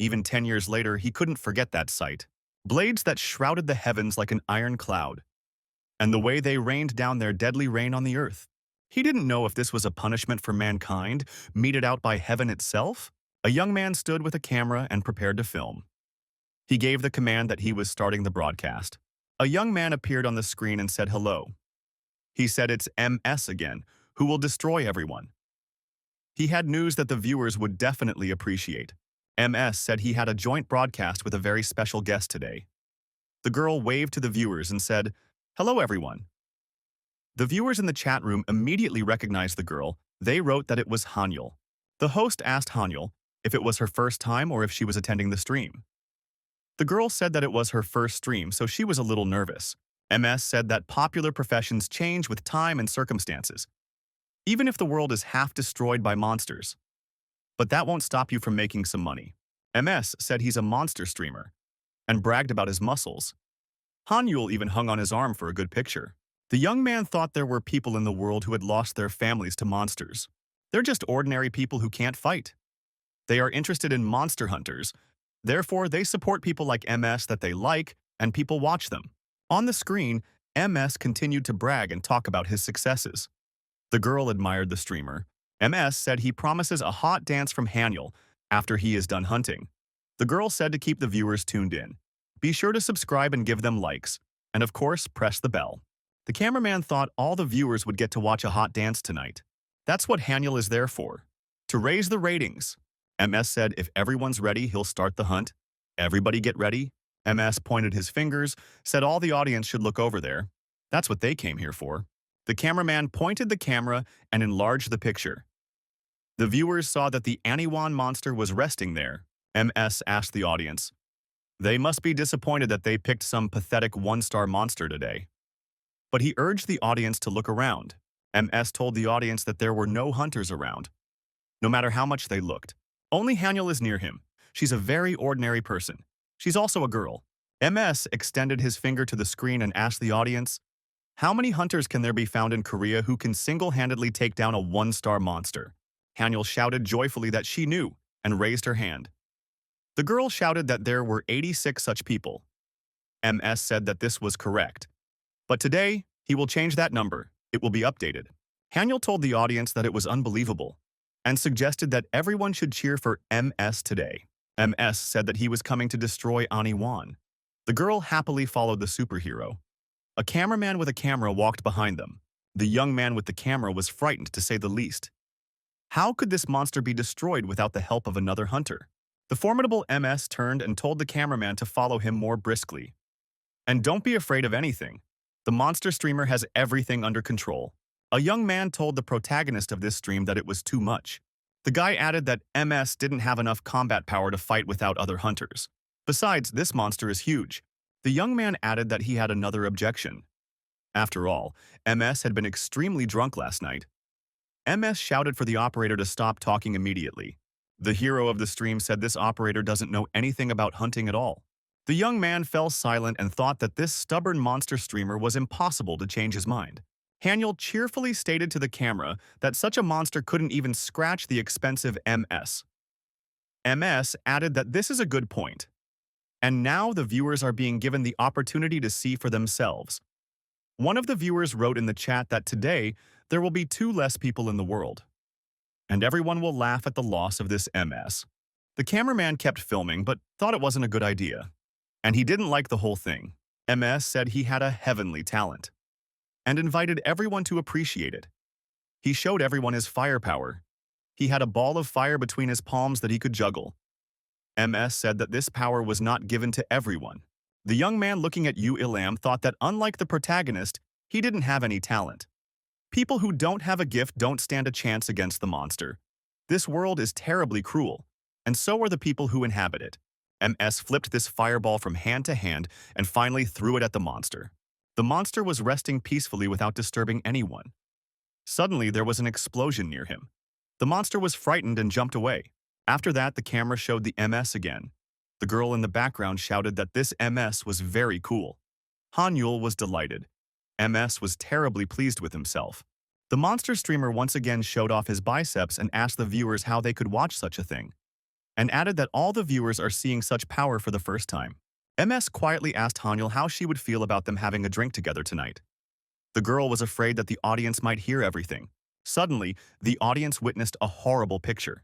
Even 10 years later, he couldn't forget that sight. Blades that shrouded the heavens like an iron cloud, and the way they rained down their deadly rain on the earth. He didn't know if this was a punishment for mankind, meted out by heaven itself. A young man stood with a camera and prepared to film. He gave the command that he was starting the broadcast. A young man appeared on the screen and said hello. He said it's MS again, who will destroy everyone. He had news that the viewers would definitely appreciate. MS said he had a joint broadcast with a very special guest today. The girl waved to the viewers and said, "Hello everyone." The viewers in the chat room immediately recognized the girl. They wrote that it was Hanyul. The host asked Hanyul if it was her first time or if she was attending the stream. The girl said that it was her first stream, so she was a little nervous. MS said that popular professions change with time and circumstances, even if the world is half destroyed by monsters. But that won't stop you from making some money. MS said he's a monster streamer and bragged about his muscles. Hanyul even hung on his arm for a good picture. The young man thought there were people in the world who had lost their families to monsters. They're just ordinary people who can't fight. They are interested in monster hunters. Therefore, they support people like MS that they like, and people watch them. On the screen, MS continued to brag and talk about his successes. The girl admired the streamer. MS said he promises a hot dance from Hanyul after he is done hunting. The girl said to keep the viewers tuned in. Be sure to subscribe and give them likes, and of course, press the bell. The cameraman thought all the viewers would get to watch a hot dance tonight. That's what Hanyul is there for, to raise the ratings. MS said if everyone's ready, he'll start the hunt. Everybody get ready. MS pointed his fingers, said all the audience should look over there. That's what they came here for. The cameraman pointed the camera and enlarged the picture. The viewers saw that the Aniwan monster was resting there. MS asked the audience. They must be disappointed that they picked some pathetic one-star monster today. But he urged the audience to look around. MS told the audience that there were no hunters around, no matter how much they looked. Only Hanyul is near him. She's a very ordinary person. She's also a girl. MS extended his finger to the screen and asked the audience, how many hunters can there be found in Korea who can single-handedly take down a one-star monster? Hanyul shouted joyfully that she knew and raised her hand. The girl shouted that there were 86 such people. MS said that this was correct. But today, he will change that number. It will be updated. Hanyul told the audience that it was unbelievable and suggested that everyone should cheer for MS today. MS said that he was coming to destroy Aniwan. The girl happily followed the superhero. A cameraman with a camera walked behind them. The young man with the camera was frightened, to say the least. How could this monster be destroyed without the help of another hunter? The formidable MS turned and told the cameraman to follow him more briskly. And don't be afraid of anything. The monster streamer has everything under control. A young man told the protagonist of this stream that it was too much. The guy added that MS didn't have enough combat power to fight without other hunters. Besides, this monster is huge. The young man added that he had another objection. After all, MS had been extremely drunk last night. MS shouted for the operator to stop talking immediately. The hero of the stream said this operator doesn't know anything about hunting at all. The young man fell silent and thought that this stubborn monster streamer was impossible to change his mind. Hanyul cheerfully stated to the camera that such a monster couldn't even scratch the expensive MS. MS added that this is a good point. And now the viewers are being given the opportunity to see for themselves. One of the viewers wrote in the chat that today there will be 2 less people in the world, and everyone will laugh at the loss of this MS. The cameraman kept filming but thought it wasn't a good idea, and he didn't like the whole thing. MS said he had a heavenly talent and invited everyone to appreciate it. He showed everyone his firepower. He had a ball of fire between his palms that he could juggle. MS said that this power was not given to everyone. The young man looking at Yu Ilam thought that unlike the protagonist, he didn't have any talent. People who don't have a gift don't stand a chance against the monster. This world is terribly cruel, and so are the people who inhabit it. MS flipped this fireball from hand to hand and finally threw it at the monster. The monster was resting peacefully without disturbing anyone. Suddenly, there was an explosion near him. The monster was frightened and jumped away. After that, the camera showed the MS again. The girl in the background shouted that this MS was very cool. Hanyul was delighted. MS was terribly pleased with himself. The monster streamer once again showed off his biceps and asked the viewers how they could watch such a thing. and added that all the viewers are seeing such power for the first time. MS quietly asked Hanyul how she would feel about them having a drink together tonight. The girl was afraid that the audience might hear everything. Suddenly, the audience witnessed a horrible picture.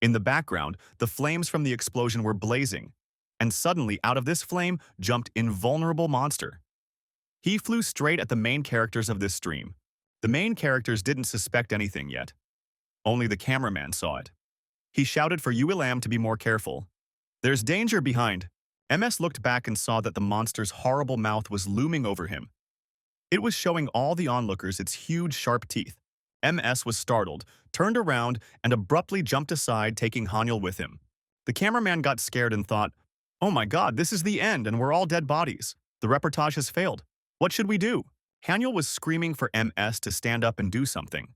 In the background, the flames from the explosion were blazing, and suddenly out of this flame jumped invulnerable monster. He flew straight at the main characters of this stream. The main characters didn't suspect anything yet. Only the cameraman saw it. He shouted for ULM to be more careful. "There's danger behind." MS looked back and saw that the monster's horrible mouth was looming over him. It was showing all the onlookers its huge, sharp teeth. MS was startled, turned around, and abruptly jumped aside, taking Hanyul with him. The cameraman got scared and thought, "Oh my god, this is the end and we're all dead bodies. The reportage has failed. What should we do?" Hanyul was screaming for MS to stand up and do something.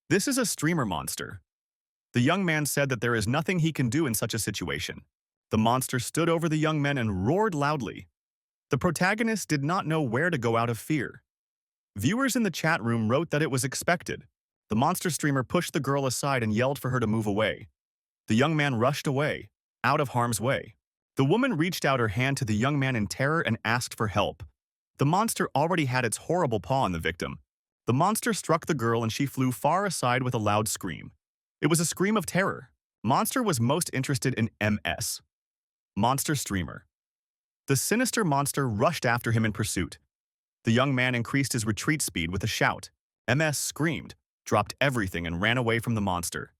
"This is a streamer monster." The young man said that there is nothing he can do in such a situation. The monster stood over the young men and roared loudly. The protagonist did not know where to go out of fear. Viewers in the chat room wrote that it was expected. The monster streamer pushed the girl aside and yelled for her to move away. The young man rushed away, out of harm's way. The woman reached out her hand to the young man in terror and asked for help. The monster already had its horrible paw on the victim. The monster struck the girl and she flew far aside with a loud scream. It was a scream of terror. Monster was most interested in MS. Monster streamer. The sinister monster rushed after him in pursuit. The young man increased his retreat speed with a shout. MS screamed, dropped everything and ran away from the monster.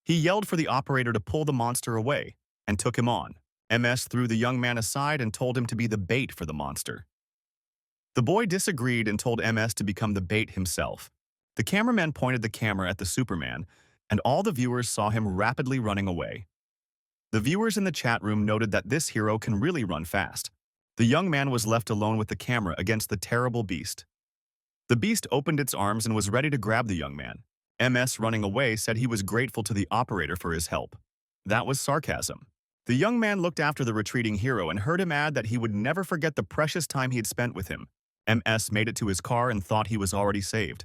He yelled for the operator to pull the monster away and took him on. MS threw the young man aside and told him to be the bait for the monster. The boy disagreed and told MS to become the bait himself. The cameraman pointed the camera at the Superman, and all the viewers saw him rapidly running away. The viewers in the chat room noted that this hero can really run fast. The young man was left alone with the camera against the terrible beast. The beast opened its arms and was ready to grab the young man. MS, running away, said he was grateful to the operator for his help. That was sarcasm. The young man looked after the retreating hero and heard him add that he would never forget the precious time he had spent with him. MS made it to his car and thought he was already saved.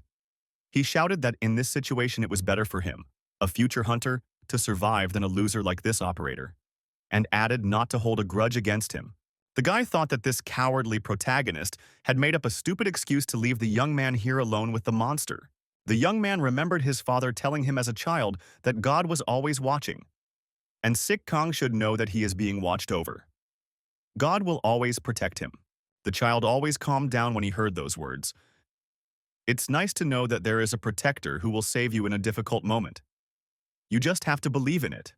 He shouted that in this situation it was better for him, a future hunter, to survive than a loser like this operator, and added not to hold a grudge against him. The guy thought that this cowardly protagonist had made up a stupid excuse to leave the young man here alone with the monster. The young man remembered his father telling him as a child that God was always watching, and Sik Kong should know that he is being watched over. God will always protect him. The child always calmed down when he heard those words. It's nice to know that there is a protector who will save you in a difficult moment. You just have to believe in it.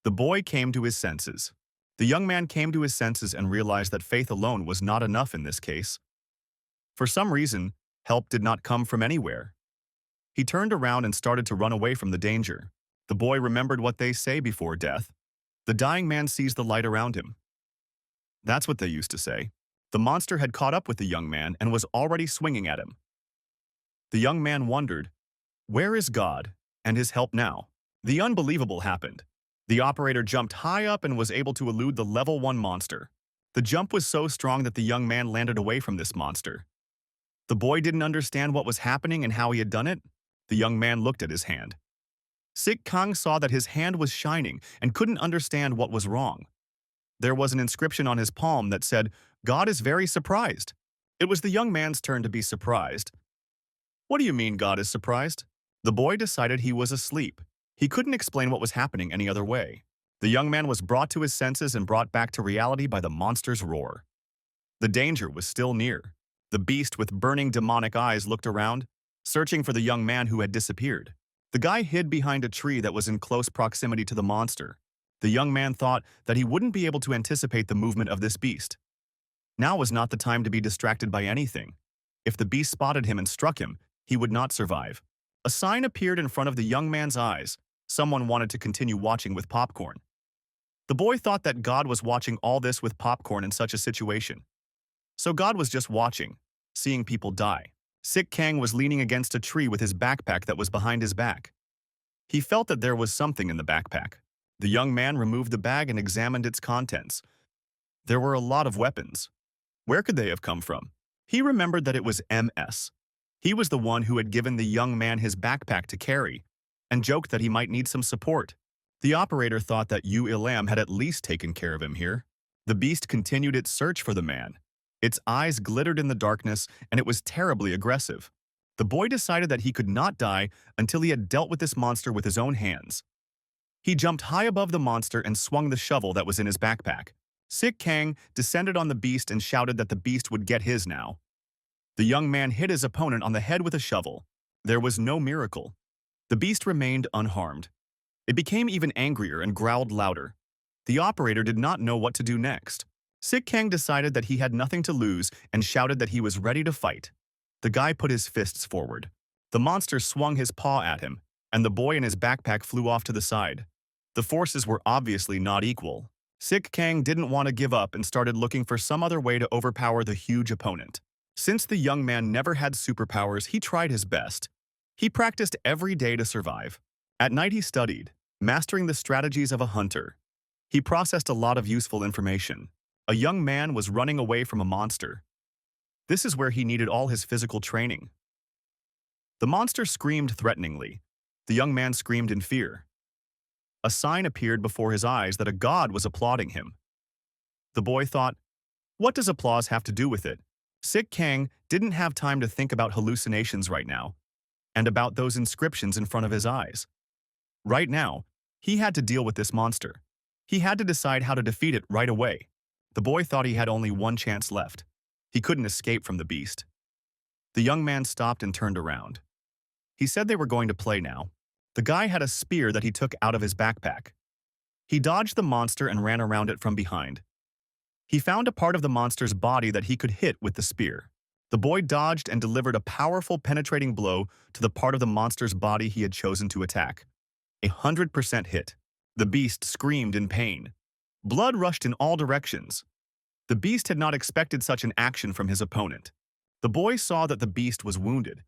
The boy came to his senses. The young man came to his senses and realized that faith alone was not enough in this case. For some reason, help did not come from anywhere. He turned around and started to run away from the danger. The boy remembered what they say before death. The dying man sees the light around him. That's what they used to say. The monster had caught up with the young man and was already swinging at him. The young man wondered, where is God and his help now? The unbelievable happened. The operator jumped high up and was able to elude the level 1 monster. The jump was so strong that the young man landed away from this monster. The boy didn't understand what was happening and how he had done it. The young man looked at his hand. Sik Kong saw that his hand was shining and couldn't understand what was wrong. There was an inscription on his palm that said, "God is very surprised." It was the young man's turn to be surprised. What do you mean God is surprised? The boy decided he was asleep. He couldn't explain what was happening any other way. The young man was brought to his senses and brought back to reality by the monster's roar. The danger was still near. The beast with burning demonic eyes looked around, searching for the young man who had disappeared. The guy hid behind a tree that was in close proximity to the monster. The young man thought that he wouldn't be able to anticipate the movement of this beast. Now was not the time to be distracted by anything. If the beast spotted him and struck him, he would not survive. A sign appeared in front of the young man's eyes. Someone wanted to continue watching with popcorn. The boy thought that God was watching all this with popcorn in such a situation. So God was just watching, seeing people die. Sik Kang was leaning against a tree with his backpack that was behind his back. He felt that there was something in the backpack. The young man removed the bag and examined its contents. There were a lot of weapons. Where could they have come from? He remembered that it was MS. He was the one who had given the young man his backpack to carry, and joked that he might need some support. The operator thought that Yu Ilam had at least taken care of him here. The beast continued its search for the man. Its eyes glittered in the darkness, and it was terribly aggressive. The boy decided that he could not die until he had dealt with this monster with his own hands. He jumped high above the monster and swung the shovel that was in his backpack. Sik Kang descended on the beast and shouted that the beast would get his now. The young man hit his opponent on the head with a shovel. There was no miracle. The beast remained unharmed. It became even angrier and growled louder. The operator did not know what to do next. Sik Kang decided that he had nothing to lose and shouted that he was ready to fight. The guy put his fists forward. The monster swung his paw at him, and the boy in his backpack flew off to the side. The forces were obviously not equal. Sik Kang didn't want to give up and started looking for some other way to overpower the huge opponent. Since the young man never had superpowers, he tried his best. He practiced every day to survive. At night he studied, mastering the strategies of a hunter. He processed a lot of useful information. A young man was running away from a monster. This is where he needed all his physical training. The monster screamed threateningly. The young man screamed in fear. A sign appeared before his eyes that a god was applauding him. The boy thought, what does applause have to do with it? Sik Kang didn't have time to think about hallucinations right now, and about those inscriptions in front of his eyes. Right now, he had to deal with this monster. He had to decide how to defeat it right away. The boy thought he had only one chance left. He couldn't escape from the beast. The young man stopped and turned around. He said they were going to play now. The guy had a spear that he took out of his backpack. He dodged the monster and ran around it from behind. He found a part of the monster's body that he could hit with the spear. The boy dodged and delivered a powerful penetrating blow to the part of the monster's body he had chosen to attack. 100% hit. The beast screamed in pain. Blood rushed in all directions. The beast had not expected such an action from his opponent. The boy saw that the beast was wounded,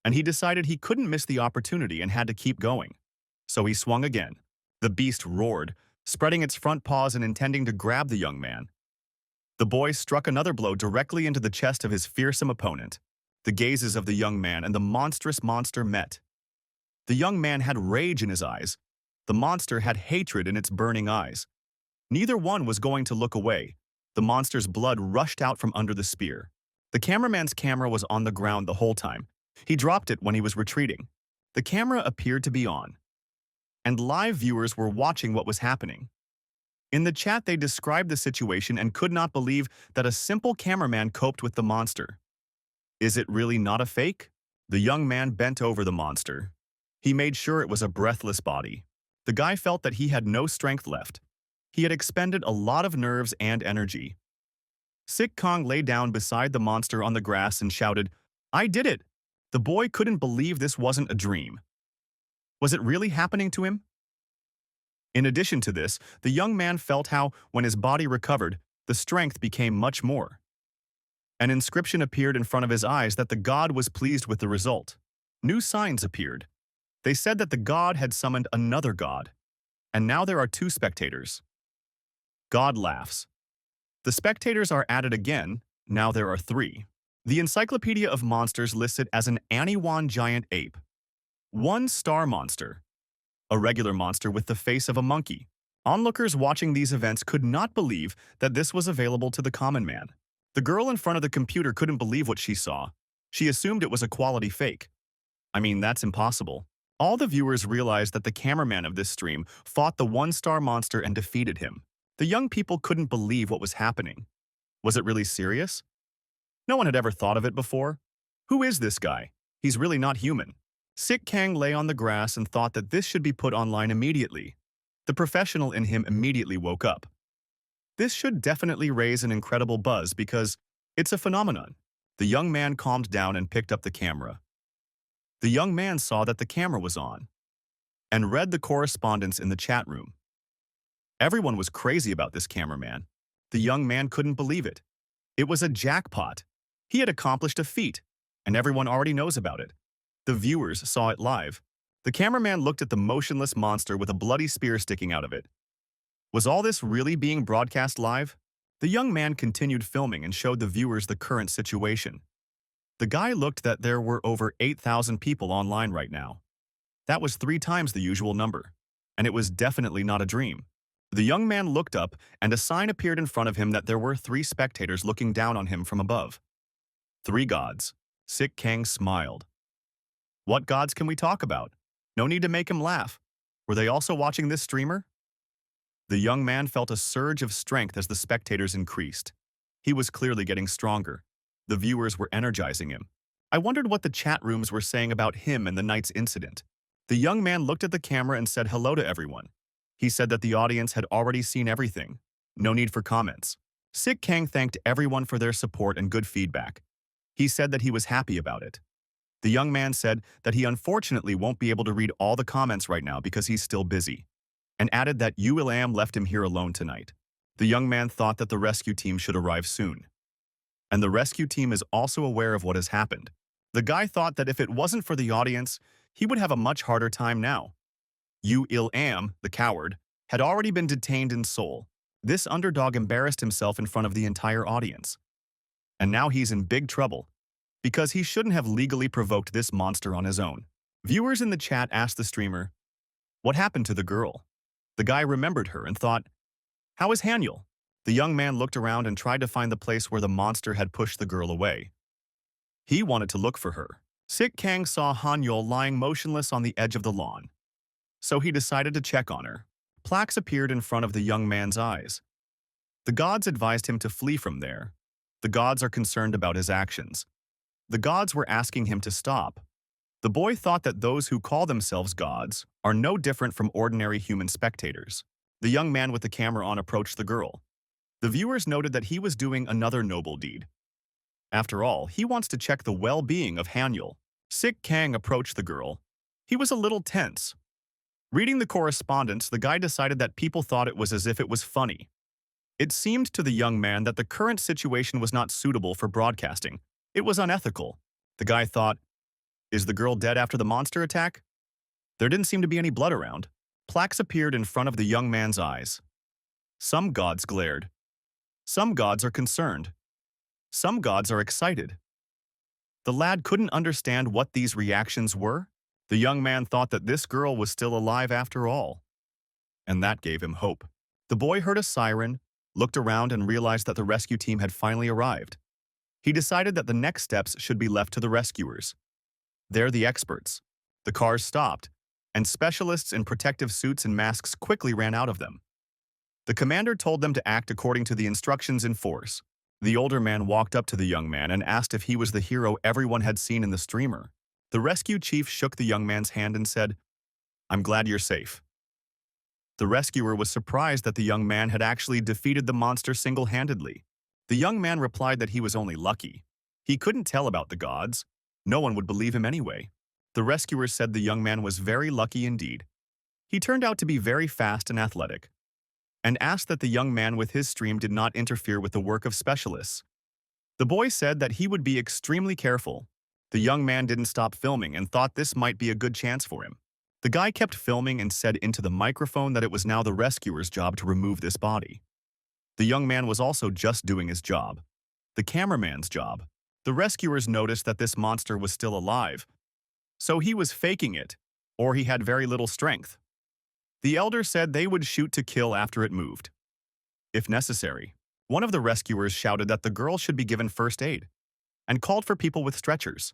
and he decided he couldn't miss the opportunity and had to keep going. So he swung again. The beast roared, spreading its front paws and intending to grab the young man. The boy struck another blow directly into the chest of his fearsome opponent. The gazes of the young man and the monstrous monster met. The young man had rage in his eyes. The monster had hatred in its burning eyes. Neither one was going to look away. The monster's blood rushed out from under the spear. The cameraman's camera was on the ground the whole time. He dropped it when he was retreating. The camera appeared to be on, and live viewers were watching what was happening. In the chat, they described the situation and could not believe that a simple cameraman coped with the monster. Is it really not a fake? The young man bent over the monster. He made sure it was a breathless body. The guy felt that he had no strength left. He had expended a lot of nerves and energy. Sik Kang lay down beside the monster on the grass and shouted, "I did it!" The boy couldn't believe this wasn't a dream. Was it really happening to him? In addition to this, the young man felt how, when his body recovered, the strength became much more. An inscription appeared in front of his eyes that the god was pleased with the result. New signs appeared. They said that the god had summoned another god, and now there are 2 spectators. God laughs. The spectators are added again, now there are 3. The Encyclopedia of Monsters lists it as an Aniwan giant ape. 1-star monster. A regular monster with the face of a monkey. Onlookers watching these events could not believe that this was available to the common man. The girl in front of the computer couldn't believe what she saw. She assumed it was a quality fake. I mean, that's impossible. All the viewers realized that the cameraman of this stream fought the 1-star monster and defeated him. The young people couldn't believe what was happening. Was it really serious? No one had ever thought of it before. Who is this guy? He's really not human. Sik Kang lay on the grass and thought that this should be put online immediately. The professional in him immediately woke up. This should definitely raise an incredible buzz because it's a phenomenon. The young man calmed down and picked up the camera. The young man saw that the camera was on and read the correspondence in the chat room. Everyone was crazy about this cameraman. The young man couldn't believe it. It was a jackpot. He had accomplished a feat, and everyone already knows about it. The viewers saw it live. The cameraman looked at the motionless monster with a bloody spear sticking out of it. Was all this really being broadcast live? The young man continued filming and showed the viewers the current situation. The guy looked that there were over 8,000 people online right now. That was 3 times the usual number. and it was definitely not a dream. The young man looked up, and a sign appeared in front of him that there were 3 spectators looking down on him from above. 3 gods. Sick Kang smiled. What gods can we talk about? No need to make him laugh. Were they also watching this streamer? The young man felt a surge of strength as the spectators increased. He was clearly getting stronger. The viewers were energizing him. I wondered what the chat rooms were saying about him and the night's incident. The young man looked at the camera and said hello to everyone. He said that the audience had already seen everything. No need for comments. Sick Kang thanked everyone for their support and good feedback. He said that he was happy about it. The young man said that he unfortunately won't be able to read all the comments right now because he's still busy, and added that ULAM left him here alone tonight. The young man thought that the rescue team should arrive soon. And the rescue team is also aware of what has happened. The guy thought that if it wasn't for the audience, he would have a much harder time now. ULAM, the coward, had already been detained in Seoul. This underdog embarrassed himself in front of the entire audience. And now he's in big trouble, because he shouldn't have legally provoked this monster on his own. Viewers in the chat asked the streamer, what happened to the girl? The guy remembered her and thought, how is Hanyul? The young man looked around and tried to find the place where the monster had pushed the girl away. He wanted to look for her. Sick Kang saw Hanyul lying motionless on the edge of the lawn. So he decided to check on her. Plaques appeared in front of the young man's eyes. The gods advised him to flee from there. The gods are concerned about his actions. The gods were asking him to stop. The boy thought that those who call themselves gods are no different from ordinary human spectators. The young man with the camera on approached the girl. The viewers noted that he was doing another noble deed. After all, he wants to check the well-being of Hanyul. Sick Kang approached the girl. He was a little tense. Reading the correspondence, the guy decided that people thought it was as if it was funny. It seemed to the young man that the current situation was not suitable for broadcasting. It was unethical. The guy thought, is the girl dead after the monster attack? There didn't seem to be any blood around. Plaques appeared in front of the young man's eyes. Some gods glared. Some gods are concerned. Some gods are excited. The lad couldn't understand what these reactions were. The young man thought that this girl was still alive after all. And that gave him hope. The boy heard a siren, looked around and realized that the rescue team had finally arrived. He decided that the next steps should be left to the rescuers. They're the experts. The cars stopped, and specialists in protective suits and masks quickly ran out of them. The commander told them to act according to the instructions in force. The older man walked up to the young man and asked if he was the hero everyone had seen in the streamer. The rescue chief shook the young man's hand and said, I'm glad you're safe. The rescuer was surprised that the young man had actually defeated the monster single-handedly. The young man replied that he was only lucky. He couldn't tell about the gods. No one would believe him anyway. The rescuer said the young man was very lucky indeed. He turned out to be very fast and athletic, and asked that the young man with his stream did not interfere with the work of specialists. The boy said that he would be extremely careful. The young man didn't stop filming and thought this might be a good chance for him. The guy kept filming and said into the microphone that it was now the rescuer's job to remove this body. The young man was also just doing his job, the cameraman's job. The rescuers noticed that this monster was still alive, so he was faking it, or he had very little strength. The elder said they would shoot to kill after it moved, if necessary. One of the rescuers shouted that the girl should be given first aid, and called for people with stretchers.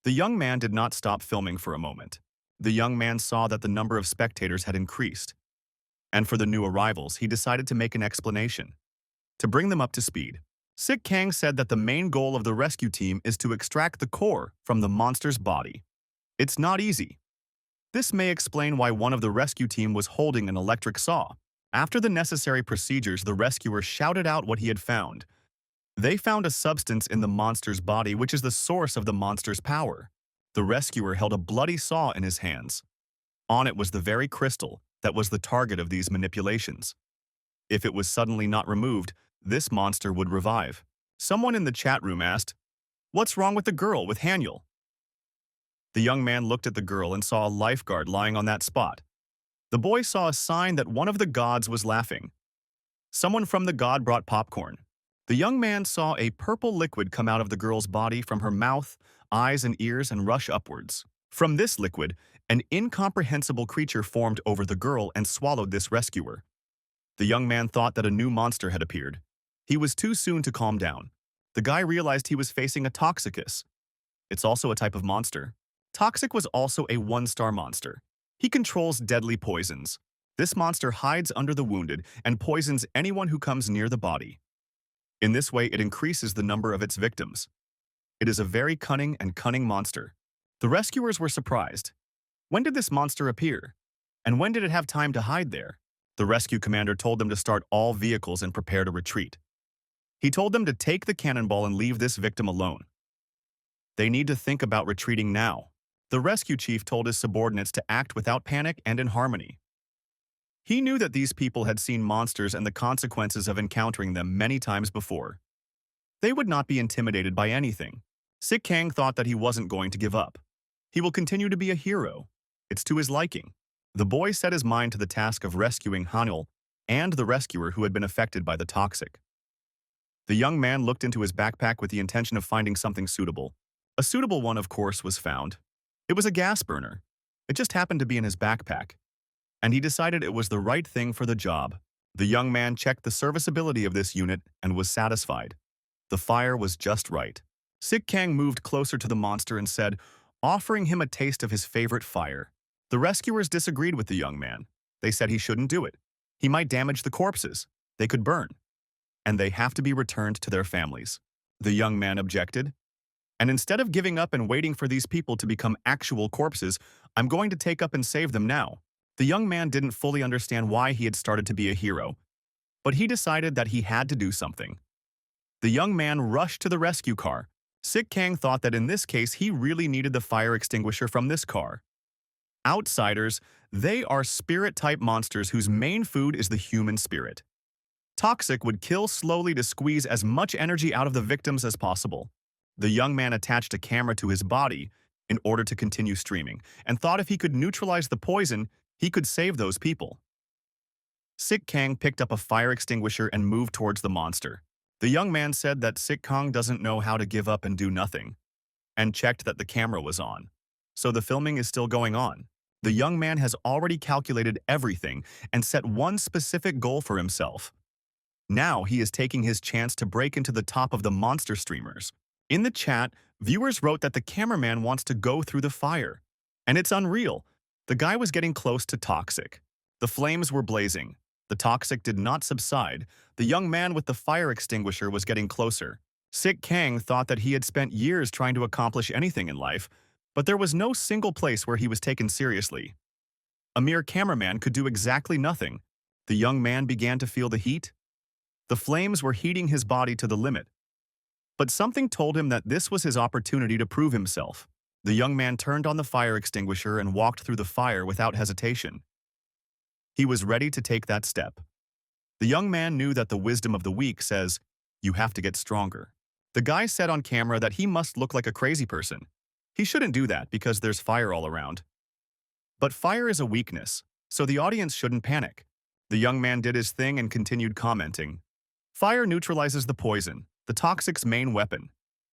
The young man did not stop filming for a moment. The young man saw that the number of spectators had increased, and for the new arrivals, he decided to make an explanation, to bring them up to speed. Sick Kang said that the main goal of the rescue team is to extract the core from the monster's body. It's not easy. This may explain why one of the rescue team was holding an electric saw. After the necessary procedures, the rescuer shouted out what he had found. They found a substance in the monster's body which is the source of the monster's power. The rescuer held a bloody saw in his hands. On it was the very crystal that was the target of these manipulations. If it was suddenly not removed, this monster would revive. Someone in the chat room asked, "What's wrong with the girl with Hanyul?" The young man looked at the girl and saw a lifeguard lying on that spot. The boy saw a sign that one of the gods was laughing. Someone from the god brought popcorn. The young man saw a purple liquid come out of the girl's body from her mouth, eyes, and ears and rush upwards. From this liquid, An incomprehensible creature formed over the girl and swallowed this rescuer. The young man thought that a new monster had appeared. He was too soon to calm down. The guy realized he was facing a Toxicus. It's also a type of monster. Toxic was also a one-star monster. He controls deadly poisons. This monster hides under the wounded and poisons anyone who comes near the body. In this way, it increases the number of its victims. It is a very cunning monster. The rescuers were surprised. When did this monster appear? And when did it have time to hide there? The rescue commander told them to start all vehicles and prepare to retreat. He told them to take the cannonball and leave this victim alone. They need to think about retreating now. The rescue chief told his subordinates to act without panic and in harmony. He knew that these people had seen monsters and the consequences of encountering them many times before. They would not be intimidated by anything. Sik Kang thought that he wasn't going to give up. He will continue to be a hero. It's to his liking. The boy set his mind to the task of rescuing Hanul and the rescuer who had been affected by the toxic. The young man looked into his backpack with the intention of finding something suitable. A suitable one, of course, was found. It was a gas burner. It just happened to be in his backpack. And he decided it was the right thing for the job. The young man checked the serviceability of this unit and was satisfied. The fire was just right. Sik Kang moved closer to the monster and said, offering him a taste of his favorite fire. The rescuers disagreed with the young man. They said he shouldn't do it. He might damage the corpses. They could burn. And they have to be returned to their families. The young man objected. And instead of giving up and waiting for these people to become actual corpses, I'm going to take up and save them now. The young man didn't fully understand why he had started to be a hero, but he decided that he had to do something. The young man rushed to the rescue car. Sik Kang thought that in this case he really needed the fire extinguisher from this car. Outsiders, they are spirit-type monsters whose main food is the human spirit. Toxic would kill slowly to squeeze as much energy out of the victims as possible. The young man attached a camera to his body in order to continue streaming, and thought if he could neutralize the poison, he could save those people. Sik Kang picked up a fire extinguisher and moved towards the monster. The young man said that Sik Kang doesn't know how to give up and do nothing, and checked that the camera was on. So the filming is still going on. The young man has already calculated everything and set one specific goal for himself. Now he is taking his chance to break into the top of the monster streamers. In the chat, viewers wrote that the cameraman wants to go through the fire. And it's unreal. The guy was getting close to Toxic. The flames were blazing. The Toxic did not subside. The young man with the fire extinguisher was getting closer. Sik Kang thought that he had spent years trying to accomplish anything in life, but there was no single place where he was taken seriously. A mere cameraman could do exactly nothing. The young man began to feel the heat. The flames were heating his body to the limit. But something told him that this was his opportunity to prove himself. The young man turned on the fire extinguisher and walked through the fire without hesitation. He was ready to take that step. The young man knew that the wisdom of the weak says, you have to get stronger. The guy said on camera that he must look like a crazy person. He shouldn't do that because there's fire all around. But fire is a weakness, so the audience shouldn't panic. The young man did his thing and continued commenting. Fire neutralizes the poison, the Toxic's main weapon.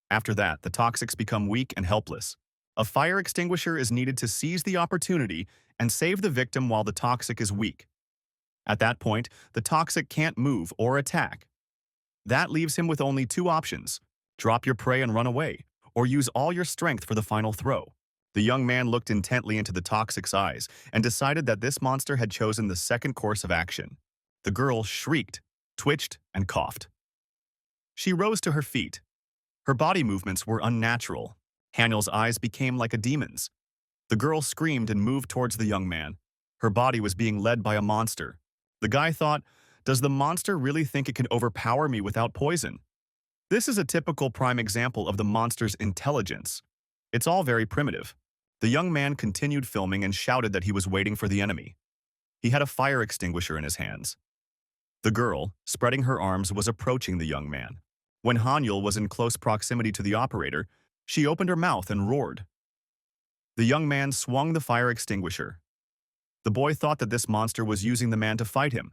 After that, the Toxics become weak and helpless. A fire extinguisher is needed to seize the opportunity and save the victim while the Toxic is weak. At that point, the Toxic can't move or attack. That leaves him with only two options: drop your prey and run away, or use all your strength for the final throw. The young man looked intently into the Toxic's eyes and decided that this monster had chosen the second course of action. The girl shrieked, twitched, and coughed. She rose to her feet. Her body movements were unnatural. Hanul's eyes became like a demon's. The girl screamed and moved towards the young man. Her body was being led by a monster. The guy thought, does the monster really think it can overpower me without poison? This is a typical prime example of the monster's intelligence. It's all very primitive. The young man continued filming and shouted that he was waiting for the enemy. He had a fire extinguisher in his hands. The girl, spreading her arms, was approaching the young man. When Hanul was in close proximity to the operator, she opened her mouth and roared. The young man swung the fire extinguisher. The boy thought that this monster was using the man to fight him,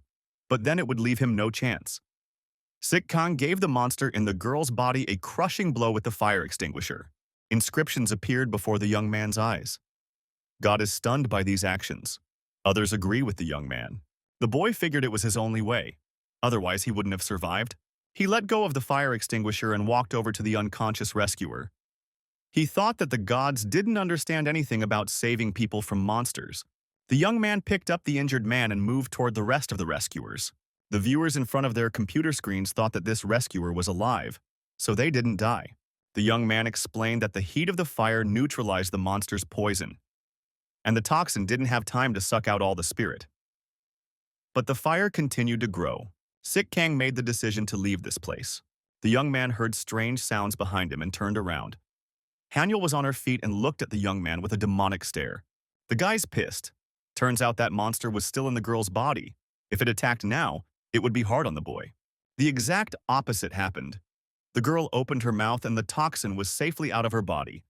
but then it would leave him no chance. Sik Kang gave the monster in the girl's body a crushing blow with the fire extinguisher. Inscriptions appeared before the young man's eyes. God is stunned by these actions. Others agree with the young man. The boy figured it was his only way. Otherwise, he wouldn't have survived. He let go of the fire extinguisher and walked over to the unconscious rescuer. He thought that the gods didn't understand anything about saving people from monsters. The young man picked up the injured man and moved toward the rest of the rescuers. The viewers in front of their computer screens thought that this rescuer was alive, so they didn't die. The young man explained that the heat of the fire neutralized the monster's poison, and the toxin didn't have time to suck out all the spirit. But the fire continued to grow. Sik Kang made the decision to leave this place. The young man heard strange sounds behind him and turned around. Hanyul was on her feet and looked at the young man with a demonic stare. The guy's pissed. Turns out that monster was still in the girl's body. If it attacked now, it would be hard on the boy. The exact opposite happened. The girl opened her mouth and the toxin was safely out of her body.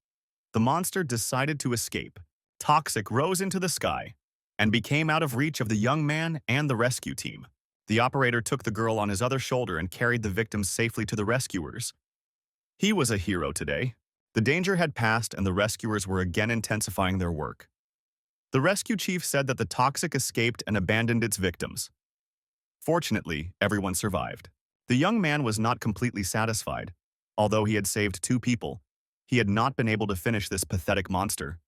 The monster decided to escape. Toxic rose into the sky and became out of reach of the young man and the rescue team. The operator took the girl on his other shoulder and carried the victim safely to the rescuers. He was a hero today. The danger had passed and the rescuers were again intensifying their work. The rescue chief said that the toxic escaped and abandoned its victims. Fortunately, everyone survived. The young man was not completely satisfied. Although he had saved 2 people, he had not been able to finish this pathetic monster.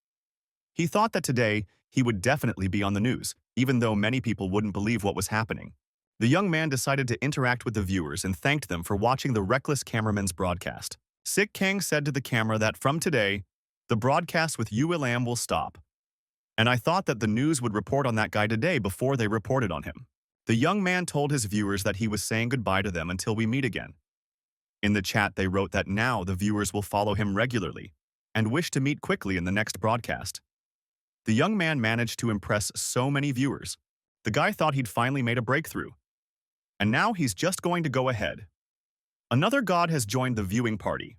He thought that today he would definitely be on the news, even though many people wouldn't believe what was happening. The young man decided to interact with the viewers and thanked them for watching the reckless cameraman's broadcast. Sik Kang said to the camera that from today, the broadcast with Yu Ilam will stop. And I thought that the news would report on that guy today before they reported on him. The young man told his viewers that he was saying goodbye to them until we meet again. In the chat, they wrote that now the viewers will follow him regularly and wish to meet quickly in the next broadcast. The young man managed to impress so many viewers. The guy thought he'd finally made a breakthrough. And now he's just going to go ahead. Another god has joined the viewing party.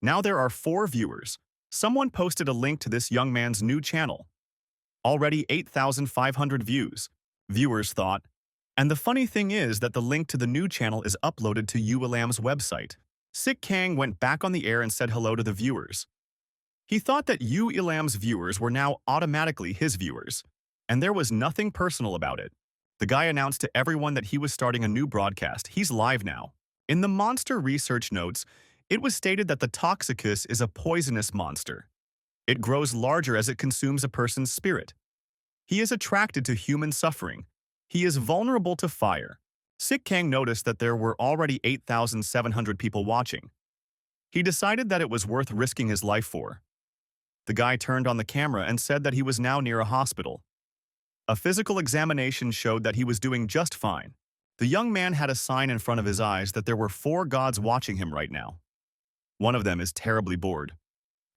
Now there are 4 viewers. Someone posted a link to this young man's new channel. Already 8,500 views, viewers thought. And the funny thing is that the link to the new channel is uploaded to Yu Ilam's website. Sik Kang went back on the air and said hello to the viewers. He thought that Yu Ilam's viewers were now automatically his viewers, and there was nothing personal about it. The guy announced to everyone that he was starting a new broadcast. He's live now. In the monster research notes, it was stated that the Toxicus is a poisonous monster. It grows larger as it consumes a person's spirit. He is attracted to human suffering. He is vulnerable to fire. Sik Kang noticed that there were already 8,700 people watching. He decided that it was worth risking his life for. The guy turned on the camera and said that he was now near a hospital. A physical examination showed that he was doing just fine. The young man had a sign in front of his eyes that there were 4 gods watching him right now. One of them is terribly bored.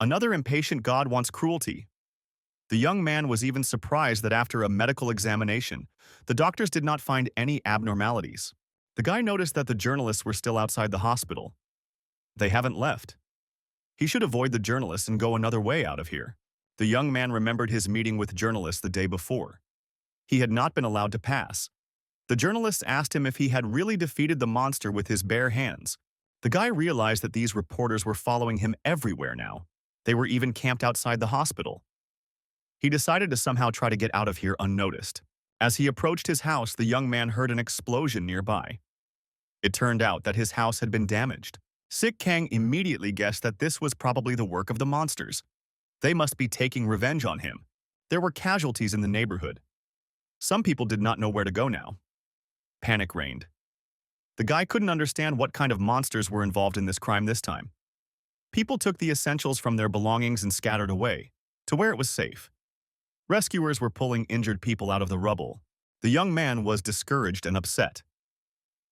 Another impatient god wants cruelty. The young man was even surprised that after a medical examination, the doctors did not find any abnormalities. The guy noticed that the journalists were still outside the hospital. They haven't left. He should avoid the journalists and go another way out of here. The young man remembered his meeting with journalists the day before. He had not been allowed to pass. The journalists asked him if he had really defeated the monster with his bare hands. The guy realized that these reporters were following him everywhere now. They were even camped outside the hospital. He decided to somehow try to get out of here unnoticed. As he approached his house, the young man heard an explosion nearby. It turned out that his house had been damaged. Sik Kang immediately guessed that this was probably the work of the monsters. They must be taking revenge on him. There were casualties in the neighborhood. Some people did not know where to go now. Panic reigned. The guy couldn't understand what kind of monsters were involved in this crime this time. People took the essentials from their belongings and scattered away, to where it was safe. Rescuers were pulling injured people out of the rubble. The young man was discouraged and upset.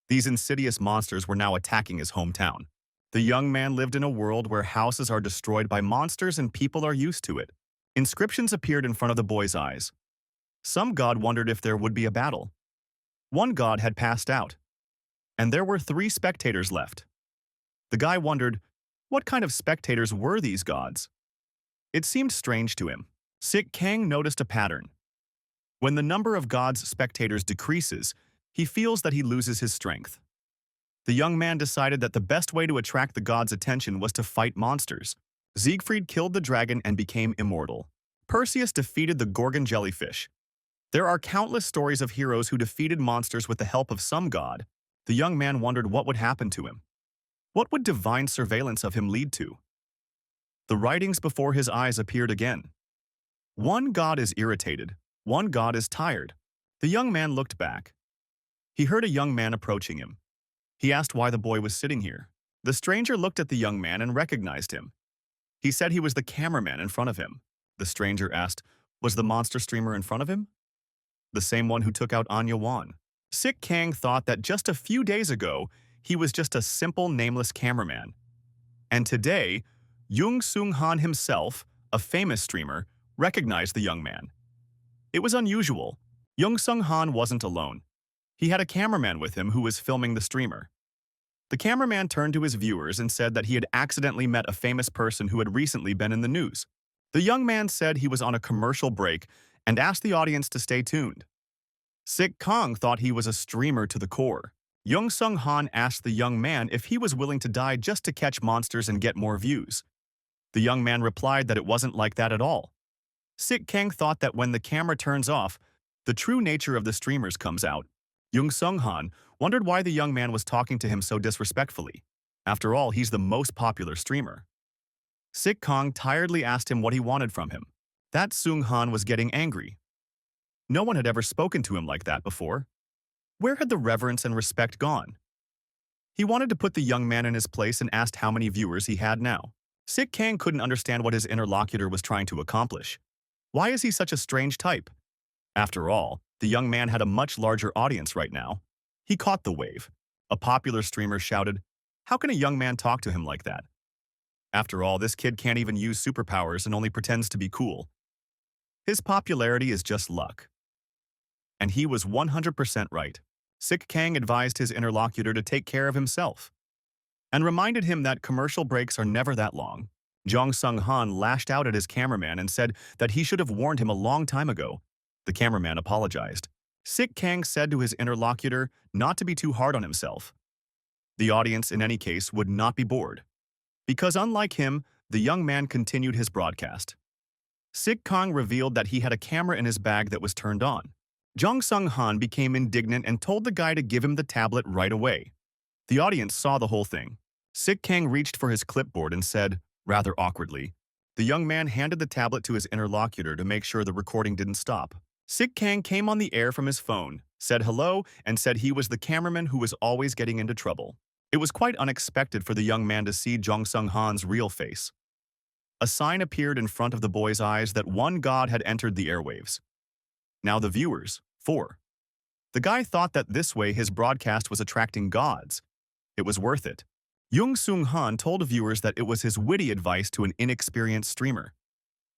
These insidious monsters were now attacking his hometown. The young man lived in a world where houses are destroyed by monsters and people are used to it. Inscriptions appeared in front of the boy's eyes. Some god wondered if there would be a battle. One god had passed out, and there were 3 spectators left. The guy wondered, what kind of spectators were these gods? It seemed strange to him. Sik Kang noticed a pattern. When the number of gods' spectators decreases, he feels that he loses his strength. The young man decided that the best way to attract the gods' attention was to fight monsters. Siegfried killed the dragon and became immortal. Perseus defeated the Gorgon jellyfish. There are countless stories of heroes who defeated monsters with the help of some god. The young man wondered what would happen to him. What would divine surveillance of him lead to? The writings before his eyes appeared again. One god is irritated, one god is tired. The young man looked back. He heard a young man approaching him. He asked why the boy was sitting here. The stranger looked at the young man and recognized him. He said he was the cameraman in front of him. The stranger asked, was the monster streamer in front of him? The same one who took out Anya Wan. Sik Kang thought that just a few days ago, he was just a simple nameless cameraman. And today, Jung Sung Han himself, a famous streamer, recognized the young man. It was unusual. Jung Sung Han wasn't alone. He had a cameraman with him who was filming the streamer. The cameraman turned to his viewers and said that he had accidentally met a famous person who had recently been in the news. The young man said he was on a commercial break and asked the audience to stay tuned. Sik Kang thought he was a streamer to the core. Jung Sung Han asked the young man if he was willing to die just to catch monsters and get more views. The young man replied that it wasn't like that at all. Sik Kang thought that when the camera turns off, the true nature of the streamers comes out. Jung Sung Han wondered why the young man was talking to him so disrespectfully. After all, he's the most popular streamer. Sik Kang tiredly asked him what he wanted from him. That Sung Han was getting angry. No one had ever spoken to him like that before. Where had the reverence and respect gone? He wanted to put the young man in his place and asked how many viewers he had now. Sik Kang couldn't understand what his interlocutor was trying to accomplish. Why is he such a strange type? After all, the young man had a much larger audience right now. He caught the wave. A popular streamer shouted, "How can a young man talk to him like that? After all, this kid can't even use superpowers and only pretends to be cool. His popularity is just luck." And he was 100% right. Sik Kang advised his interlocutor to take care of himself and reminded him that commercial breaks are never that long. Jung Sung Han lashed out at his cameraman and said that he should have warned him a long time ago. The cameraman apologized. Sik Kang said to his interlocutor not to be too hard on himself. The audience, in any case, would not be bored, because unlike him, the young man continued his broadcast. Sik Kang revealed that he had a camera in his bag that was turned on. Jung Sung Han became indignant and told the guy to give him the tablet right away. The audience saw the whole thing. Sik Kang reached for his clipboard and said, rather awkwardly, the young man handed the tablet to his interlocutor to make sure the recording didn't stop. Sik Kang came on the air from his phone, said hello, and said he was the cameraman who was always getting into trouble. It was quite unexpected for the young man to see Jung Sung Han's real face. A sign appeared in front of the boy's eyes that one god had entered the airwaves. Now the viewers, 4. The guy thought that this way his broadcast was attracting gods. It was worth it. Jung Sung Han told viewers that it was his witty advice to an inexperienced streamer.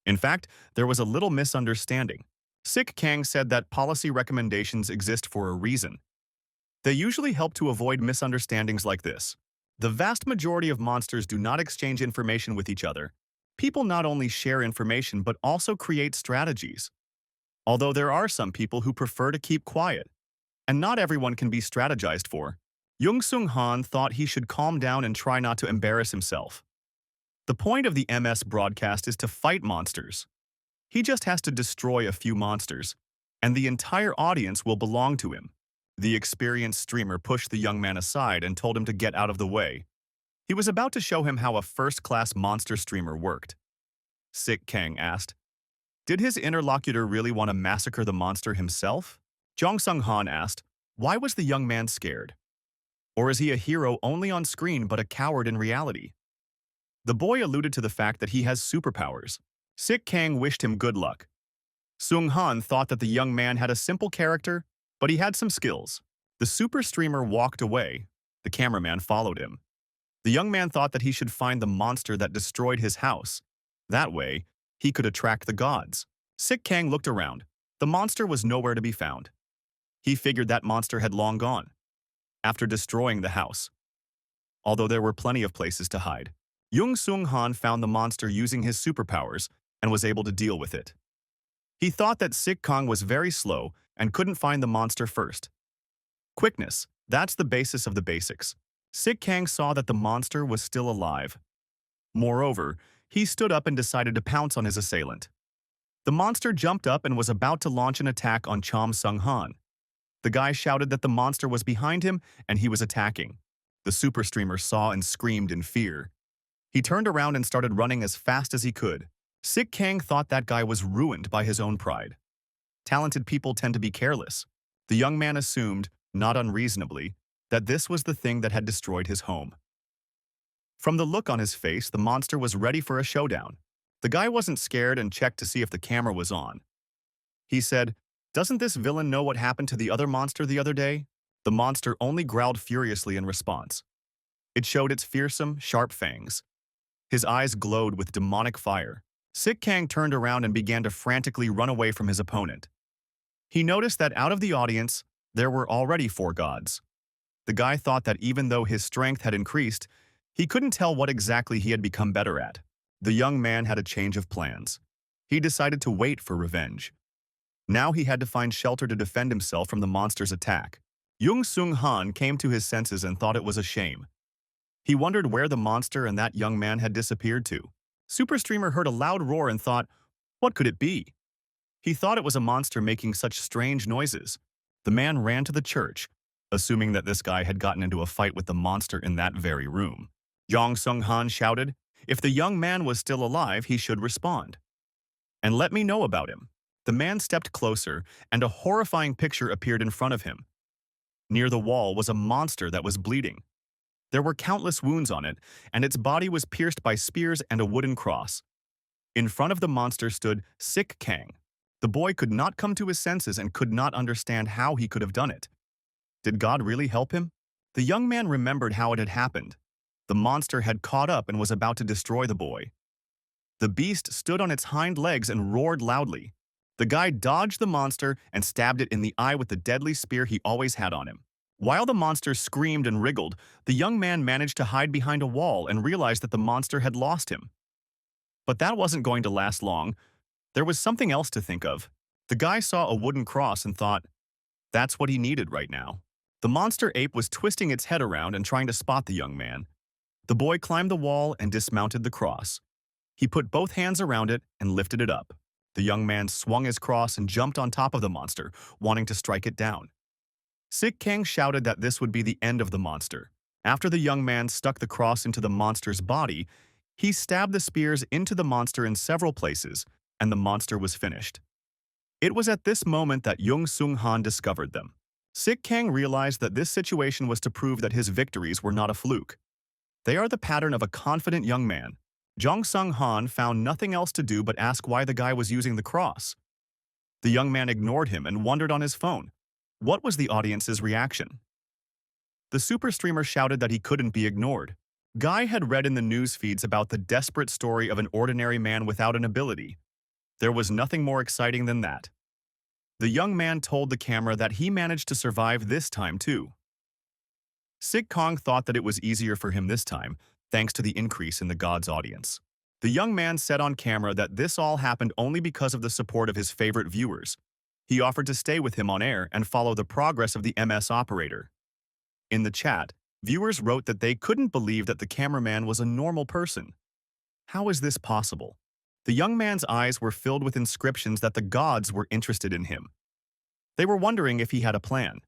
In fact, there was a little misunderstanding. Sik Kang said that policy recommendations exist for a reason. They usually help to avoid misunderstandings like this. The vast majority of monsters do not exchange information with each other. People not only share information but also create strategies. Although there are some people who prefer to keep quiet, and not everyone can be strategized for. Jung Sung Han thought he should calm down and try not to embarrass himself. The point of the MS broadcast is to fight monsters. He just has to destroy a few monsters, and the entire audience will belong to him. The experienced streamer pushed the young man aside and told him to get out of the way. He was about to show him how a first-class monster streamer worked. Sik Kang asked, did his interlocutor really want to massacre the monster himself? Jung Sung Han asked, why was the young man scared? Or is he a hero only on screen but a coward in reality? The boy alluded to the fact that he has superpowers. Sik Kang wished him good luck. Sung Han thought that the young man had a simple character, but he had some skills. The super streamer walked away. The cameraman followed him. The young man thought that he should find the monster that destroyed his house. That way, he could attract the gods. Sik Kang looked around. The monster was nowhere to be found. He figured that monster had long gone after destroying the house. Although there were plenty of places to hide, Jung Sung Han found the monster using his superpowers and was able to deal with it. He thought that Sik Kang was very slow and couldn't find the monster first. Quickness, that's the basis of the basics. Sik Kang saw that the monster was still alive. Moreover, he stood up and decided to pounce on his assailant. The monster jumped up and was about to launch an attack on Chom Sung-han. The guy shouted that the monster was behind him and he was attacking. The super streamer saw and screamed in fear. He turned around and started running as fast as he could. Sik Kang thought that guy was ruined by his own pride. Talented people tend to be careless. The young man assumed, not unreasonably, that this was the thing that had destroyed his home. From the look on his face, the monster was ready for a showdown. The guy wasn't scared and checked to see if the camera was on. He said, "Doesn't this villain know what happened to the other monster the other day?" The monster only growled furiously in response. It showed its fearsome, sharp fangs. His eyes glowed with demonic fire. Sik Kang turned around and began to frantically run away from his opponent. He noticed that out of the audience, there were already 4 gods. The guy thought that even though his strength had increased, he couldn't tell what exactly he had become better at. The young man had a change of plans. He decided to wait for revenge. Now he had to find shelter to defend himself from the monster's attack. Jung Sung-han came to his senses and thought it was a shame. He wondered where the monster and that young man had disappeared to. Super Streamer heard a loud roar and thought, what could it be? He thought it was a monster making such strange noises. The man ran to the church, assuming that this guy had gotten into a fight with the monster in that very room. Jong Sung-han shouted, if the young man was still alive, he should respond. And let me know about him. The man stepped closer, and a horrifying picture appeared in front of him. Near the wall was a monster that was bleeding. There were countless wounds on it, and its body was pierced by spears and a wooden cross. In front of the monster stood Sik Kang. The boy could not come to his senses and could not understand how he could have done it. Did God really help him? The young man remembered how it had happened. The monster had caught up and was about to destroy the boy. The beast stood on its hind legs and roared loudly. The guy dodged the monster and stabbed it in the eye with the deadly spear he always had on him. While the monster screamed and wriggled, the young man managed to hide behind a wall and realized that the monster had lost him. But that wasn't going to last long. There was something else to think of. The guy saw a wooden cross and thought, that's what he needed right now. The monster ape was twisting its head around and trying to spot the young man. The boy climbed the wall and dismounted the cross. He put both hands around it and lifted it up. The young man swung his cross and jumped on top of the monster, wanting to strike it down. Sik Kang shouted that this would be the end of the monster. After the young man stuck the cross into the monster's body, he stabbed the spears into the monster in several places, and the monster was finished. It was at this moment that Jung Sung-han discovered them. Sik Kang realized that this situation was to prove that his victories were not a fluke. They are the pattern of a confident young man. Jong Sung-han found nothing else to do but ask why the guy was using the cross. The young man ignored him and wandered on his phone. What was the audience's reaction? The super streamer shouted that he couldn't be ignored. Guy had read in the news feeds about the desperate story of an ordinary man without an ability. There was nothing more exciting than that. The young man told the camera that he managed to survive this time too. Sik Kang thought that it was easier for him this time, thanks to the increase in the god's audience. The young man said on camera that this all happened only because of the support of his favorite viewers. He offered to stay with him on air and follow the progress of the MS operator. In the chat, viewers wrote that they couldn't believe that the cameraman was a normal person. How is this possible? The young man's eyes were filled with inscriptions that the gods were interested in him. They were wondering if he had a plan.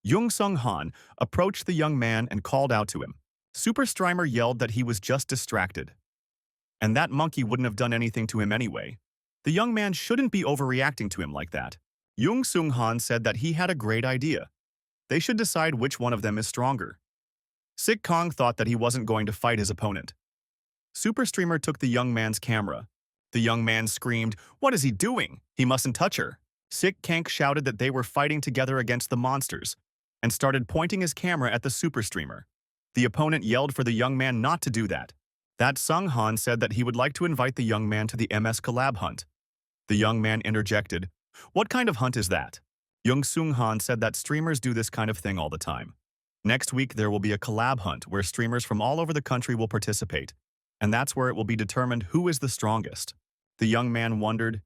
Jung Sung-han approached the young man and called out to him. Super Streamer yelled that he was just distracted. And that monkey wouldn't have done anything to him anyway. The young man shouldn't be overreacting to him like that. Jung Sung-han said that he had a great idea. They should decide which one of them is stronger. Sik Kang thought that he wasn't going to fight his opponent. Super Streamer took the young man's camera. The young man screamed, "What is he doing? He mustn't touch her." Sik Kang shouted that they were fighting together against the monsters and started pointing his camera at the Super Streamer. The opponent yelled for the young man not to do that. That Sung-han said that he would like to invite the young man to the MS collab hunt. The young man interjected, "What kind of hunt is that?" Jung Sung-han said that streamers do this kind of thing all the time. Next week there will be a collab hunt where streamers from all over the country will participate, and that's where it will be determined who is the strongest. The young man wondered,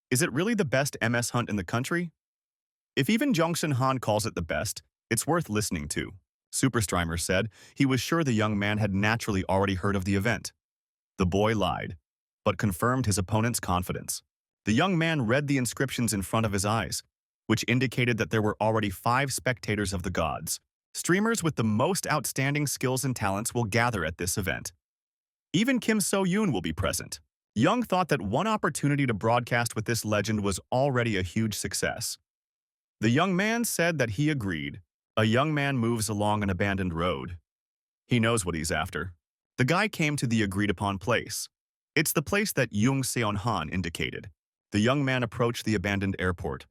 is it really the best MS hunt in the country? If even Jung Sung-han calls it the best, it's worth listening to. Super Streamer said he was sure the young man had naturally already heard of the event. The boy lied, but confirmed his opponent's confidence. The young man read the inscriptions in front of his eyes, which indicated that there were already 5 spectators of the gods. Streamers with the most outstanding skills and talents will gather at this event. Even Kim So-yoon will be present. Young thought that one opportunity to broadcast with this legend was already a huge success. The young man said that he agreed. A young man moves along an abandoned road. He knows what he's after. The guy came to the agreed-upon place. It's the place that Jung Seon-han indicated. The young man approached the abandoned airport.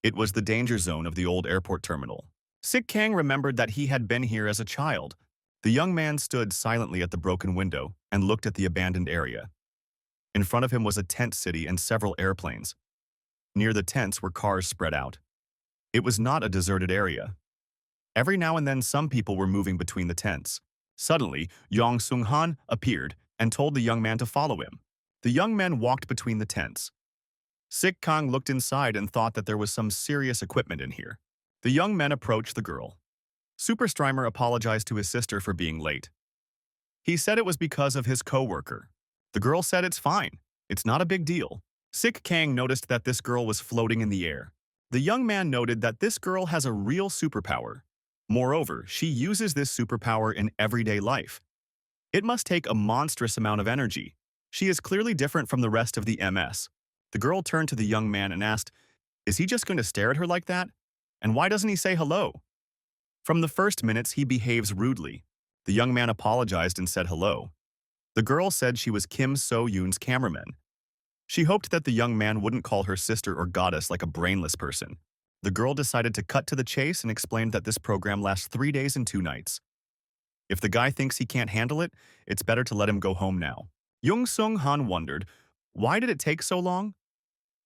It was the danger zone of the old airport terminal. Sik Kang remembered that he had been here as a child. The young man stood silently at the broken window and looked at the abandoned area. In front of him was a tent city and several airplanes. Near the tents were cars spread out. It was not a deserted area. Every now and then some people were moving between the tents. Suddenly, Yong Sung-han appeared and told the young man to follow him. The young man walked between the tents. Sik Kang looked inside and thought that there was some serious equipment in here. The young men approached the girl. Super Strimer apologized to his sister for being late. He said it was because of his co-worker. The girl said it's fine. It's not a big deal. Sik Kang noticed that this girl was floating in the air. The young man noted that this girl has a real superpower. Moreover, she uses this superpower in everyday life. It must take a monstrous amount of energy. She is clearly different from the rest of the MS. The girl turned to the young man and asked, "Is he just going to stare at her like that? And why doesn't he say hello?" From the first minutes, he behaves rudely. The young man apologized and said hello. The girl said she was Kim So-yoon's cameraman. She hoped that the young man wouldn't call her sister or goddess like a brainless person. The girl decided to cut to the chase and explained that this program lasts 3 days and 2 nights. If the guy thinks he can't handle it, it's better to let him go home now. Jung Sung-han wondered, why did it take so long?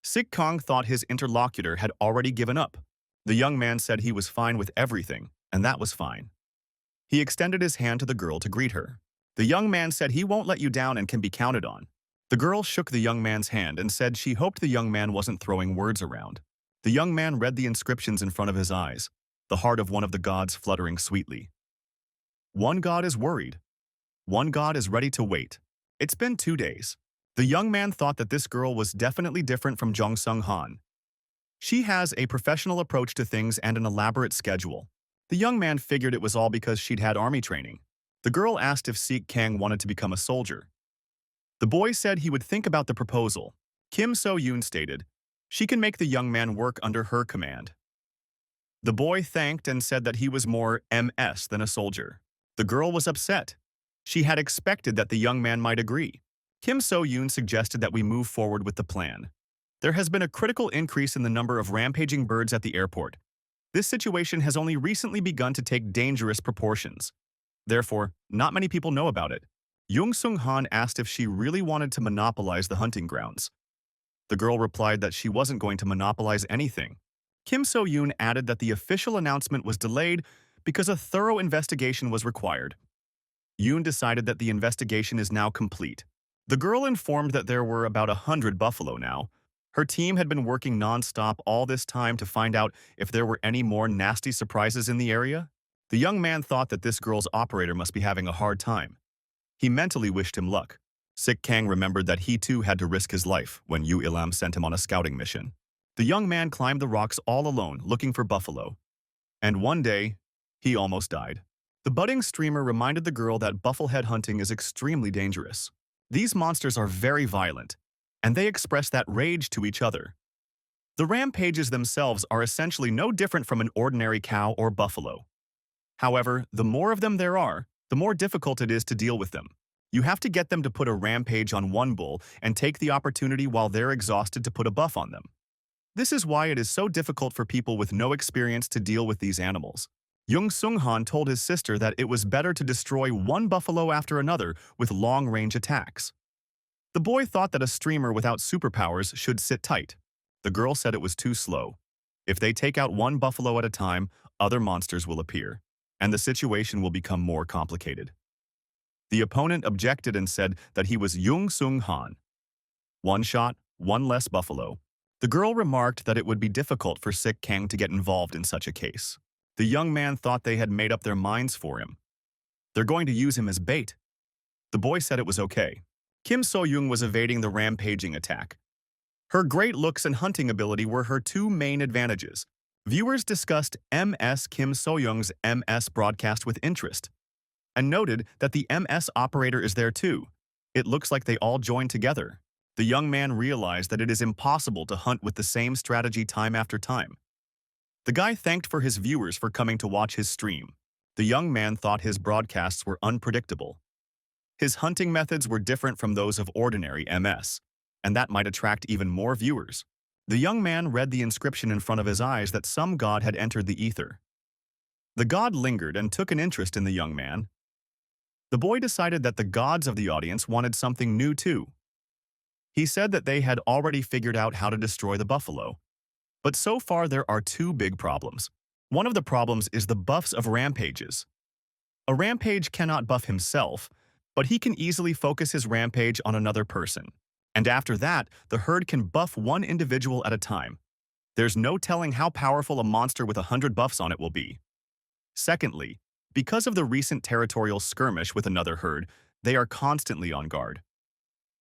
Sik Kang thought his interlocutor had already given up. The young man said he was fine with everything, and that was fine. He extended his hand to the girl to greet her. The young man said he won't let you down and can be counted on. The girl shook the young man's hand and said she hoped the young man wasn't throwing words around. The young man read the inscriptions in front of his eyes, the heart of one of the gods fluttering sweetly. One god is worried. One god is ready to wait. It's been 2 days. The young man thought that this girl was definitely different from Jong Sung-han. She has a professional approach to things and an elaborate schedule. The young man figured it was all because she'd had army training. The girl asked if Sik Kang wanted to become a soldier. The boy said he would think about the proposal. Kim So-yoon stated, she can make the young man work under her command. The boy thanked and said that he was more MS than a soldier. The girl was upset. She had expected that the young man might agree. Kim So-yoon suggested that we move forward with the plan. There has been a critical increase in the number of rampaging birds at the airport. This situation has only recently begun to take dangerous proportions. Therefore, not many people know about it. Jung Sung-han asked if she really wanted to monopolize the hunting grounds. The girl replied that she wasn't going to monopolize anything. Kim So-yoon added that the official announcement was delayed because a thorough investigation was required. Yoon decided that the investigation is now complete. The girl informed that there were about 100 buffalo now. Her team had been working non-stop all this time to find out if there were any more nasty surprises in the area. The young man thought that this girl's operator must be having a hard time. He mentally wished him luck. Sik Kang remembered that he too had to risk his life when Yu Ilam sent him on a scouting mission. The young man climbed the rocks all alone, looking for buffalo. And one day, he almost died. The budding streamer reminded the girl that bufflehead hunting is extremely dangerous. These monsters are very violent, and they express that rage to each other. The rampages themselves are essentially no different from an ordinary cow or buffalo. However, the more of them there are, the more difficult it is to deal with them. You have to get them to put a rampage on one bull and take the opportunity while they're exhausted to put a buff on them. This is why it is so difficult for people with no experience to deal with these animals. Jung Sung-han told his sister that it was better to destroy one buffalo after another with long-range attacks. The boy thought that a streamer without superpowers should sit tight. The girl said it was too slow. If they take out one buffalo at a time, other monsters will appear, and the situation will become more complicated. The opponent objected and said that he was Jung Sung-han. One shot, one less buffalo. The girl remarked that it would be difficult for Sik Kang to get involved in such a case. The young man thought they had made up their minds for him. They're going to use him as bait. The boy said it was okay. Kim So-yoon was evading the rampaging attack. Her great looks and hunting ability were her two main advantages. Viewers discussed MS Kim So-young's MS broadcast with interest, and noted that the MS operator is there too. It looks like they all joined together. The young man realized that it is impossible to hunt with the same strategy time after time. The guy thanked for his viewers for coming to watch his stream. The young man thought his broadcasts were unpredictable. His hunting methods were different from those of ordinary MS, and that might attract even more viewers. The young man read the inscription in front of his eyes that some god had entered the ether. The god lingered and took an interest in the young man. The boy decided that the gods of the audience wanted something new too. He said that they had already figured out how to destroy the buffalo. But so far there are two big problems. One of the problems is the buffs of rampages. A rampage cannot buff himself, but he can easily focus his rampage on another person. And after that, the herd can buff one individual at a time. There's no telling how powerful a monster with 100 buffs on it will be. Secondly, because of the recent territorial skirmish with another herd, they are constantly on guard.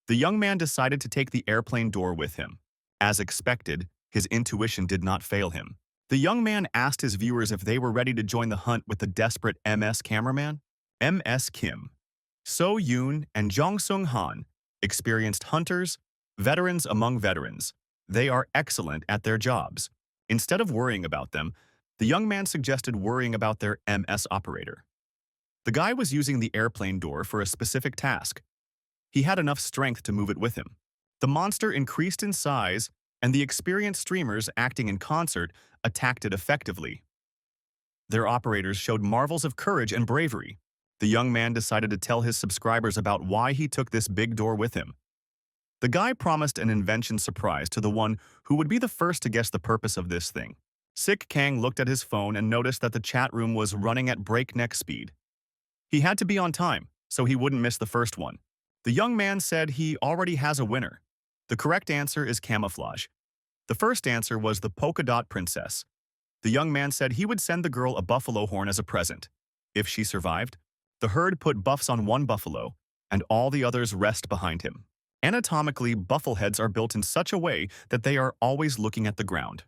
The young man decided to take the airplane door with him. As expected, his intuition did not fail him. The young man asked his viewers if they were ready to join the hunt with the desperate MS cameraman. MS Kim, So Yoon, and Jong Sung Han, experienced hunters, veterans among veterans. They are excellent at their jobs. Instead of worrying about them, the young man suggested worrying about their MS operator. The guy was using the airplane door for a specific task. He had enough strength to move it with him. The monster increased in size, and the experienced streamers acting in concert attacked it effectively. Their operators showed marvels of courage and bravery. The young man decided to tell his subscribers about why he took this big door with him. The guy promised an invention surprise to the one who would be the first to guess the purpose of this thing. Sik Kang looked at his phone and noticed that the chat room was running at breakneck speed. He had to be on time, so he wouldn't miss the first one. The young man said he already has a winner. The correct answer is camouflage. The first answer was the polka dot princess. The young man said he would send the girl a buffalo horn as a present. If she survived, the herd put buffs on one buffalo, and all the others rest behind him. Anatomically, buffleheads are built in such a way that they are always looking at the ground.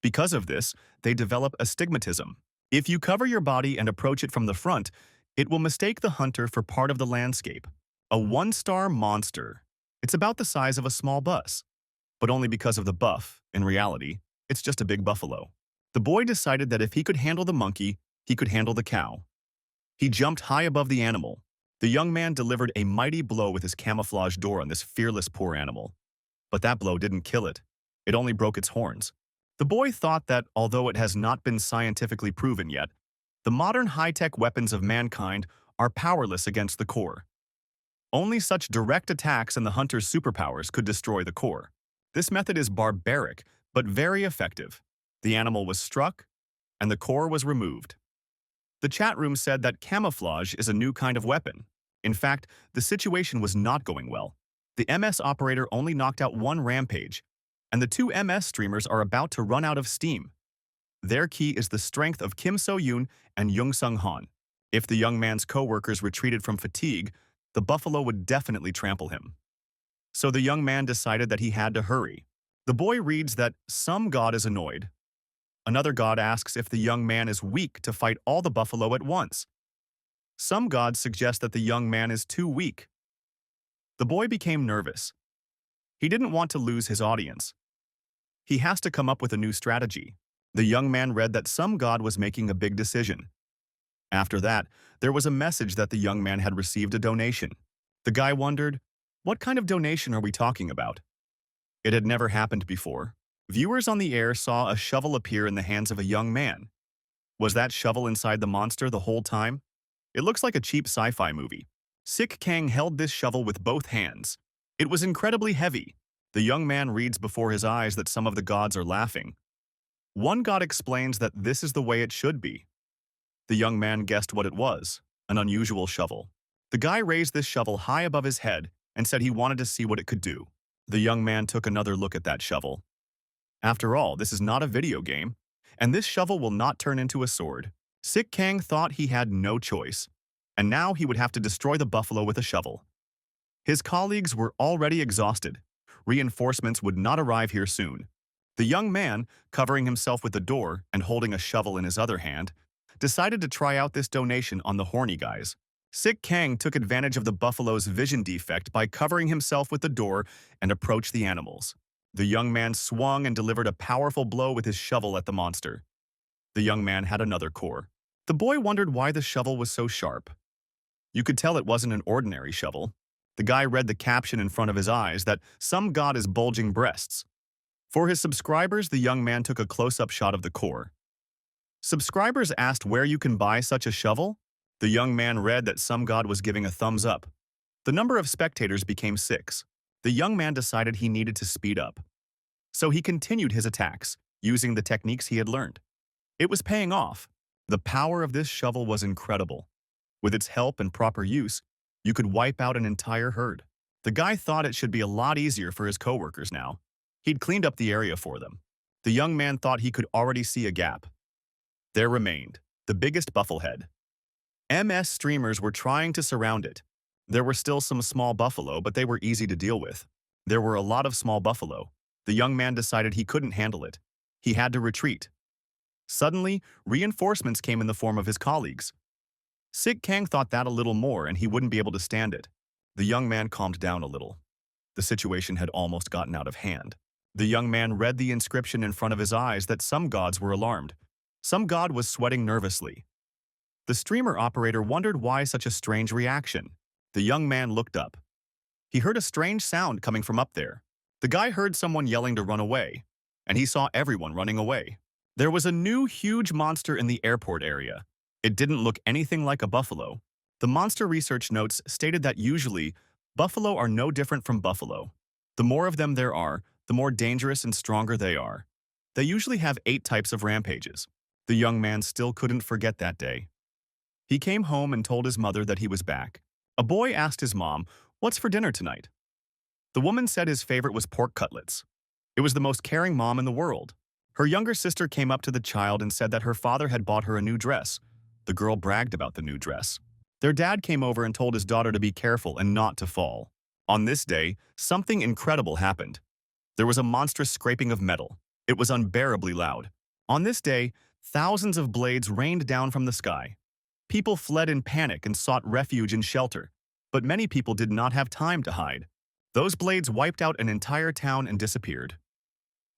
Because of this, they develop astigmatism. If you cover your body and approach it from the front, it will mistake the hunter for part of the landscape. A one-star monster. It's about the size of a small bus. But only because of the buff, in reality, it's just a big buffalo. The boy decided that if he could handle the monkey, he could handle the cow. He jumped high above the animal. The young man delivered a mighty blow with his camouflage door on this fearless poor animal. But that blow didn't kill it. It only broke its horns. The boy thought that, although it has not been scientifically proven yet, the modern high-tech weapons of mankind are powerless against the core. Only such direct attacks and the hunter's superpowers could destroy the core. This method is barbaric, but very effective. The animal was struck, and the core was removed. The chat room said that camouflage is a new kind of weapon. In fact, the situation was not going well. The MS operator only knocked out one rampage, and the two MS streamers are about to run out of steam. Their key is the strength of Kim So-yoon and Jung Sung-han. If the young man's co-workers retreated from fatigue, the buffalo would definitely trample him. So the young man decided that he had to hurry. The boy reads that some god is annoyed. Another god asks if the young man is weak to fight all the buffalo at once. Some gods suggest that the young man is too weak. The boy became nervous. He didn't want to lose his audience. He has to come up with a new strategy. The young man read that some god was making a big decision. After that, there was a message that the young man had received a donation. The guy wondered, what kind of donation are we talking about? It had never happened before. Viewers on the air saw a shovel appear in the hands of a young man. Was that shovel inside the monster the whole time? It looks like a cheap sci-fi movie. Sik Kang held this shovel with both hands. It was incredibly heavy. The young man reads before his eyes that some of the gods are laughing. One god explains that this is the way it should be. The young man guessed what it was, an unusual shovel. The guy raised this shovel high above his head and said he wanted to see what it could do. The young man took another look at that shovel. After all, this is not a video game, and this shovel will not turn into a sword. Sik Kang thought he had no choice, and now he would have to destroy the buffalo with a shovel. His colleagues were already exhausted. Reinforcements would not arrive here soon. The young man, covering himself with the door and holding a shovel in his other hand, decided to try out this donation on the horny guys. Sick Kang took advantage of the buffalo's vision defect by covering himself with the door and approached the animals. The young man swung and delivered a powerful blow with his shovel at the monster. The young man had another core. The boy wondered why the shovel was so sharp. You could tell it wasn't an ordinary shovel. The guy read the caption in front of his eyes that some god is bulging breasts. For his subscribers, the young man took a close-up shot of the core. Subscribers asked where you can buy such a shovel. The young man read that some god was giving a thumbs up. The number of spectators became 6. The young man decided he needed to speed up. So he continued his attacks, using the techniques he had learned. It was paying off. The power of this shovel was incredible. With its help and proper use, you could wipe out an entire herd. The guy thought it should be a lot easier for his coworkers now. He'd cleaned up the area for them. The young man thought he could already see a gap. There remained the biggest bufflehead. MS streamers were trying to surround it. There were still some small buffalo, but they were easy to deal with. There were a lot of small buffalo. The young man decided he couldn't handle it. He had to retreat. Suddenly, reinforcements came in the form of his colleagues. Sick Kang thought that a little more and he wouldn't be able to stand it. The young man calmed down a little. The situation had almost gotten out of hand. The young man read the inscription in front of his eyes that some gods were alarmed. Some god was sweating nervously. The streamer operator wondered why such a strange reaction. The young man looked up. He heard a strange sound coming from up there. The guy heard someone yelling to run away, and he saw everyone running away. There was a new huge monster in the airport area. It didn't look anything like a buffalo. The monster research notes stated that usually, buffalo are no different from buffalo. The more of them there are, the more dangerous and stronger they are. They usually have 8 types of rampages. The young man still couldn't forget that day. He came home and told his mother that he was back. A boy asked his mom, "What's for dinner tonight?" The woman said his favorite was pork cutlets. It was the most caring mom in the world. Her younger sister came up to the child and said that her father had bought her a new dress. The girl bragged about the new dress. Their dad came over and told his daughter to be careful and not to fall. On this day, something incredible happened. There was a monstrous scraping of metal. It was unbearably loud. On this day, thousands of blades rained down from the sky. People fled in panic and sought refuge and shelter, but many people did not have time to hide. Those blades wiped out an entire town and disappeared.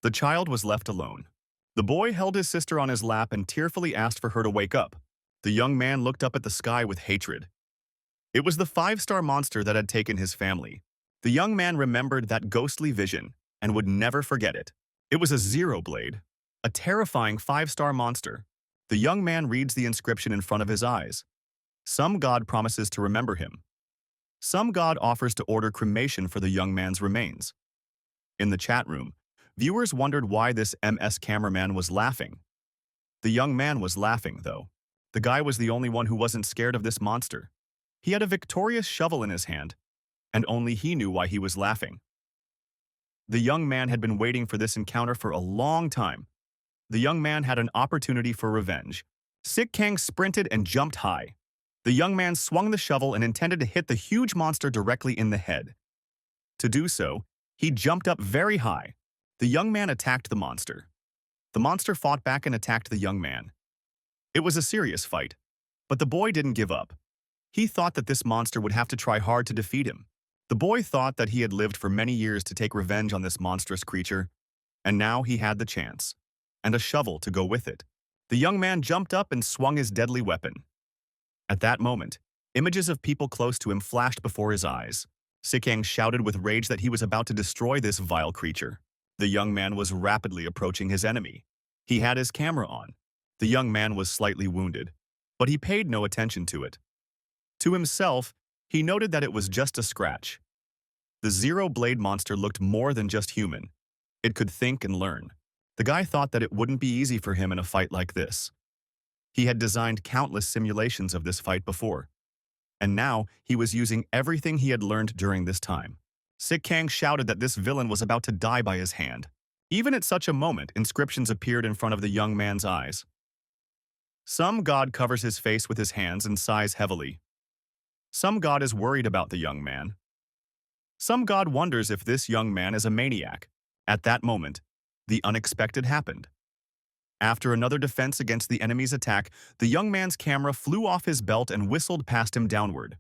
The child was left alone. The boy held his sister on his lap and tearfully asked for her to wake up. The young man looked up at the sky with hatred. It was the 5-star monster that had taken his family. The young man remembered that ghostly vision and would never forget it. It was a Zero Blade, a terrifying 5-star monster. The young man reads the inscription in front of his eyes. Some god promises to remember him. Some god offers to order cremation for the young man's remains. In the chat room, viewers wondered why this MS cameraman was laughing. The young man was laughing, though. The guy was the only one who wasn't scared of this monster. He had a victorious shovel in his hand, and only he knew why he was laughing. The young man had been waiting for this encounter for a long time. The young man had an opportunity for revenge. Sick Kang sprinted and jumped high. The young man swung the shovel and intended to hit the huge monster directly in the head. To do so, he jumped up very high. The young man attacked the monster. The monster fought back and attacked the young man. It was a serious fight, but the boy didn't give up. He thought that this monster would have to try hard to defeat him. The boy thought that he had lived for many years to take revenge on this monstrous creature, and now he had the chance, and a shovel to go with it. The young man jumped up and swung his deadly weapon. At that moment, images of people close to him flashed before his eyes. Sick Kang shouted with rage that he was about to destroy this vile creature. The young man was rapidly approaching his enemy. He had his camera on. The young man was slightly wounded, but he paid no attention to it. To himself, he noted that it was just a scratch. The Zero-Blade monster looked more than just human. It could think and learn. The guy thought that it wouldn't be easy for him in a fight like this. He had designed countless simulations of this fight before, and now he was using everything he had learned during this time. Sick Kang shouted that this villain was about to die by his hand. Even at such a moment, inscriptions appeared in front of the young man's eyes. Some god covers his face with his hands and sighs heavily. Some god is worried about the young man. Some god wonders if this young man is a maniac. At that moment, the unexpected happened. After another defense against the enemy's attack, the young man's camera flew off his belt and whistled past him downward.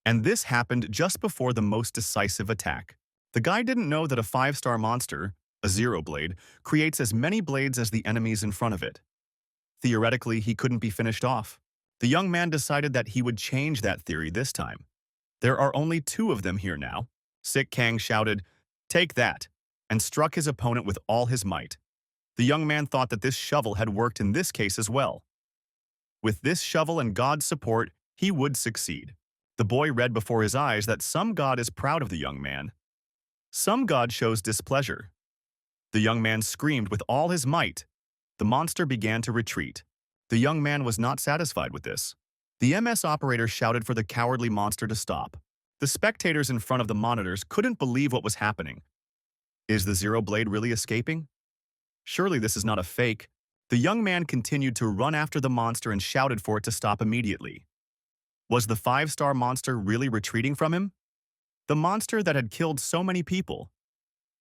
And this happened just before the most decisive attack. The guy didn't know that a 5-star monster, a zero blade, creates as many blades as the enemies in front of it. Theoretically, he couldn't be finished off. The young man decided that he would change that theory this time. There are only 2 of them here now. Sik Kang shouted, "Take that," and struck his opponent with all his might. The young man thought that this shovel had worked in this case as well. With this shovel and God's support, he would succeed. The boy read before his eyes that some god is proud of the young man. Some god shows displeasure. The young man screamed with all his might. The monster began to retreat. The young man was not satisfied with this. The MS operator shouted for the cowardly monster to stop. The spectators in front of the monitors couldn't believe what was happening. Is the Zero Blade really escaping? Surely this is not a fake. The young man continued to run after the monster and shouted for it to stop immediately. Was the 5-star monster really retreating from him? The monster that had killed so many people.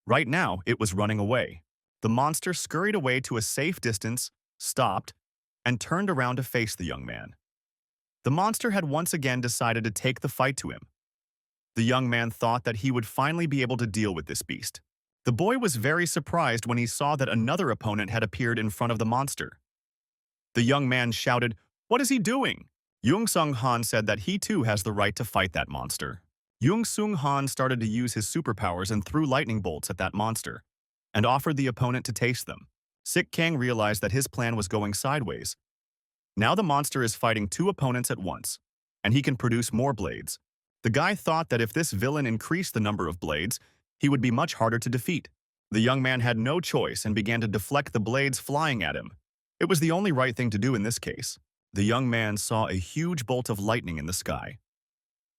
Right now, it was running away. The monster scurried away to a safe distance, stopped, and turned around to face the young man. The monster had once again decided to take the fight to him. The young man thought that he would finally be able to deal with this beast. The boy was very surprised when he saw that another opponent had appeared in front of the monster. The young man shouted, "What is he doing?" Jung Sung Han said that he too has the right to fight that monster. Jung Sung Han started to use his superpowers and threw lightning bolts at that monster, and offered the opponent to taste them. Sik Kang realized that his plan was going sideways. Now the monster is fighting 2 opponents at once, and he can produce more blades. The guy thought that if this villain increased the number of blades, he would be much harder to defeat. The young man had no choice and began to deflect the blades flying at him. It was the only right thing to do in this case. The young man saw a huge bolt of lightning in the sky,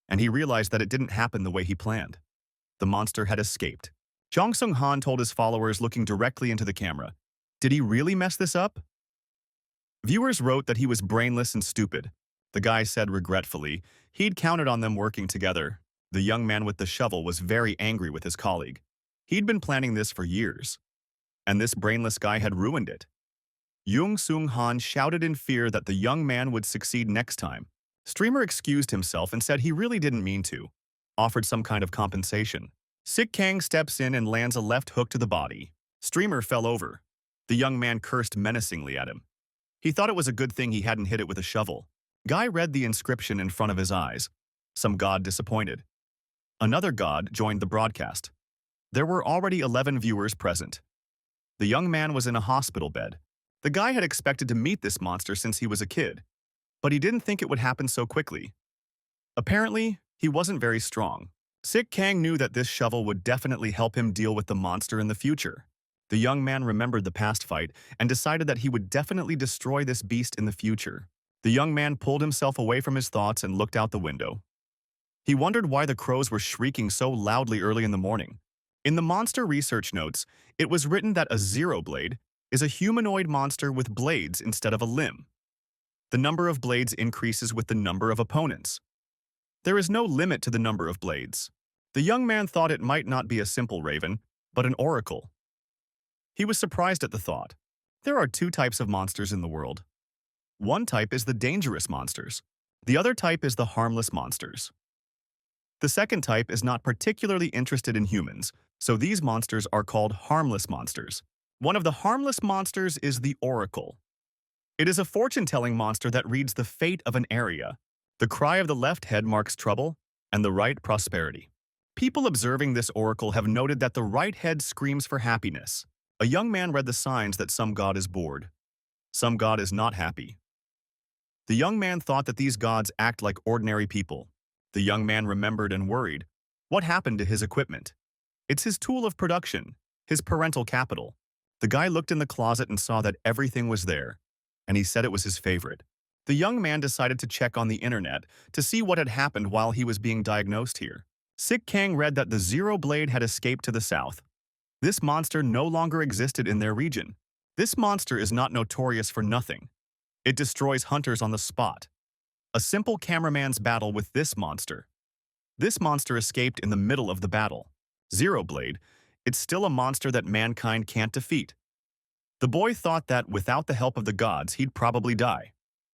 and he realized that it didn't happen the way he planned. The monster had escaped. Jong Sung Han told his followers, looking directly into the camera, "Did he really mess this up?" Viewers wrote that he was brainless and stupid. The guy said regretfully he'd counted on them working together. The young man with the shovel was very angry with his colleague. He'd been planning this for years, and this brainless guy had ruined it. Jung Sung Han shouted in fear that the young man would succeed next time. Streamer excused himself and said he really didn't mean to, offered some kind of compensation. Sik Kang steps in and lands a left hook to the body. Streamer fell over. The young man cursed menacingly at him. He thought it was a good thing he hadn't hit it with a shovel. Guy read the inscription in front of his eyes. Some god disappointed. Another god joined the broadcast. There were already 11 viewers present. The young man was in a hospital bed. The guy had expected to meet this monster since he was a kid, but he didn't think it would happen so quickly. Apparently, he wasn't very strong. Sik Kang knew that this shovel would definitely help him deal with the monster in the future. The young man remembered the past fight and decided that he would definitely destroy this beast in the future. The young man pulled himself away from his thoughts and looked out the window. He wondered why the crows were shrieking so loudly early in the morning. In the monster research notes, it was written that a Zero Blade is a humanoid monster with blades instead of a limb. The number of blades increases with the number of opponents. There is no limit to the number of blades. The young man thought it might not be a simple raven, but an oracle. He was surprised at the thought. There are 2 types of monsters in the world. One type is the dangerous monsters. The other type is the harmless monsters. The second type is not particularly interested in humans, so these monsters are called harmless monsters. One of the harmless monsters is the oracle. It is a fortune-telling monster that reads the fate of an area. The cry of the left head marks trouble, and the right prosperity. People observing this oracle have noted that the right head screams for happiness. A young man read the signs that some god is bored. Some god is not happy. The young man thought that these gods act like ordinary people. The young man remembered and worried. What happened to his equipment? It's his tool of production, his parental capital. The guy looked in the closet and saw that everything was there, and he said it was his favorite. The young man decided to check on the internet to see what had happened while he was being diagnosed here. Sik Kang read that the Zero Blade had escaped to the south. This monster no longer existed in their region. This monster is not notorious for nothing. It destroys hunters on the spot. A simple cameraman's battle with this monster. This monster escaped in the middle of the battle. Zero Blade, it's still a monster that mankind can't defeat. The boy thought that without the help of the gods, he'd probably die,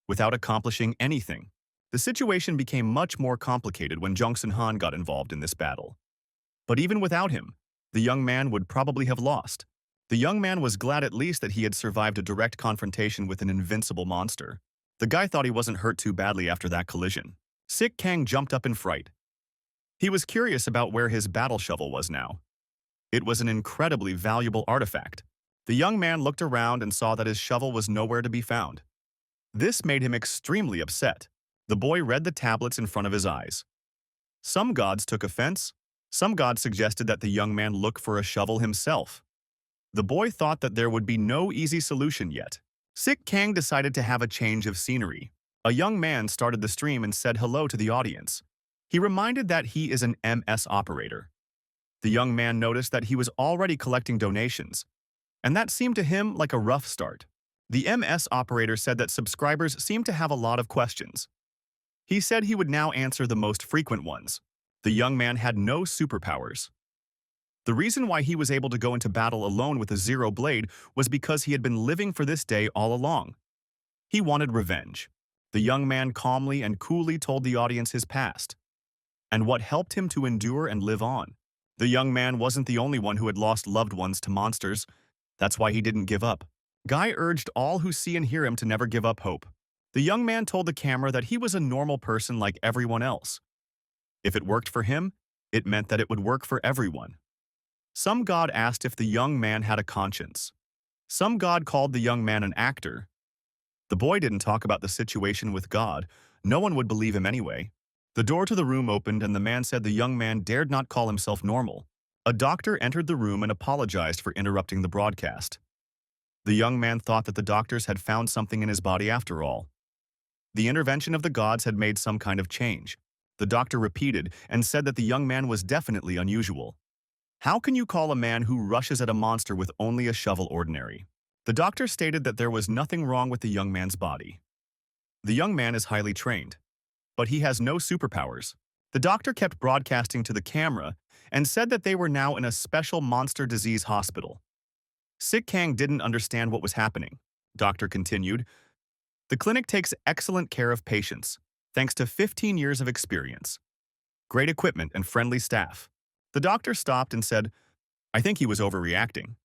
without accomplishing anything. The situation became much more complicated when Jungsun Han got involved in this battle. But even without him, the young man would probably have lost. The young man was glad at least that he had survived a direct confrontation with an invincible monster. The guy thought he wasn't hurt too badly after that collision. Sik Kang jumped up in fright. He was curious about where his battle shovel was now. It was an incredibly valuable artifact. The young man looked around and saw that his shovel was nowhere to be found. This made him extremely upset. The boy read the tablets in front of his eyes. Some gods took offense. Some gods suggested that the young man look for a shovel himself. The boy thought that there would be no easy solution yet. Sik Kang decided to have a change of scenery. A young man started the stream and said hello to the audience. He reminded that he is an MS operator. The young man noticed that he was already collecting donations, and that seemed to him like a rough start. The MS operator said that subscribers seemed to have a lot of questions. He said he would now answer the most frequent ones. The young man had no superpowers. The reason why he was able to go into battle alone with a zero blade was because he had been living for this day all along. He wanted revenge. The young man calmly and coolly told the audience his past and what helped him to endure and live on. The young man wasn't the only one who had lost loved ones to monsters. That's why he didn't give up. Guy urged all who see and hear him to never give up hope. The young man told the camera that he was a normal person like everyone else. If it worked for him, it meant that it would work for everyone. Some god asked if the young man had a conscience. Some god called the young man an actor. The boy didn't talk about the situation with God. No one would believe him anyway. The door to the room opened and the man said the young man dared not call himself normal. A doctor entered the room and apologized for interrupting the broadcast. The young man thought that the doctors had found something in his body after all. The intervention of the gods had made some kind of change. The doctor repeated and said that the young man was definitely unusual. How can you call a man who rushes at a monster with only a shovel ordinary? The doctor stated that there was nothing wrong with the young man's body. The young man is highly trained, but he has no superpowers. The doctor kept broadcasting to the camera and said that they were now in a special monster disease hospital. Sik Kang didn't understand what was happening. Doctor continued, "The clinic takes excellent care of patients, thanks to 15 years of experience, great equipment and friendly staff." The doctor stopped and said, "I think he was overreacting."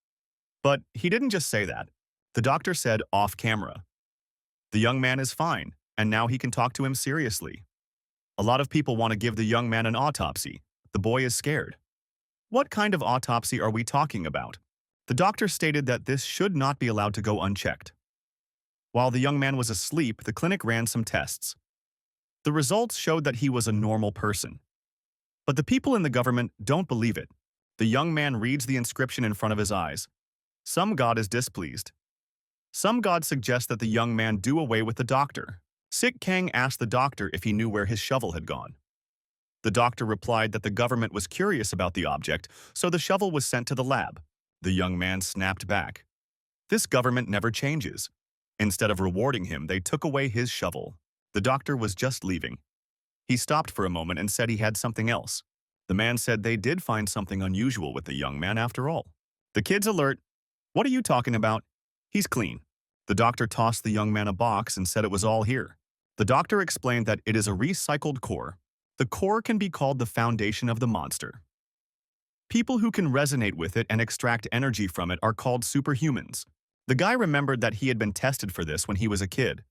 But he didn't just say that. The doctor said off camera, "The young man is fine, and now he can talk to him seriously." A lot of people want to give the young man an autopsy. The boy is scared. What kind of autopsy are we talking about? The doctor stated that this should not be allowed to go unchecked. While the young man was asleep, the clinic ran some tests. The results showed that he was a normal person. But the people in the government don't believe it. The young man reads the inscription in front of his eyes. Some god is displeased. Some god suggest that the young man do away with the doctor. Sik Kang asked the doctor if he knew where his shovel had gone. The doctor replied that the government was curious about the object, so the shovel was sent to the lab. The young man snapped back. This government never changes. Instead of rewarding him, they took away his shovel. The doctor was just leaving. He stopped for a moment and said he had something else. The man said they did find something unusual with the young man after all. The kids alert, "What are you talking about? He's clean." The doctor tossed the young man a box and said it was all here. The doctor explained that it is a recycled core. The core can be called the foundation of the monster. People who can resonate with it and extract energy from it are called superhumans. The guy remembered that he had been tested for this when he was a kid.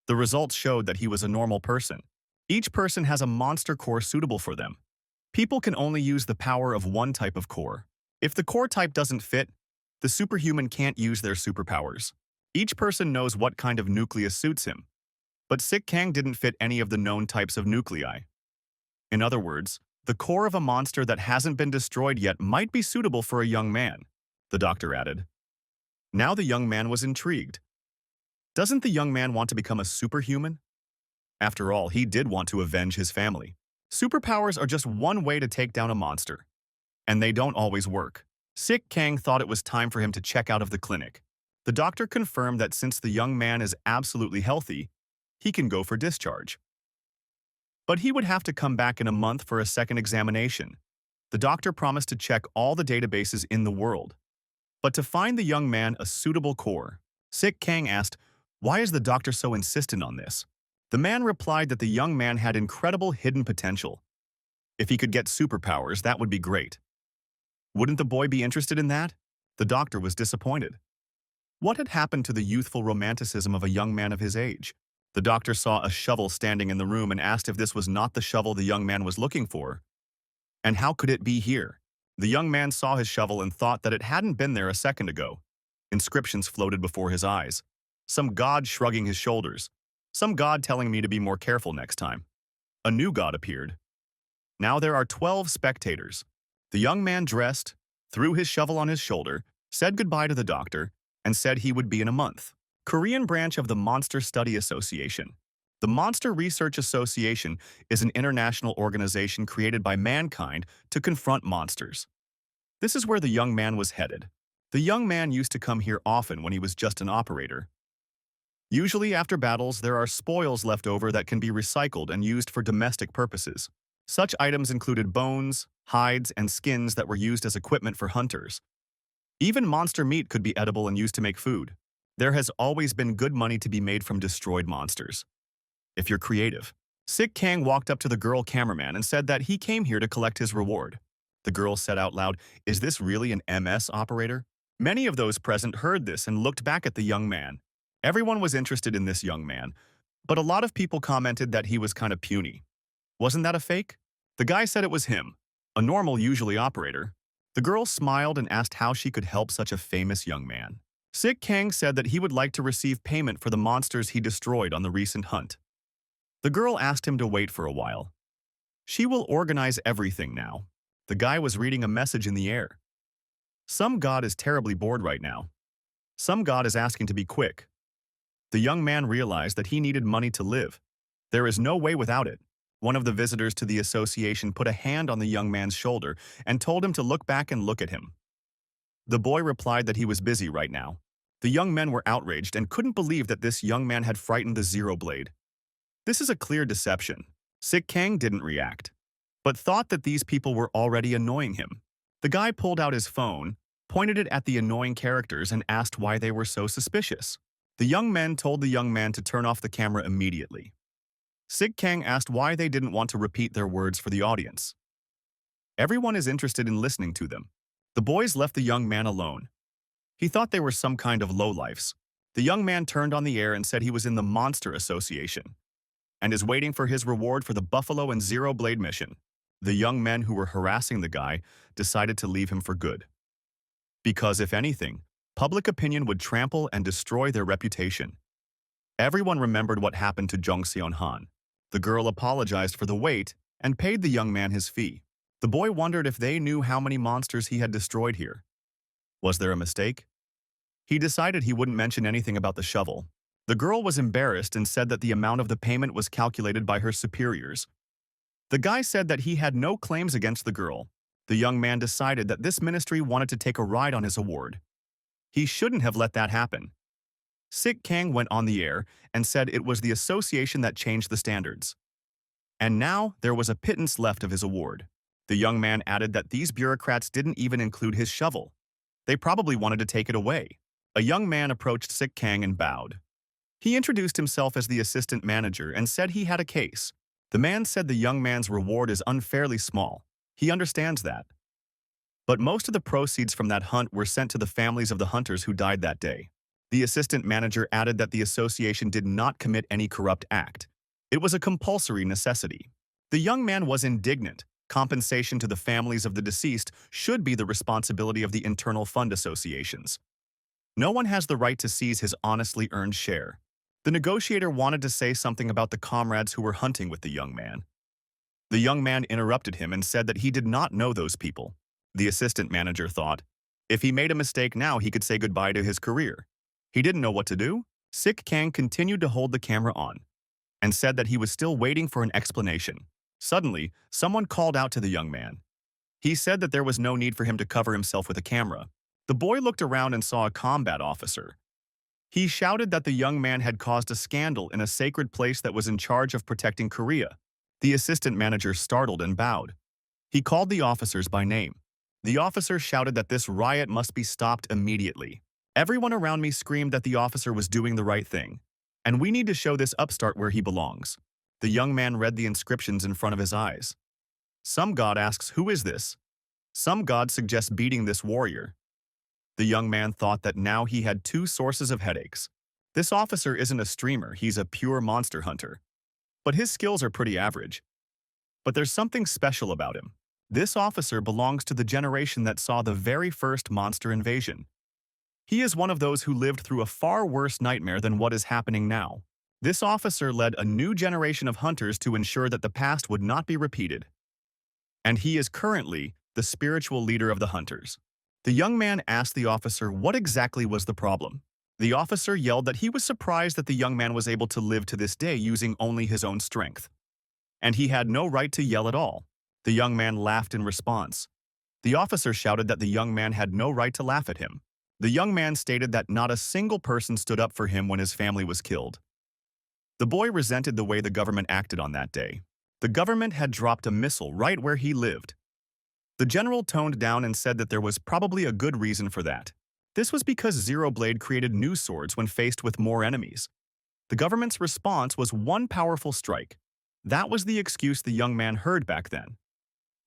The results showed that he was a normal person. Each person has a monster core suitable for them. People can only use the power of one type of core. If the core type doesn't fit, the superhuman can't use their superpowers. Each person knows what kind of nucleus suits him. But Sik Kang didn't fit any of the known types of nuclei. In other words, the core of a monster that hasn't been destroyed yet might be suitable for a young man, the doctor added. Now the young man was intrigued. Doesn't the young man want to become a superhuman? After all, he did want to avenge his family. Superpowers are just one way to take down a monster, and they don't always work. Sik Kang thought it was time for him to check out of the clinic. The doctor confirmed that since the young man is absolutely healthy, he can go for discharge. but he would have to come back in a month for a second examination. The doctor promised to check all the databases in the world. But to find the young man a suitable core, Sik Kang asked, "Why is the doctor so insistent on this?" The man replied that the young man had incredible hidden potential. If he could get superpowers, that would be great. Wouldn't the boy be interested in that? The doctor was disappointed. What had happened to the youthful romanticism of a young man of his age? The doctor saw a shovel standing in the room and asked if this was not the shovel the young man was looking for. And how could it be here? The young man saw his shovel and thought that it hadn't been there a second ago. Inscriptions floated before his eyes. Some god shrugging his shoulders. Some god telling me to be more careful next time. A new god appeared. Now there are 12 spectators. The young man dressed, threw his shovel on his shoulder, said goodbye to the doctor, and said he would be in a month. Korean branch of the Monster Study Association. The Monster Research Association is an international organization created by mankind to confront monsters. This is where the young man was headed. The young man used to come here often when he was just an operator. Usually after battles, there are spoils left over that can be recycled and used for domestic purposes. Such items included bones, hides, and skins that were used as equipment for hunters. Even monster meat could be edible and used to make food. There has always been good money to be made from destroyed monsters. If you're creative. Sik Kang walked up to the girl cameraman and said that he came here to collect his reward. The girl said out loud, "Is this really an MS operator?" Many of those present heard this and looked back at the young man. Everyone was interested in this young man, but a lot of people commented that he was kind of puny. Wasn't that a fake? The guy said it was him, a normal usually operator. The girl smiled and asked how she could help such a famous young man. Sik Kang said that he would like to receive payment for the monsters he destroyed on the recent hunt. The girl asked him to wait for a while. She will organize everything now. The guy was reading a message in the air. Some god is terribly bored right now. Some god is asking to be quick. The young man realized that he needed money to live. There is no way without it. One of the visitors to the association put a hand on the young man's shoulder and told him to look back and look at him. The boy replied that he was busy right now. The young men were outraged and couldn't believe that this young man had frightened the Zero Blade. This is a clear deception. Sik Kang didn't react, but thought that these people were already annoying him. The guy pulled out his phone, pointed it at the annoying characters, and asked why they were so suspicious. The young men told the young man to turn off the camera immediately. Sik Kang asked why they didn't want to repeat their words for the audience. Everyone is interested in listening to them. The boys left the young man alone. He thought they were some kind of lowlifes. The young man turned on the air and said he was in the Monster Association and is waiting for his reward for the Buffalo and Zero Blade mission. The young men who were harassing the guy decided to leave him for good. Because if anything, public opinion would trample and destroy their reputation. Everyone remembered what happened to Jung Seon-han. The girl apologized for the wait and paid the young man his fee. The boy wondered if they knew how many monsters he had destroyed here. Was there a mistake? He decided he wouldn't mention anything about the shovel. The girl was embarrassed and said that the amount of the payment was calculated by her superiors. The guy said that he had no claims against the girl. The young man decided that this ministry wanted to take a ride on his award. He shouldn't have let that happen. Sik Kang went on the air and said it was the association that changed the standards. And now there was a pittance left of his award. The young man added that these bureaucrats didn't even include his shovel. They probably wanted to take it away. A young man approached Sik Kang and bowed. He introduced himself as the assistant manager and said he had a case. The man said the young man's reward is unfairly small. He understands that. But most of the proceeds from that hunt were sent to the families of the hunters who died that day. The assistant manager added that the association did not commit any corrupt act. It was a compulsory necessity. The young man was indignant. Compensation to the families of the deceased should be the responsibility of the internal fund associations. No one has the right to seize his honestly earned share. The negotiator wanted to say something about the comrades who were hunting with the young man. The young man interrupted him and said that he did not know those people. The assistant manager thought, if he made a mistake now, he could say goodbye to his career. He didn't know what to do. Sik Kang continued to hold the camera on and said that he was still waiting for an explanation. Suddenly, someone called out to the young man. He said that there was no need for him to cover himself with a camera. The boy looked around and saw a combat officer. He shouted that the young man had caused a scandal in a sacred place that was in charge of protecting Korea. The assistant manager startled and bowed. He called the officers by name. The officer shouted that this riot must be stopped immediately. Everyone around me screamed that the officer was doing the right thing, and we need to show this upstart where he belongs. The young man read the inscriptions in front of his eyes. Some god asks, "Who is this?" Some god suggests beating this warrior. The young man thought that now he had two sources of headaches. This officer isn't a streamer, he's a pure monster hunter. But his skills are pretty average. But there's something special about him. This officer belongs to the generation that saw the very first monster invasion. He is one of those who lived through a far worse nightmare than what is happening now. This officer led a new generation of hunters to ensure that the past would not be repeated. And he is currently the spiritual leader of the hunters. The young man asked the officer what exactly was the problem. The officer yelled that he was surprised that the young man was able to live to this day using only his own strength. And he had no right to yell at all. The young man laughed in response. The officer shouted that the young man had no right to laugh at him. The young man stated that not a single person stood up for him when his family was killed. The boy resented the way the government acted on that day. The government had dropped a missile right where he lived. The general toned down and said that there was probably a good reason for that. This was because Zero Blade created new swords when faced with more enemies. The government's response was one powerful strike. That was the excuse the young man heard back then.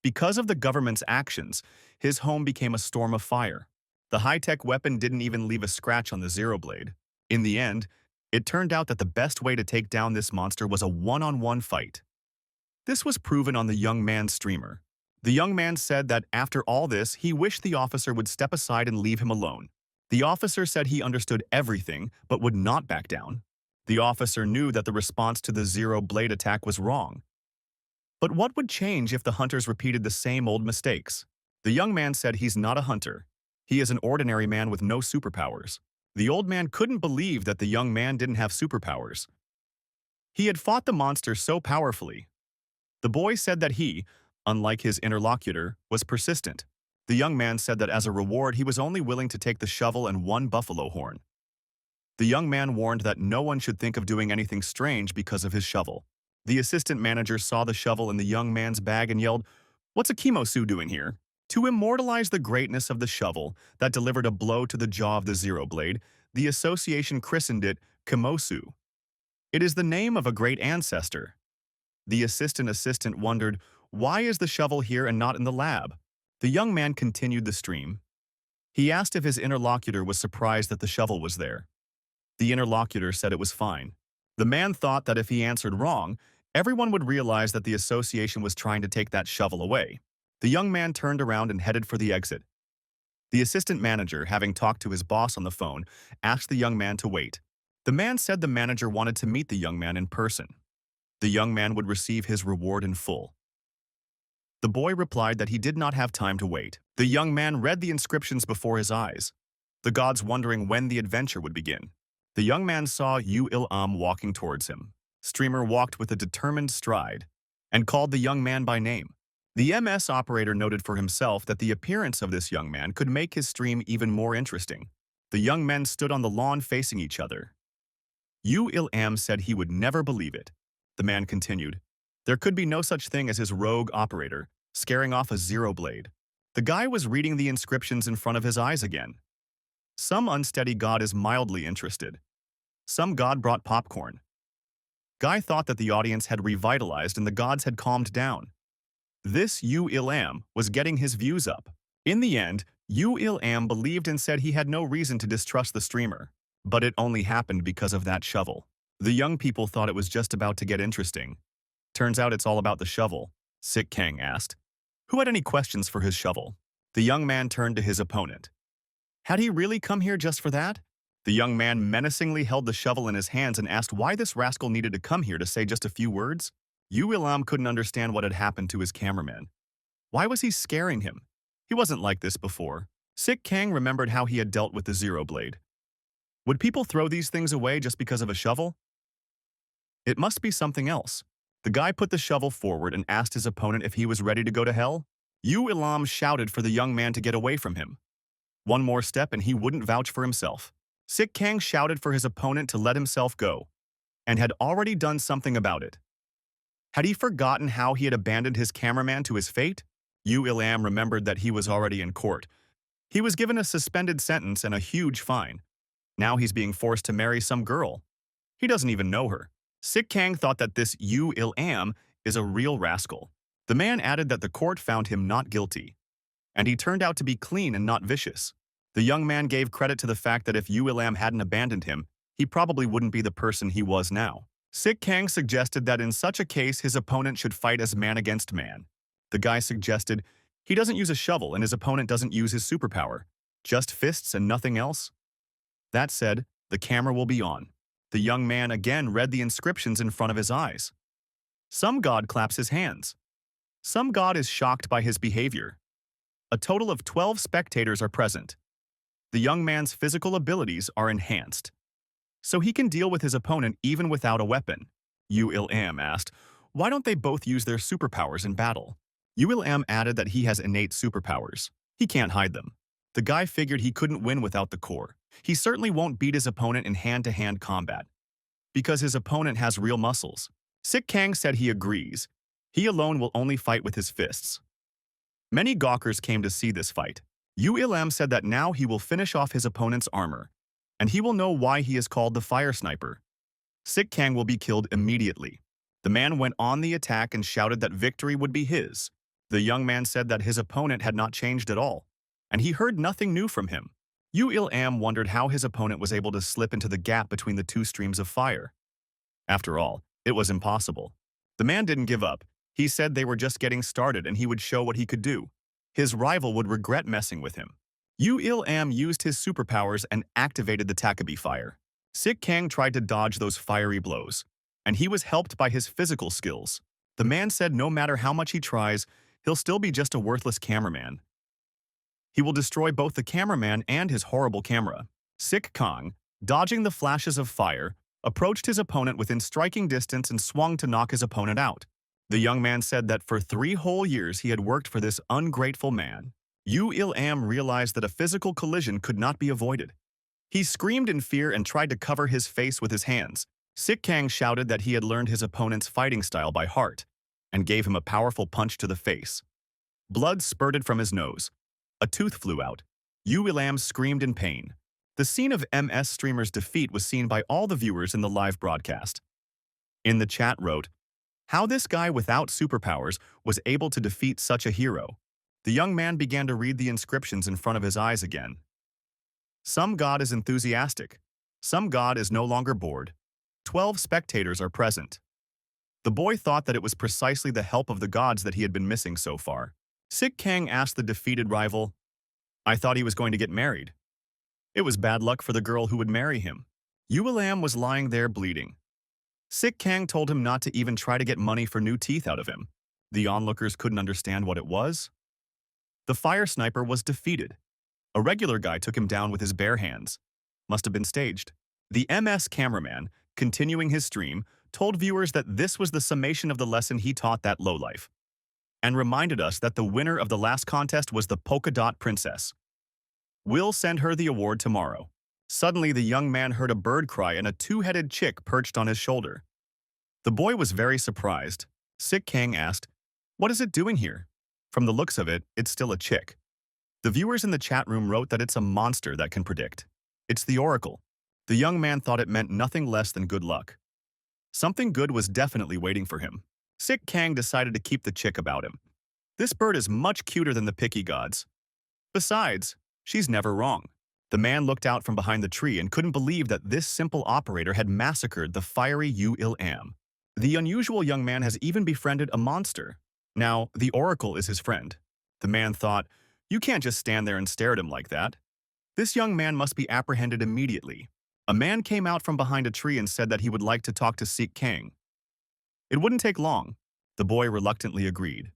Because of the government's actions, his home became a storm of fire. The high-tech weapon didn't even leave a scratch on the Zero Blade. In the end, it turned out that the best way to take down this monster was a one-on-one fight. This was proven on the young man's streamer. The young man said that after all this, he wished the officer would step aside and leave him alone. The officer said he understood everything, but would not back down. The officer knew that the response to the Zero Blade attack was wrong. But what would change if the hunters repeated the same old mistakes? The young man said he's not a hunter. He is an ordinary man with no superpowers. The old man couldn't believe that the young man didn't have superpowers. He had fought the monster so powerfully. The boy said that he, unlike his interlocutor, was persistent. The young man said that as a reward he was only willing to take the shovel and one buffalo horn. The young man warned that no one should think of doing anything strange because of his shovel. The assistant manager saw the shovel in the young man's bag and yelled, "What's a Kimosu doing here?" To immortalize the greatness of the shovel that delivered a blow to the jaw of the Zero Blade, the association christened it Kimosu. It is the name of a great ancestor. The assistant wondered, why is the shovel here and not in the lab? The young man continued the stream. He asked if his interlocutor was surprised that the shovel was there. The interlocutor said it was fine. The man thought that if he answered wrong, everyone would realize that the association was trying to take that shovel away. The young man turned around and headed for the exit. The assistant manager, having talked to his boss on the phone, asked the young man to wait. The man said the manager wanted to meet the young man in person. The young man would receive his reward in full. The boy replied that he did not have time to wait. The young man read the inscriptions before his eyes, the gods wondering when the adventure would begin. The young man saw Yu-Il-Am walking towards him. Streamer walked with a determined stride and called the young man by name. The MS operator noted for himself that the appearance of this young man could make his stream even more interesting. The young men stood on the lawn facing each other. Yu-Il-Am said he would never believe it. The man continued. There could be no such thing as his rogue operator, scaring off a Zero Blade. The guy was reading the inscriptions in front of his eyes again. Some unsteady god is mildly interested. Some god brought popcorn. Guy thought that the audience had revitalized and the gods had calmed down. This Yu-Il-Am was getting his views up. In the end, Yu-Il-Am believed and said he had no reason to distrust the streamer. But it only happened because of that shovel. The young people thought it was just about to get interesting. Turns out it's all about the shovel, Sik Kang asked. Who had any questions for his shovel? The young man turned to his opponent. Had he really come here just for that? The young man menacingly held the shovel in his hands and asked why this rascal needed to come here to say just a few words. Yu-Il-Am couldn't understand what had happened to his cameraman. Why was he scaring him? He wasn't like this before. Sik Kang remembered how he had dealt with the Zero Blade. Would people throw these things away just because of a shovel? It must be something else. The guy put the shovel forward and asked his opponent if he was ready to go to hell. Yu-Il-Am shouted for the young man to get away from him. One more step and he wouldn't vouch for himself. Sik Kang shouted for his opponent to let himself go, and had already done something about it. Had he forgotten how he had abandoned his cameraman to his fate? Yu Ilam remembered that he was already in court. He was given a suspended sentence and a huge fine. Now he's being forced to marry some girl. He doesn't even know her. Sik Kang thought that this Yu Il-am is a real rascal. The man added that the court found him not guilty, and he turned out to be clean and not vicious. The young man gave credit to the fact that if Yu Il-am hadn't abandoned him, he probably wouldn't be the person he was now. Sik Kang suggested that in such a case his opponent should fight as man against man. The guy suggested he doesn't use a shovel and his opponent doesn't use his superpower. Just fists and nothing else? That said, the camera will be on. The young man again read the inscriptions in front of his eyes. Some god claps his hands. Some god is shocked by his behavior. A total of 12 spectators are present. The young man's physical abilities are enhanced, so he can deal with his opponent even without a weapon. Yu Il-am asked, why don't they both use their superpowers in battle? Yu Il-am added that he has innate superpowers. He can't hide them. The guy figured he couldn't win without the core. He certainly won't beat his opponent in hand-to-hand combat, because his opponent has real muscles. Sik Kang said he agrees. He alone will only fight with his fists. Many gawkers came to see this fight. Yu Il-am said that now he will finish off his opponent's armor, and he will know why he is called the fire sniper. Sik Kang will be killed immediately. The man went on the attack and shouted that victory would be his. The young man said that his opponent had not changed at all, and he heard nothing new from him. Yu Il-am wondered how his opponent was able to slip into the gap between the two streams of fire. After all, it was impossible. The man didn't give up. He said they were just getting started and he would show what he could do. His rival would regret messing with him. Yu Il-am used his superpowers and activated the Takabe fire. Sik Kang tried to dodge those fiery blows, and he was helped by his physical skills. The man said no matter how much he tries, he'll still be just a worthless cameraman. He will destroy both the cameraman and his horrible camera. Sik Kang, dodging the flashes of fire, approached his opponent within striking distance and swung to knock his opponent out. The young man said that for 3 whole years he had worked for this ungrateful man. Yu Il-am realized that a physical collision could not be avoided. He screamed in fear and tried to cover his face with his hands. Sik Kang shouted that he had learned his opponent's fighting style by heart and gave him a powerful punch to the face. Blood spurted from his nose. A tooth flew out. Yu Il-am screamed in pain. The scene of MS streamer's defeat was seen by all the viewers in the live broadcast. In the chat wrote, how this guy without superpowers was able to defeat such a hero. The young man began to read the inscriptions in front of his eyes again. Some god is enthusiastic. Some god is no longer bored. 12 spectators are present. The boy thought that it was precisely the help of the gods that he had been missing so far. Sik Kang asked the defeated rival, I thought he was going to get married. It was bad luck for the girl who would marry him. Yu Il-am was lying there bleeding. Sik Kang told him not to even try to get money for new teeth out of him. The onlookers couldn't understand what it was. The fire sniper was defeated. A regular guy took him down with his bare hands. Must have been staged. The MS cameraman, continuing his stream, told viewers that this was the summation of the lesson he taught that lowlife, and reminded us that the winner of the last contest was the polka dot princess. We'll send her the award tomorrow. Suddenly, the young man heard a bird cry and a 2-headed chick perched on his shoulder. The boy was very surprised. Sik Kang asked, what is it doing here? From the looks of it, it's still a chick. The viewers in the chat room wrote that it's a monster that can predict. It's the oracle. The young man thought it meant nothing less than good luck. Something good was definitely waiting for him. Sik Kang decided to keep the chick about him. This bird is much cuter than the picky gods. Besides, she's never wrong. The man looked out from behind the tree and couldn't believe that this simple operator had massacred the fiery Yu Il-am. The unusual young man has even befriended a monster. Now, the oracle is his friend. The man thought, you can't just stand there and stare at him like that. This young man must be apprehended immediately. A man came out from behind a tree and said that he would like to talk to Sik Kang. It wouldn't take long. The boy reluctantly agreed.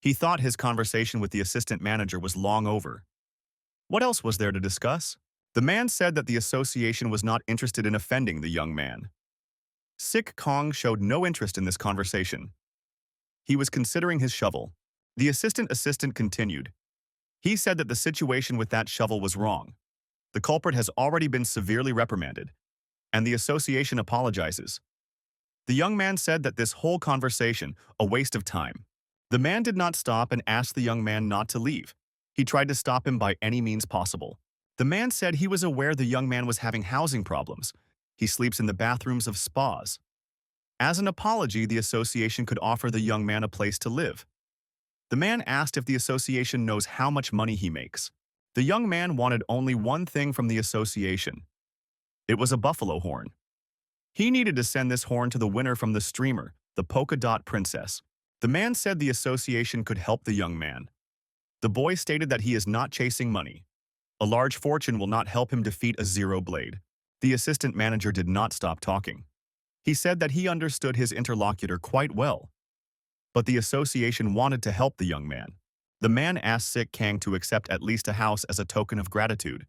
He thought his conversation with the assistant manager was long over. What else was there to discuss? The man said that the association was not interested in offending the young man. Sik Kang showed no interest in this conversation. He was considering his shovel. The assistant continued. He said that the situation with that shovel was wrong. The culprit has already been severely reprimanded, and the association apologizes. The young man said that this whole conversation, a waste of time. The man did not stop and asked the young man not to leave. He tried to stop him by any means possible. The man said he was aware the young man was having housing problems. He sleeps in the bathrooms of spas. As an apology, the association could offer the young man a place to live. The man asked if the association knows how much money he makes. The young man wanted only one thing from the association. It was a buffalo horn. He needed to send this horn to the winner from the streamer, the polka dot princess. The man said the association could help the young man. The boy stated that he is not chasing money. A large fortune will not help him defeat a zero blade. The assistant manager did not stop talking. He said that he understood his interlocutor quite well. But the association wanted to help the young man. The man asked Sik Kang to accept at least a house as a token of gratitude.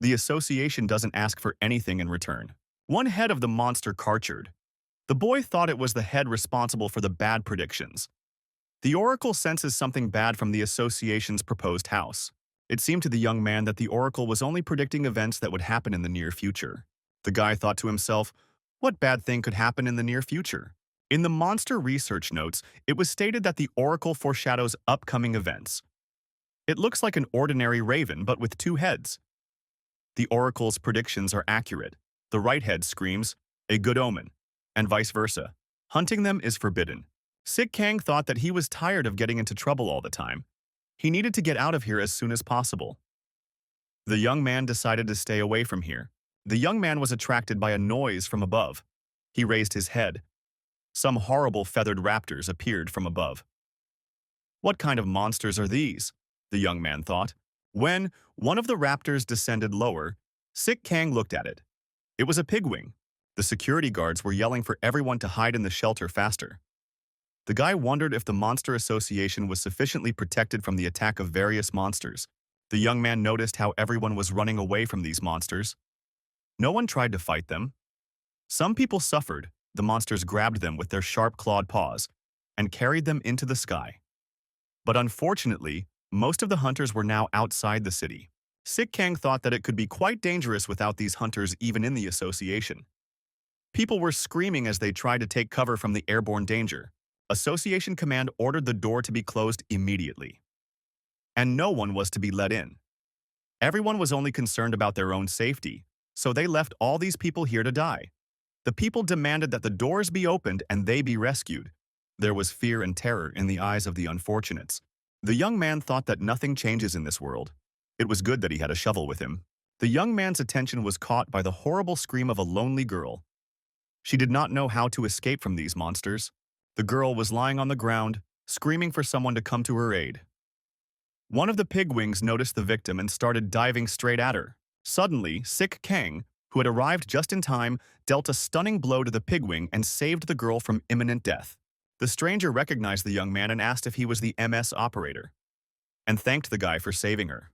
The association doesn't ask for anything in return. One head of the monster cartured. The boy thought it was the head responsible for the bad predictions. The oracle senses something bad from the association's proposed house. It seemed to the young man that the oracle was only predicting events that would happen in the near future. The guy thought to himself, what bad thing could happen in the near future? In the monster research notes, it was stated that the oracle foreshadows upcoming events. It looks like an ordinary raven, but with two heads. The oracle's predictions are accurate. The right head screams, a good omen, and vice versa. Hunting them is forbidden. Sik Kang thought that he was tired of getting into trouble all the time. He needed to get out of here as soon as possible. The young man decided to stay away from here. The young man was attracted by a noise from above. He raised his head. Some horrible feathered raptors appeared from above. What kind of monsters are these? The young man thought. When one of the raptors descended lower, Sik Kang looked at it. It was a pigwing. The security guards were yelling for everyone to hide in the shelter faster. The guy wondered if the Monster Association was sufficiently protected from the attack of various monsters. The young man noticed how everyone was running away from these monsters. No one tried to fight them. Some people suffered. The monsters grabbed them with their sharp-clawed paws and carried them into the sky. But unfortunately, most of the hunters were now outside the city. Sik Kang thought that it could be quite dangerous without these hunters even in the association. People were screaming as they tried to take cover from the airborne danger. Association command ordered the door to be closed immediately. And no one was to be let in. Everyone was only concerned about their own safety, so they left all these people here to die. The people demanded that the doors be opened and they be rescued. There was fear and terror in the eyes of the unfortunates. The young man thought that nothing changes in this world. It was good that he had a shovel with him. The young man's attention was caught by the horrible scream of a lonely girl. She did not know how to escape from these monsters. The girl was lying on the ground, screaming for someone to come to her aid. One of the pigwings noticed the victim and started diving straight at her. Suddenly, Sik Kang, who had arrived just in time, dealt a stunning blow to the pigwing and saved the girl from imminent death. The stranger recognized the young man and asked if he was the MS operator, and thanked the guy for saving her.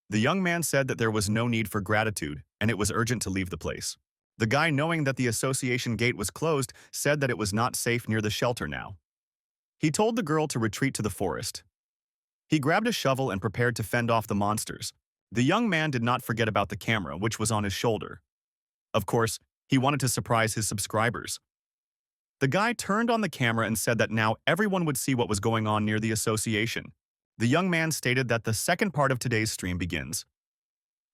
The young man said that there was no need for gratitude, and it was urgent to leave the place. The guy, knowing that the association gate was closed, said that it was not safe near the shelter now. He told the girl to retreat to the forest. He grabbed a shovel and prepared to fend off the monsters. The young man did not forget about the camera, which was on his shoulder. Of course, he wanted to surprise his subscribers. The guy turned on the camera and said that now everyone would see what was going on near the association. The young man stated that the second part of today's stream begins.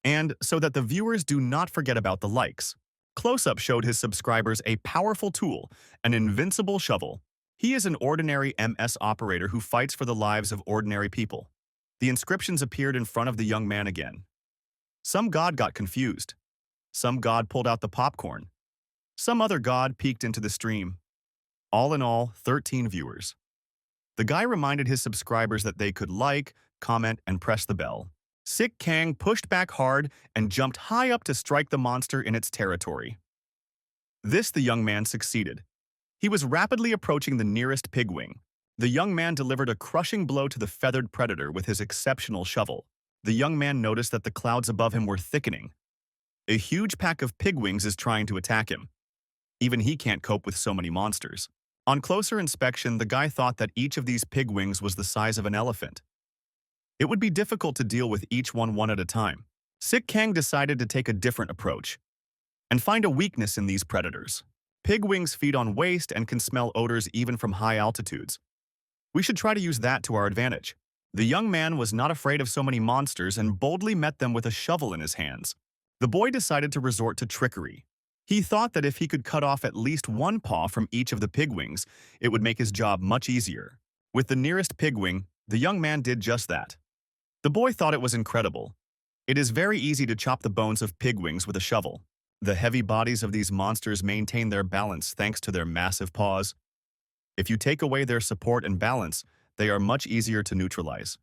And so that the viewers do not forget about the likes. Close-up showed his subscribers a powerful tool, an invincible shovel. He is an ordinary MS operator who fights for the lives of ordinary people. The inscriptions appeared in front of the young man again. Some god got confused. Some god pulled out the popcorn. Some other god peeked into the stream. All in all, 13 viewers. The guy reminded his subscribers that they could like, comment, and press the bell. Sik Kang pushed back hard and jumped high up to strike the monster in its territory. This the young man succeeded. He was rapidly approaching the nearest pigwing. The young man delivered a crushing blow to the feathered predator with his exceptional shovel. The young man noticed that the clouds above him were thickening. A huge pack of pigwings is trying to attack him. Even he can't cope with so many monsters. On closer inspection, the guy thought that each of these pigwings was the size of an elephant. It would be difficult to deal with each one at a time. Sik Kang decided to take a different approach and find a weakness in these predators. Pigwings feed on waste and can smell odors even from high altitudes. We should try to use that to our advantage. The young man was not afraid of so many monsters and boldly met them with a shovel in his hands. The boy decided to resort to trickery. He thought that if he could cut off at least one paw from each of the pigwings, it would make his job much easier. With the nearest pigwing, the young man did just that. The boy thought it was incredible. It is very easy to chop the bones of pigwings with a shovel. The heavy bodies of these monsters maintain their balance thanks to their massive paws. If you take away their support and balance, they are much easier to neutralize.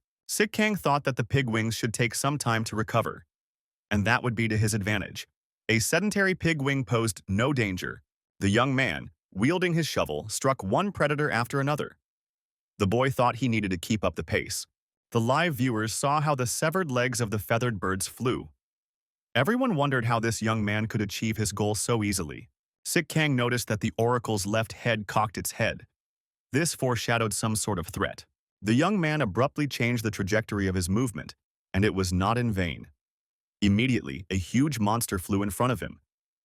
Kang thought that the pigwings should take some time to recover, and that would be to his advantage. A sedentary pigwing posed no danger. The young man, wielding his shovel, struck one predator after another. The boy thought he needed to keep up the pace. The live viewers saw how the severed legs of the feathered birds flew. Everyone wondered how this young man could achieve his goal so easily. Kang noticed that the oracle's left head cocked its head. This foreshadowed some sort of threat. The young man abruptly changed the trajectory of his movement, and it was not in vain. Immediately, a huge monster flew in front of him.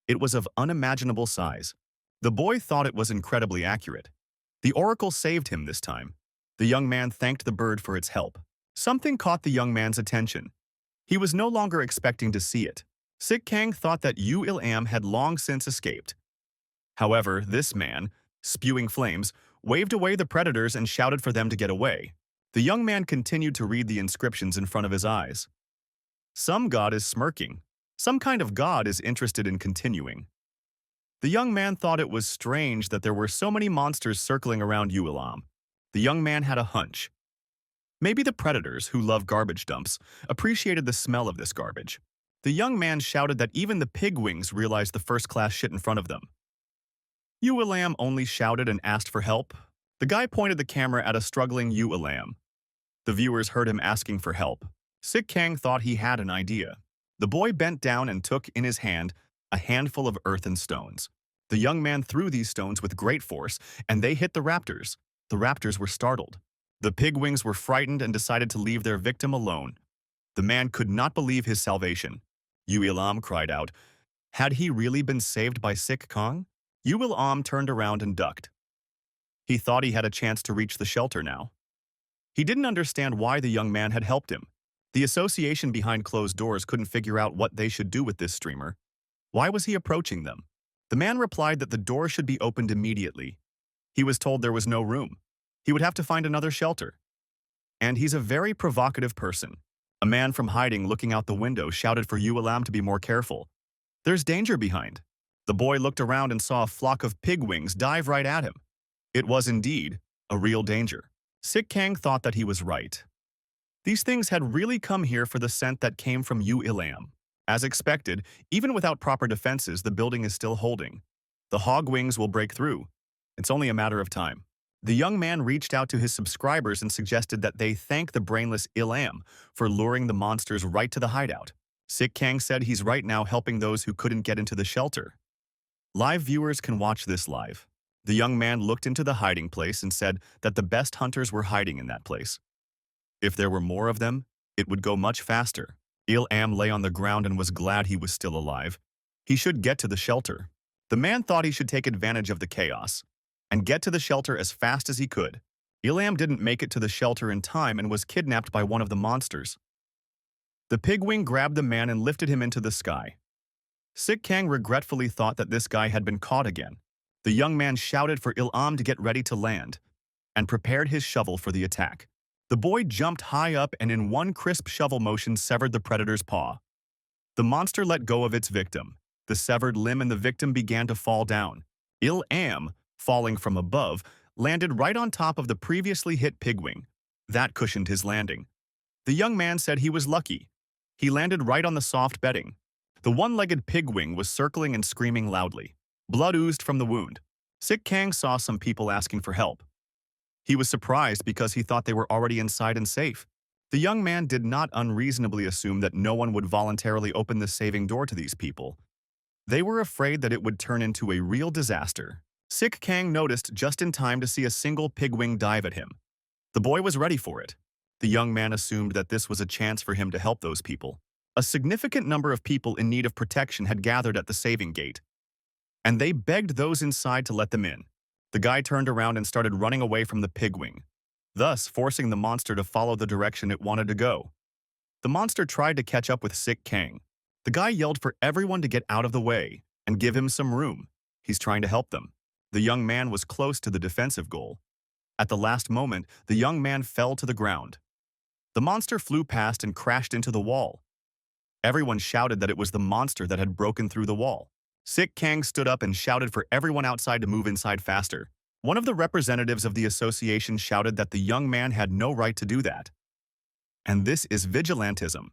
It was of unimaginable size. The boy thought it was incredibly accurate. The oracle saved him this time. The young man thanked the bird for its help. Something caught the young man's attention. He was no longer expecting to see it. Kang thought that Am had long since escaped. However, this man, spewing flames, waved away the predators and shouted for them to get away. The young man continued to read the inscriptions in front of his eyes. Some god is smirking. Some kind of god is interested in continuing. The young man thought it was strange that there were so many monsters circling around Am. The young man had a hunch. Maybe the predators, who love garbage dumps, appreciated the smell of this garbage. The young man shouted that even the pigwings realized the first-class shit in front of them. Am only shouted and asked for help. The guy pointed the camera at a struggling Am. The viewers heard him asking for help. Kang thought he had an idea. The boy bent down and took in his hand a handful of earth and stones. The young man threw these stones with great force, and they hit the raptors. The raptors were startled. The pigwings were frightened and decided to leave their victim alone. The man could not believe his salvation. Am cried out. Had he really been saved by Kang? Am turned around and ducked. He thought he had a chance to reach the shelter now. He didn't understand why the young man had helped him. The association behind closed doors couldn't figure out what they should do with this streamer. Why was he approaching them? The man replied that the door should be opened immediately. He was told there was no room. He would have to find another shelter. And he's a very provocative person. A man from hiding looking out the window shouted for Am to be more careful. There's danger behind. The boy looked around and saw a flock of pigwings dive right at him. It was indeed a real danger. Kang thought that he was right. These things had really come here for the scent that came from Am. As expected, even without proper defenses, the building is still holding. The hog wings will break through. It's only a matter of time. The young man reached out to his subscribers and suggested that they thank the brainless Am for luring the monsters right to the hideout. Kang said he's right now helping those who couldn't get into the shelter. Live viewers can watch this live. The young man looked into the hiding place and said that the best hunters were hiding in that place. If there were more of them, it would go much faster. Am lay on the ground and was glad he was still alive. He should get to the shelter. The man thought he should take advantage of the chaos and get to the shelter as fast as he could. Am didn't make it to the shelter in time and was kidnapped by one of the monsters. The pigwing grabbed the man and lifted him into the sky. Kang regretfully thought that this guy had been caught again. The young man shouted for Am to get ready to land and prepared his shovel for the attack. The boy jumped high up and in one crisp shovel motion severed the predator's paw. The monster let go of its victim. The severed limb and the victim began to fall down. Am, falling from above, landed right on top of the previously hit pigwing. That cushioned his landing. The young man said he was lucky. He landed right on the soft bedding. The one-legged pigwing was circling and screaming loudly. Blood oozed from the wound. Kang saw some people asking for help. He was surprised because he thought they were already inside and safe. The young man did not unreasonably assume that no one would voluntarily open the saving door to these people. They were afraid that it would turn into a real disaster. Kang noticed just in time to see a single pigwing dive at him. The boy was ready for it. The young man assumed that this was a chance for him to help those people. A significant number of people in need of protection had gathered at the saving gate. and they begged those inside to let them in. The guy turned around and started running away from the pigwing, thus forcing the monster to follow the direction it wanted to go. The monster tried to catch up with Sick Kang. The guy yelled for everyone to get out of the way and give him some room. He's trying to help them. The young man was close to the defensive goal. At the last moment, the young man fell to the ground. The monster flew past and crashed into the wall. Everyone shouted that it was the monster that had broken through the wall. Sick Kang stood up and shouted for everyone outside to move inside faster. One of the representatives of the association shouted that the young man had no right to do that. And this is vigilantism.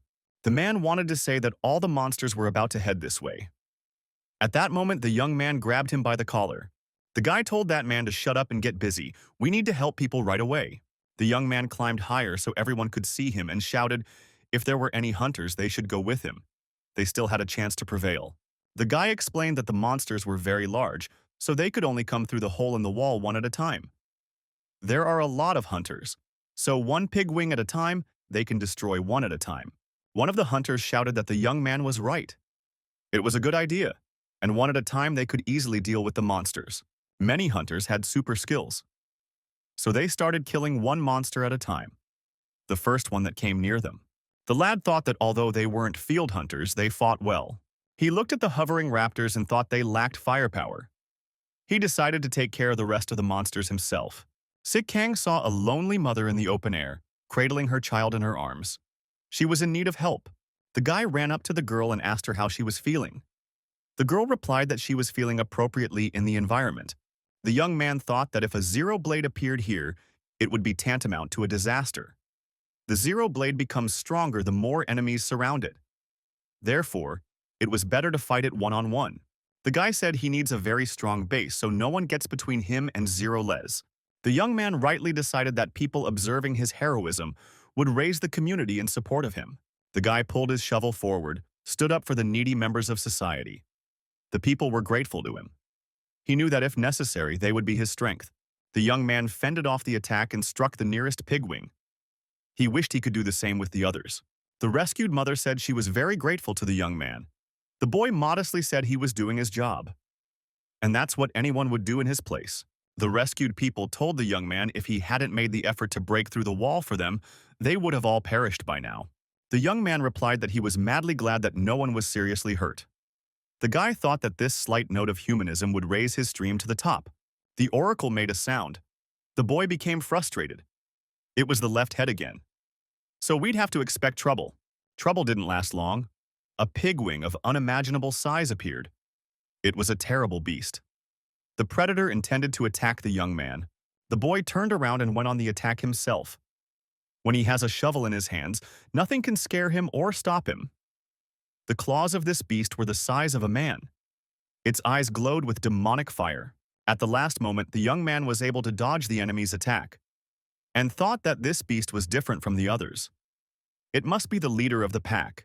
The man wanted to say that all the monsters were about to head this way. At that moment, the young man grabbed him by the collar. The guy told that man to shut up and get busy. We need to help people right away. The young man climbed higher so everyone could see him and shouted, if there were any hunters, they should go with him. They still had a chance to prevail. The guy explained that the monsters were very large, so they could only come through the hole in the wall one at a time. There are a lot of hunters, so one pig wing at a time, they can destroy one at a time. One of the hunters shouted that the young man was right. It was a good idea, and one at a time they could easily deal with the monsters. Many hunters had super skills, so they started killing one monster at a time, the first one that came near them. The lad thought that although they weren't field hunters, they fought well. He looked at the hovering raptors and thought they lacked firepower. He decided to take care of the rest of the monsters himself. Sick Kang saw a lonely mother in the open air, cradling her child in her arms. She was in need of help. The guy ran up to the girl and asked her how she was feeling. The girl replied that she was feeling appropriately in the environment. The young man thought that if a zero blade appeared here, it would be tantamount to a disaster. The zero blade becomes stronger the more enemies surround it. Therefore, it was better to fight it one-on-one. The guy said he needs a very strong base so no one gets between him and Zero Les. The young man rightly decided that people observing his heroism would raise the community in support of him. The guy pulled his shovel forward, stood up for the needy members of society. The people were grateful to him. He knew that if necessary, they would be his strength. The young man fended off the attack and struck the nearest pigwing. He wished he could do the same with the others. The rescued mother said she was very grateful to the young man. The boy modestly said he was doing his job. And that's what anyone would do in his place. The rescued people told the young man if he hadn't made the effort to break through the wall for them, they would have all perished by now. The young man replied that he was madly glad that no one was seriously hurt. The guy thought that this slight note of humanism would raise his stream to the top. The oracle made a sound. The boy became frustrated. It was the left head again. So we'd have to expect trouble. Trouble didn't last long. A pigwing of unimaginable size appeared. It was a terrible beast. The predator intended to attack the young man. The boy turned around and went on the attack himself. When he has a shovel in his hands, nothing can scare him or stop him. The claws of this beast were the size of a man. Its eyes glowed with demonic fire. At the last moment, the young man was able to dodge the enemy's attack, and thought that this beast was different from the others. It must be the leader of the pack.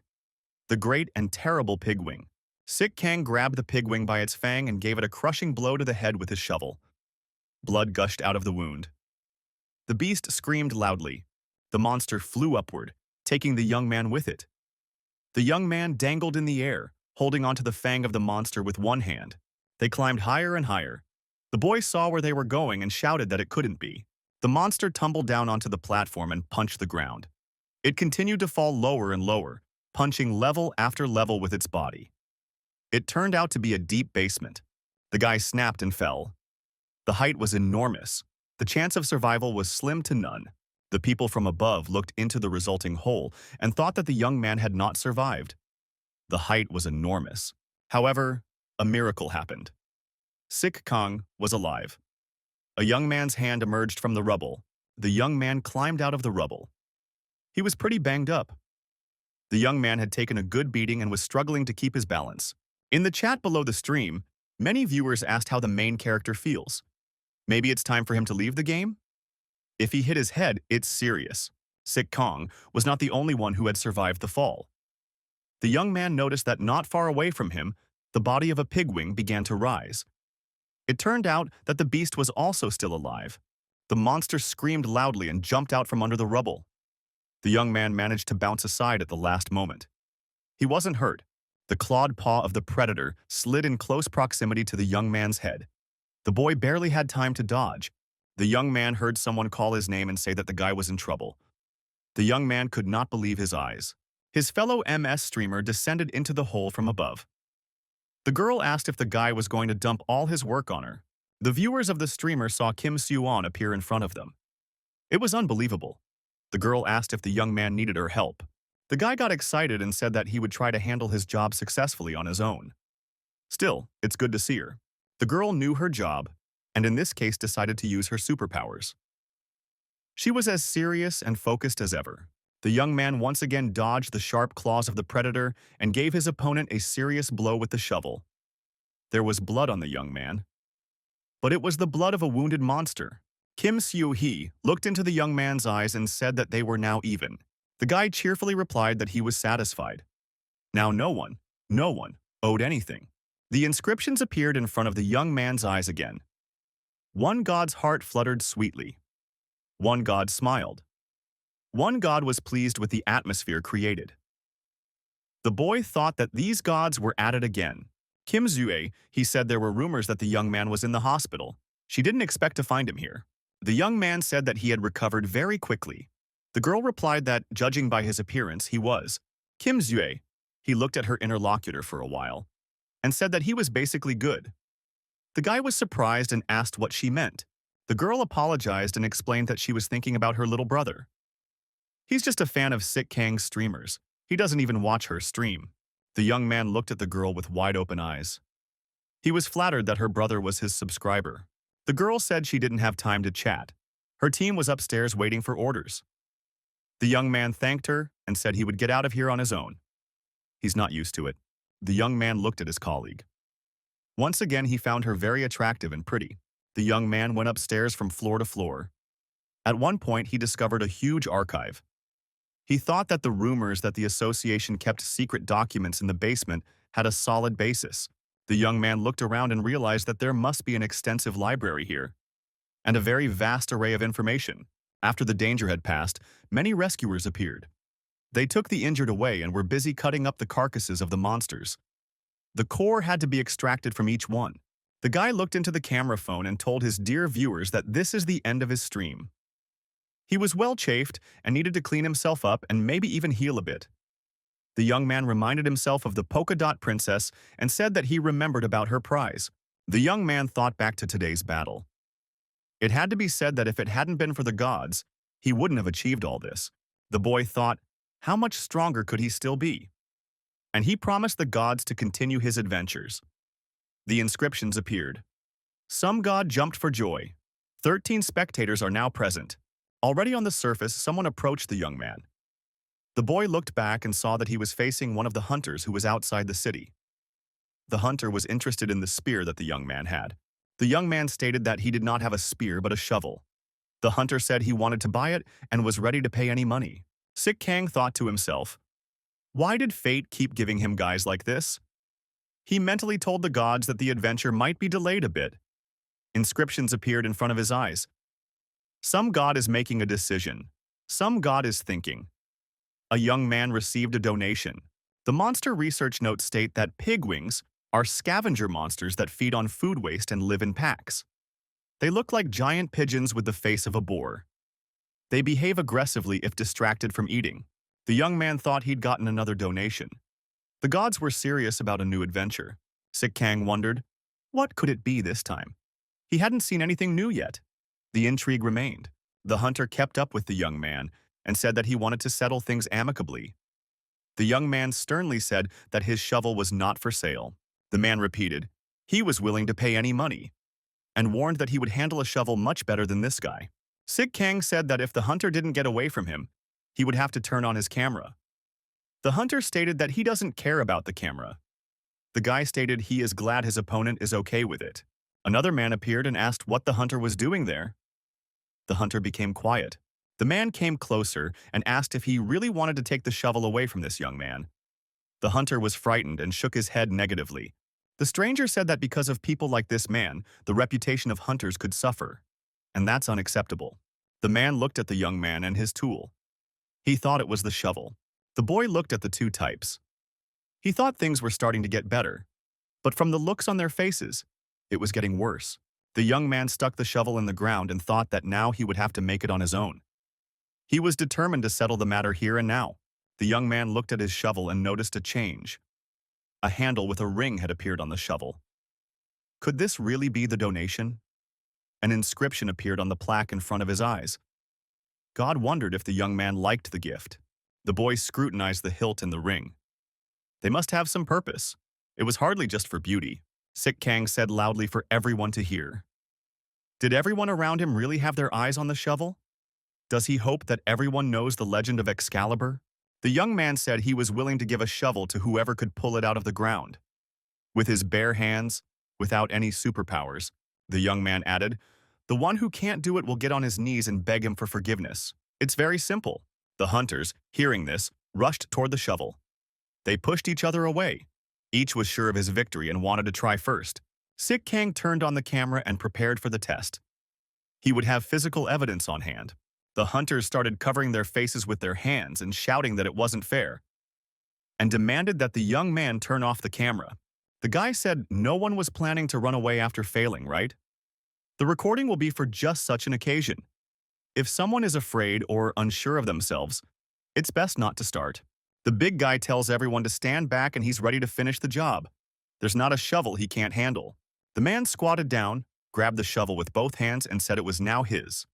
The great and terrible pigwing. Sick Kang grabbed the pigwing by its fang and gave it a crushing blow to the head with his shovel. Blood gushed out of the wound. The beast screamed loudly. The monster flew upward, taking the young man with it. The young man dangled in the air, holding onto the fang of the monster with one hand. They climbed higher and higher. The boy saw where they were going and shouted that it couldn't be. The monster tumbled down onto the platform and punched the ground. It continued to fall lower and lower, punching level after level with its body. It turned out to be a deep basement. The guy snapped and fell. The height was enormous. The chance of survival was slim to none. The people from above looked into the resulting hole and thought that the young man had not survived. The height was enormous. However, a miracle happened. Sick Kang was alive. A young man's hand emerged from the rubble. The young man climbed out of the rubble. He was pretty banged up. The young man had taken a good beating and was struggling to keep his balance. In the chat below the stream, many viewers asked how the main character feels. Maybe it's time for him to leave the game? If he hit his head, it's serious. Sick Kang was not the only one who had survived the fall. The young man noticed that not far away from him, the body of a pigwing began to rise. It turned out that the beast was also still alive. The monster screamed loudly and jumped out from under the rubble. The young man managed to bounce aside at the last moment. He wasn't hurt. The clawed paw of the predator slid in close proximity to the young man's head. The boy barely had time to dodge. The young man heard someone call his name and say that the guy was in trouble. The young man could not believe his eyes. His fellow MS streamer descended into the hole from above. The girl asked if the guy was going to dump all his work on her. The viewers of the streamer saw Kim Soo-won appear in front of them. It was unbelievable. The girl asked if the young man needed her help. The guy got excited and said that he would try to handle his job successfully on his own. Still, it's good to see her. The girl knew her job, and in this case decided to use her superpowers. She was as serious and focused as ever. The young man once again dodged the sharp claws of the predator and gave his opponent a serious blow with the shovel. There was blood on the young man, but it was the blood of a wounded monster. Kim Soo-hee looked into the young man's eyes and said that they were now even. The guy cheerfully replied that he was satisfied. Now no one owed anything. The inscriptions appeared in front of the young man's eyes again. One god's heart fluttered sweetly. One god smiled. One god was pleased with the atmosphere created. The boy thought that these gods were at it again. Kim Soo-hee, he said there were rumors that the young man was in the hospital. She didn't expect to find him here. The young man said that he had recovered very quickly. The girl replied that, judging by his appearance, he was. Kim Soo-hee, he looked at her interlocutor for a while and said that he was basically good. The guy was surprised and asked what she meant. The girl apologized and explained that she was thinking about her little brother. He's just a fan of Sik Kang's streamers. He doesn't even watch her stream. The young man looked at the girl with wide-open eyes. He was flattered that her brother was his subscriber. The girl said she didn't have time to chat. Her team was upstairs waiting for orders. The young man thanked her and said he would get out of here on his own. He's not used to it. The young man looked at his colleague. Once again, he found her very attractive and pretty. The young man went upstairs from floor to floor. At one point, he discovered a huge archive. He thought that the rumors that the association kept secret documents in the basement had a solid basis. The young man looked around and realized that there must be an extensive library here, and a very vast array of information. After the danger had passed, many rescuers appeared. They took the injured away and were busy cutting up the carcasses of the monsters. The core had to be extracted from each one. The guy looked into the camera phone and told his dear viewers that this is the end of his stream. He was well chafed and needed to clean himself up and maybe even heal a bit. The young man reminded himself of the polka dot princess and said that he remembered about her prize. The young man thought back to today's battle. It had to be said that if it hadn't been for the gods, he wouldn't have achieved all this. The boy thought, how much stronger could he still be? And he promised the gods to continue his adventures. The inscriptions appeared. Some god jumped for joy. 13 spectators are now present. Already on the surface, someone approached the young man. The boy looked back and saw that he was facing one of the hunters who was outside the city. The hunter was interested in the spear that the young man had. The young man stated that he did not have a spear but a shovel. The hunter said he wanted to buy it and was ready to pay any money. Sik Kang thought to himself, why did fate keep giving him guys like this? He mentally told the gods that the adventure might be delayed a bit. Inscriptions appeared in front of his eyes. Some god is making a decision. Some god is thinking. A young man received a donation. The monster research notes state that pigwings are scavenger monsters that feed on food waste and live in packs. They look like giant pigeons with the face of a boar. They behave aggressively if distracted from eating. The young man thought he'd gotten another donation. The gods were serious about a new adventure. Sik Kang wondered, what could it be this time? He hadn't seen anything new yet. The intrigue remained. The hunter kept up with the young man and said that he wanted to settle things amicably. The young man sternly said that his shovel was not for sale. The man repeated, he was willing to pay any money, and warned that he would handle a shovel much better than this guy. Sik Kang said that if the hunter didn't get away from him, he would have to turn on his camera. The hunter stated that he doesn't care about the camera. The guy stated he is glad his opponent is okay with it. Another man appeared and asked what the hunter was doing there. The hunter became quiet. The man came closer and asked if he really wanted to take the shovel away from this young man. The hunter was frightened and shook his head negatively. The stranger said that because of people like this man, the reputation of hunters could suffer. And that's unacceptable. The man looked at the young man and his tool. He thought it was the shovel. The boy looked at the two types. He thought things were starting to get better, but from the looks on their faces, it was getting worse. The young man stuck the shovel in the ground and thought that now he would have to make it on his own. He was determined to settle the matter here and now. The young man looked at his shovel and noticed a change. A handle with a ring had appeared on the shovel. Could this really be the donation? An inscription appeared on the plaque in front of his eyes. God wondered if the young man liked the gift. The boy scrutinized the hilt and the ring. They must have some purpose. It was hardly just for beauty. Sik Kang said loudly for everyone to hear. Did everyone around him really have their eyes on the shovel? Does he hope that everyone knows the legend of Excalibur? The young man said he was willing to give a shovel to whoever could pull it out of the ground. With his bare hands, without any superpowers, the young man added, the one who can't do it will get on his knees and beg him for forgiveness. It's very simple. The hunters, hearing this, rushed toward the shovel. They pushed each other away. Each was sure of his victory and wanted to try first. Sik Kang turned on the camera and prepared for the test. He would have physical evidence on hand. The hunters started covering their faces with their hands and shouting that it wasn't fair, and demanded that the young man turn off the camera. The guy said no one was planning to run away after failing, right? The recording will be for just such an occasion. If someone is afraid or unsure of themselves, it's best not to start. The big guy tells everyone to stand back and he's ready to finish the job. There's not a shovel he can't handle. The man squatted down, grabbed the shovel with both hands and said it was now his.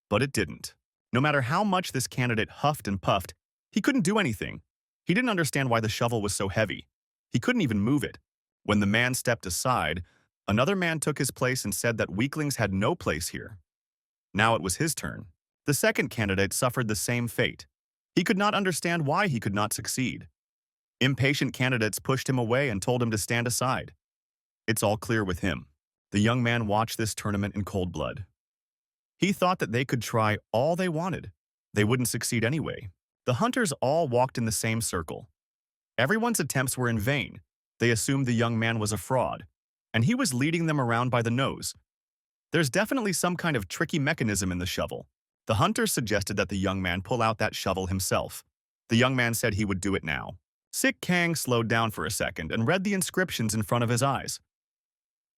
But it didn't. No matter how much this candidate huffed and puffed, he couldn't do anything. He didn't understand why the shovel was so heavy. He couldn't even move it. When the man stepped aside, another man took his place and said that weaklings had no place here. Now it was his turn. The second candidate suffered the same fate. He could not understand why he could not succeed. Impatient candidates pushed him away and told him to stand aside. It's all clear with him. The young man watched this tournament in cold blood. He thought that they could try all they wanted. They wouldn't succeed anyway. The hunters all walked in the same circle. Everyone's attempts were in vain. They assumed the young man was a fraud, and he was leading them around by the nose. There's definitely some kind of tricky mechanism in the shovel. The hunters suggested that the young man pull out that shovel himself. The young man said he would do it now. Sik Kang slowed down for a second and read the inscriptions in front of his eyes.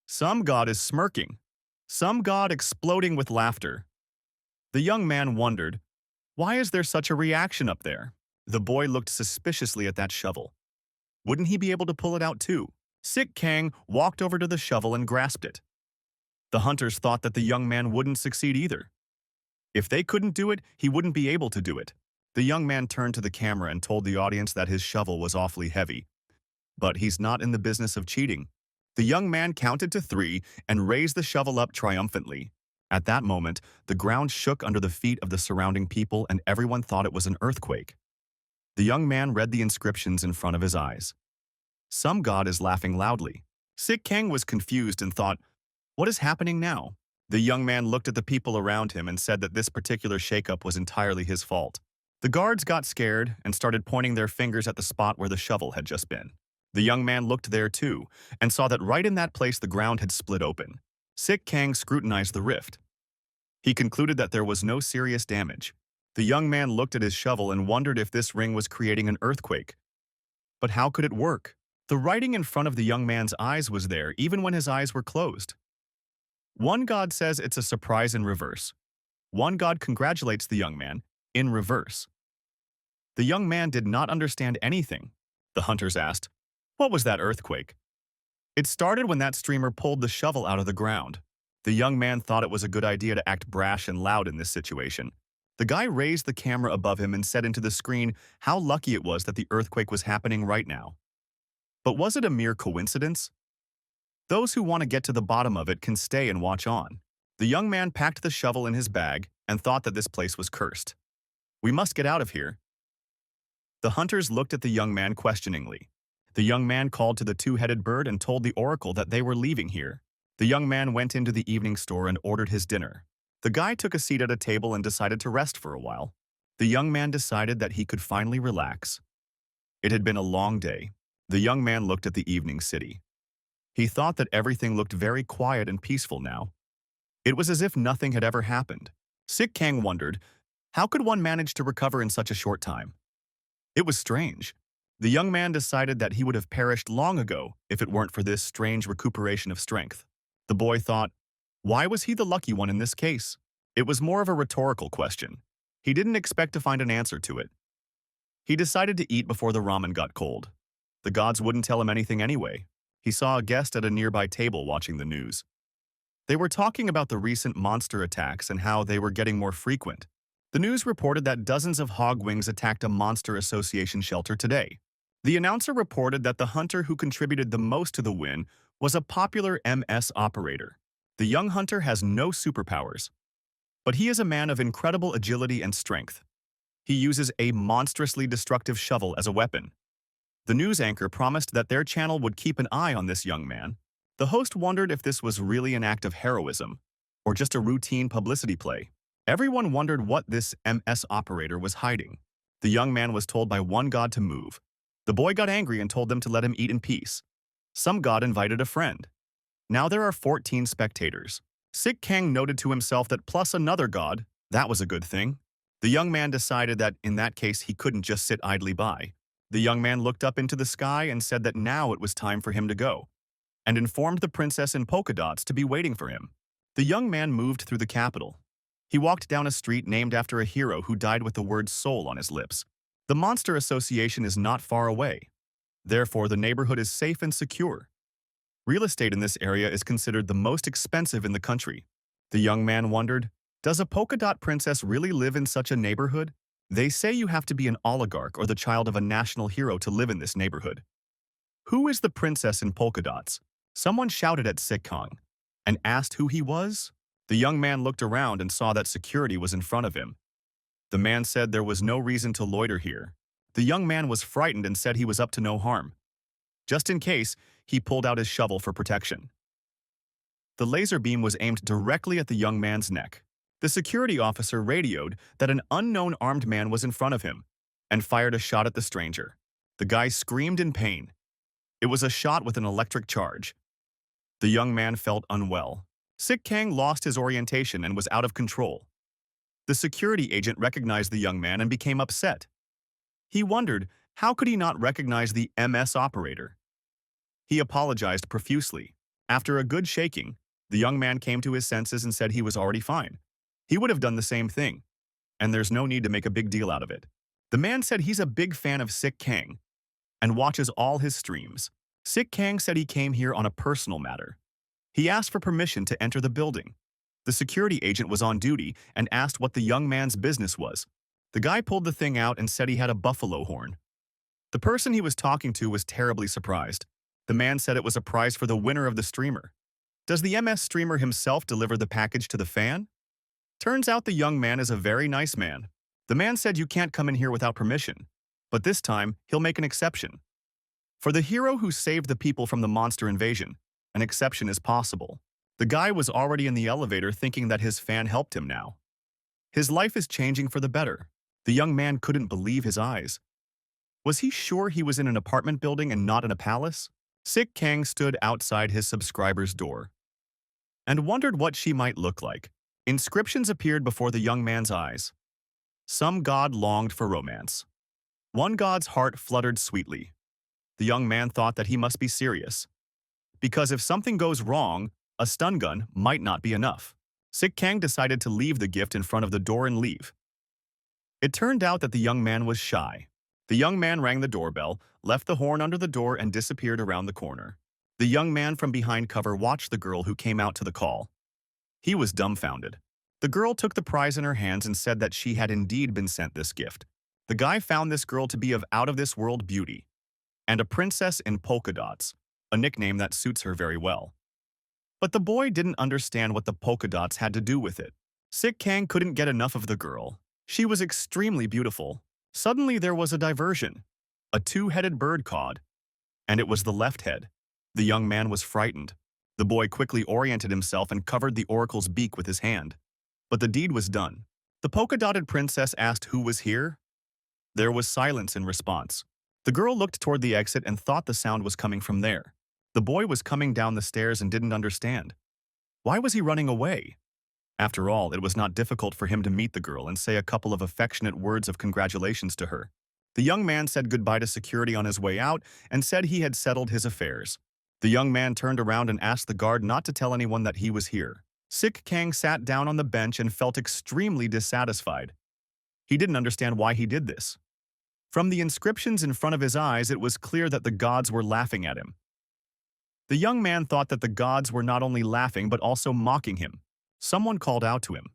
Some god is smirking. Some god exploding with laughter. The young man wondered, why is there such a reaction up there? The boy looked suspiciously at that shovel. Wouldn't he be able to pull it out too? Sik Kang walked over to the shovel and grasped it. The hunters thought that the young man wouldn't succeed either. If they couldn't do it, he wouldn't be able to do it. The young man turned to the camera and told the audience that his shovel was awfully heavy. But he's not in the business of cheating. The young man counted to 3 and raised the shovel up triumphantly. At that moment, the ground shook under the feet of the surrounding people and everyone thought it was an earthquake. The young man read the inscriptions in front of his eyes. Some god is laughing loudly. Sik Kang was confused and thought, what is happening now? The young man looked at the people around him and said that this particular shakeup was entirely his fault. The guards got scared and started pointing their fingers at the spot where the shovel had just been. The young man looked there too and saw that right in that place the ground had split open. Sik Kang scrutinized the rift. He concluded that there was no serious damage. The young man looked at his shovel and wondered if this ring was creating an earthquake. But how could it work? The writing in front of the young man's eyes was there even when his eyes were closed. One god says it's a surprise in reverse. One god congratulates the young man in reverse. The young man did not understand anything. The hunters asked, what was that earthquake? It started when that streamer pulled the shovel out of the ground. The young man thought it was a good idea to act brash and loud in this situation. The guy raised the camera above him and said into the screen how lucky it was that the earthquake was happening right now. But was it a mere coincidence? Those who want to get to the bottom of it can stay and watch on. The young man packed the shovel in his bag and thought that this place was cursed. We must get out of here. The hunters looked at the young man questioningly. The young man called to the two-headed bird and told the oracle that they were leaving here. The young man went into the evening store and ordered his dinner. The guy took a seat at a table and decided to rest for a while. The young man decided that he could finally relax. It had been a long day. The young man looked at the evening city. He thought that everything looked very quiet and peaceful now. It was as if nothing had ever happened. Sik Kang wondered, how could one manage to recover in such a short time? It was strange. The young man decided that he would have perished long ago if it weren't for this strange recuperation of strength. The boy thought, why was he the lucky one in this case? It was more of a rhetorical question. He didn't expect to find an answer to it. He decided to eat before the ramen got cold. The gods wouldn't tell him anything anyway. He saw a guest at a nearby table watching the news. They were talking about the recent monster attacks and how they were getting more frequent. The news reported that dozens of hogwings attacked a Monster Association shelter today. The announcer reported that the hunter who contributed the most to the win was a popular MS operator. The young hunter has no superpowers, but he is a man of incredible agility and strength. He uses a monstrously destructive shovel as a weapon. The news anchor promised that their channel would keep an eye on this young man. The host wondered if this was really an act of heroism or just a routine publicity play. Everyone wondered what this MS operator was hiding. The young man was told by one god to move. The boy got angry and told them to let him eat in peace. Some god invited a friend. Now there are 14 spectators. Sik Kang noted to himself that plus another god, that was a good thing. The young man decided that in that case he couldn't just sit idly by. The young man looked up into the sky and said that now it was time for him to go, and informed the princess in polka dots to be waiting for him. The young man moved through the capital. He walked down a street named after a hero who died with the word soul on his lips. The Monster Association is not far away. Therefore, the neighborhood is safe and secure. Real estate in this area is considered the most expensive in the country. The young man wondered, does a polka dot princess really live in such a neighborhood? They say you have to be an oligarch or the child of a national hero to live in this neighborhood. Who is the princess in polka dots? Someone shouted at Sik Kang and asked who he was. The young man looked around and saw that security was in front of him. The man said there was no reason to loiter here. The young man was frightened and said he was up to no harm. Just in case, he pulled out his shovel for protection. The laser beam was aimed directly at the young man's neck. The security officer radioed that an unknown armed man was in front of him and fired a shot at the stranger. The guy screamed in pain. It was a shot with an electric charge. The young man felt unwell. Sik Kang lost his orientation and was out of control. The security agent recognized the young man and became upset. He wondered, how could he not recognize the MS operator? He apologized profusely. After a good shaking, the young man came to his senses and said he was already fine. He would have done the same thing, and there's no need to make a big deal out of it. The man said he's a big fan of Sik Kang and watches all his streams. Sik Kang said he came here on a personal matter. He asked for permission to enter the building. The security agent was on duty and asked what the young man's business was. The guy pulled the thing out and said he had a buffalo horn. The person he was talking to was terribly surprised. The man said it was a prize for the winner of the streamer. Does the MS streamer himself deliver the package to the fan? Turns out the young man is a very nice man. The man said you can't come in here without permission, but this time he'll make an exception. For the hero who saved the people from the monster invasion, an exception is possible. The guy was already in the elevator thinking that his fan helped him now. His life is changing for the better. The young man couldn't believe his eyes. Was he sure he was in an apartment building and not in a palace? Sik Kang stood outside his subscriber's door and wondered what she might look like. Inscriptions appeared before the young man's eyes. Some god longed for romance. One god's heart fluttered sweetly. The young man thought that he must be serious, because if something goes wrong, a stun gun might not be enough. Sik Kang decided to leave the gift in front of the door and leave. It turned out that the young man was shy. The young man rang the doorbell, left the horn under the door, and disappeared around the corner. The young man from behind cover watched the girl who came out to the call. He was dumbfounded. The girl took the prize in her hands and said that she had indeed been sent this gift. The guy found this girl to be of out-of-this-world beauty and a princess in polka dots, a nickname that suits her very well. But the boy didn't understand what the polka dots had to do with it. Sik Kang couldn't get enough of the girl. She was extremely beautiful. Suddenly there was a diversion. A two-headed bird cawed, and it was the left head. The young man was frightened. The boy quickly oriented himself and covered the oracle's beak with his hand. But the deed was done. The polka-dotted princess asked who was here. There was silence in response. The girl looked toward the exit and thought the sound was coming from there. The boy was coming down the stairs and didn't understand. Why was he running away? After all, it was not difficult for him to meet the girl and say a couple of affectionate words of congratulations to her. The young man said goodbye to security on his way out and said he had settled his affairs. The young man turned around and asked the guard not to tell anyone that he was here. Sik Kang sat down on the bench and felt extremely dissatisfied. He didn't understand why he did this. From the inscriptions in front of his eyes, it was clear that the gods were laughing at him. The young man thought that the gods were not only laughing but also mocking him. Someone called out to him.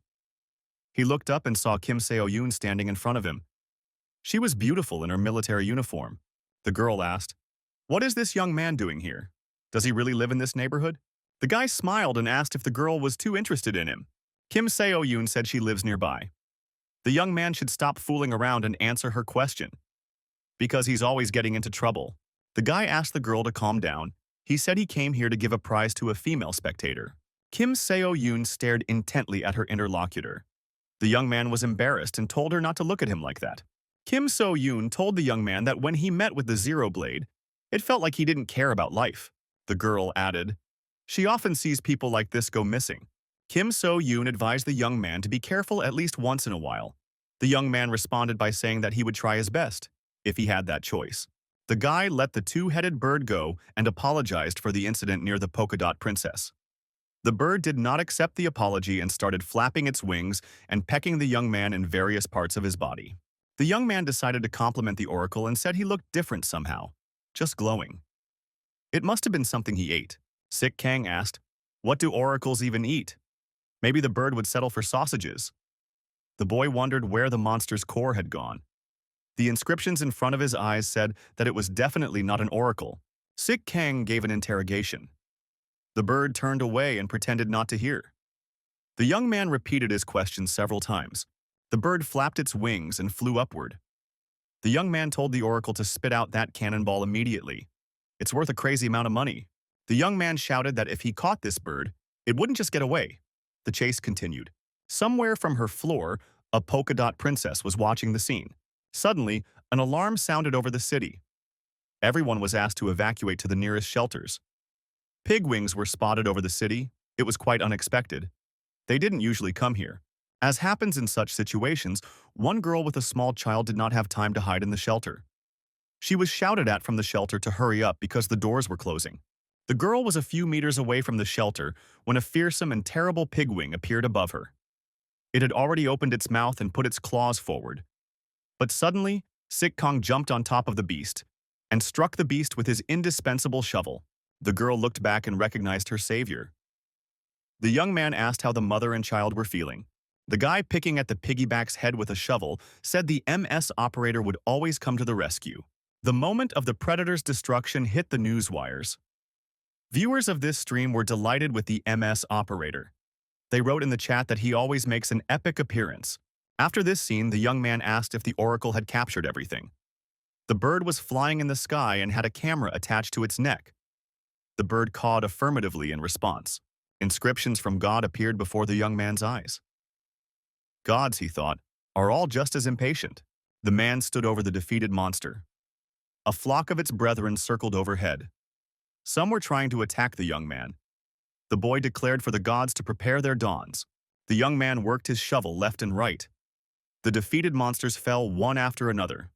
He looked up and saw Kim Seo-yoon standing in front of him. She was beautiful in her military uniform. The girl asked, "What is this young man doing here? Does he really live in this neighborhood?" The guy smiled and asked if the girl was too interested in him. Kim Seo-yoon said she lives nearby. The young man should stop fooling around and answer her question, because he's always getting into trouble. The guy asked the girl to calm down. He said he came here to give a prize to a female spectator. Kim Seo-yoon stared intently at her interlocutor. The young man was embarrassed and told her not to look at him like that. Kim Seo-yoon told the young man that when he met with the Zero Blade, it felt like he didn't care about life. The girl added, "She often sees people like this go missing." Kim Seo-yoon advised the young man to be careful at least once in a while. The young man responded by saying that he would try his best, if he had that choice. The guy let the two-headed bird go and apologized for the incident near the polka dot princess. The bird did not accept the apology and started flapping its wings and pecking the young man in various parts of his body. The young man decided to compliment the oracle and said he looked different somehow, just glowing. It must have been something he ate. Sik Kang asked, "What do oracles even eat? Maybe the bird would settle for sausages." The boy wondered where the monster's core had gone. The inscriptions in front of his eyes said that it was definitely not an oracle. Sik Kang gave an interrogation. The bird turned away and pretended not to hear. The young man repeated his question several times. The bird flapped its wings and flew upward. The young man told the oracle to spit out that cannonball immediately. "It's worth a crazy amount of money." The young man shouted that if he caught this bird, it wouldn't just get away. The chase continued. Somewhere from her floor, a polka dot princess was watching the scene. Suddenly, an alarm sounded over the city. Everyone was asked to evacuate to the nearest shelters. Pig wings were spotted over the city. It was quite unexpected. They didn't usually come here. As happens in such situations, one girl with a small child did not have time to hide in the shelter. She was shouted at from the shelter to hurry up because the doors were closing. The girl was a few meters away from the shelter when a fearsome and terrible pigwing appeared above her. It had already opened its mouth and put its claws forward. But suddenly, Sik Kang jumped on top of the beast and struck the beast with his indispensable shovel. The girl looked back and recognized her savior. The young man asked how the mother and child were feeling. The guy picking at the piggyback's head with a shovel said the MS operator would always come to the rescue. The moment of the predator's destruction hit the news wires. Viewers of this stream were delighted with the MS operator. They wrote in the chat that he always makes an epic appearance. After this scene, the young man asked if the oracle had captured everything. The bird was flying in the sky and had a camera attached to its neck. The bird cawed affirmatively in response. Inscriptions from God appeared before the young man's eyes. Gods, he thought, are all just as impatient. The man stood over the defeated monster. A flock of its brethren circled overhead. Some were trying to attack the young man. The boy declared for the gods to prepare their dawns. The young man worked his shovel left and right. The defeated monsters fell one after another.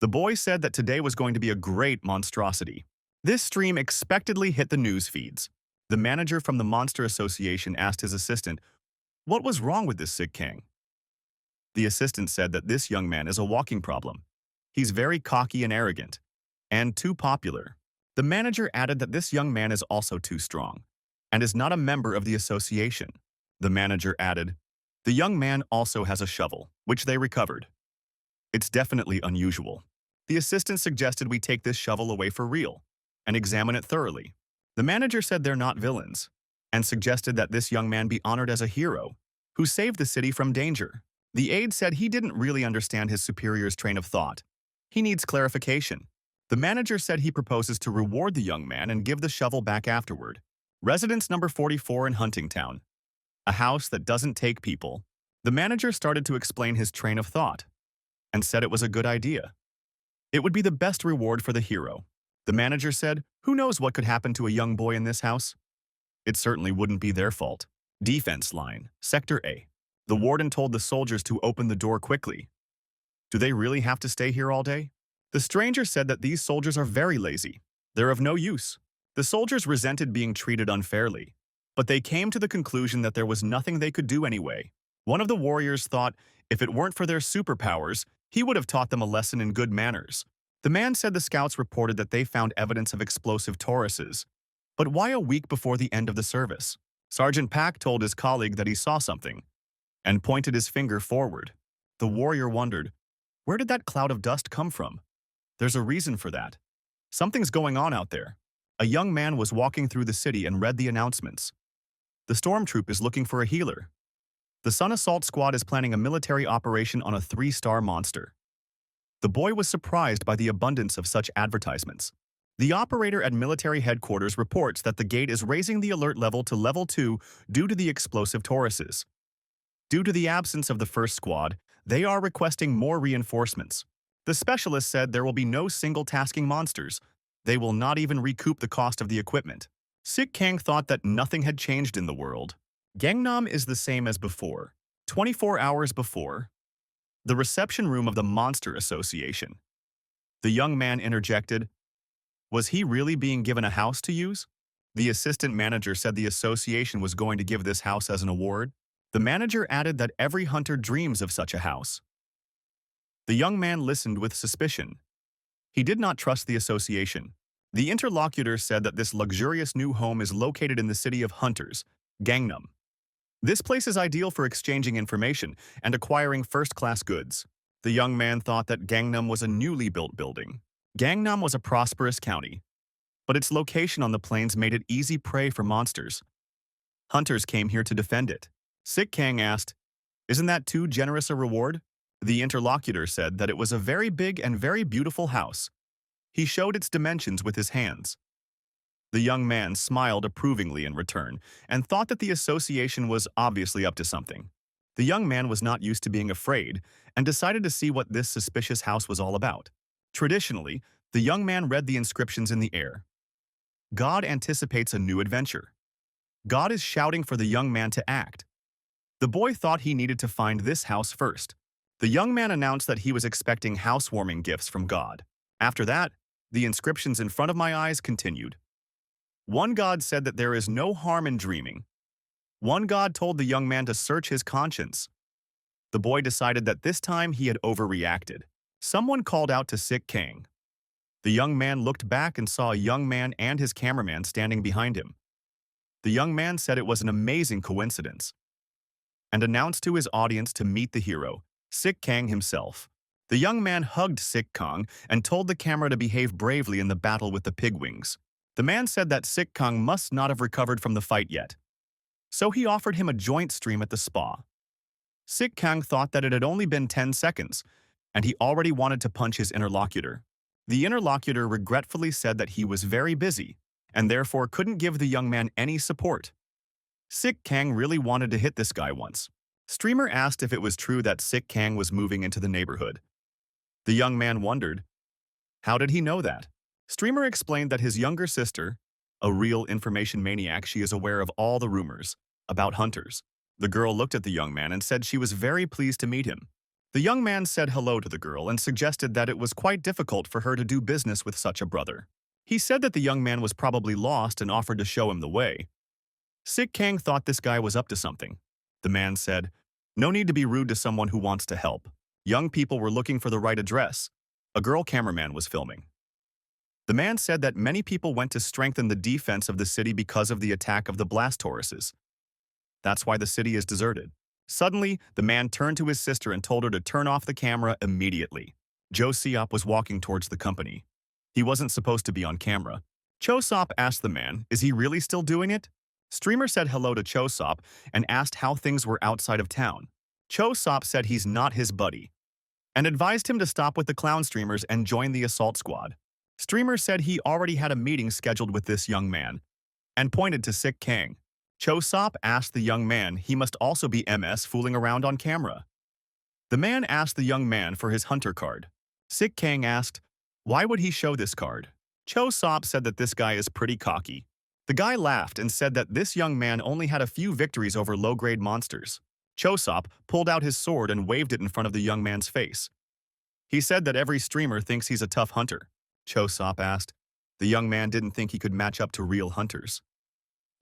The boy said that today was going to be a great monstrosity. This stream expectedly hit the news feeds. The manager from the Monster Association asked his assistant, "What was wrong with this Sik Kang?" The assistant said that this young man is a walking problem. He's very cocky and arrogant, and too popular. The manager added that this young man is also too strong, and is not a member of the association. The manager added, "The young man also has a shovel, which they recovered. It's definitely unusual." The assistant suggested we take this shovel away for real, and examine it thoroughly. The manager said they're not villains, and suggested that this young man be honored as a hero, who saved the city from danger. The aide said he didn't really understand his superior's train of thought. He needs clarification. The manager said he proposes to reward the young man and give the shovel back afterward. Residence number 44 in Huntingtown. A house that doesn't take people. The manager started to explain his train of thought, and said it was a good idea. It would be the best reward for the hero. The manager said, "Who knows what could happen to a young boy in this house? It certainly wouldn't be their fault." Defense line, Sector A. The warden told the soldiers to open the door quickly. Do they really have to stay here all day? The stranger said that these soldiers are very lazy. They're of no use. The soldiers resented being treated unfairly, but they came to the conclusion that there was nothing they could do anyway. One of the warriors thought if it weren't for their superpowers, he would have taught them a lesson in good manners. The man said the scouts reported that they found evidence of explosive Tauruses. But why a week before the end of the service? Sergeant Pack told his colleague that he saw something and pointed his finger forward. The warrior wondered, where did that cloud of dust come from? There's a reason for that. Something's going on out there. A young man was walking through the city and read the announcements. The storm troop is looking for a healer. The Sun Assault Squad is planning a military operation on a 3-star monster. The boy was surprised by the abundance of such advertisements. The operator at military headquarters reports that the gate is raising the alert level to level 2 due to the explosive Tauruses. Due to the absence of the first squad, they are requesting more reinforcements. The specialist said there will be no single-tasking monsters. They will not even recoup the cost of the equipment. Sik Kang thought that nothing had changed in the world. Gangnam is the same as before. 24 hours before. The reception room of the Monster Association. The young man interjected, was he really being given a house to use? The assistant manager said the association was going to give this house as an award. The manager added that every hunter dreams of such a house. The young man listened with suspicion. He did not trust the association. The interlocutor said that this luxurious new home is located in the city of Hunters, Gangnam. This place is ideal for exchanging information and acquiring first-class goods. The young man thought that Gangnam was a newly built building. Gangnam was a prosperous county, but its location on the plains made it easy prey for monsters. Hunters came here to defend it. Sik Kang asked, isn't that too generous a reward? The interlocutor said that it was a very big and very beautiful house. He showed its dimensions with his hands. The young man smiled approvingly in return and thought that the association was obviously up to something. The young man was not used to being afraid and decided to see what this suspicious house was all about. Traditionally, the young man read the inscriptions in the air. God anticipates a new adventure. God is shouting for the young man to act. The boy thought he needed to find this house first. The young man announced that he was expecting housewarming gifts from God. After that, the inscriptions in front of my eyes continued. One God said that there is no harm in dreaming. One God told the young man to search his conscience. The boy decided that this time he had overreacted. Someone called out to Sik Kang. The young man looked back and saw a young man and his cameraman standing behind him. The young man said it was an amazing coincidence and announced to his audience to meet the hero, Sik Kang himself. The young man hugged Sik Kang and told the camera to behave bravely in the battle with the pigwings. The man said that Sik Kang must not have recovered from the fight yet, so he offered him a joint stream at the spa. Sik Kang thought that it had only been 10 seconds, and he already wanted to punch his interlocutor. The interlocutor regretfully said that he was very busy, and therefore couldn't give the young man any support. Sik Kang really wanted to hit this guy once. Streamer asked if it was true that Sik Kang was moving into the neighborhood. The young man wondered, how did he know that? Streamer explained that his younger sister, a real information maniac, she is aware of all the rumors about hunters. The girl looked at the young man and said she was very pleased to meet him. The young man said hello to the girl and suggested that it was quite difficult for her to do business with such a brother. He said that the young man was probably lost and offered to show him the way. Sik Kang thought this guy was up to something. The man said, no need to be rude to someone who wants to help. Young people were looking for the right address. A girl cameraman was filming. The man said that many people went to strengthen the defense of the city because of the attack of the blast Tauruses. That's why the city is deserted. Suddenly, the man turned to his sister and told her to turn off the camera immediately. Jo Seop was walking towards the company. He wasn't supposed to be on camera. Cho Sop asked the man, is he really still doing it? Streamer said hello to Cho Sop and asked how things were outside of town. Cho Sop said he's not his buddy and advised him to stop with the clown streamers and join the assault squad. Streamer said he already had a meeting scheduled with this young man and pointed to Sik Kang. Cho Sop asked the young man he must also be MS fooling around on camera. The man asked the young man for his hunter card. Sik Kang asked, why would he show this card? Cho Sop said that this guy is pretty cocky. The guy laughed and said that this young man only had a few victories over low-grade monsters. Cho Sop pulled out his sword and waved it in front of the young man's face. He said that every streamer thinks he's a tough hunter. Chosop asked. The young man didn't think he could match up to real hunters.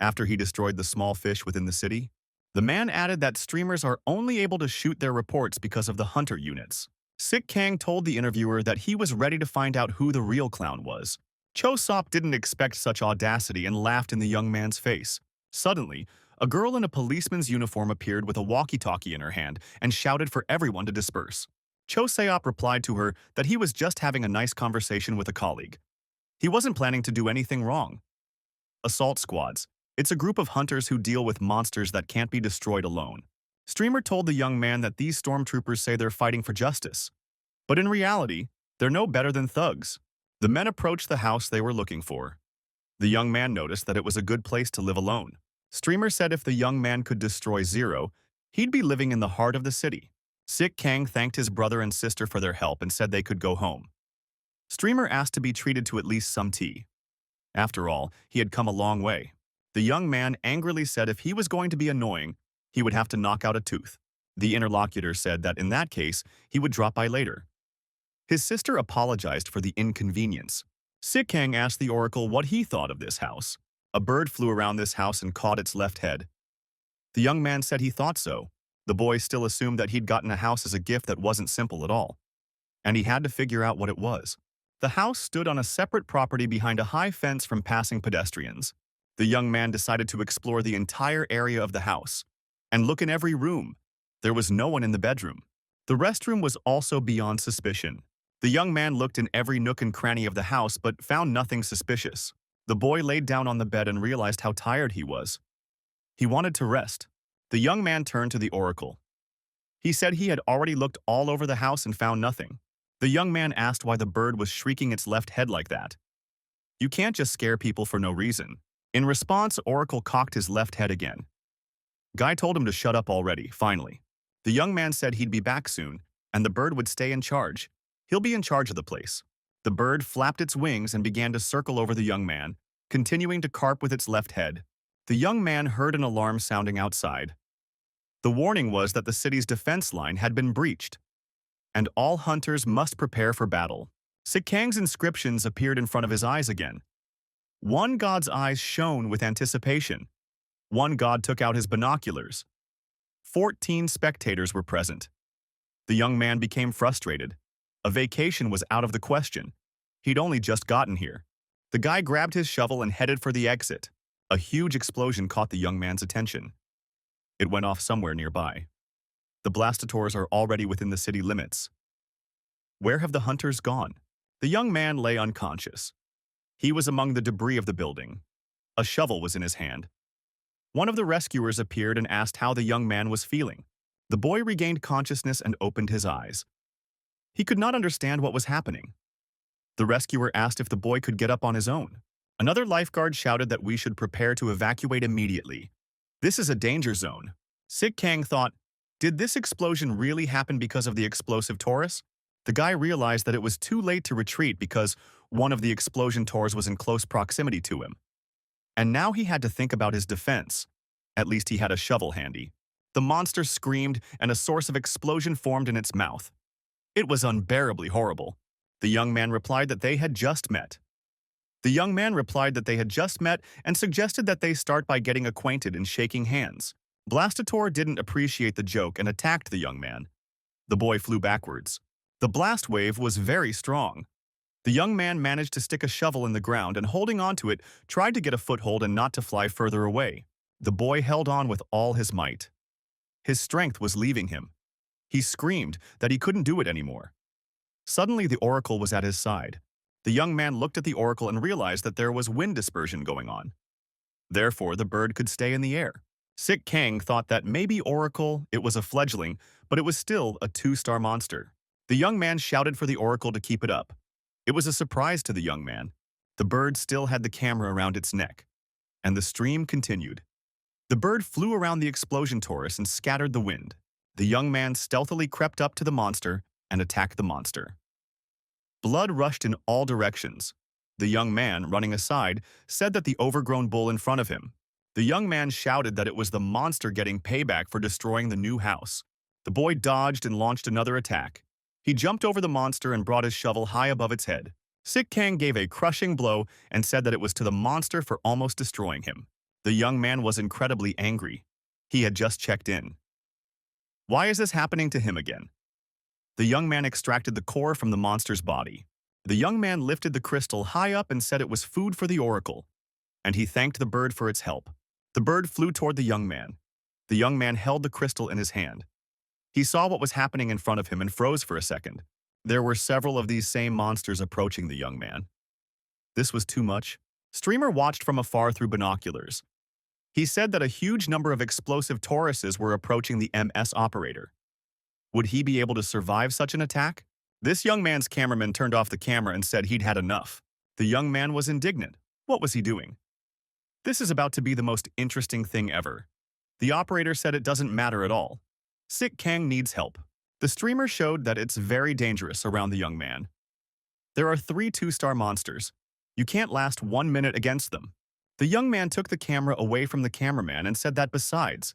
After he destroyed the small fish within the city, the man added that streamers are only able to shoot their reports because of the hunter units. Sik Kang told the interviewer that he was ready to find out who the real clown was. Chosop didn't expect such audacity and laughed in the young man's face. Suddenly, a girl in a policeman's uniform appeared with a walkie-talkie in her hand and shouted for everyone to disperse. Choseop replied to her that he was just having a nice conversation with a colleague. He wasn't planning to do anything wrong. Assault squads. It's a group of hunters who deal with monsters that can't be destroyed alone. Streamer told the young man that these stormtroopers say they're fighting for justice. But in reality, they're no better than thugs. The men approached the house they were looking for. The young man noticed that it was a good place to live alone. Streamer said if the young man could destroy Zero, he'd be living in the heart of the city. Sik Kang thanked his brother and sister for their help and said they could go home. Streamer asked to be treated to at least some tea. After all, he had come a long way. The young man angrily said if he was going to be annoying, he would have to knock out a tooth. The interlocutor said that in that case, he would drop by later. His sister apologized for the inconvenience. Sik Kang asked the oracle what he thought of this house. A bird flew around this house and caught its left head. The young man said he thought so. The boy still assumed that he'd gotten a house as a gift that wasn't simple at all. And he had to figure out what it was. The house stood on a separate property behind a high fence from passing pedestrians. The young man decided to explore the entire area of the house and look in every room. There was no one in the bedroom. The restroom was also beyond suspicion. The young man looked in every nook and cranny of the house but found nothing suspicious. The boy laid down on the bed and realized how tired he was. He wanted to rest. The young man turned to the oracle. He said he had already looked all over the house and found nothing. The young man asked why the bird was shrieking its left head like that. You can't just scare people for no reason. In response, Oracle cocked his left head again. Guy told him to shut up already, finally. The young man said he'd be back soon, and the bird would stay in charge. He'll be in charge of the place. The bird flapped its wings and began to circle over the young man, continuing to carp with its left head. The young man heard an alarm sounding outside. The warning was that the city's defense line had been breached, and all hunters must prepare for battle. Sik Kang's inscriptions appeared in front of his eyes again. One god's eyes shone with anticipation. One god took out his binoculars. 14 spectators were present. The young man became frustrated. A vacation was out of the question. He'd only just gotten here. The guy grabbed his shovel and headed for the exit. A huge explosion caught the young man's attention. It went off somewhere nearby. The blastators are already within the city limits. Where have the hunters gone? The young man lay unconscious. He was among the debris of the building. A shovel was in his hand. One of the rescuers appeared and asked how the young man was feeling. The boy regained consciousness and opened his eyes. He could not understand what was happening. The rescuer asked if the boy could get up on his own. Another lifeguard shouted that we should prepare to evacuate immediately. This is a danger zone. Sik Kang thought, did this explosion really happen because of the explosive Taurus? The guy realized that it was too late to retreat because one of the explosion Taurs was in close proximity to him. And now he had to think about his defense. At least he had a shovel handy. The monster screamed and a source of explosion formed in its mouth. It was unbearably horrible. The young man replied that they had just met. And suggested that they start by getting acquainted and shaking hands. Blastator didn't appreciate the joke and attacked the young man. The boy flew backwards. The blast wave was very strong. The young man managed to stick a shovel in the ground and holding onto it, tried to get a foothold and not to fly further away. The boy held on with all his might. His strength was leaving him. He screamed that he couldn't do it anymore. Suddenly the oracle was at his side. The young man looked at the oracle and realized that there was wind dispersion going on. Therefore, the bird could stay in the air. Sik Kang thought that maybe oracle, it was a fledgling, but it was still a 2-star monster. The young man shouted for the oracle to keep it up. It was a surprise to the young man. The bird still had the camera around its neck. And the stream continued. The bird flew around the explosion Taurus and scattered the wind. The young man stealthily crept up to the monster and attacked the monster. Blood rushed in all directions. The young man, running aside, said that the overgrown bull in front of him. The young man shouted that it was the monster getting payback for destroying the new house. The boy dodged and launched another attack. He jumped over the monster and brought his shovel high above its head. Sik Kang gave a crushing blow and said that it was to the monster for almost destroying him. The young man was incredibly angry. He had just checked in. Why is this happening to him again? The young man extracted the core from the monster's body. The young man lifted the crystal high up and said it was food for the oracle, and he thanked the bird for its help. The bird flew toward the young man. The young man held the crystal in his hand. He saw what was happening in front of him and froze for a second. There were several of these same monsters approaching the young man. This was too much. Streamer watched from afar through binoculars. He said that a huge number of explosive Tauruses were approaching the MS operator. Would he be able to survive such an attack? This young man's cameraman turned off the camera and said he'd had enough. The young man was indignant. What was he doing? This is about to be the most interesting thing ever. The operator said it doesn't matter at all. Sik Kang needs help. The streamer showed that it's very dangerous around the young man. There are 3 2-star monsters. You can't last 1 minute against them. The young man took the camera away from the cameraman and said that besides,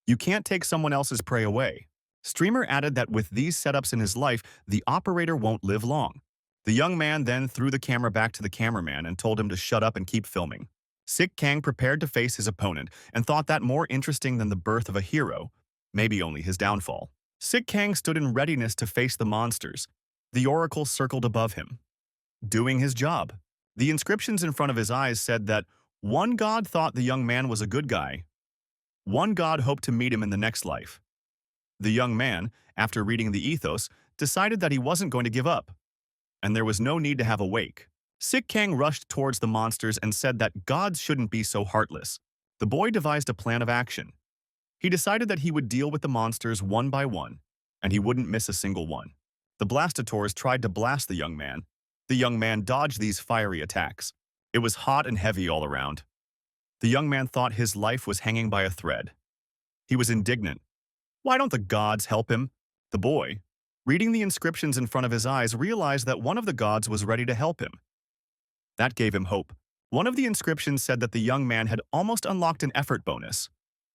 you can't take someone else's prey away. Streamer added that with these setups in his life, the operator won't live long. The young man then threw the camera back to the cameraman and told him to shut up and keep filming. Sik Kang prepared to face his opponent and thought that more interesting than the birth of a hero, maybe only his downfall. Sik Kang stood in readiness to face the monsters. The oracle circled above him, doing his job. The inscriptions in front of his eyes said that one god thought the young man was a good guy. One god hoped to meet him in the next life. The young man, after reading the ethos, decided that he wasn't going to give up, and there was no need to have a wake. Sik Kang rushed towards the monsters and said that gods shouldn't be so heartless. The boy devised a plan of action. He decided that he would deal with the monsters one by one, and he wouldn't miss a single one. The blastators tried to blast the young man. The young man dodged these fiery attacks. It was hot and heavy all around. The young man thought his life was hanging by a thread. He was indignant. Why don't the gods help him? The boy, reading the inscriptions in front of his eyes, realized that one of the gods was ready to help him. That gave him hope. One of the inscriptions said that the young man had almost unlocked an effort bonus.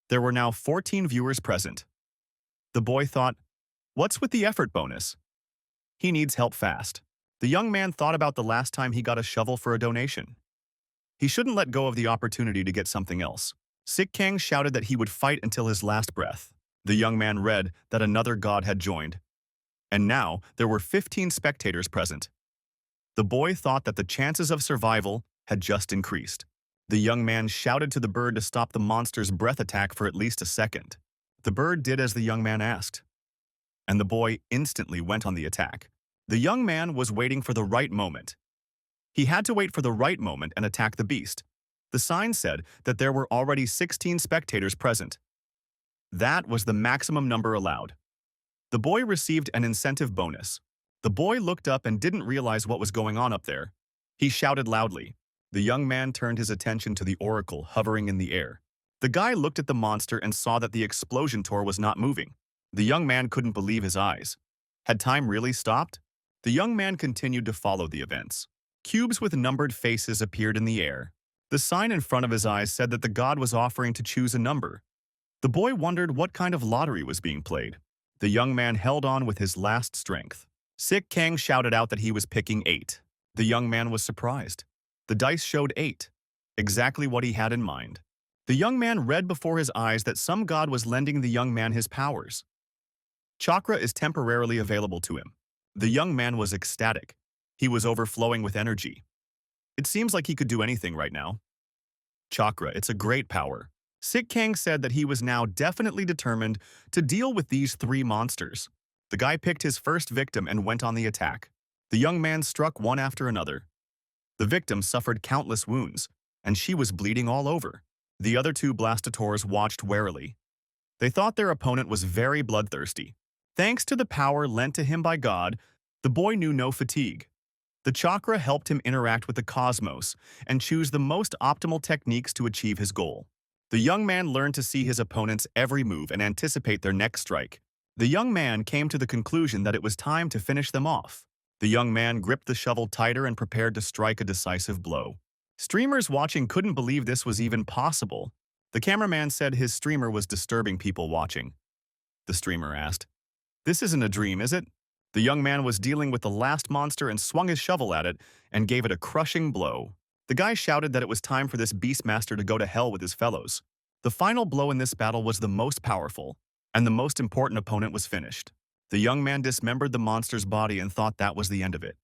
There were now 14 viewers present. The boy thought, what's with the effort bonus? He needs help fast. The young man thought about the last time he got a shovel for a donation. He shouldn't let go of the opportunity to get something else. Sik Kang shouted that he would fight until his last breath. The young man read that another god had joined, and now there were 15 spectators present. The boy thought that the chances of survival had just increased. The young man shouted to the bird to stop the monster's breath attack for at least a second. The bird did as the young man asked, and the boy instantly went on the attack. The young man was waiting for the right moment. He had to wait for the right moment and attack the beast. The sign said that there were already 16 spectators present. That was the maximum number allowed. The boy received an incentive bonus. The boy looked up and didn't realize what was going on up there. He shouted loudly. The young man turned his attention to the oracle hovering in the air. The guy looked at the monster and saw that the explosion tour was not moving. The young man couldn't believe his eyes. Had time really stopped? The young man continued to follow the events. Cubes with numbered faces appeared in the air. The sign in front of his eyes said that the god was offering to choose a number. The boy wondered what kind of lottery was being played. The young man held on with his last strength. Sik Kang shouted out that he was picking 8. The young man was surprised. The dice showed 8, exactly what he had in mind. The young man read before his eyes that some god was lending the young man his powers. Chakra is temporarily available to him. The young man was ecstatic. He was overflowing with energy. It seems like he could do anything right now. Chakra, it's a great power. Sik Kang said that he was now definitely determined to deal with these 3 monsters. The guy picked his first victim and went on the attack. The young man struck one after another. The victim suffered countless wounds, and she was bleeding all over. The other 2 blastators watched warily. They thought their opponent was very bloodthirsty. Thanks to the power lent to him by God, the boy knew no fatigue. The chakra helped him interact with the cosmos and choose the most optimal techniques to achieve his goal. The young man learned to see his opponent's every move and anticipate their next strike. The young man came to the conclusion that it was time to finish them off. The young man gripped the shovel tighter and prepared to strike a decisive blow. Streamers watching couldn't believe this was even possible. The cameraman said his streamer was disturbing people watching. The streamer asked, "This isn't a dream, is it?" The young man was dealing with the last monster and swung his shovel at it and gave it a crushing blow. The guy shouted that it was time for this beastmaster to go to hell with his fellows. The final blow in this battle was the most powerful, and the most important opponent was finished. The young man dismembered the monster's body and thought that was the end of it.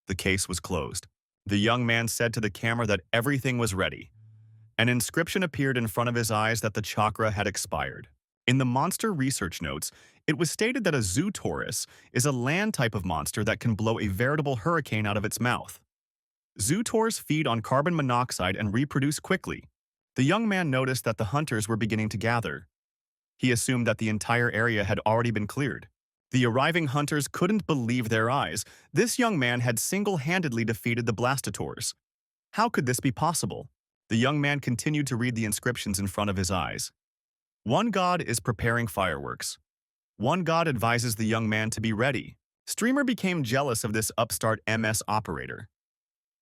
The case was closed. The young man said to the camera that everything was ready. An inscription appeared in front of his eyes that the chakra had expired. In the monster research notes, it was stated that a zoo Taurus is a land type of monster that can blow a veritable hurricane out of its mouth. Zoo Taurus feed on carbon monoxide and reproduce quickly. The young man noticed that the hunters were beginning to gather. He assumed that the entire area had already been cleared. The arriving hunters couldn't believe their eyes. This young man had single-handedly defeated the Blastotaurs. How could this be possible? The young man continued to read the inscriptions in front of his eyes. One god is preparing fireworks. One god advises the young man to be ready. Streamer became jealous of this upstart MS operator.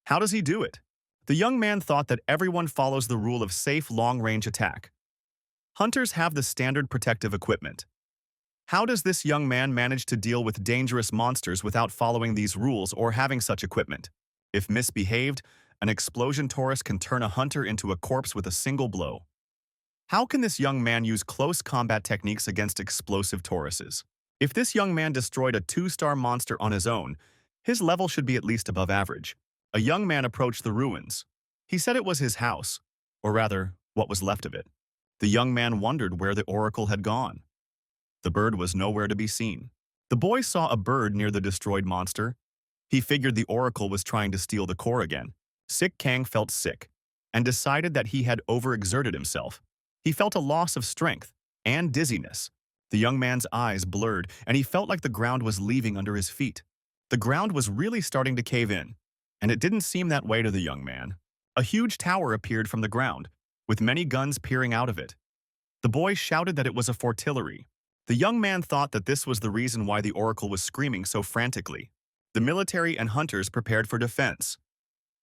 How does he do it? The young man thought that everyone follows the rule of safe long-range attack. Hunters have the standard protective equipment. How does this young man manage to deal with dangerous monsters without following these rules or having such equipment? If misbehaved, an explosion Taurus can turn a hunter into a corpse with a single blow. How can this young man use close combat techniques against explosive Tauruses? If this young man destroyed a 2-star monster on his own, his level should be at least above average. A young man approached the ruins. He said it was his house, or rather, what was left of it. The young man wondered where the oracle had gone. The bird was nowhere to be seen. The boy saw a bird near the destroyed monster. He figured the oracle was trying to steal the core again. Sick Kang felt sick and decided that he had overexerted himself. He felt a loss of strength and dizziness. The young man's eyes blurred, and he felt like the ground was leaving under his feet. The ground was really starting to cave in, and it didn't seem that way to the young man. A huge tower appeared from the ground, with many guns peering out of it. The boy shouted that it was a fortillery. The young man thought that this was the reason why the oracle was screaming so frantically. The military and hunters prepared for defense.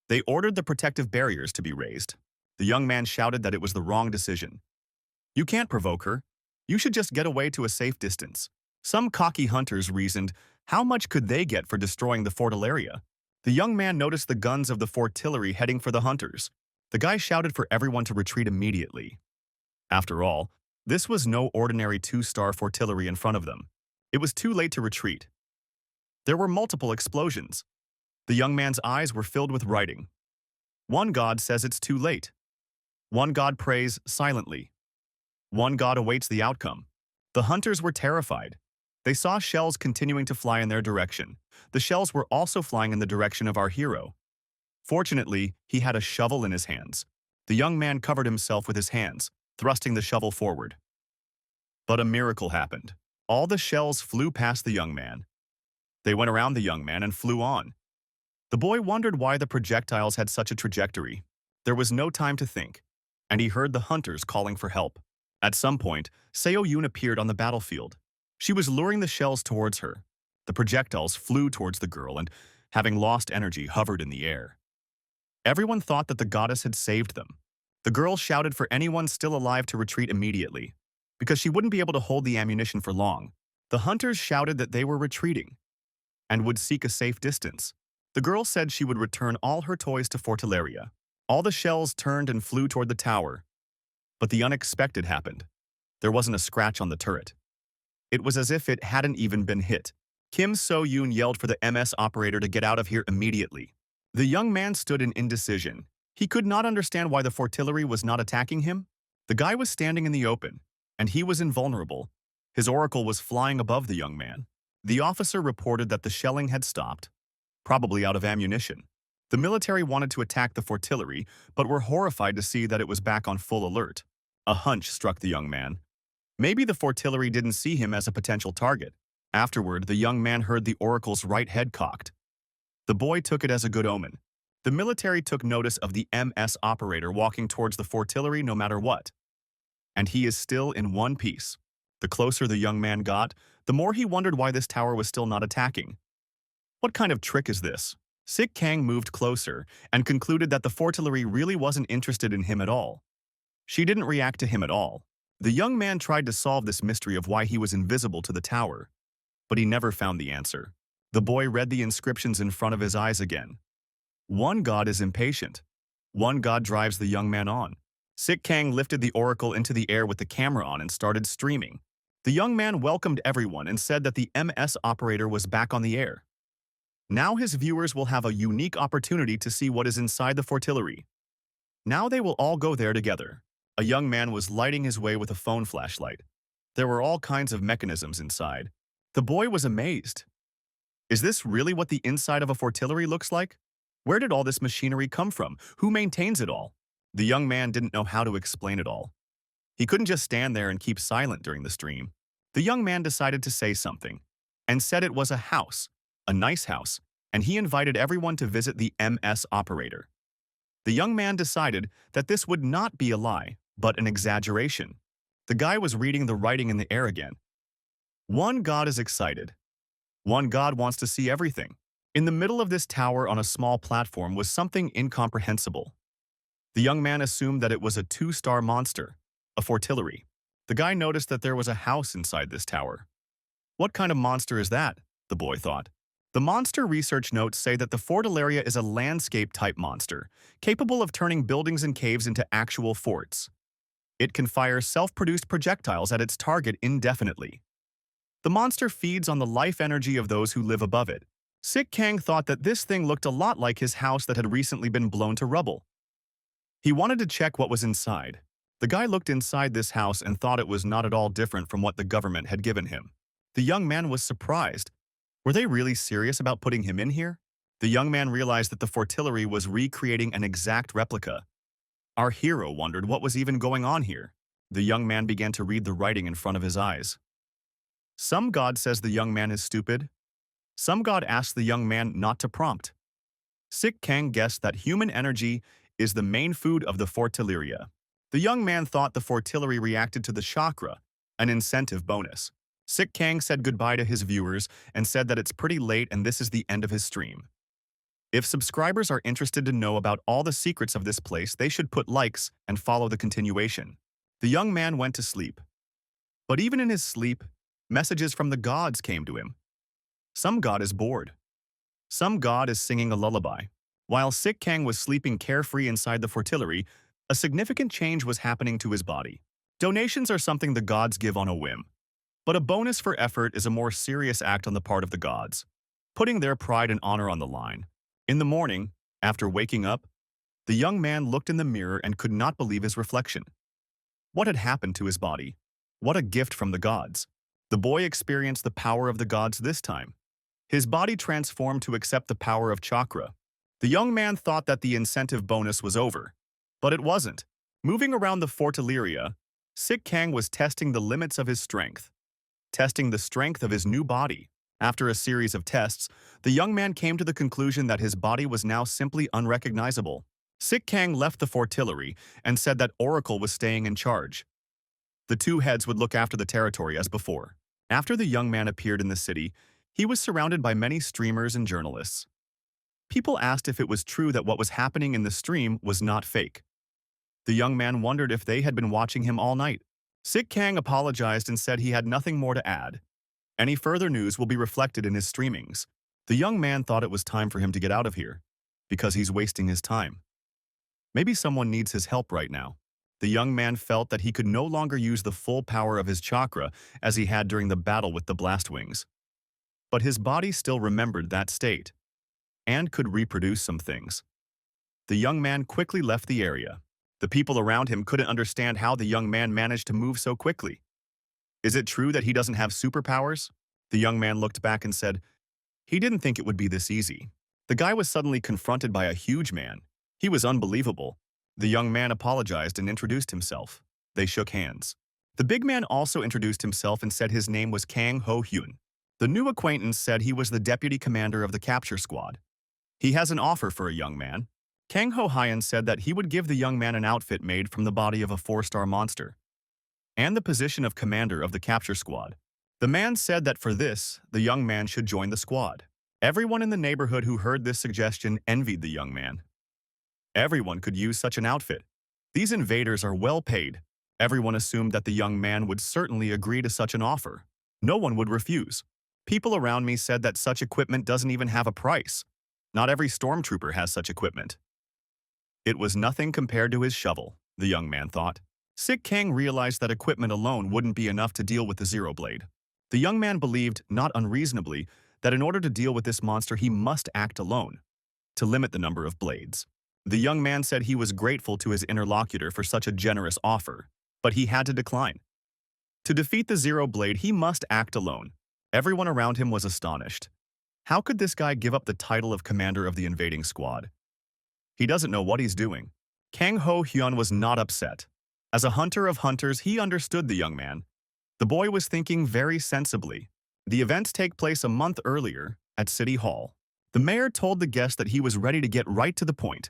They ordered the protective barriers to be raised. The young man shouted that it was the wrong decision. You can't provoke her. You should just get away to a safe distance. Some cocky hunters reasoned, how much could they get for destroying the fortilleria? The young man noticed the guns of the fortillery heading for the hunters. The guy shouted for everyone to retreat immediately. After all, this was no ordinary 2-star fortillery in front of them. It was too late to retreat. There were multiple explosions. The young man's eyes were filled with writing. One god says it's too late. One god prays silently. One god awaits the outcome. The hunters were terrified. They saw shells continuing to fly in their direction. The shells were also flying in the direction of our hero. Fortunately, he had a shovel in his hands. The young man covered himself with his hands, thrusting the shovel forward. But a miracle happened. All the shells flew past the young man. They went around the young man and flew on. The boy wondered why the projectiles had such a trajectory. There was no time to think, and he heard the hunters calling for help. At some point, Seo Yoon appeared on the battlefield. She was luring the shells towards her. The projectiles flew towards the girl and, having lost energy, hovered in the air. Everyone thought that the goddess had saved them. The girl shouted for anyone still alive to retreat immediately, because she wouldn't be able to hold the ammunition for long. The hunters shouted that they were retreating and would seek a safe distance. The girl said she would return all her toys to Fortilleria. All the shells turned and flew toward the tower. But the unexpected happened. There wasn't a scratch on the turret. It was as if it hadn't even been hit. Kim So-yoon yelled for the MS operator to get out of here immediately. The young man stood in indecision. He could not understand why the fortillery was not attacking him. The guy was standing in the open, and he was invulnerable. His oracle was flying above the young man. The officer reported that the shelling had stopped, probably out of ammunition. The military wanted to attack the fortillery, but were horrified to see that it was back on full alert. A hunch struck the young man. Maybe the fortillery didn't see him as a potential target. Afterward, the young man heard the oracle's right head cocked. The boy took it as a good omen. The military took notice of the MS operator walking towards the fortillery no matter what. And he is still in one piece. The closer the young man got, the more he wondered why this tower was still not attacking. What kind of trick is this? Sick Kang moved closer and concluded that the fortillery really wasn't interested in him at all. She didn't react to him at all. The young man tried to solve this mystery of why he was invisible to the tower. but he never found the answer. The boy read the inscriptions in front of his eyes again. One god is impatient. One god drives the young man on. Sik Kang lifted the oracle into the air with the camera on and started streaming. The young man welcomed everyone and said that the MS operator was back on the air. Now his viewers will have a unique opportunity to see what is inside the fortillery. Now they will all go there together. A young man was lighting his way with a phone flashlight. There were all kinds of mechanisms inside. The boy was amazed. Is this really what the inside of a fortillery looks like? Where did all this machinery come from? Who maintains it all? The young man didn't know how to explain it all. He couldn't just stand there and keep silent during the stream. The young man decided to say something, and said it was a house, a nice house, and he invited everyone to visit the MS operator. The young man decided that this would not be a lie, but an exaggeration. The guy was reading the writing in the air again. One god is excited. One god wants to see everything. In the middle of this tower on a small platform was something incomprehensible. The young man assumed that it was a 2-star monster, a fortillery. The guy noticed that there was a house inside this tower. What kind of monster is that? The boy thought. The monster research notes say that the fortilleria is a landscape-type monster, capable of turning buildings and caves into actual forts. It can fire self-produced projectiles at its target indefinitely. The monster feeds on the life energy of those who live above it. Sik Kang thought that this thing looked a lot like his house that had recently been blown to rubble. He wanted to check what was inside. The guy looked inside this house and thought it was not at all different from what the government had given him. The young man was surprised. Were they really serious about putting him in here? The young man realized that the fortillery was recreating an exact replica. Our hero wondered what was even going on here. The young man began to read the writing in front of his eyes. Some god says the young man is stupid. Some god asks the young man not to prompt. Sik Kang guessed that human energy is the main food of the fortilleria. The young man thought the fortillery reacted to the chakra, an incentive bonus. Sik Kang said goodbye to his viewers and said that it's pretty late and this is the end of his stream. If subscribers are interested to know about all the secrets of this place, they should put likes and follow the continuation. The young man went to sleep. But even in his sleep, messages from the gods came to him. Some god is bored. Some god is singing a lullaby. While Sik Kang was sleeping carefree inside the fortillery, a significant change was happening to his body. Donations are something the gods give on a whim. But a bonus for effort is a more serious act on the part of the gods, putting their pride and honor on the line. In the morning, after waking up, the young man looked in the mirror and could not believe his reflection. What had happened to his body? What a gift from the gods. The boy experienced the power of the gods this time. His body transformed to accept the power of chakra. The young man thought that the incentive bonus was over, but it wasn't. Moving around the fortilleria, Sik Kang was testing the limits of his strength, testing the strength of his new body. After a series of tests, the young man came to the conclusion that his body was now simply unrecognizable. Sik Kang left the fortillery and said that Oracle was staying in charge. The two heads would look after the territory as before. After the young man appeared in the city, he was surrounded by many streamers and journalists. People asked if it was true that what was happening in the stream was not fake. The young man wondered if they had been watching him all night. Sik Kang apologized and said he had nothing more to add. Any further news will be reflected in his streamings. The young man thought it was time for him to get out of here, because he's wasting his time. Maybe someone needs his help right now. The young man felt that he could no longer use the full power of his chakra as he had during the battle with the blast wings. But his body still remembered that state, and could reproduce some things. The young man quickly left the area. The people around him couldn't understand how the young man managed to move so quickly. Is it true that he doesn't have superpowers? The young man looked back and said, he didn't think it would be this easy. The guy was suddenly confronted by a huge man. He was unbelievable. The young man apologized and introduced himself. They shook hands. The big man also introduced himself and said his name was Kang Ho-hyun. The new acquaintance said he was the deputy commander of the capture squad. He has an offer for a young man. Kang Ho-hyun said that he would give the young man an outfit made from the body of a 4-star monster, and the position of commander of the capture squad. The man said that for this, the young man should join the squad. Everyone in the neighborhood who heard this suggestion envied the young man. Everyone could use such an outfit. These invaders are well paid. Everyone assumed that the young man would certainly agree to such an offer. No one would refuse. People around me said that such equipment doesn't even have a price. Not every stormtrooper has such equipment. It was nothing compared to his shovel, the young man thought. Sick Kang realized that equipment alone wouldn't be enough to deal with the Zero Blade. The young man believed, not unreasonably, that in order to deal with this monster he must act alone, to limit the number of blades. The young man said he was grateful to his interlocutor for such a generous offer, but he had to decline. To defeat the Zero Blade, he must act alone. Everyone around him was astonished. How could this guy give up the title of commander of the invading squad? He doesn't know what he's doing. Kang Ho Hyun was not upset. As a hunter of hunters, he understood the young man. The boy was thinking very sensibly. The events take place a month earlier at City Hall. The mayor told the guest that he was ready to get right to the point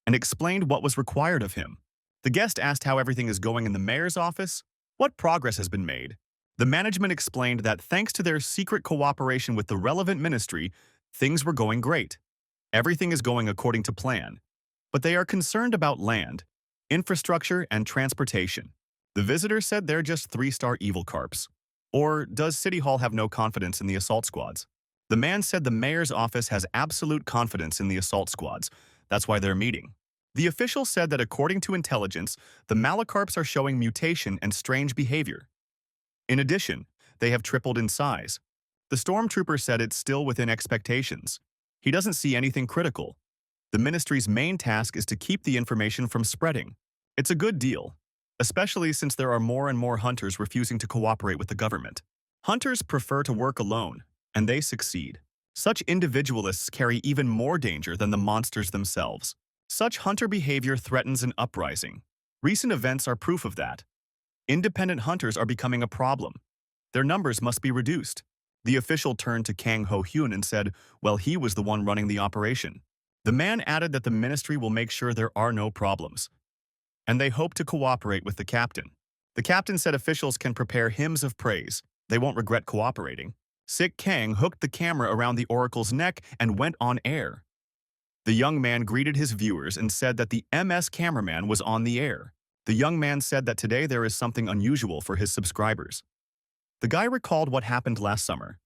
and explained what was required of him. The guest asked how everything is going in the mayor's office, what progress has been made. The management explained that thanks to their secret cooperation with the relevant ministry, things were going great. Everything is going according to plan, but they are concerned about land, infrastructure, and transportation. The visitor said they're just 3-star evil carps. Or does City Hall have no confidence in the assault squads? The man said the mayor's office has absolute confidence in the assault squads. That's why they're meeting. The official said that according to intelligence, the Malacarps are showing mutation and strange behavior. In addition, they have tripled in size. The stormtrooper said it's still within expectations. He doesn't see anything critical. The ministry's main task is to keep the information from spreading. It's a good deal, especially since there are more and more hunters refusing to cooperate with the government. Hunters prefer to work alone, and they succeed. Such individualists carry even more danger than the monsters themselves. Such hunter behavior threatens an uprising. Recent events are proof of that. Independent hunters are becoming a problem. Their numbers must be reduced. The official turned to Kang Ho Hyun and said, well, he was the one running the operation. The man added that the ministry will make sure there are no problems, and they hope to cooperate with the captain. The captain said officials can prepare hymns of praise. They won't regret cooperating. Sick Kang hooked the camera around the oracle's neck and went on air. The young man greeted his viewers and said that the MS cameraman was on the air. The young man said that today there is something unusual for his subscribers. The guy recalled what happened last summer.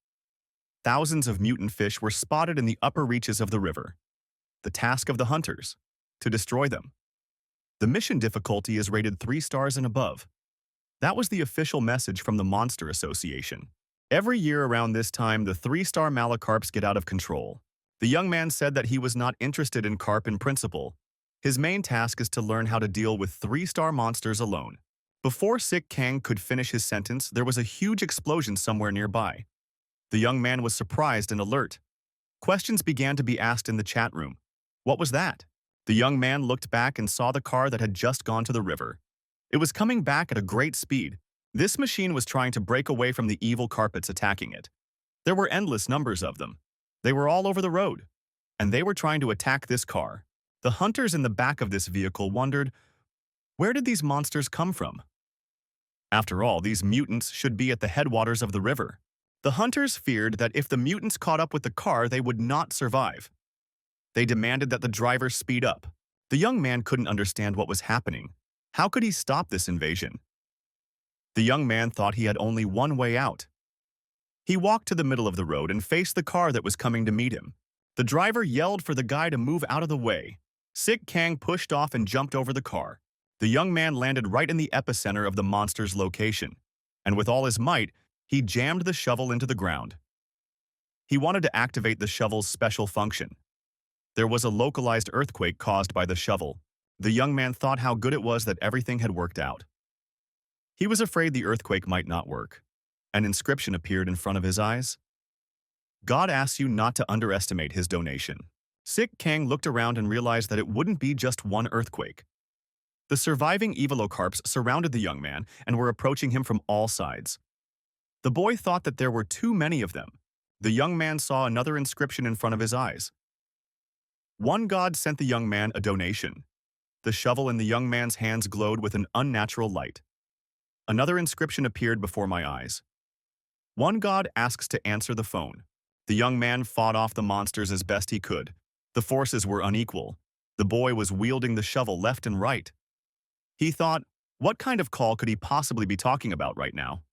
Thousands of mutant fish were spotted in the upper reaches of the river. The task of the hunters, to destroy them. The mission difficulty is rated 3 stars and above. That was the official message from the Monster Association. Every year around this time, the 3-star Malacarps get out of control. The young man said that he was not interested in carp in principle. His main task is to learn how to deal with 3-star monsters alone. Before Sick Kang could finish his sentence, there was a huge explosion somewhere nearby. The young man was surprised and alert. Questions began to be asked in the chat room. What was that? The young man looked back and saw the car that had just gone to the river. It was coming back at a great speed. This machine was trying to break away from the evil carpets attacking it. There were endless numbers of them. They were all over the road, and they were trying to attack this car. The hunters in the back of this vehicle wondered, where did these monsters come from? After all, these mutants should be at the headwaters of the river. The hunters feared that if the mutants caught up with the car, they would not survive. They demanded that the driver speed up. The young man couldn't understand what was happening. How could he stop this invasion? The young man thought he had only one way out. He walked to the middle of the road and faced the car that was coming to meet him. The driver yelled for the guy to move out of the way. Sick Kang pushed off and jumped over the car. The young man landed right in the epicenter of the monster's location, and with all his might, he jammed the shovel into the ground. He wanted to activate the shovel's special function. There was a localized earthquake caused by the shovel. The young man thought how good it was that everything had worked out. He was afraid the earthquake might not work. An inscription appeared in front of his eyes. God asks you not to underestimate his donation. Sick Kang looked around and realized that it wouldn't be just one earthquake. The surviving Evilocarps surrounded the young man and were approaching him from all sides. The boy thought that there were too many of them. The young man saw another inscription in front of his eyes. One god sent the young man a donation. The shovel in the young man's hands glowed with an unnatural light. Another inscription appeared before my eyes. One god asks to answer the phone. The young man fought off the monsters as best he could. The forces were unequal. The boy was wielding the shovel left and right. He thought, what kind of call could he possibly be talking about right now?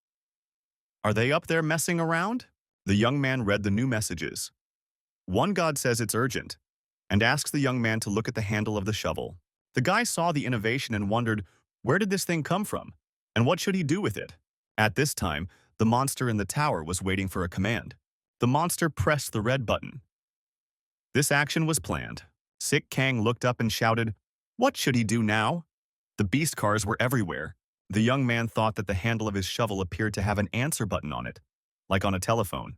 Are they up there messing around? The young man read the new messages. One god says it's urgent, and asks the young man to look at the handle of the shovel. The guy saw the innovation and wondered, where did this thing come from? And what should he do with it? At this time, the monster in the tower was waiting for a command. The monster pressed the red button. This action was planned. Sick Kang looked up and shouted, what should he do now? The beast cars were everywhere. The young man thought that the handle of his shovel appeared to have an answer button on it, like on a telephone.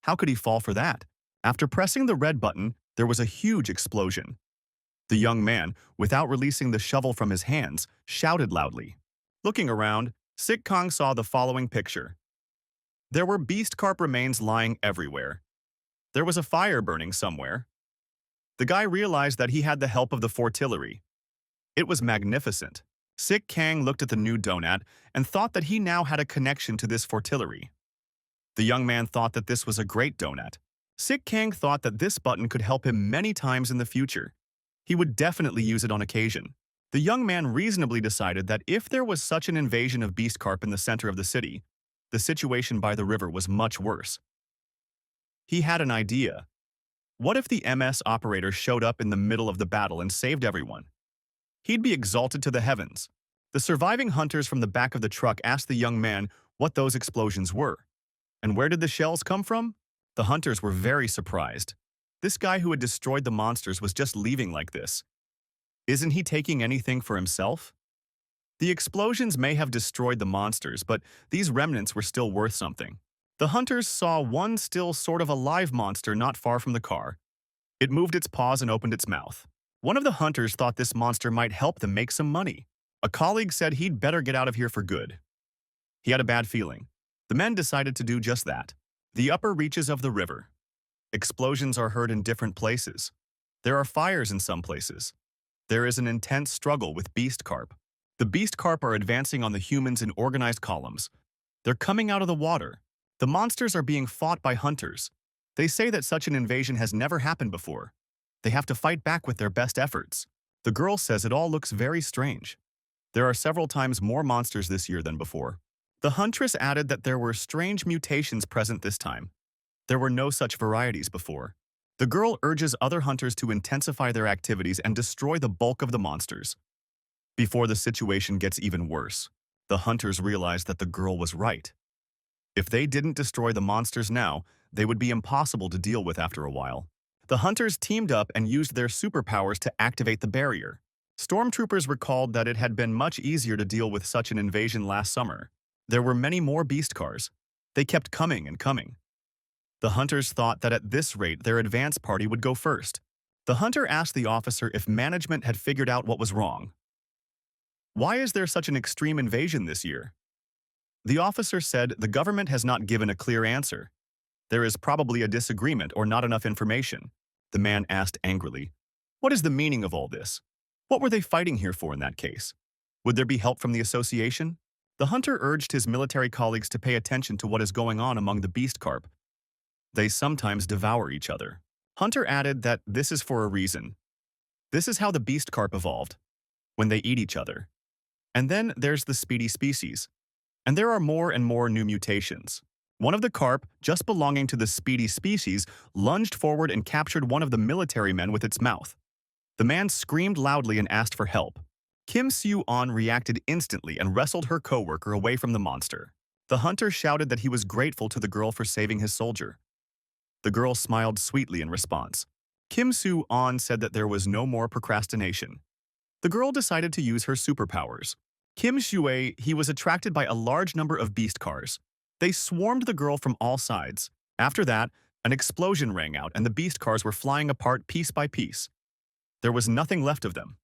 How could he fall for that? After pressing the red button, there was a huge explosion. The young man, without releasing the shovel from his hands, shouted loudly. Looking around, Sick Kang saw the following picture. There were beast carp remains lying everywhere. There was a fire burning somewhere. The guy realized that he had the help of the fortillery. It was magnificent. Sick Kang looked at the new donut and thought that he now had a connection to this fortillery. The young man thought that this was a great donut. Sick Kang thought that this button could help him many times in the future. He would definitely use it on occasion. The young man reasonably decided that if there was such an invasion of beast carp in the center of the city, the situation by the river was much worse. He had an idea. What if the MS operator showed up in the middle of the battle and saved everyone? He'd be exalted to the heavens. The surviving hunters from the back of the truck asked the young man what those explosions were. And where did the shells come from? The hunters were very surprised. This guy who had destroyed the monsters was just leaving like this. Isn't he taking anything for himself? The explosions may have destroyed the monsters, but these remnants were still worth something. The hunters saw one still sort of alive monster not far from the car. It moved its paws and opened its mouth. One of the hunters thought this monster might help them make some money. A colleague said he'd better get out of here for good. He had a bad feeling. The men decided to do just that. The upper reaches of the river. Explosions are heard in different places. There are fires in some places. There is an intense struggle with beast carp. The beast carp are advancing on the humans in organized columns. They're coming out of the water. The monsters are being fought by hunters. They say that such an invasion has never happened before. They have to fight back with their best efforts. The girl says it all looks very strange. There are several times more monsters this year than before. The huntress added that there were strange mutations present this time. There were no such varieties before. The girl urges other hunters to intensify their activities and destroy the bulk of the monsters. Before the situation gets even worse, the hunters realize that the girl was right. If they didn't destroy the monsters now, they would be impossible to deal with after a while. The hunters teamed up and used their superpowers to activate the barrier. Stormtroopers recalled that it had been much easier to deal with such an invasion last summer. There were many more beast cars. They kept coming and coming. The hunters thought that at this rate their advance party would go first. The hunter asked the officer if management had figured out what was wrong. Why is there such an extreme invasion this year? The officer said the government has not given a clear answer. There is probably a disagreement or not enough information. The man asked angrily, what is the meaning of all this? What were they fighting here for in that case? Would there be help from the association? The hunter urged his military colleagues to pay attention to what is going on among the beast carp. They sometimes devour each other. Hunter added that this is for a reason. This is how the beast carp evolved, when they eat each other. And then there's the speedy species. And there are more and more new mutations. One of the carp, just belonging to the speedy species, lunged forward and captured one of the military men with its mouth. The man screamed loudly and asked for help. Kim Soo-on reacted instantly and wrestled her co-worker away from the monster. The hunter shouted that he was grateful to the girl for saving his soldier. The girl smiled sweetly in response. Kim Soo-on said that there was no more procrastination. The girl decided to use her superpowers. Kim Shuei, he was attracted by a large number of beast cars. They swarmed the girl from all sides. After that, an explosion rang out and the beast cars were flying apart piece by piece. There was nothing left of them.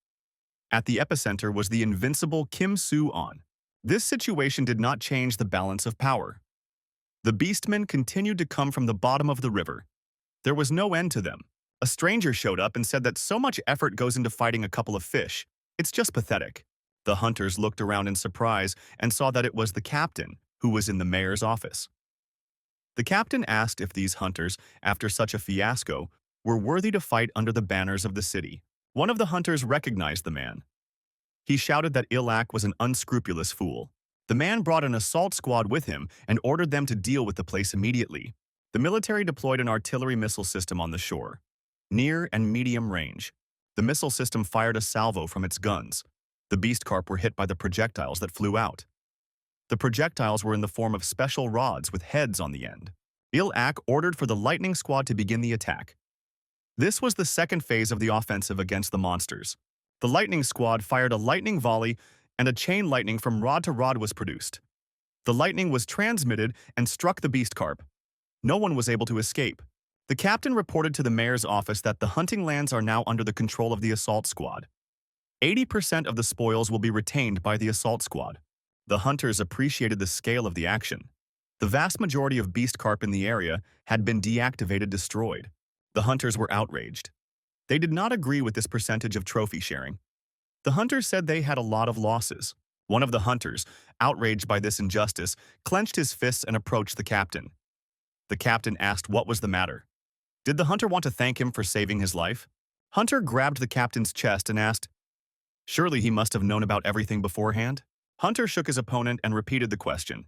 At the epicenter was the invincible Kim Soo-on. This situation did not change the balance of power. The beastmen continued to come from the bottom of the river. There was no end to them. A stranger showed up and said that so much effort goes into fighting a couple of fish. It's just pathetic. The hunters looked around in surprise and saw that it was the captain, who was in the mayor's office. The captain asked if these hunters, after such a fiasco, were worthy to fight under the banners of the city. One of the hunters recognized the man. He shouted that Ilak was an unscrupulous fool. The man brought an assault squad with him and ordered them to deal with the place immediately. The military deployed an artillery missile system on the shore, near and medium range. The missile system fired a salvo from its guns. The beast carp were hit by the projectiles that flew out. The projectiles were in the form of special rods with heads on the end. Il-Ak ordered for the lightning squad to begin the attack. This was the second phase of the offensive against the monsters. The lightning squad fired a lightning volley, and a chain lightning from rod to rod was produced. The lightning was transmitted and struck the beast carp. No one was able to escape. The captain reported to the mayor's office that the hunting lands are now under the control of the assault squad. 80% of the spoils will be retained by the assault squad. The hunters appreciated the scale of the action. The vast majority of beast carp in the area had been destroyed. The hunters were outraged. They did not agree with this percentage of trophy sharing. The hunters said they had a lot of losses. One of the hunters, outraged by this injustice, clenched his fists and approached the captain. The captain asked what was the matter. Did the hunter want to thank him for saving his life? Hunter grabbed the captain's chest and asked, "Surely he must have known about everything beforehand?" Hunter shook his opponent and repeated the question.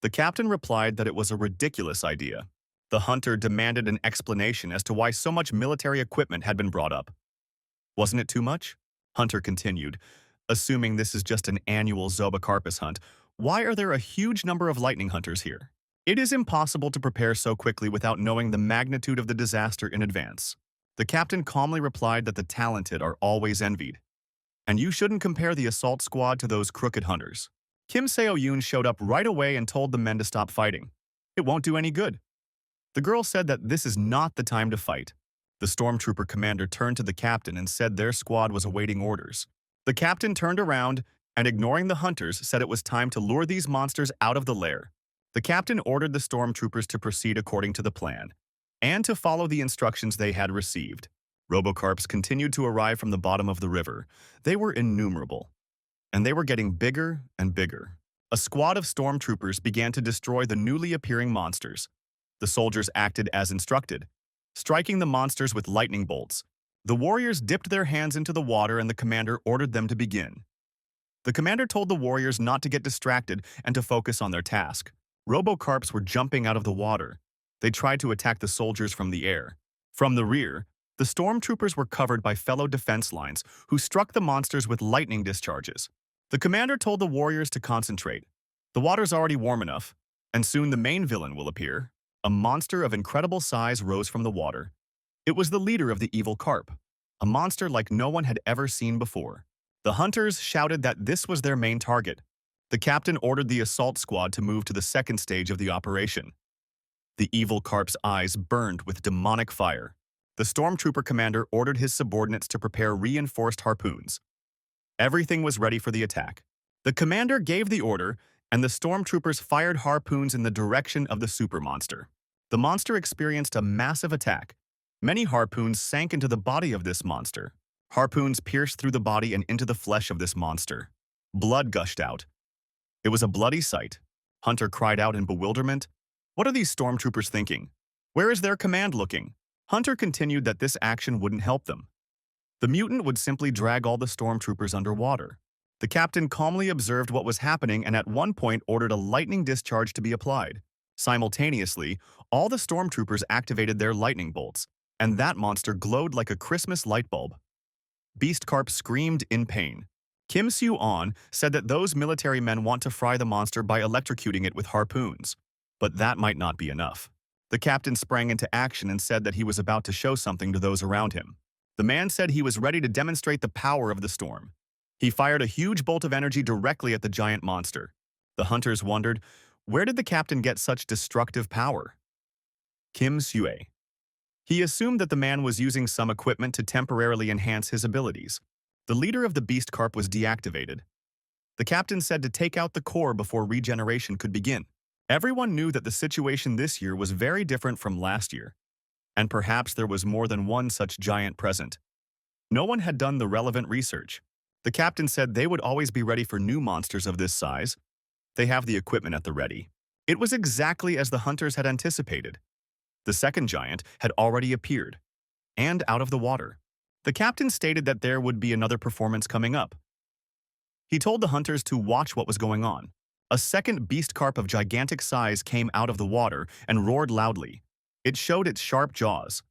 The captain replied that it was a ridiculous idea. The hunter demanded an explanation as to why so much military equipment had been brought up. Wasn't it too much? Hunter continued, assuming this is just an annual Zobocarpus hunt, why are there a huge number of lightning hunters here? It is impossible to prepare so quickly without knowing the magnitude of the disaster in advance. The captain calmly replied that the talented are always envied. And you shouldn't compare the assault squad to those crooked hunters. Kim Seo-yoon showed up right away and told the men to stop fighting. It won't do any good. The girl said that this is not the time to fight. The stormtrooper commander turned to the captain and said their squad was awaiting orders. The captain turned around and, ignoring the hunters, said it was time to lure these monsters out of the lair. The captain ordered the stormtroopers to proceed according to the plan and to follow the instructions they had received. Robocarps continued to arrive from the bottom of the river. They were innumerable, and they were getting bigger and bigger. A squad of stormtroopers began to destroy the newly appearing monsters. The soldiers acted as instructed, striking the monsters with lightning bolts. The warriors dipped their hands into the water and the commander ordered them to begin. The commander told the warriors not to get distracted and to focus on their task. Robocarps were jumping out of the water. They tried to attack the soldiers from the air. From the rear, the stormtroopers were covered by fellow defense lines who struck the monsters with lightning discharges. The commander told the warriors to concentrate. The water's already warm enough, and soon the main villain will appear. A monster of incredible size rose from the water. It was the leader of the evil carp, a monster like no one had ever seen before. The hunters shouted that this was their main target. The captain ordered the assault squad to move to the second stage of the operation. The evil carp's eyes burned with demonic fire. The stormtrooper commander ordered his subordinates to prepare reinforced harpoons. Everything was ready for the attack. The commander gave the order, and the stormtroopers fired harpoons in the direction of the super monster. The monster experienced a massive attack. Many harpoons sank into the body of this monster. Harpoons pierced through the body and into the flesh of this monster. Blood gushed out. It was a bloody sight. Hunter cried out in bewilderment. What are these stormtroopers thinking? Where is their command looking? Hunter continued that this action wouldn't help them. The mutant would simply drag all the stormtroopers underwater. The captain calmly observed what was happening and at one point ordered a lightning discharge to be applied. Simultaneously, all the stormtroopers activated their lightning bolts, and that monster glowed like a Christmas light bulb. Beast Carp screamed in pain. Kim Seo-on said that those military men want to fry the monster by electrocuting it with harpoons. But that might not be enough. The captain sprang into action and said that he was about to show something to those around him. The man said he was ready to demonstrate the power of the storm. He fired a huge bolt of energy directly at the giant monster. The hunters wondered, where did the captain get such destructive power? Kim Seo. He assumed that the man was using some equipment to temporarily enhance his abilities. The leader of the beast carp was deactivated. The captain said to take out the core before regeneration could begin. Everyone knew that the situation this year was very different from last year, and perhaps there was more than one such giant present. No one had done the relevant research. The captain said they would always be ready for new monsters of this size. They have the equipment at the ready. It was exactly as the hunters had anticipated. The second giant had already appeared, and out of the water. The captain stated that there would be another performance coming up. He told the hunters to watch what was going on. A second beast carp of gigantic size came out of the water and roared loudly. It showed its sharp jaws.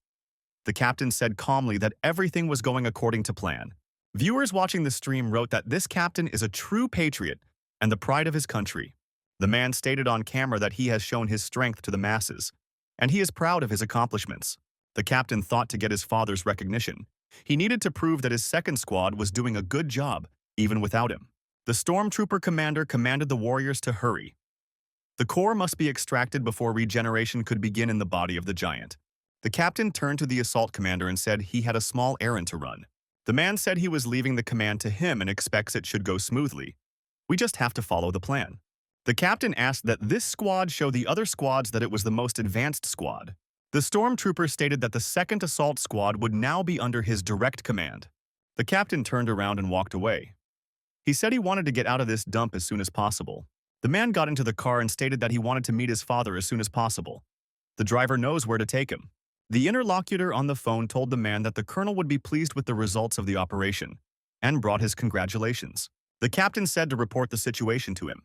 The captain said calmly that everything was going according to plan. Viewers watching the stream wrote that this captain is a true patriot and the pride of his country. The man stated on camera that he has shown his strength to the masses, and he is proud of his accomplishments. The captain thought to get his father's recognition. He needed to prove that his second squad was doing a good job, even without him. The stormtrooper commander commanded the warriors to hurry. The core must be extracted before regeneration could begin in the body of the giant. The captain turned to the assault commander and said he had a small errand to run. The man said he was leaving the command to him and expects it should go smoothly. We just have to follow the plan. The captain asked that this squad show the other squads that it was the most advanced squad. The stormtrooper stated that the second assault squad would now be under his direct command. The captain turned around and walked away. He said he wanted to get out of this dump as soon as possible. The man got into the car and stated that he wanted to meet his father as soon as possible. The driver knows where to take him. The interlocutor on the phone told the man that the colonel would be pleased with the results of the operation and brought his congratulations. The captain said to report the situation to him.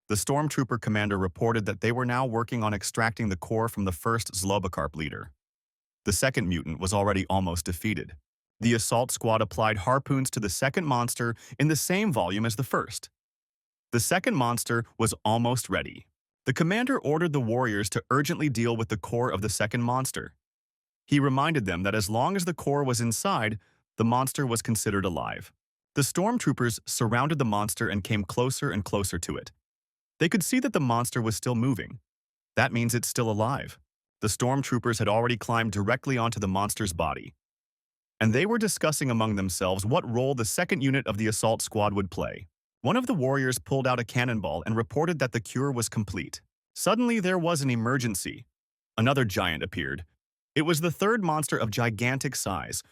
The stormtrooper commander reported that they were now working on extracting the core from the first Zlobacarp leader. The second mutant was already almost defeated. The assault squad applied harpoons to the second monster in the same volume as the first. The second monster was almost ready. The commander ordered the warriors to urgently deal with the core of the second monster. He reminded them that as long as the core was inside, the monster was considered alive. The stormtroopers surrounded the monster and came closer and closer to it. They could see that the monster was still moving. That means it's still alive. The stormtroopers had already climbed directly onto the monster's body, and they were discussing among themselves what role the second unit of the assault squad would play. One of the warriors pulled out a cannonball and reported that the cure was complete. Suddenly, there was an emergency. Another giant appeared. It was the third monster of gigantic size.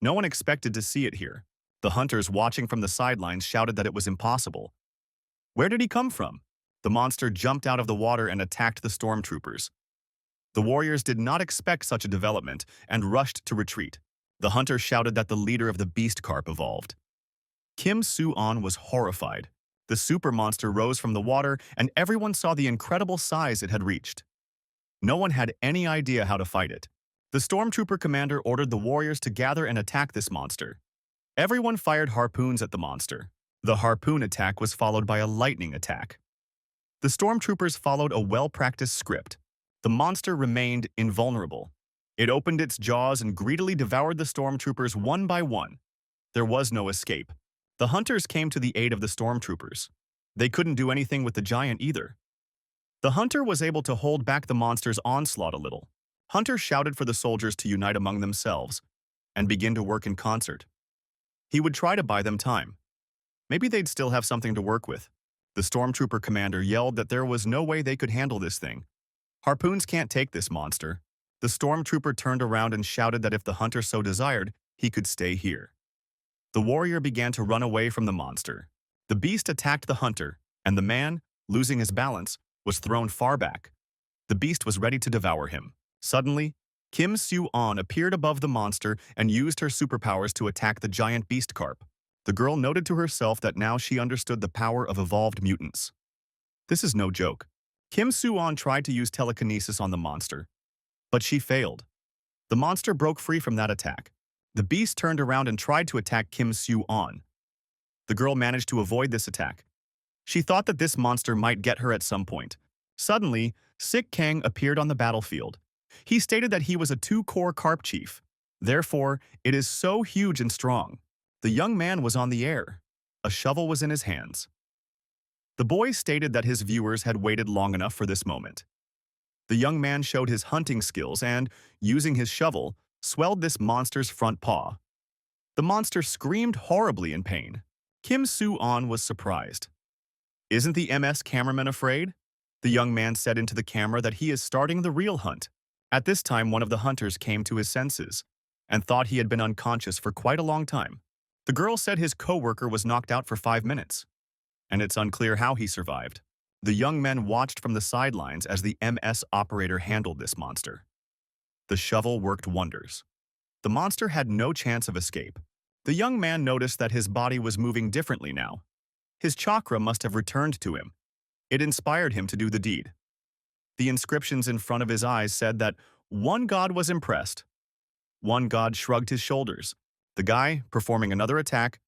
No one expected to see it here. The hunters watching from the sidelines shouted that it was impossible. Where did he come from? The monster jumped out of the water and attacked the stormtroopers. The warriors did not expect such a development and rushed to retreat. The hunter shouted that the leader of the beast carp evolved. Kim Soo-on was horrified. The super monster rose from the water and everyone saw the incredible size it had reached. No one had any idea how to fight it. The stormtrooper commander ordered the warriors to gather and attack this monster. Everyone fired harpoons at the monster. The harpoon attack was followed by a lightning attack. The stormtroopers followed a well-practiced script. The monster remained invulnerable. It opened its jaws and greedily devoured the stormtroopers one by one. There was no escape. The hunters came to the aid of the stormtroopers. They couldn't do anything with the giant either. The hunter was able to hold back the monster's onslaught a little. Hunter shouted for the soldiers to unite among themselves and begin to work in concert. He would try to buy them time. Maybe they'd still have something to work with. The stormtrooper commander yelled that there was no way they could handle this thing. Harpoons can't take this monster. The stormtrooper turned around and shouted that if the hunter so desired, he could stay here. The warrior began to run away from the monster. The beast attacked the hunter, and the man, losing his balance, was thrown far back. The beast was ready to devour him. Suddenly, Kim Soo-on appeared above the monster and used her superpowers to attack the giant beast carp. The girl noted to herself that now she understood the power of evolved mutants. This is no joke. Kim Soo-on tried to use telekinesis on the monster, but she failed. The monster broke free from that attack. The beast turned around and tried to attack Kim Soo-on. The girl managed to avoid this attack. She thought that this monster might get her at some point. Suddenly, Sik Kang appeared on the battlefield. He stated that he was a two-core carp chief. Therefore, it is so huge and strong. The young man was on the air. A shovel was in his hands. The boy stated that his viewers had waited long enough for this moment. The young man showed his hunting skills and, using his shovel, swelled this monster's front paw. The monster screamed horribly in pain. Kim Soo-on was surprised. Isn't the MS cameraman afraid? The young man said into the camera that he is starting the real hunt. At this time, one of the hunters came to his senses and thought he had been unconscious for quite a long time. The girl said his co-worker was knocked out for 5 minutes, and it's unclear how he survived. The young men watched from the sidelines as the MS operator handled this monster. The shovel worked wonders. The monster had no chance of escape. The young man noticed that his body was moving differently now. His chakra must have returned to him. It inspired him to do the deed. The inscriptions in front of his eyes said that one god was impressed. One god shrugged his shoulders. The guy, performing another attack,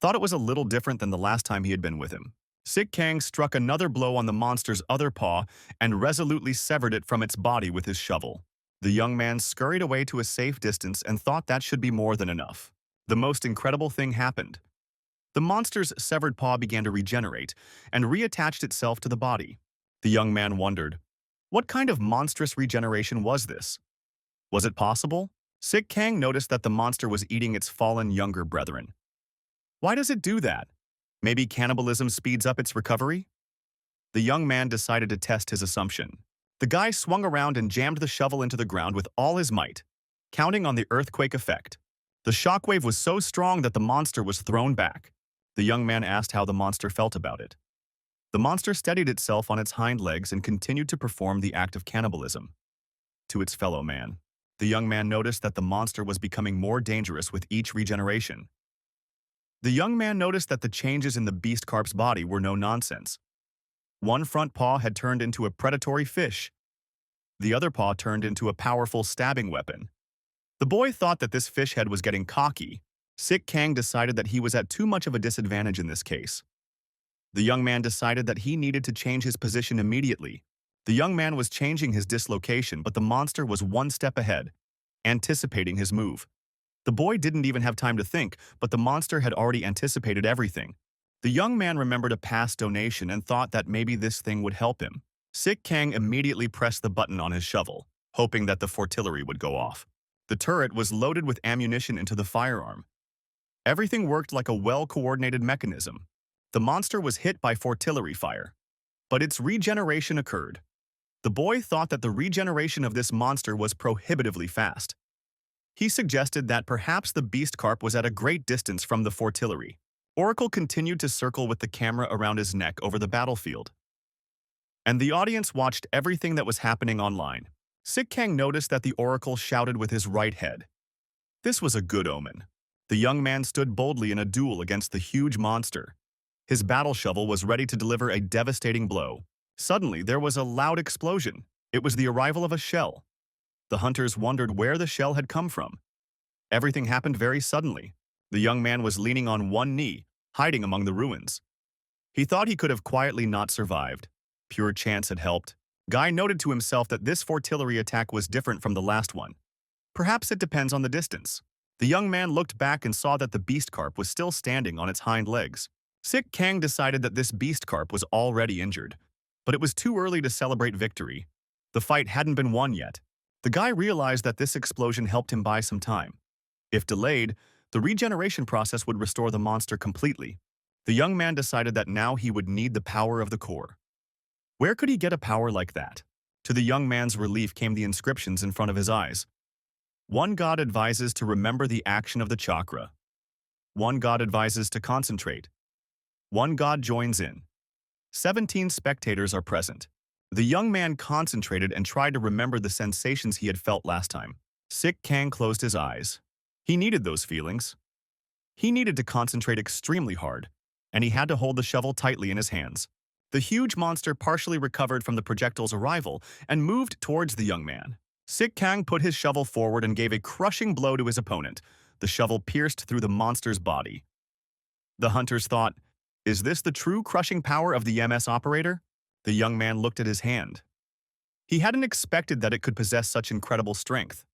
thought it was a little different than the last time he had been with him. Sik Kang struck another blow on the monster's other paw and resolutely severed it from its body with his shovel. The young man scurried away to a safe distance and thought that should be more than enough. The most incredible thing happened. The monster's severed paw began to regenerate and reattached itself to the body. The young man wondered, what kind of monstrous regeneration was this? Was it possible? Sik Kang noticed that the monster was eating its fallen younger brethren. Why does it do that? Maybe cannibalism speeds up its recovery? The young man decided to test his assumption. The guy swung around and jammed the shovel into the ground with all his might, counting on the earthquake effect. The shockwave was so strong that the monster was thrown back. The young man asked how the monster felt about it. The monster steadied itself on its hind legs and continued to perform the act of cannibalism. To its fellow man, the young man noticed that the monster was becoming more dangerous with each regeneration. The young man noticed that the changes in the beast carp's body were no nonsense. One front paw had turned into a predatory fish. The other paw turned into a powerful stabbing weapon. The boy thought that this fish head was getting cocky. Sik Kang decided that he was at too much of a disadvantage in this case. The young man decided that he needed to change his position immediately. The young man was changing his dislocation, but the monster was one step ahead, anticipating his move. The boy didn't even have time to think, but the monster had already anticipated everything. The young man remembered a past donation and thought that maybe this thing would help him. Sik Kang immediately pressed the button on his shovel, hoping that the fortillery would go off. The turret was loaded with ammunition into the firearm. Everything worked like a well-coordinated mechanism. The monster was hit by fortillery fire, but its regeneration occurred. The boy thought that the regeneration of this monster was prohibitively fast. He suggested that perhaps the beast carp was at a great distance from the fortillery. Oracle continued to circle with the camera around his neck over the battlefield. And the audience watched everything that was happening online. Sik Kang noticed that the Oracle shouted with his right head. This was a good omen. The young man stood boldly in a duel against the huge monster. His battle shovel was ready to deliver a devastating blow. Suddenly, there was a loud explosion. It was the arrival of a shell. The hunters wondered where the shell had come from. Everything happened very suddenly. The young man was leaning on one knee, hiding among the ruins. He thought he could have quietly not survived. Pure chance had helped. Guy noted to himself that this fortillery attack was different from the last one. Perhaps it depends on the distance. The young man looked back and saw that the beast carp was still standing on its hind legs. Sik Kang decided that this beast carp was already injured, but it was too early to celebrate victory. The fight hadn't been won yet. The guy realized that this explosion helped him buy some time. If delayed, the regeneration process would restore the monster completely. The young man decided that now he would need the power of the core. Where could he get a power like that? To the young man's relief came the inscriptions in front of his eyes. One god advises to remember the action of the chakra. One god advises to concentrate. One god joins in. 17 spectators are present. The young man concentrated and tried to remember the sensations he had felt last time. Sik Kang closed his eyes. He needed those feelings. He needed to concentrate extremely hard, and he had to hold the shovel tightly in his hands. The huge monster partially recovered from the projectile's arrival and moved towards the young man. Sik Kang put his shovel forward and gave a crushing blow to his opponent. The shovel pierced through the monster's body. The hunters thought, is this the true crushing power of the MS operator? The young man looked at his hand. He hadn't expected that it could possess such incredible strength.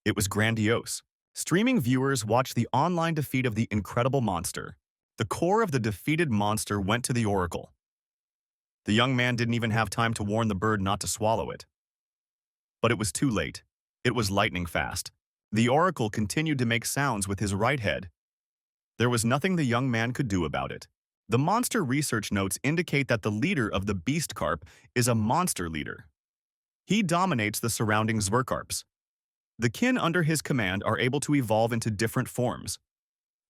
It was grandiose. Streaming viewers watched the online defeat of the incredible monster. The core of the defeated monster went to the Oracle. The young man didn't even have time to warn the bird not to swallow it. But it was too late. It was lightning fast. The Oracle continued to make sounds with his right head. There was nothing the young man could do about it. The monster research notes indicate that the leader of the beast carp is a monster leader. He dominates the surrounding zwercarps. The kin under his command are able to evolve into different forms.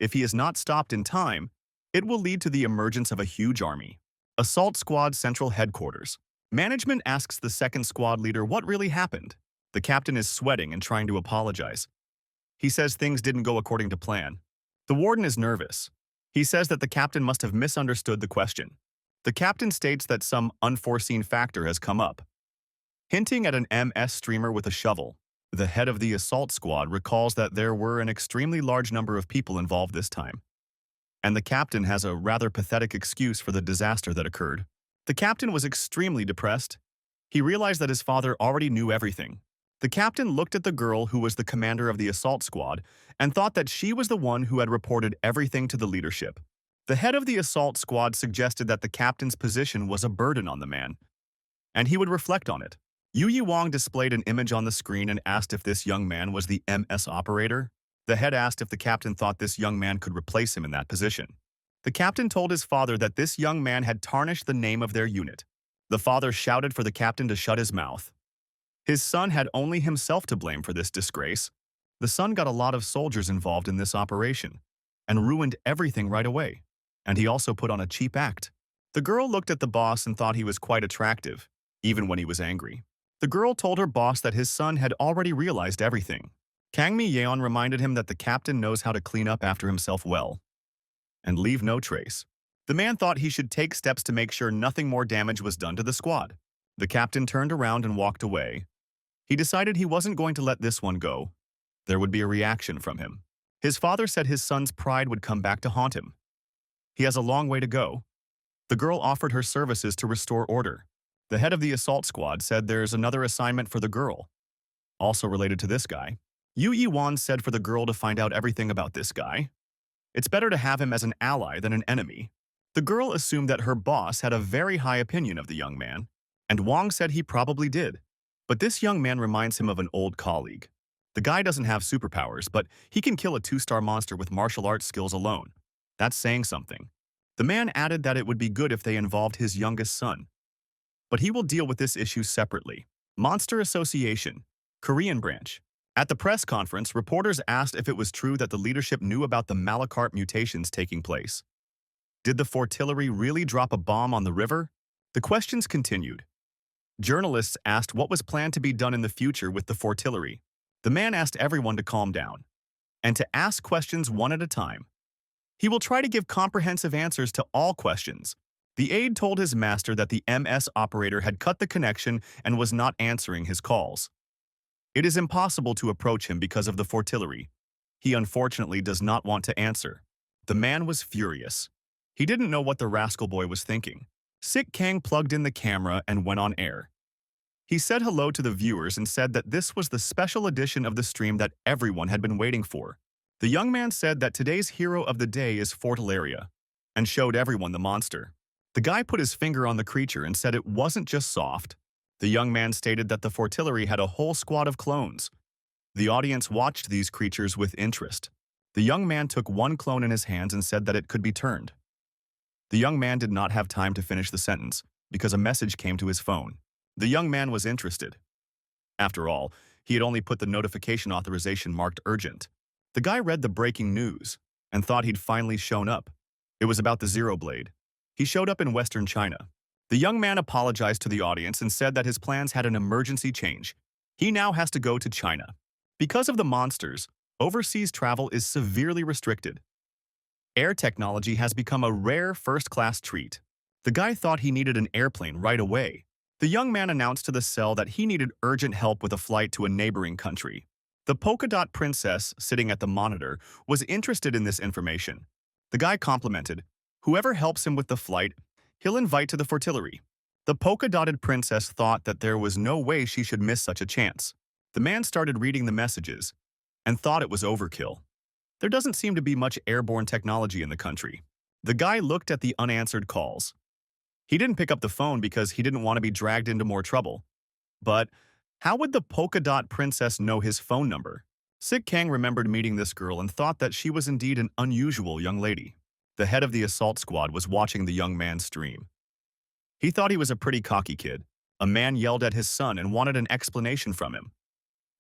If he is not stopped in time, it will lead to the emergence of a huge army. Assault Squad Central Headquarters. Management asks the second squad leader what really happened. The captain is sweating and trying to apologize. He says things didn't go according to plan. The warden is nervous. He says that the captain must have misunderstood the question. The captain states that some unforeseen factor has come up, hinting at an MS streamer with a shovel. The head of the assault squad recalls that there were an extremely large number of people involved this time, and the captain has a rather pathetic excuse for the disaster that occurred. The captain was extremely depressed. He realized that his father already knew everything. The captain looked at the girl who was the commander of the assault squad and thought that she was the one who had reported everything to the leadership. The head of the assault squad suggested that the captain's position was a burden on the man, and he would reflect on it. Yu Wang displayed an image on the screen and asked if this young man was the MS operator. The head asked if the captain thought this young man could replace him in that position. The captain told his father that this young man had tarnished the name of their unit. The father shouted for the captain to shut his mouth. His son had only himself to blame for this disgrace. The son got a lot of soldiers involved in this operation and ruined everything right away. And he also put on a cheap act. The girl looked at the boss and thought he was quite attractive, even when he was angry. The girl told her boss that his son had already realized everything. Kang Mi Yeon reminded him that the captain knows how to clean up after himself well and leave no trace. The man thought he should take steps to make sure nothing more damage was done to the squad. The captain turned around and walked away. He decided he wasn't going to let this one go. There would be a reaction from him. His father said his son's pride would come back to haunt him. He has a long way to go. The girl offered her services to restore order. The head of the assault squad said there's another assignment for the girl, also related to this guy. Yu Wan said for the girl to find out everything about this guy. It's better to have him as an ally than an enemy. The girl assumed that her boss had a very high opinion of the young man, and Wang said he probably did. But this young man reminds him of an old colleague. The guy doesn't have superpowers, but he can kill a 2-star monster with martial arts skills alone. That's saying something. The man added that it would be good if they involved his youngest son. But he will deal with this issue separately. Monster Association, Korean branch. At the press conference, reporters asked if it was true that the leadership knew about the mangacap mutations taking place. Did the fortillery really drop a bomb on the river? The questions continued. Journalists asked what was planned to be done in the future with the fortillery. The man asked everyone to calm down and to ask questions one at a time. He will try to give comprehensive answers to all questions. The aide told his master that the MS operator had cut the connection and was not answering his calls. It is impossible to approach him because of the fortillery. He unfortunately does not want to answer. The man was furious. He didn't know what the rascal boy was thinking. Sik Kang plugged in the camera and went on air. He said hello to the viewers and said that this was the special edition of the stream that everyone had been waiting for. The young man said that today's hero of the day is Fortillaria and showed everyone the monster. The guy put his finger on the creature and said it wasn't just soft. The young man stated that the fortillery had a whole squad of clones. The audience watched these creatures with interest. The young man took one clone in his hands and said that it could be turned. The young man did not have time to finish the sentence because a message came to his phone. The young man was interested. After all, he had only put the notification authorization marked urgent. The guy read the breaking news and thought he'd finally shown up. It was about the Zero Blade. He showed up in Western China. The young man apologized to the audience and said that his plans had an emergency change. He now has to go to China. Because of the monsters, overseas travel is severely restricted. Air technology has become a rare first-class treat. The guy thought he needed an airplane right away. The young man announced to the cell that he needed urgent help with a flight to a neighboring country. The polka dot princess, sitting at the monitor, was interested in this information. The guy complimented, "Whoever helps him with the flight, he'll invite to the fortillery." The polka-dotted princess thought that there was no way she should miss such a chance. The man started reading the messages and thought it was overkill. There doesn't seem to be much airborne technology in the country. The guy looked at the unanswered calls. He didn't pick up the phone because he didn't want to be dragged into more trouble. But how would the polka dot princess know his phone number? Sik Kang remembered meeting this girl and thought that she was indeed an unusual young lady. The head of the assault squad was watching the young man's stream. He thought he was a pretty cocky kid. A man yelled at his son and wanted an explanation from him.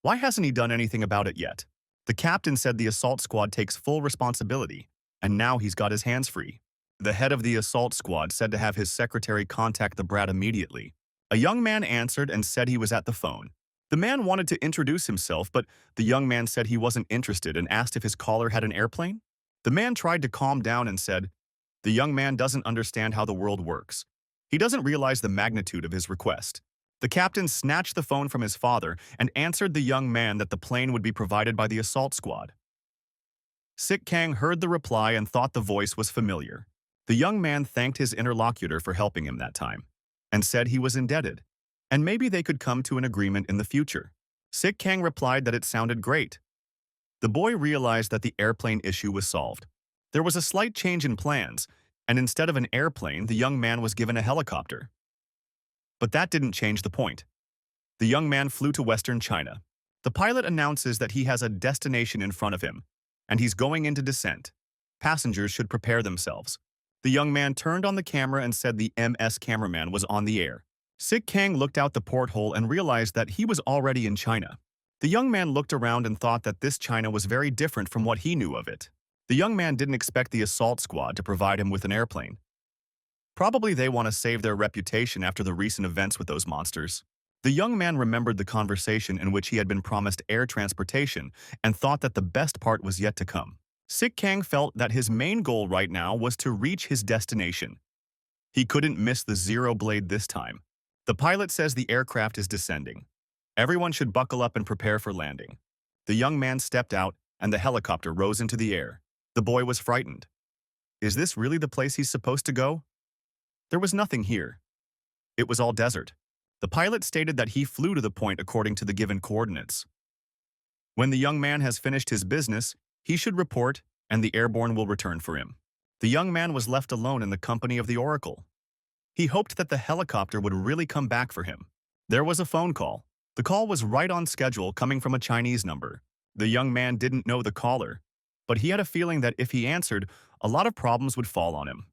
Why hasn't he done anything about it yet? The captain said the assault squad takes full responsibility, and now he's got his hands free. The head of the assault squad said to have his secretary contact the brat immediately. A young man answered and said he was at the phone. The man wanted to introduce himself, but the young man said he wasn't interested and asked if his caller had an airplane. The man tried to calm down and said, "The young man doesn't understand how the world works. He doesn't realize the magnitude of his request. The captain snatched the phone from his father and answered the young man that the plane would be provided by the assault squad. Sik Kang heard the reply and thought the voice was familiar. The young man thanked his interlocutor for helping him that time, and said he was indebted, and maybe they could come to an agreement in the future. Sik Kang replied that it sounded great. The boy realized that the airplane issue was solved. There was a slight change in plans, and instead of an airplane, the young man was given a helicopter. But that didn't change the point. The young man flew to Western China. The pilot announces that he has a destination in front of him, and he's going into descent. Passengers should prepare themselves. The young man turned on the camera and said the MS cameraman was on the air. Sik Kang looked out the porthole and realized that he was already in China. The young man looked around and thought that this China was very different from what he knew of it. The young man didn't expect the assault squad to provide him with an airplane. Probably they want to save their reputation after the recent events with those monsters. The young man remembered the conversation in which he had been promised air transportation and thought that the best part was yet to come. Sik Kang felt that his main goal right now was to reach his destination. He couldn't miss the zero blade this time. The pilot says the aircraft is descending. Everyone should buckle up and prepare for landing. The young man stepped out and the helicopter rose into the air. The boy was frightened. Is this really the place he's supposed to go? There was nothing here. It was all desert. The pilot stated that he flew to the point according to the given coordinates. When the young man has finished his business, he should report, and the airborne will return for him. The young man was left alone in the company of the Oracle. He hoped that the helicopter would really come back for him. There was a phone call. The call was right on schedule, coming from a Chinese number. The young man didn't know the caller, but he had a feeling that if he answered, a lot of problems would fall on him.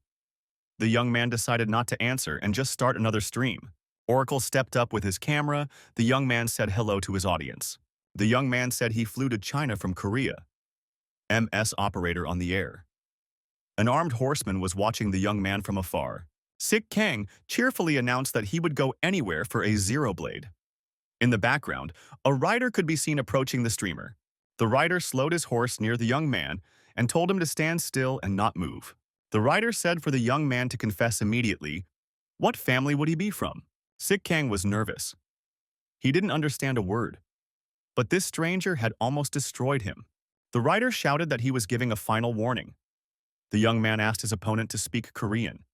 The young man decided not to answer and just start another stream. Oracle stepped up with his camera. The young man said hello to his audience. The young man said he flew to China from Korea. MS operator on the air. An armed horseman was watching the young man from afar. Sik Kang cheerfully announced that he would go anywhere for a zero blade. In the background, a rider could be seen approaching the streamer. The rider slowed his horse near the young man and told him to stand still and not move. The rider said for the young man to confess immediately. What family would he be from? Sik Kang was nervous. He didn't understand a word. But this stranger had almost destroyed him. The rider shouted that he was giving a final warning. The young man asked his opponent to speak Korean.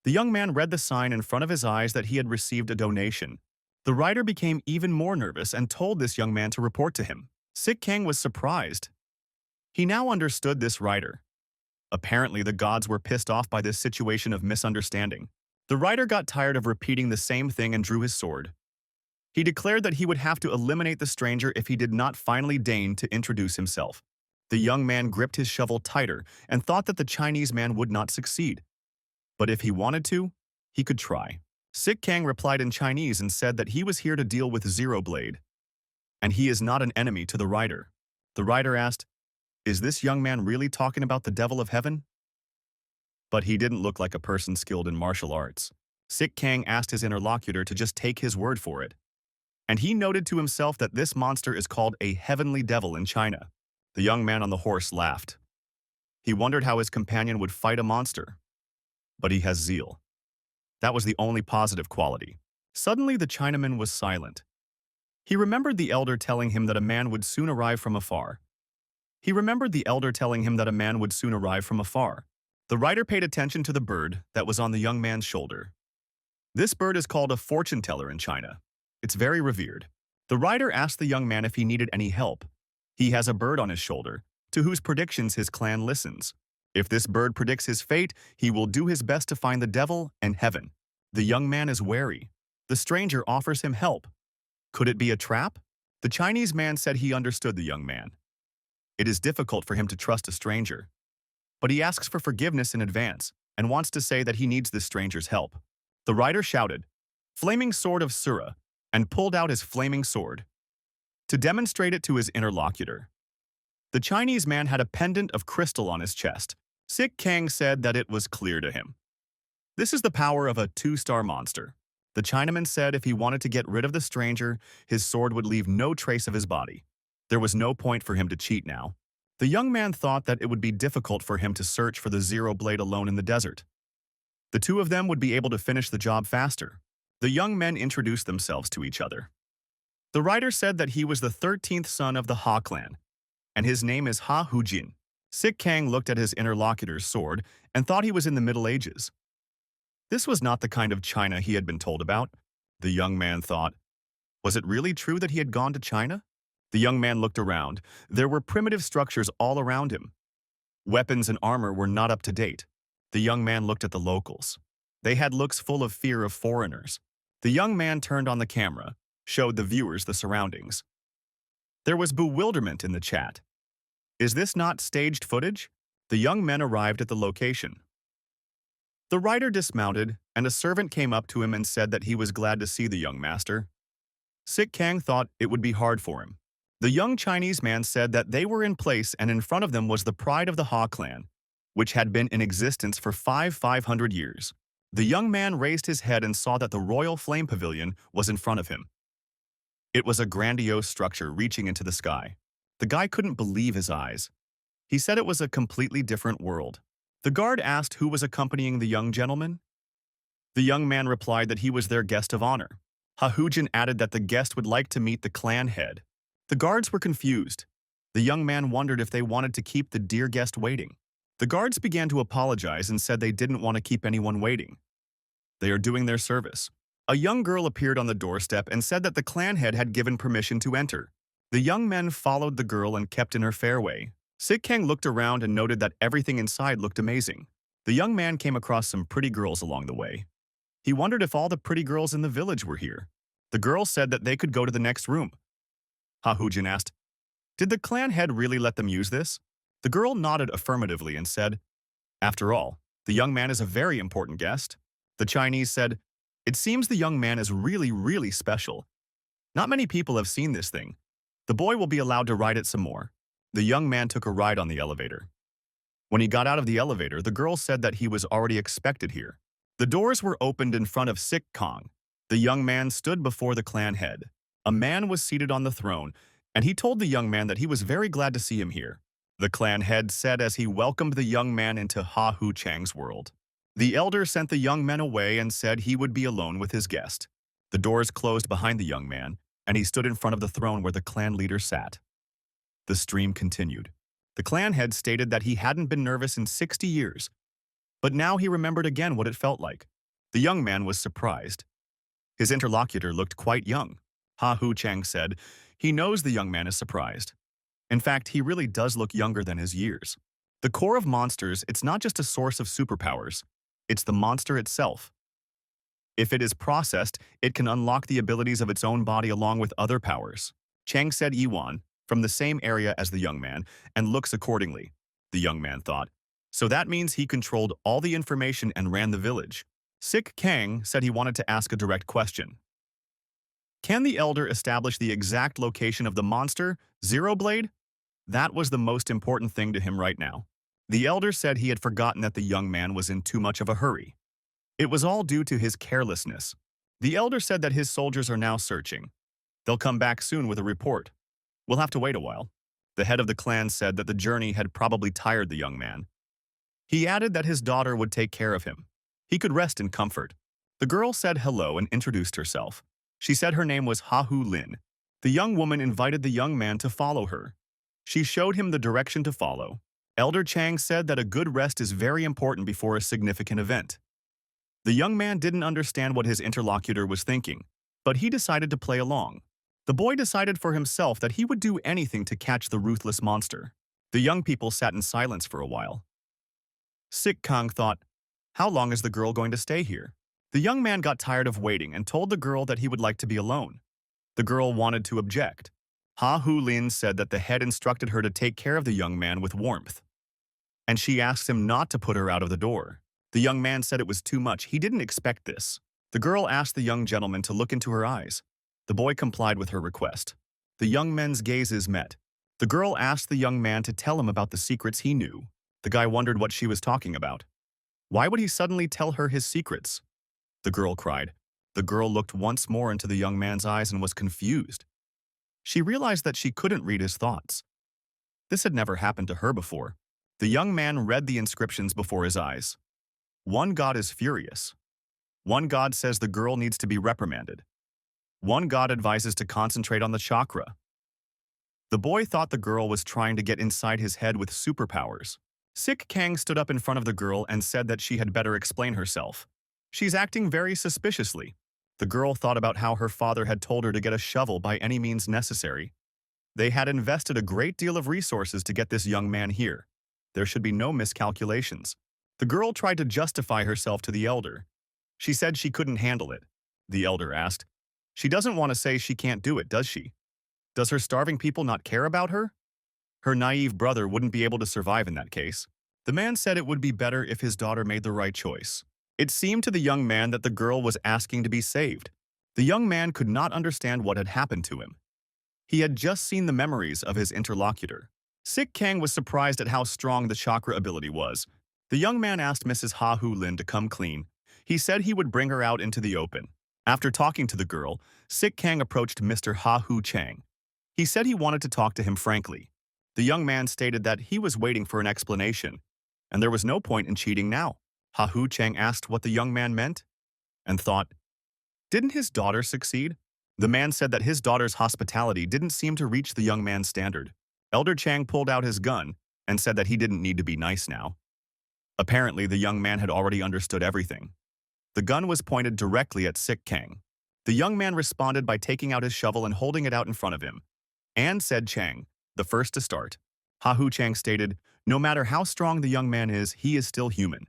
The young man read the sign in front of his eyes that he had received a donation. The rider became even more nervous and told this young man to report to him. Sik Kang was surprised. He now understood this rider. Apparently, the gods were pissed off by this situation of misunderstanding. The rider got tired of repeating the same thing and drew his sword. He declared that he would have to eliminate the stranger if he did not finally deign to introduce himself. The young man gripped his shovel tighter and thought that the Chinese man would not succeed. But if he wanted to, he could try. Sik Kang replied in Chinese and said that he was here to deal with Zero Blade, and he is not an enemy to the rider. The rider asked, "Is this young man really talking about the devil of heaven?" But he didn't look like a person skilled in martial arts. Sik Kang asked his interlocutor to just take his word for it. And he noted to himself that this monster is called a heavenly devil in China. The young man on the horse laughed. He wondered how his companion would fight a monster. But he has zeal. That was the only positive quality. Suddenly the Chinaman was silent. He remembered the elder telling him that a man would soon arrive from afar. The rider paid attention to the bird that was on the young man's shoulder. This bird is called a fortune teller in China. It's very revered. The rider asked the young man if he needed any help. He has a bird on his shoulder, to whose predictions his clan listens. If this bird predicts his fate, he will do his best to find the devil and heaven. The young man is wary. The stranger offers him help. Could it be a trap? The Chinese man said he understood the young man. It is difficult for him to trust a stranger. But he asks for forgiveness in advance and wants to say that he needs this stranger's help. The rider shouted, "Flaming sword of Sura," and pulled out his flaming sword to demonstrate it to his interlocutor. The Chinese man had a pendant of crystal on his chest. Sik Kang said that it was clear to him. This is the power of a 2-star monster. The Chinaman said if he wanted to get rid of the stranger, his sword would leave no trace of his body. There was no point for him to cheat now. The young man thought that it would be difficult for him to search for the Zero Blade alone in the desert. The two of them would be able to finish the job faster. The young men introduced themselves to each other. The writer said that he was the 13th son of the Ha clan, and his name is Ha Hujin. Sik Kang looked at his interlocutor's sword and thought he was in the Middle Ages. This was not the kind of China he had been told about. The young man thought, was it really true that he had gone to China? The young man looked around. There were primitive structures all around him. Weapons and armor were not up to date. The young man looked at the locals. They had looks full of fear of foreigners. The young man turned on the camera, showed the viewers the surroundings. There was bewilderment in the chat. Is this not staged footage? The young men arrived at the location. The writer dismounted, and a servant came up to him and said that he was glad to see the young master. Sik Kang thought it would be hard for him. The young Chinese man said that they were in place and in front of them was the pride of the Ha clan, which had been in existence for 500 years. The young man raised his head and saw that the royal flame pavilion was in front of him. It was a grandiose structure reaching into the sky. The guy couldn't believe his eyes. He said it was a completely different world. The guard asked who was accompanying the young gentleman. The young man replied that he was their guest of honor. Ha Hujin added that the guest would like to meet the clan head. The guards were confused. The young man wondered if they wanted to keep the dear guest waiting. The guards began to apologize and said they didn't want to keep anyone waiting. They are doing their service. A young girl appeared on the doorstep and said that the clan head had given permission to enter. The young men followed the girl and kept in her fairway. Sik Kang looked around and noted that everything inside looked amazing. The young man came across some pretty girls along the way. He wondered if all the pretty girls in the village were here. The girl said that they could go to the next room. Ha Hujin asked, did the clan head really let them use this? The girl nodded affirmatively and said, after all, the young man is a very important guest. The Chinese said, it seems the young man is really special. Not many people have seen this thing. The boy will be allowed to ride it some more. The young man took a ride on the elevator. When he got out of the elevator, the girl said that he was already expected here. The doors were opened in front of Sik Kang. The young man stood before the clan head. A man was seated on the throne, and he told the young man that he was very glad to see him here. The clan head said as he welcomed the young man into Ha Hu Chang's world. The elder sent the young man away and said he would be alone with his guest. The doors closed behind the young man, and he stood in front of the throne where the clan leader sat. The stream continued. The clan head stated that he hadn't been nervous in 60 years, but now he remembered again what it felt like. The young man was surprised. His interlocutor looked quite young. Ha Hu Chang said, he knows the young man is surprised. In fact, he really does look younger than his years. The core of monsters, it's not just a source of superpowers. It's the monster itself. If it is processed, it can unlock the abilities of its own body along with other powers. Chang said Iwan, from the same area as the young man, and looks accordingly. The young man thought. So that means he controlled all the information and ran the village. Sik Kang said he wanted to ask a direct question. Can the elder establish the exact location of the monster, Zero Blade? That was the most important thing to him right now. The elder said he had forgotten that the young man was in too much of a hurry. It was all due to his carelessness. The elder said that his soldiers are now searching. They'll come back soon with a report. We'll have to wait a while. The head of the clan said that the journey had probably tired the young man. He added that his daughter would take care of him. He could rest in comfort. The girl said hello and introduced herself. She said her name was Ha Hu Lin. The young woman invited the young man to follow her. She showed him the direction to follow. Elder Chang said that a good rest is very important before a significant event. The young man didn't understand what his interlocutor was thinking, but he decided to play along. The boy decided for himself that he would do anything to catch the ruthless monster. The young people sat in silence for a while. Sik Kang thought, how long is the girl going to stay here? The young man got tired of waiting and told the girl that he would like to be alone. The girl wanted to object. Ha Hu Lin said that the head instructed her to take care of the young man with warmth. And she asked him not to put her out of the door. The young man said it was too much. He didn't expect this. The girl asked the young gentleman to look into her eyes. The boy complied with her request. The young men's gazes met. The girl asked the young man to tell him about the secrets he knew. The guy wondered what she was talking about. Why would he suddenly tell her his secrets? The girl cried. The girl looked once more into the young man's eyes and was confused. She realized that she couldn't read his thoughts. This had never happened to her before. The young man read the inscriptions before his eyes. One god is furious. One god says the girl needs to be reprimanded. One god advises to concentrate on the chakra. The boy thought the girl was trying to get inside his head with superpowers. Sik Kang stood up in front of the girl and said that she had better explain herself. She's acting very suspiciously. The girl thought about how her father had told her to get a shovel by any means necessary. They had invested a great deal of resources to get this young man here. There should be no miscalculations. The girl tried to justify herself to the elder. She said she couldn't handle it. The elder asked, "She doesn't want to say she can't do it, does she? Does her starving people not care about her? Her naive brother wouldn't be able to survive in that case." The man said it would be better if his daughter made the right choice. It seemed to the young man that the girl was asking to be saved. The young man could not understand what had happened to him. He had just seen the memories of his interlocutor. Sik Kang was surprised at how strong the chakra ability was. The young man asked Mrs. Ha Hu Lin to come clean. He said he would bring her out into the open. After talking to the girl, Sik Kang approached Mr. Ha Hu Chang. He said he wanted to talk to him frankly. The young man stated that he was waiting for an explanation, and there was no point in cheating now. Ha Hu Chang asked what the young man meant, and thought, didn't his daughter succeed? The man said that his daughter's hospitality didn't seem to reach the young man's standard. Elder Chang pulled out his gun and said that he didn't need to be nice now. Apparently, the young man had already understood everything. The gun was pointed directly at Sik Kang. The young man responded by taking out his shovel and holding it out in front of him. And said Chang, the first to start. Ha Hu Chang stated, no matter how strong the young man is, he is still human.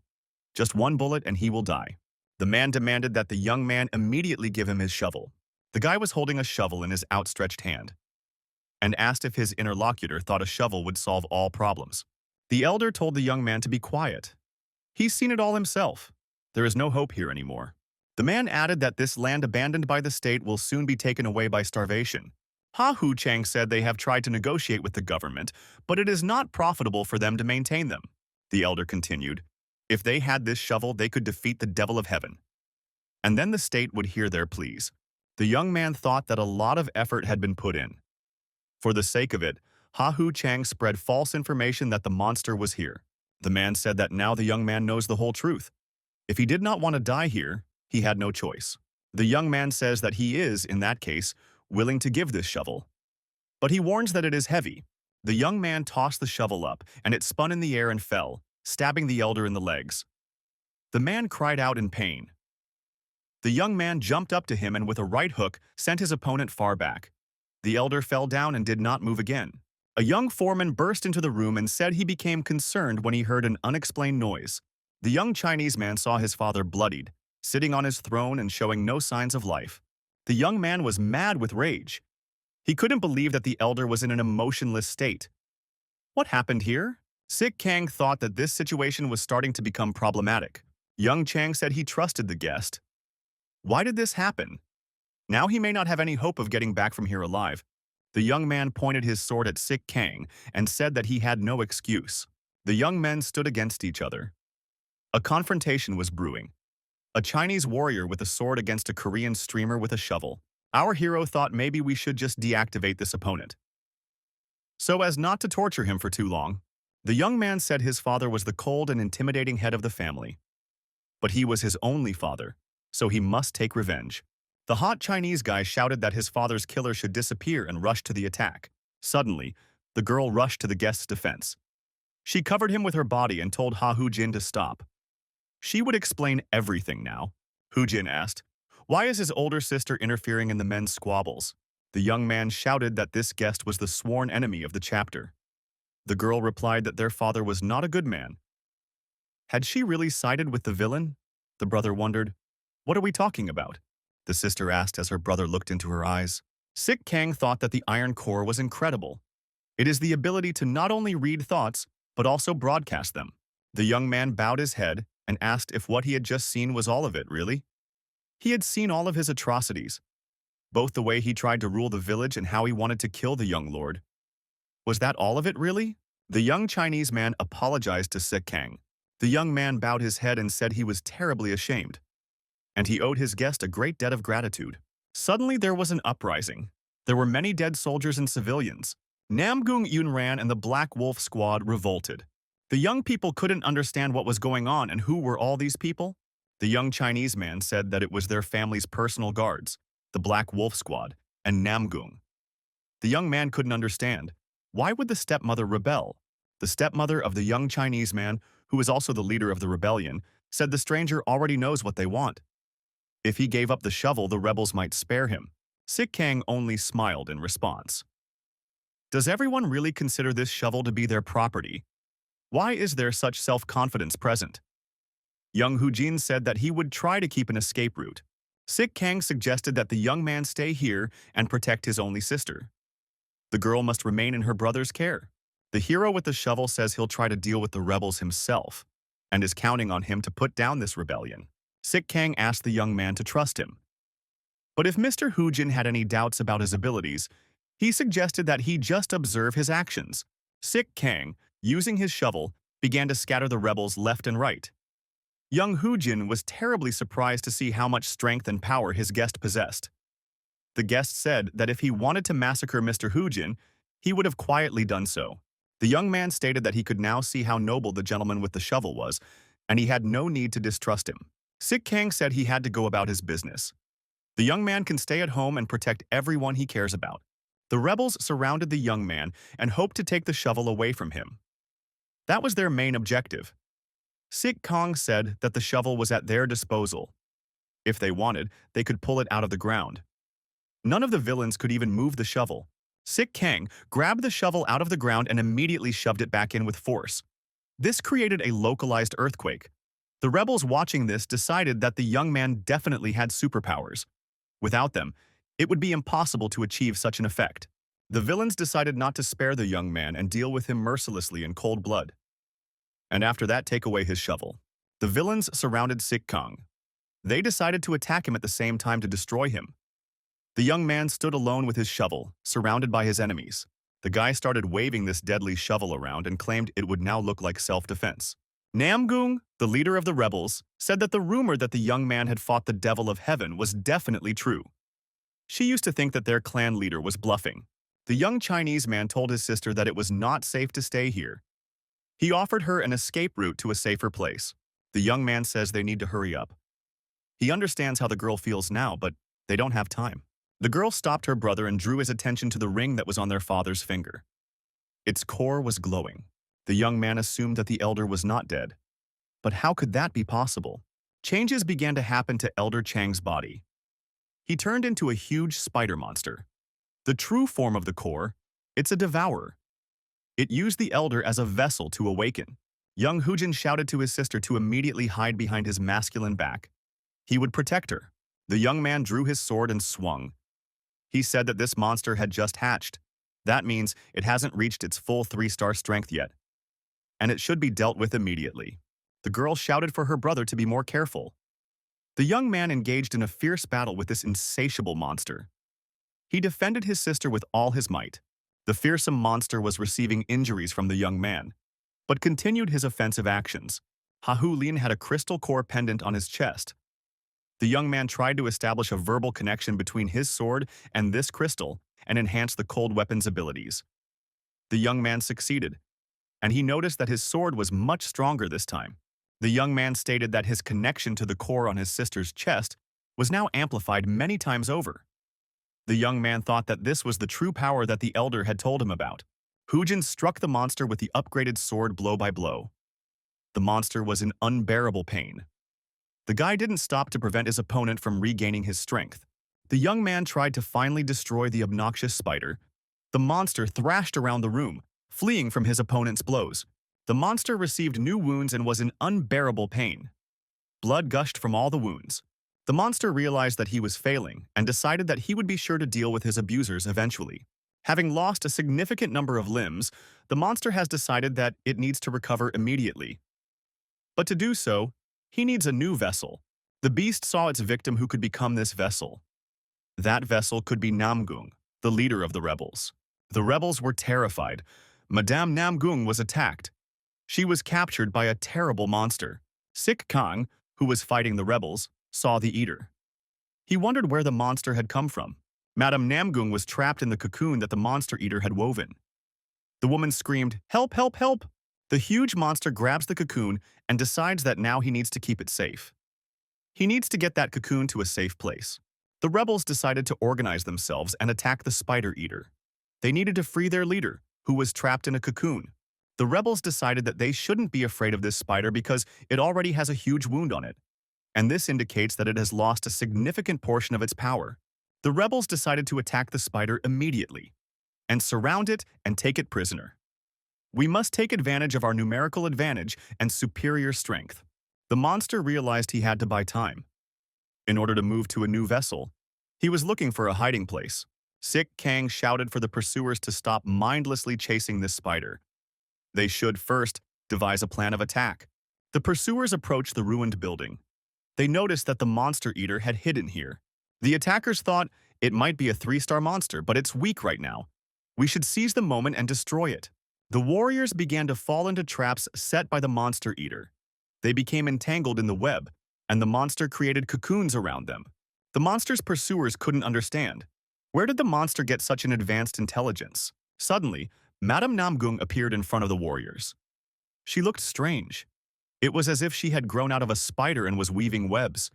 Just one bullet and he will die. The man demanded that the young man immediately give him his shovel. The guy was holding a shovel in his outstretched hand and asked if his interlocutor thought a shovel would solve all problems. The elder told the young man to be quiet. He's seen it all himself. There is no hope here anymore. The man added that this land abandoned by the state will soon be taken away by starvation. Ha Hu Chang said they have tried to negotiate with the government, but it is not profitable for them to maintain them. The elder continued, if they had this shovel, they could defeat the devil of heaven. And then the state would hear their pleas. The young man thought that a lot of effort had been put in. For the sake of it, Ha Hu Chang spread false information that the monster was here. The man said that now the young man knows the whole truth. If he did not want to die here, he had no choice. The young man says that he is, in that case, willing to give this shovel. But he warns that it is heavy. The young man tossed the shovel up, and it spun in the air and fell, stabbing the elder in the legs. The man cried out in pain. The young man jumped up to him and with a right hook sent his opponent far back. The elder fell down and did not move again. A young foreman burst into the room and said he became concerned when he heard an unexplained noise. The young Chinese man saw his father bloodied, sitting on his throne and showing no signs of life. The young man was mad with rage. He couldn't believe that the elder was in an emotionless state. What happened here? Sik Kang thought that this situation was starting to become problematic. Young Chang said he trusted the guest. Why did this happen? Now he may not have any hope of getting back from here alive. The young man pointed his sword at Sik Kang and said that he had no excuse. The young men stood against each other. A confrontation was brewing. A Chinese warrior with a sword against a Korean streamer with a shovel. Our hero thought maybe we should just deactivate this opponent, so as not to torture him for too long. The young man said his father was the cold and intimidating head of the family. But he was his only father, so he must take revenge. The hot Chinese guy shouted that his father's killer should disappear and rushed to the attack. Suddenly, the girl rushed to the guest's defense. She covered him with her body and told Ha Hu Jin to stop. She would explain everything now. Hu Jin asked, why is his older sister interfering in the men's squabbles? The young man shouted that this guest was the sworn enemy of the chapter. The girl replied that their father was not a good man. Had she really sided with the villain? The brother wondered. What are we talking about? The sister asked as her brother looked into her eyes. Sik Kang thought that the iron core was incredible. It is the ability to not only read thoughts, but also broadcast them. The young man bowed his head and asked if what he had just seen was all of it, really? He had seen all of his atrocities, both the way he tried to rule the village and how he wanted to kill the young lord. Was that all of it, really? The young Chinese man apologized to Sik Kang. The young man bowed his head and said he was terribly ashamed, and he owed his guest a great debt of gratitude. Suddenly there was an uprising. There were many dead soldiers and civilians. Namgung Yunran and the Black Wolf Squad revolted. The young people couldn't understand what was going on and who were all these people. The young Chinese man said that it was their family's personal guards, the Black Wolf Squad, and Namgung. The young man couldn't understand. Why would the stepmother rebel? The stepmother of the young Chinese man, who was also the leader of the rebellion, said the stranger already knows what they want. If he gave up the shovel, the rebels might spare him. Sik Kang only smiled in response. Does everyone really consider this shovel to be their property? Why is there such self-confidence present? Young Hu-jin said that he would try to keep an escape route. Sik Kang suggested that the young man stay here and protect his only sister. The girl must remain in her brother's care. The hero with the shovel says he'll try to deal with the rebels himself and is counting on him to put down this rebellion. Sik Kang asked the young man to trust him. But if Mr. Hu-jin had any doubts about his abilities, he suggested that he just observe his actions. Sik Kang, using his shovel, began to scatter the rebels left and right. Young Hu-jin was terribly surprised to see how much strength and power his guest possessed. The guest said that if he wanted to massacre Mr. Hu-jin, he would have quietly done so. The young man stated that he could now see how noble the gentleman with the shovel was, and he had no need to distrust him. Sik Kang said he had to go about his business. The young man can stay at home and protect everyone he cares about. The rebels surrounded the young man and hoped to take the shovel away from him. That was their main objective. Sik Kang said that the shovel was at their disposal. If they wanted, they could pull it out of the ground. None of the villains could even move the shovel. Sik Kang grabbed the shovel out of the ground and immediately shoved it back in with force. This created a localized earthquake. The rebels watching this decided that the young man definitely had superpowers. Without them, it would be impossible to achieve such an effect. The villains decided not to spare the young man and deal with him mercilessly in cold blood. And after that, take away his shovel. The villains surrounded Sik Kang. They decided to attack him at the same time to destroy him. The young man stood alone with his shovel, surrounded by his enemies. The guy started waving this deadly shovel around and claimed it would now look like self-defense. Namgung, the leader of the rebels, said that the rumor that the young man had fought the devil of heaven was definitely true. She used to think that their clan leader was bluffing. The young Chinese man told his sister that it was not safe to stay here. He offered her an escape route to a safer place. The young man says they need to hurry up. He understands how the girl feels now, but they don't have time. The girl stopped her brother and drew his attention to the ring that was on their father's finger. Its core was glowing. The young man assumed that the elder was not dead. But how could that be possible? Changes began to happen to Elder Chang's body. He turned into a huge spider monster. The true form of the core, it's a devourer. It used the elder as a vessel to awaken. Young Hu-jin shouted to his sister to immediately hide behind his masculine back. He would protect her. The young man drew his sword and swung. He said that this monster had just hatched. That means it hasn't reached its full 3-star strength yet, and it should be dealt with immediately. The girl shouted for her brother to be more careful. The young man engaged in a fierce battle with this insatiable monster. He defended his sister with all his might. The fearsome monster was receiving injuries from the young man, but continued his offensive actions. Ha-Hu Lin had a crystal core pendant on his chest. The young man tried to establish a verbal connection between his sword and this crystal and enhance the cold weapon's abilities. The young man succeeded, and he noticed that his sword was much stronger this time. The young man stated that his connection to the core on his sister's chest was now amplified many times over. The young man thought that this was the true power that the elder had told him about. Hu-jin struck the monster with the upgraded sword blow by blow. The monster was in unbearable pain. The guy didn't stop to prevent his opponent from regaining his strength. The young man tried to finally destroy the obnoxious spider. The monster thrashed around the room, fleeing from his opponent's blows. The monster received new wounds and was in unbearable pain. Blood gushed from all the wounds. The monster realized that he was failing and decided that he would be sure to deal with his abusers eventually. Having lost a significant number of limbs, the monster has decided that it needs to recover immediately. But to do so, he needs a new vessel. The beast saw its victim who could become this vessel. That vessel could be Namgung, the leader of the rebels. The rebels were terrified. Madame Namgung was attacked. She was captured by a terrible monster. Sik Kang, who was fighting the rebels, saw the eater. He wondered where the monster had come from. Madame Namgung was trapped in the cocoon that the monster eater had woven. The woman screamed, "Help, help, help!" The huge monster grabs the cocoon and decides that now he needs to keep it safe. He needs to get that cocoon to a safe place. The rebels decided to organize themselves and attack the spider eater. They needed to free their leader, who was trapped in a cocoon. The rebels decided that they shouldn't be afraid of this spider because it already has a huge wound on it, and this indicates that it has lost a significant portion of its power. The rebels decided to attack the spider immediately and surround it and take it prisoner. We must take advantage of our numerical advantage and superior strength. The monster realized he had to buy time. In order to move to a new vessel, he was looking for a hiding place. Sick Kang shouted for the pursuers to stop mindlessly chasing this spider. They should first devise a plan of attack. The pursuers approached the ruined building. They noticed that the monster eater had hidden here. The attackers thought it might be a 3-star monster, but it's weak right now. We should seize the moment and destroy it. The warriors began to fall into traps set by the monster eater. They became entangled in the web, and the monster created cocoons around them. The monster's pursuers couldn't understand. Where did the monster get such an advanced intelligence? Suddenly, Madame Namgung appeared in front of the warriors. She looked strange. It was as if she had grown out of a spider and was weaving webs,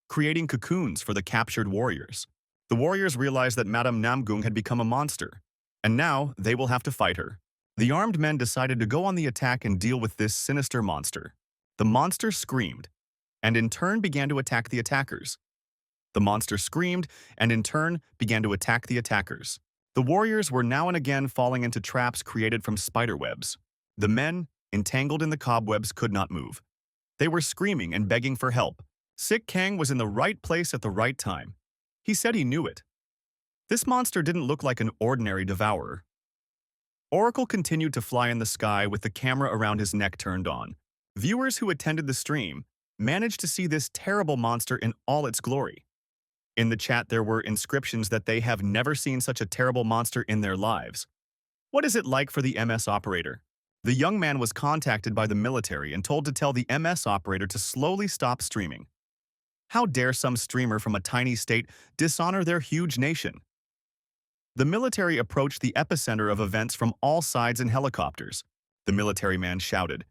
creating cocoons for the captured warriors. The warriors realized that Madame Namgung had become a monster, and now they will have to fight her. The armed men decided to go on the attack and deal with this sinister monster. The monster screamed, and in turn began to attack the attackers. The monster screamed, and in turn began to attack the attackers. The warriors were now and again falling into traps created from spider webs. The men, entangled in the cobwebs, could not move. They were screaming and begging for help. Sick Kang was in the right place at the right time. He said he knew it. This monster didn't look like an ordinary devourer. Oracle continued to fly in the sky with the camera around his neck turned on. Viewers who attended the stream managed to see this terrible monster in all its glory. In the chat, there were inscriptions that they have never seen such a terrible monster in their lives. What is it like for the MS operator? The young man was contacted by the military and told to tell the MS operator to slowly stop streaming. How dare some streamer from a tiny state dishonor their huge nation? The military approached the epicenter of events from all sides in helicopters. The military man shouted.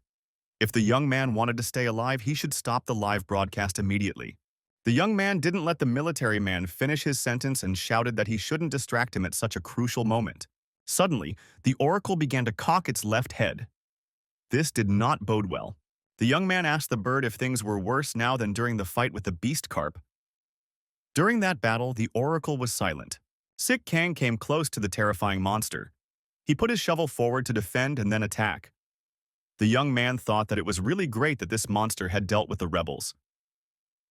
If the young man wanted to stay alive, he should stop the live broadcast immediately. The young man didn't let the military man finish his sentence and shouted that he shouldn't distract him at such a crucial moment. Suddenly, the oracle began to cock its left head. This did not bode well. The young man asked the bird if things were worse now than during the fight with the beast carp. During that battle, the oracle was silent. Sick Kang came close to the terrifying monster. He put his shovel forward to defend and then attack. The young man thought that it was really great that this monster had dealt with the rebels.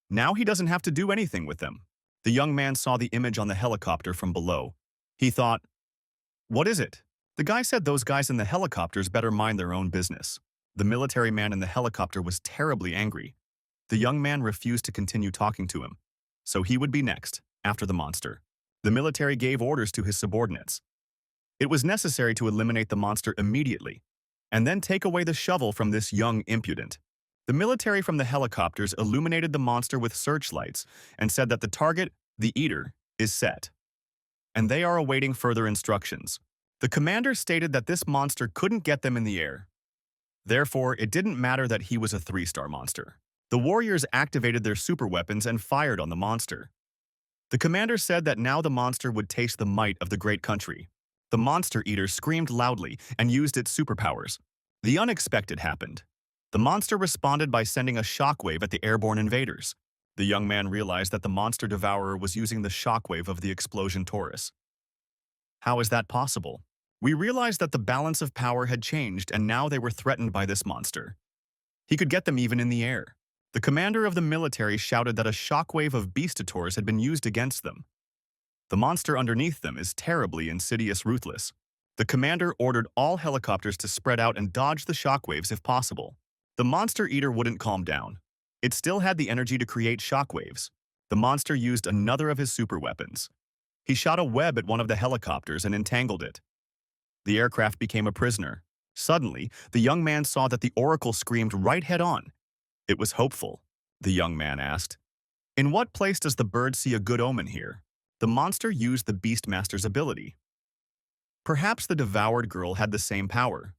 Now he doesn't have to do anything with them. The young man saw the image on the helicopter from below. He thought, what is it? The guy said those guys in the helicopters better mind their own business. The military man in the helicopter was terribly angry. The young man refused to continue talking to him, so he would be next, after the monster. The military gave orders to his subordinates. It was necessary to eliminate the monster immediately, and then take away the shovel from this young impudent. The military from the helicopters illuminated the monster with searchlights and said that the target, the eater, is set, and they are awaiting further instructions. The commander stated that this monster couldn't get them in the air. Therefore, it didn't matter that he was a 3-star monster. The warriors activated their super weapons and fired on the monster. The commander said that now the monster would taste the might of the great country. The monster eater screamed loudly and used its superpowers. The unexpected happened. The monster responded by sending a shockwave at the airborne invaders. The young man realized that the monster devourer was using the shockwave of the explosion Taurus. How is that possible? We realized that the balance of power had changed and now they were threatened by this monster. He could get them even in the air. The commander of the military shouted that a shockwave of beastators had been used against them. The monster underneath them is terribly insidious, ruthless. The commander ordered all helicopters to spread out and dodge the shockwaves if possible. The monster eater wouldn't calm down. It still had the energy to create shockwaves. The monster used another of his super weapons. He shot a web at one of the helicopters and entangled it. The aircraft became a prisoner. Suddenly, the young man saw that the oracle screamed right head-on. It was hopeful. The young man asked, "In what place does the bird see a good omen here?" The monster used the Beastmaster's ability. Perhaps the devoured girl had the same power.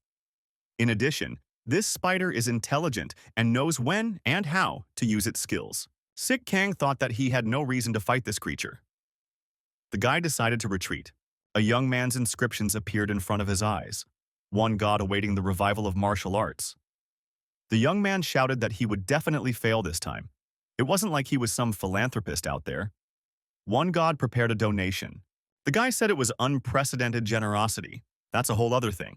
In addition, this spider is intelligent and knows when and how to use its skills. Sik Kang thought that he had no reason to fight this creature. The guy decided to retreat. A young man's inscriptions appeared in front of his eyes, one god awaiting the revival of martial arts. The young man shouted that he would definitely fail this time. It wasn't like he was some philanthropist out there. One god prepared a donation. The guy said it was unprecedented generosity. That's a whole other thing.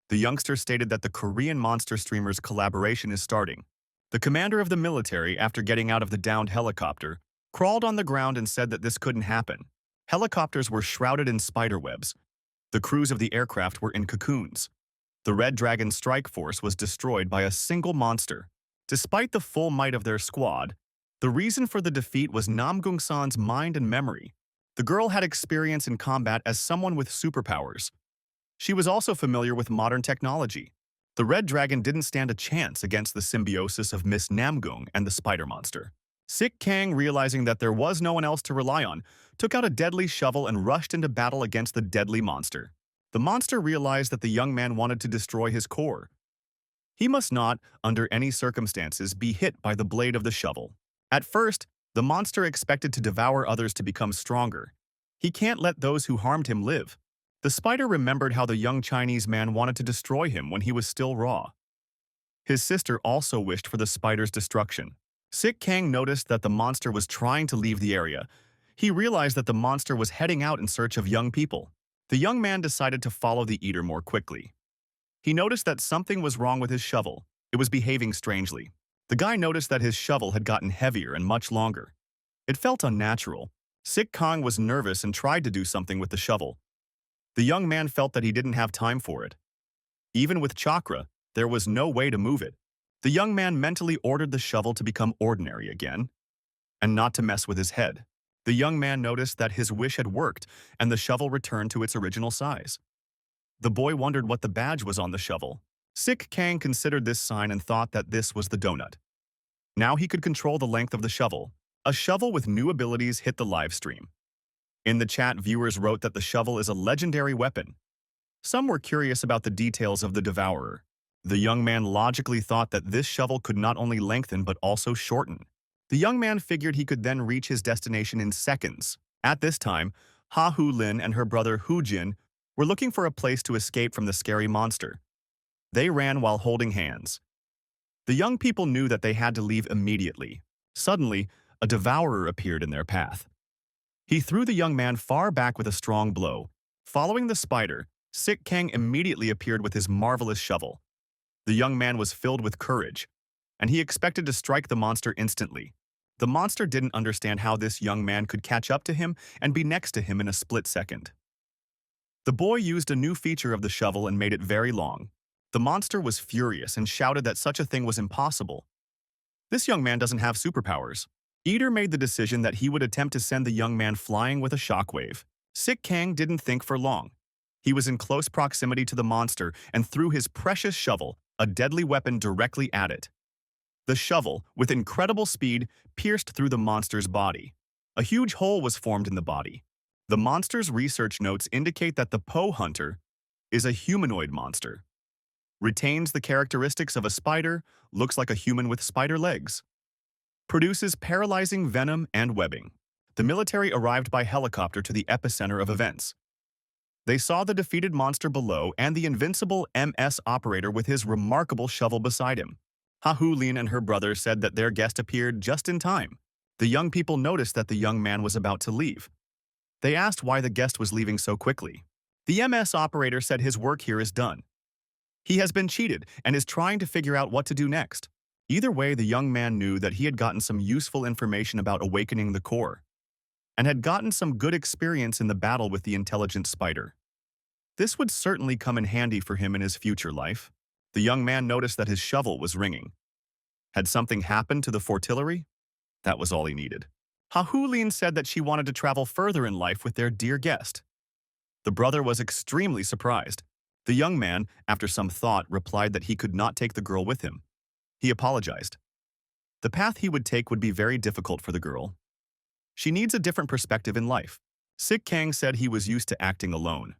The youngster stated that the Korean monster streamers collaboration is starting. The commander of the military, after getting out of the downed helicopter, crawled on the ground and said that this couldn't happen. Helicopters were shrouded in spider webs. The crews of the aircraft were in cocoons. The Red Dragon strike force was destroyed by a single monster. Despite the full might of their squad, the reason for the defeat was Namgung-san's mind and memory. The girl had experience in combat as someone with superpowers. She was also familiar with modern technology. The Red Dragon didn't stand a chance against the symbiosis of Miss Namgung and the spider monster. Sik Kang, realizing that there was no one else to rely on, took out a deadly shovel and rushed into battle against the deadly monster. The monster realized that the young man wanted to destroy his core. He must not, under any circumstances, be hit by the blade of the shovel. At first, the monster expected to devour others to become stronger. He can't let those who harmed him live. The spider remembered how the young Chinese man wanted to destroy him when he was still raw. His sister also wished for the spider's destruction. Sik Kang noticed that the monster was trying to leave the area. He realized that the monster was heading out in search of young people. The young man decided to follow the eater more quickly. He noticed that something was wrong with his shovel. It was behaving strangely. The guy noticed that his shovel had gotten heavier and much longer. It felt unnatural. Sik Kang was nervous and tried to do something with the shovel. The young man felt that he didn't have time for it. Even with chakra, there was no way to move it. The young man mentally ordered the shovel to become ordinary again, and not to mess with his head. The young man noticed that his wish had worked, and the shovel returned to its original size. The boy wondered what the badge was on the shovel. Sik Kang considered this sign and thought that this was the donut. Now he could control the length of the shovel. A shovel with new abilities hit the live stream. In the chat, viewers wrote that the shovel is a legendary weapon. Some were curious about the details of the devourer. The young man logically thought that this shovel could not only lengthen but also shorten. The young man figured he could then reach his destination in seconds. At this time, Ha Hu Lin and her brother Hu Jin were looking for a place to escape from the scary monster. They ran while holding hands. The young people knew that they had to leave immediately. Suddenly, a devourer appeared in their path. He threw the young man far back with a strong blow. Following the spider, Sik Kang immediately appeared with his marvelous shovel. The young man was filled with courage, and he expected to strike the monster instantly. The monster didn't understand how this young man could catch up to him and be next to him in a split second. The boy used a new feature of the shovel and made it very long. The monster was furious and shouted that such a thing was impossible. This young man doesn't have superpowers. Eater made the decision that he would attempt to send the young man flying with a shockwave. Sik Kang didn't think for long. He was in close proximity to the monster and threw his precious shovel, a deadly weapon, directly at it. The shovel, with incredible speed, pierced through the monster's body. A huge hole was formed in the body. The monster's research notes indicate that the Poe Hunter is a humanoid monster. Retains the characteristics of a spider, looks like a human with spider legs. Produces paralyzing venom and webbing. The military arrived by helicopter to the epicenter of events. They saw the defeated monster below and the invincible MS operator with his remarkable shovel beside him. Ha Hu Lin and her brother said that their guest appeared just in time. The young people noticed that the young man was about to leave. They asked why the guest was leaving so quickly. The MS operator said his work here is done. He has been cheated and is trying to figure out what to do next. Either way, the young man knew that he had gotten some useful information about awakening the core, and had gotten some good experience in the battle with the intelligent spider. This would certainly come in handy for him in his future life. The young man noticed that his shovel was ringing. Had something happened to the fortillery? That was all he needed. Ha Hu Lin said that she wanted to travel further in life with their dear guest. The brother was extremely surprised. The young man, after some thought, replied that he could not take the girl with him. He apologized. The path he would take would be very difficult for the girl. She needs a different perspective in life. Sik Kang said he was used to acting alone,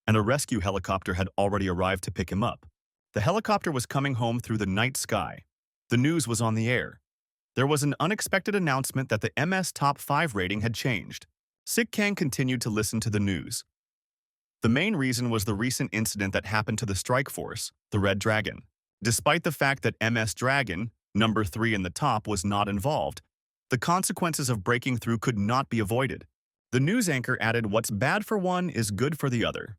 and a rescue helicopter had already arrived to pick him up. The helicopter was coming home through the night sky. The news was on the air. There was an unexpected announcement that the MS Top 5 rating had changed. Sik Kang continued to listen to the news. The main reason was the recent incident that happened to the strike force, the Red Dragon. Despite the fact that MS Dragon, number 3 in the top, was not involved, the consequences of breaking through could not be avoided. The news anchor added what's bad for one is good for the other,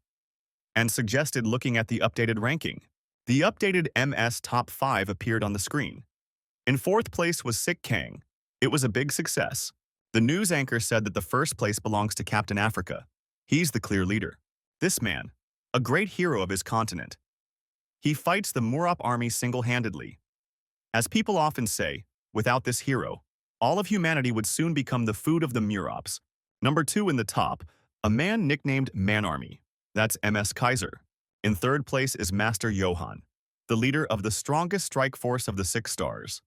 and suggested looking at the updated ranking. The updated MS Top 5 appeared on the screen. In fourth place was Sik Kang. It was a big success. The news anchor said that the first place belongs to Captain Africa. He's the clear leader. This man, a great hero of his continent. He fights the Murop army single-handedly. As people often say, without this hero, all of humanity would soon become the food of the Murops. Number 2 in the top, a man nicknamed Man Army. That's MS Kaiser. In third place is Master Johan, the leader of the strongest strike force of the 6 stars.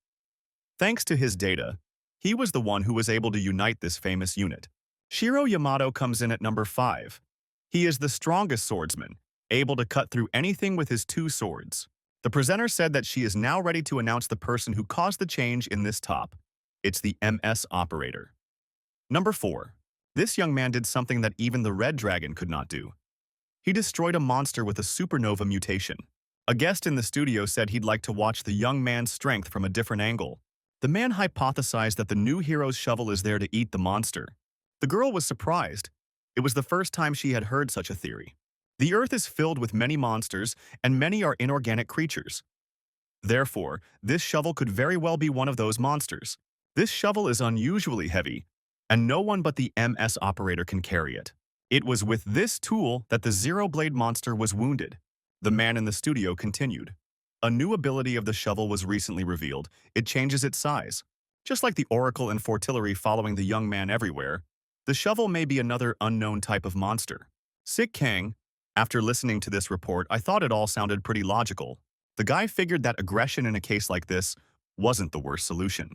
Thanks to his data, he was the one who was able to unite this famous unit. Shiro Yamato comes in at number 5. He is the strongest swordsman, able to cut through anything with his 2 swords. The presenter said that she is now ready to announce the person who caused the change in this top. It's the MS operator. Number 4. This young man did something that even the Red Dragon could not do. He destroyed a monster with a supernova mutation. A guest in the studio said he'd like to watch the young man's strength from a different angle. The man hypothesized that the new hero's shovel is there to eat the monster. The girl was surprised. It was the first time she had heard such a theory. The Earth is filled with many monsters, and many are inorganic creatures. Therefore, this shovel could very well be one of those monsters. This shovel is unusually heavy, and no one but the MS operator can carry it. It was with this tool that the Zero-Blade monster was wounded. The man in the studio continued. A new ability of the shovel was recently revealed. It changes its size. Just like the Oracle and Fortillery following the young man everywhere, the shovel may be another unknown type of monster. Sik Kang, after listening to this report, I thought it all sounded pretty logical. The guy figured that aggression in a case like this wasn't the worst solution.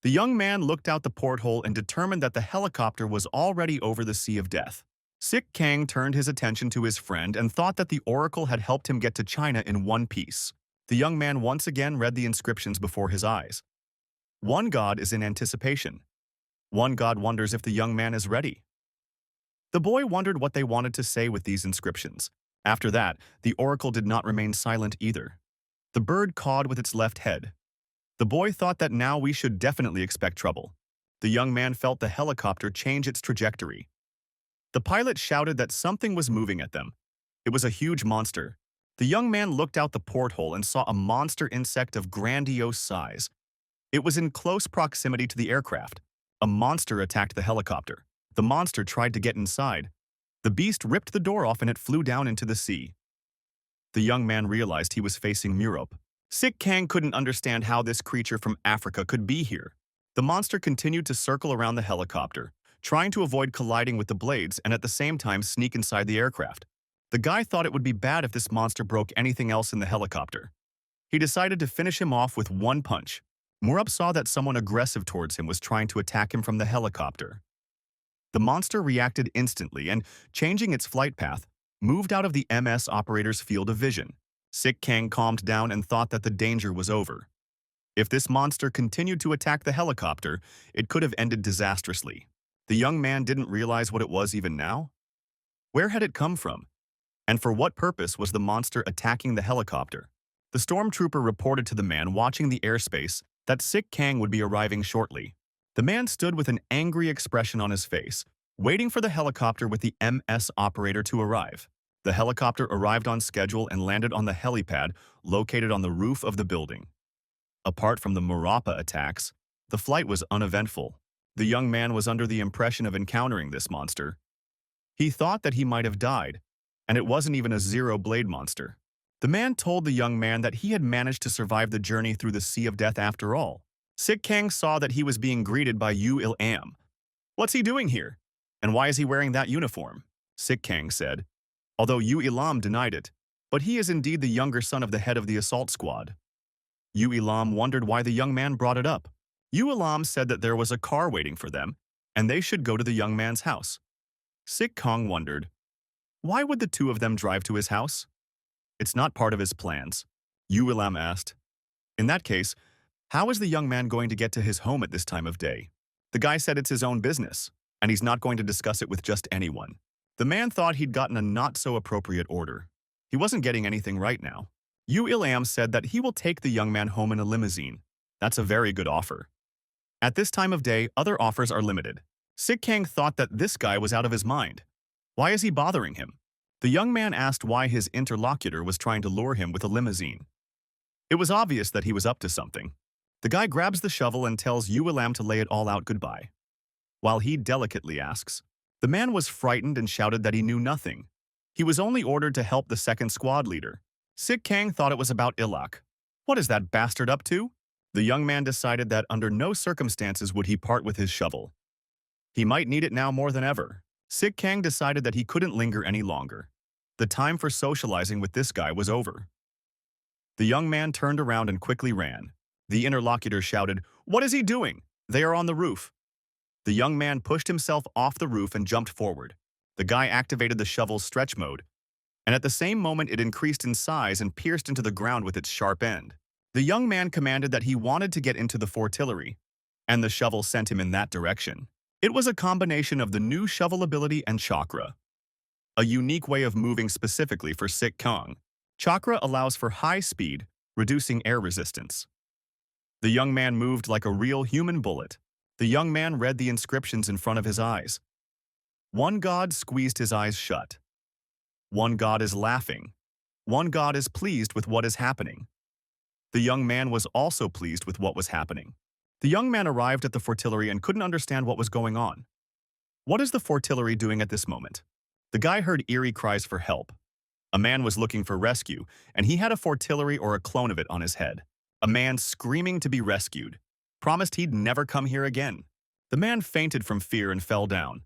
The young man looked out the porthole and determined that the helicopter was already over the Sea of Death. Sik Kang turned his attention to his friend and thought that the Oracle had helped him get to China in one piece. The young man once again read the inscriptions before his eyes. One god is in anticipation. One god wonders if the young man is ready. The boy wondered what they wanted to say with these inscriptions. After that, the Oracle did not remain silent either. The bird cawed with its left head. The boy thought that now we should definitely expect trouble. The young man felt the helicopter change its trajectory. The pilot shouted that something was moving at them. It was a huge monster. The young man looked out the porthole and saw a monster insect of grandiose size. It was in close proximity to the aircraft. A monster attacked the helicopter. The monster tried to get inside. The beast ripped the door off and it flew down into the sea. The young man realized he was facing Murop. Sik Kang couldn't understand how this creature from Africa could be here. The monster continued to circle around the helicopter, trying to avoid colliding with the blades and at the same time sneak inside the aircraft. The guy thought it would be bad if this monster broke anything else in the helicopter. He decided to finish him off with one punch. Murop saw that someone aggressive towards him was trying to attack him from the helicopter. The monster reacted instantly and, changing its flight path, moved out of the MS operator's field of vision. Sik Kang calmed down and thought that the danger was over. If this monster continued to attack the helicopter, it could have ended disastrously. The young man didn't realize what it was even now. Where had it come from? And for what purpose was the monster attacking the helicopter? The stormtrooper reported to the man watching the airspace that Sik Kang would be arriving shortly. The man stood with an angry expression on his face, waiting for the helicopter with the MS operator to arrive. The helicopter arrived on schedule and landed on the helipad located on the roof of the building. Apart from the Murapa attacks, the flight was uneventful. The young man was under the impression of encountering this monster. He thought that he might have died, and it wasn't even a Zero-Blade monster. The man told the young man that he had managed to survive the journey through the Sea of Death after all. Sik Kang saw that he was being greeted by Il-am. "What's he doing here? And why is he wearing that uniform?" Sik Kang said, although Il-am denied it. But he is indeed the younger son of the head of the assault squad. Il-am wondered why the young man brought it up. Il-am said that there was a car waiting for them, and they should go to the young man's house. Sik Kang wondered, why would the two of them drive to his house? It's not part of his plans. Yu Ilam asked. In that case, how is the young man going to get to his home at this time of day? The guy said it's his own business, and he's not going to discuss it with just anyone. The man thought he'd gotten a not-so-appropriate order. He wasn't getting anything right now. Yu Ilam said that he will take the young man home in a limousine. That's a very good offer. At this time of day, other offers are limited. Sik Kang thought that this guy was out of his mind. Why is he bothering him? The young man asked why his interlocutor was trying to lure him with a limousine. It was obvious that he was up to something. The guy grabs the shovel and tells Yu Ilam to lay it all out goodbye. While he delicately asks, the man was frightened and shouted that he knew nothing. He was only ordered to help the second squad leader. Sik Kang thought it was about Ilak. What is that bastard up to? The young man decided that under no circumstances would he part with his shovel. He might need it now more than ever. Sik Kang decided that he couldn't linger any longer. The time for socializing with this guy was over. The young man turned around and quickly ran. The interlocutor shouted, "What is he doing? They are on the roof." The young man pushed himself off the roof and jumped forward. The guy activated the shovel's stretch mode, and at the same moment it increased in size and pierced into the ground with its sharp end. The young man commanded that he wanted to get into the fortillery, and the shovel sent him in that direction. It was a combination of the new shovel ability and chakra, a unique way of moving specifically for Sik Kang. Chakra allows for high speed, reducing air resistance. The young man moved like a real human bullet. The young man read the inscriptions in front of his eyes. One god squeezed his eyes shut. One god is laughing. One god is pleased with what is happening. The young man was also pleased with what was happening. The young man arrived at the fortillery and couldn't understand what was going on. What is the fortillery doing at this moment? The guy heard eerie cries for help. A man was looking for rescue, and he had a fortillery or a clone of it on his head. A man screaming to be rescued. Promised he'd never come here again. The man fainted from fear and fell down.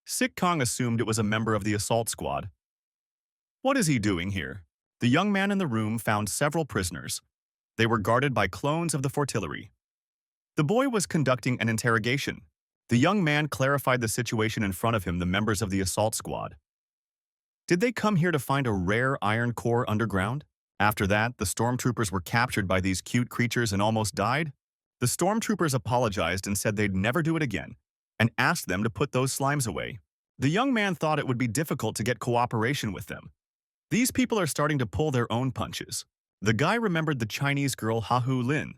Sik Kang assumed it was a member of the assault squad. What is he doing here? The young man in the room found several prisoners. They were guarded by clones of the fortillery. The boy was conducting an interrogation. The young man clarified the situation in front of him, the members of the assault squad. Did they come here to find a rare iron core underground? After that, the stormtroopers were captured by these cute creatures and almost died. The stormtroopers apologized and said they'd never do it again, and asked them to put those slimes away. The young man thought it would be difficult to get cooperation with them. These people are starting to pull their own punches. The guy remembered the Chinese girl Hahu Lin.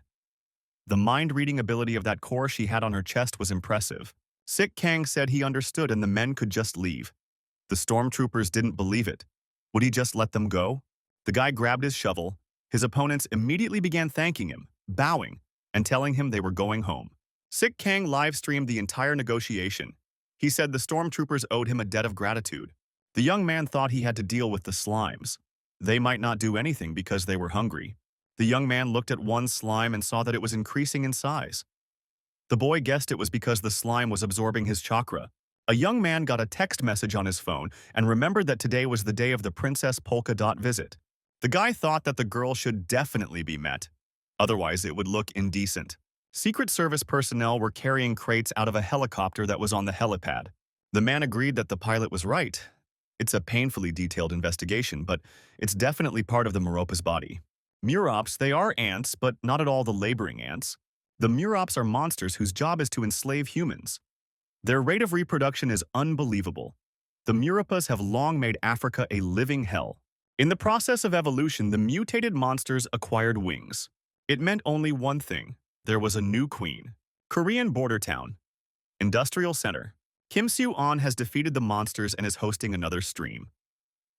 The mind-reading ability of that core she had on her chest was impressive. Sik Kang said he understood and the men could just leave. The stormtroopers didn't believe it. Would he just let them go? The guy grabbed his shovel. His opponents immediately began thanking him, bowing, and telling him they were going home. Sik Kang live-streamed the entire negotiation. He said the stormtroopers owed him a debt of gratitude. The young man thought he had to deal with the slimes. They might not do anything because they were hungry. The young man looked at one slime and saw that it was increasing in size. The boy guessed it was because the slime was absorbing his chakra. A young man got a text message on his phone and remembered that today was the day of the Princess Polka Dot visit. The guy thought that the girl should definitely be met. Otherwise, it would look indecent. Secret Service personnel were carrying crates out of a helicopter that was on the helipad. The man agreed that the pilot was right. It's a painfully detailed investigation, but it's definitely part of the Meropa's body. Murops, they are ants, but not at all the laboring ants. The Murops are monsters whose job is to enslave humans. Their rate of reproduction is unbelievable. The Meropas have long made Africa a living hell. In the process of evolution, the mutated monsters acquired wings. It meant only one thing. There was a new queen. Korean border town. Industrial center. Kim Soo-on has defeated the monsters and is hosting another stream.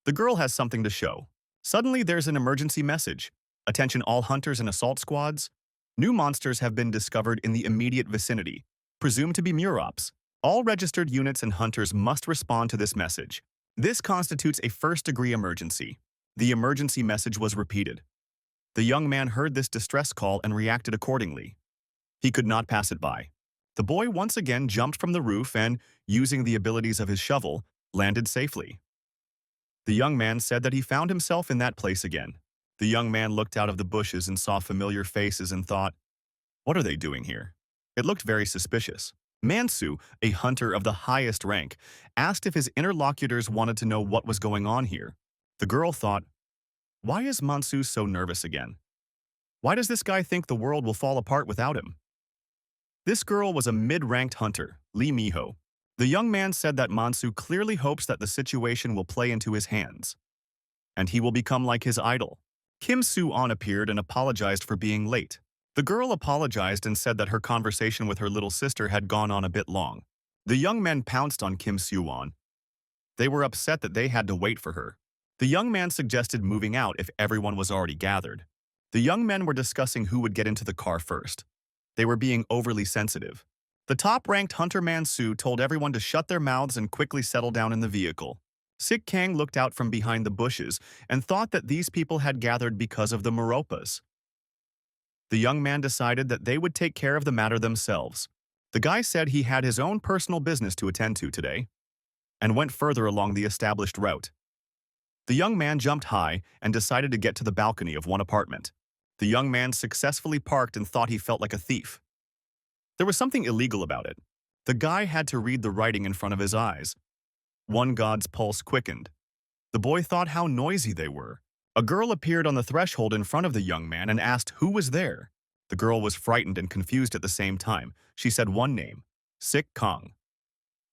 The girl has something to show. Suddenly, there's an emergency message. Attention all hunters and assault squads. New monsters have been discovered in the immediate vicinity, presumed to be Murops. All registered units and hunters must respond to this message. This constitutes a first-degree emergency. The emergency message was repeated. The young man heard this distress call and reacted accordingly. He could not pass it by. The boy once again jumped from the roof and, using the abilities of his shovel, landed safely. The young man said that he found himself in that place again. The young man looked out of the bushes and saw familiar faces and thought, what are they doing here? It looked very suspicious. Mansu, a hunter of the highest rank, asked if his interlocutors wanted to know what was going on here. The girl thought, Why is Mansu so nervous again? Why does this guy think the world will fall apart without him? This girl was a mid-ranked hunter, Lee Miho. The young man said that Mansu clearly hopes that the situation will play into his hands, and he will become like his idol. Kim Soo-on appeared and apologized for being late. The girl apologized and said that her conversation with her little sister had gone on a bit long. The young men pounced on Kim Soo-on. They were upset that they had to wait for her. The young man suggested moving out if everyone was already gathered. The young men were discussing who would get into the car first. They were being overly sensitive. The top-ranked hunter Mansu told everyone to shut their mouths and quickly settle down in the vehicle. Sik Kang looked out from behind the bushes and thought that these people had gathered because of the Maropas. The young man decided that they would take care of the matter themselves. The guy said he had his own personal business to attend to today and went further along the established route. The young man jumped high and decided to get to the balcony of one apartment. The young man successfully parked and thought he felt like a thief. There was something illegal about it. The guy had to read the writing in front of his eyes. One god's pulse quickened. The boy thought how noisy they were. A girl appeared on the threshold in front of the young man and asked who was there. The girl was frightened and confused at the same time. She said one name, Sik Kang.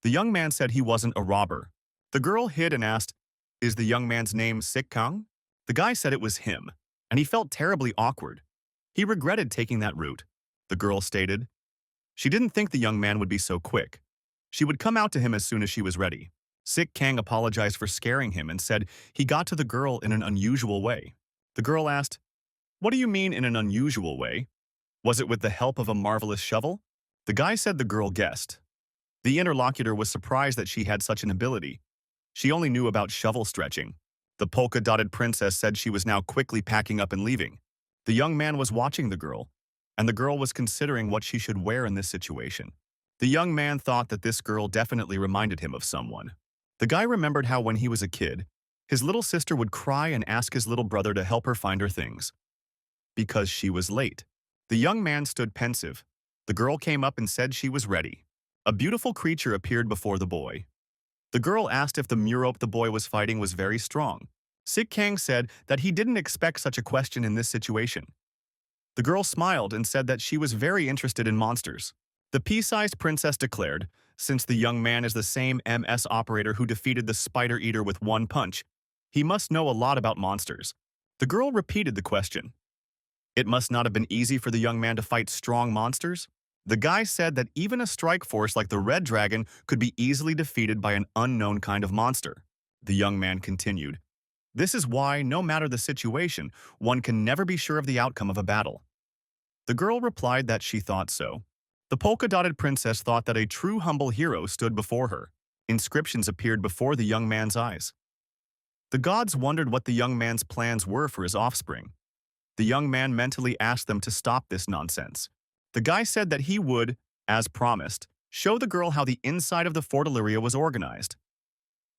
The young man said he wasn't a robber. The girl hid and asked, "Is the young man's name Sik Kang?" The guy said it was him, and he felt terribly awkward. He regretted taking that route. The girl stated. She didn't think the young man would be so quick. She would come out to him as soon as she was ready. Sik Kang apologized for scaring him and said he got to the girl in an unusual way. The girl asked, "What do you mean in an unusual way? Was it with the help of a marvelous shovel?" The guy said the girl guessed. The interlocutor was surprised that she had such an ability. She only knew about shovel stretching. The polka-dotted princess said she was now quickly packing up and leaving. The young man was watching the girl, and the girl was considering what she should wear in this situation. The young man thought that this girl definitely reminded him of someone. The guy remembered how when he was a kid, his little sister would cry and ask his little brother to help her find her things, because she was late. The young man stood pensive. The girl came up and said she was ready. A beautiful creature appeared before the boy. The girl asked if the Murope the boy was fighting was very strong. Sik Kang said that he didn't expect such a question in this situation. The girl smiled and said that she was very interested in monsters. The pea-sized princess declared, since the young man is the same MS operator who defeated the spider eater with one punch, he must know a lot about monsters. The girl repeated the question. It must not have been easy for the young man to fight strong monsters. The guy said that even a strike force like the Red Dragon could be easily defeated by an unknown kind of monster. The young man continued, "This is why, no matter the situation, one can never be sure of the outcome of a battle." The girl replied that she thought so. The polka-dotted princess thought that a true humble hero stood before her. Inscriptions appeared before the young man's eyes. The gods wondered what the young man's plans were for his offspring. The young man mentally asked them to stop this nonsense. The guy said that he would, as promised, show the girl how the inside of the Fortaleria was organized.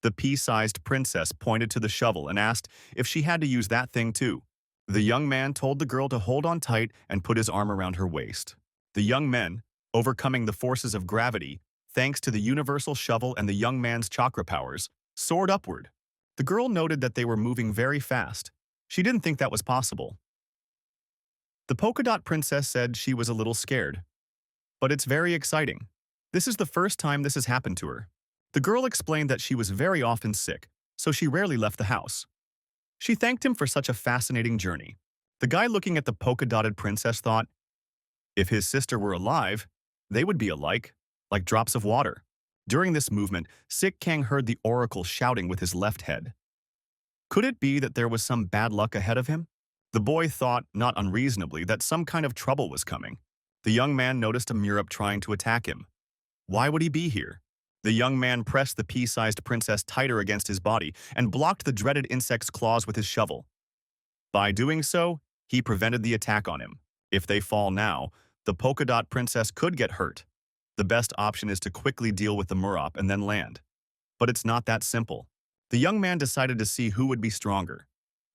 The pea-sized princess pointed to the shovel and asked if she had to use that thing too. The young man told the girl to hold on tight and put his arm around her waist. The young men, overcoming the forces of gravity, thanks to the universal shovel and the young man's chakra powers, soared upward. The girl noted that they were moving very fast. She didn't think that was possible. The polka dot princess said she was a little scared. But it's very exciting. This is the first time this has happened to her. The girl explained that she was very often sick, so she rarely left the house. She thanked him for such a fascinating journey. The guy looking at the polka-dotted princess thought, if his sister were alive, they would be alike, like drops of water. During this movement, Sik Kang heard the oracle shouting with his left head. Could it be that there was some bad luck ahead of him? The boy thought, not unreasonably, that some kind of trouble was coming. The young man noticed a Murup trying to attack him. Why would he be here? The young man pressed the pea-sized princess tighter against his body and blocked the dreaded insect's claws with his shovel. By doing so, he prevented the attack on him. If they fall now, the polka dot princess could get hurt. The best option is to quickly deal with the Murup and then land. But it's not that simple. The young man decided to see who would be stronger.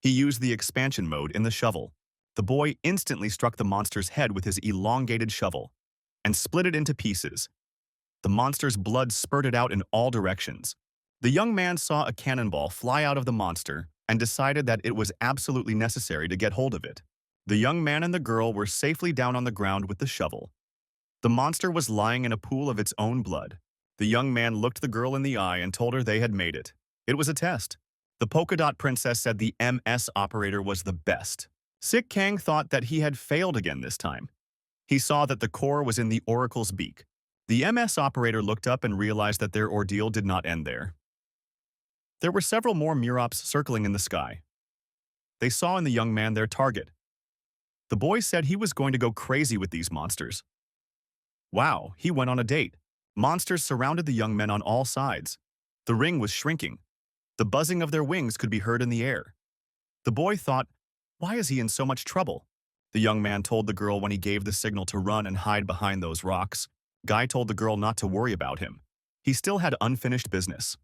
He used the expansion mode in the shovel. The boy instantly struck the monster's head with his elongated shovel and split it into pieces. The monster's blood spurted out in all directions. The young man saw a cannonball fly out of the monster and decided that it was absolutely necessary to get hold of it. The young man and the girl were safely down on the ground with the shovel. The monster was lying in a pool of its own blood. The young man looked the girl in the eye and told her they had made it. It was a test. The polka dot princess said the MS operator was the best. Sik Kang thought that he had failed again this time. He saw that the core was in the oracle's beak. The MS operator looked up and realized that their ordeal did not end there. There were several more Murops circling in the sky. They saw in the young man their target. The boy said he was going to go crazy with these monsters. Wow, he went on a date. Monsters surrounded the young men on all sides. The ring was shrinking. The buzzing of their wings could be heard in the air. The boy thought, why is he in so much trouble? The young man told the girl when he gave the signal to run and hide behind those rocks. Guy told the girl not to worry about him. He still had unfinished business.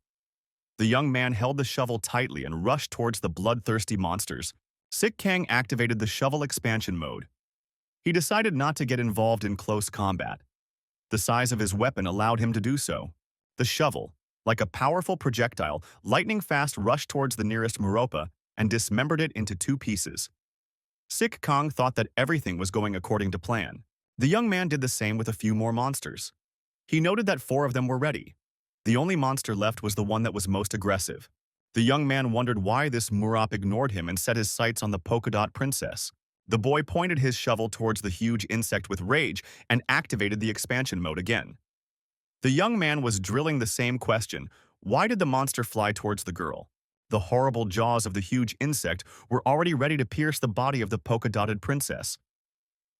The young man held the shovel tightly and rushed towards the bloodthirsty monsters. Sik Kang activated the shovel expansion mode. He decided not to get involved in close combat. The size of his weapon allowed him to do so. The shovel, like a powerful projectile, lightning-fast rushed towards the nearest Meropa and dismembered it into 2 pieces. Sik Kang thought that everything was going according to plan. The young man did the same with a few more monsters. He noted that 4 of them were ready. The only monster left was the one that was most aggressive. The young man wondered why this Murop ignored him and set his sights on the polka dot princess. The boy pointed his shovel towards the huge insect with rage and activated the expansion mode again. The young man was drilling the same question. Why did the monster fly towards the girl? The horrible jaws of the huge insect were already ready to pierce the body of the polka-dotted princess.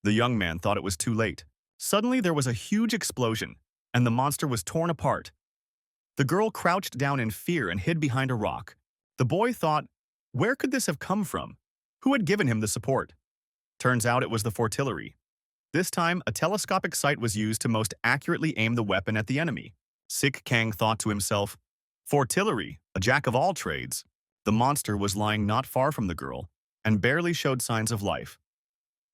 The young man thought it was too late. Suddenly there was a huge explosion, and the monster was torn apart. The girl crouched down in fear and hid behind a rock. The boy thought, where could this have come from? Who had given him the support? Turns out it was the fortillery. This time, a telescopic sight was used to most accurately aim the weapon at the enemy. Sik Kang thought to himself, fortillery, a jack of all trades. The monster was lying not far from the girl, and barely showed signs of life.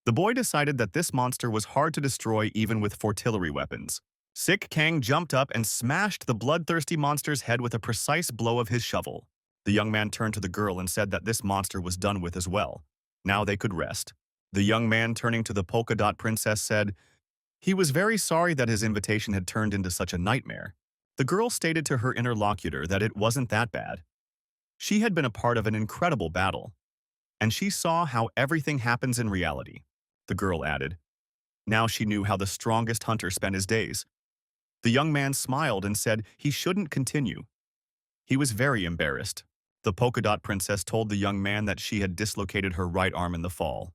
The boy decided that this monster was hard to destroy even with fortillery weapons. Sik Kang jumped up and smashed the bloodthirsty monster's head with a precise blow of his shovel. The young man turned to the girl and said that this monster was done with as well. Now they could rest. The young man, turning to the polka dot princess, said he was very sorry that his invitation had turned into such a nightmare. The girl stated to her interlocutor that it wasn't that bad. She had been a part of an incredible battle, and she saw how everything happens in reality. The girl added. Now she knew how the strongest hunter spent his days. The young man smiled and said he shouldn't continue. He was very embarrassed. The polka dot princess told the young man that she had dislocated her right arm in the fall,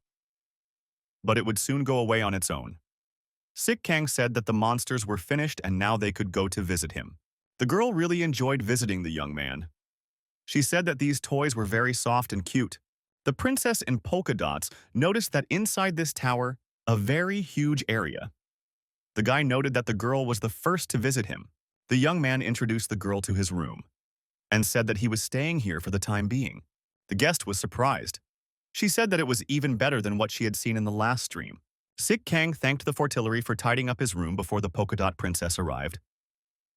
but it would soon go away on its own. Sik Kang said that the monsters were finished and now they could go to visit him. The girl really enjoyed visiting the young man. She said that these toys were very soft and cute. The princess in polka dots noticed that inside this tower, a very huge area. The guy noted that the girl was the first to visit him. The young man introduced the girl to his room and said that he was staying here for the time being. The guest was surprised. She said that it was even better than what she had seen in the last stream. Sik Kang thanked the fortillery for tidying up his room before the polka dot princess arrived.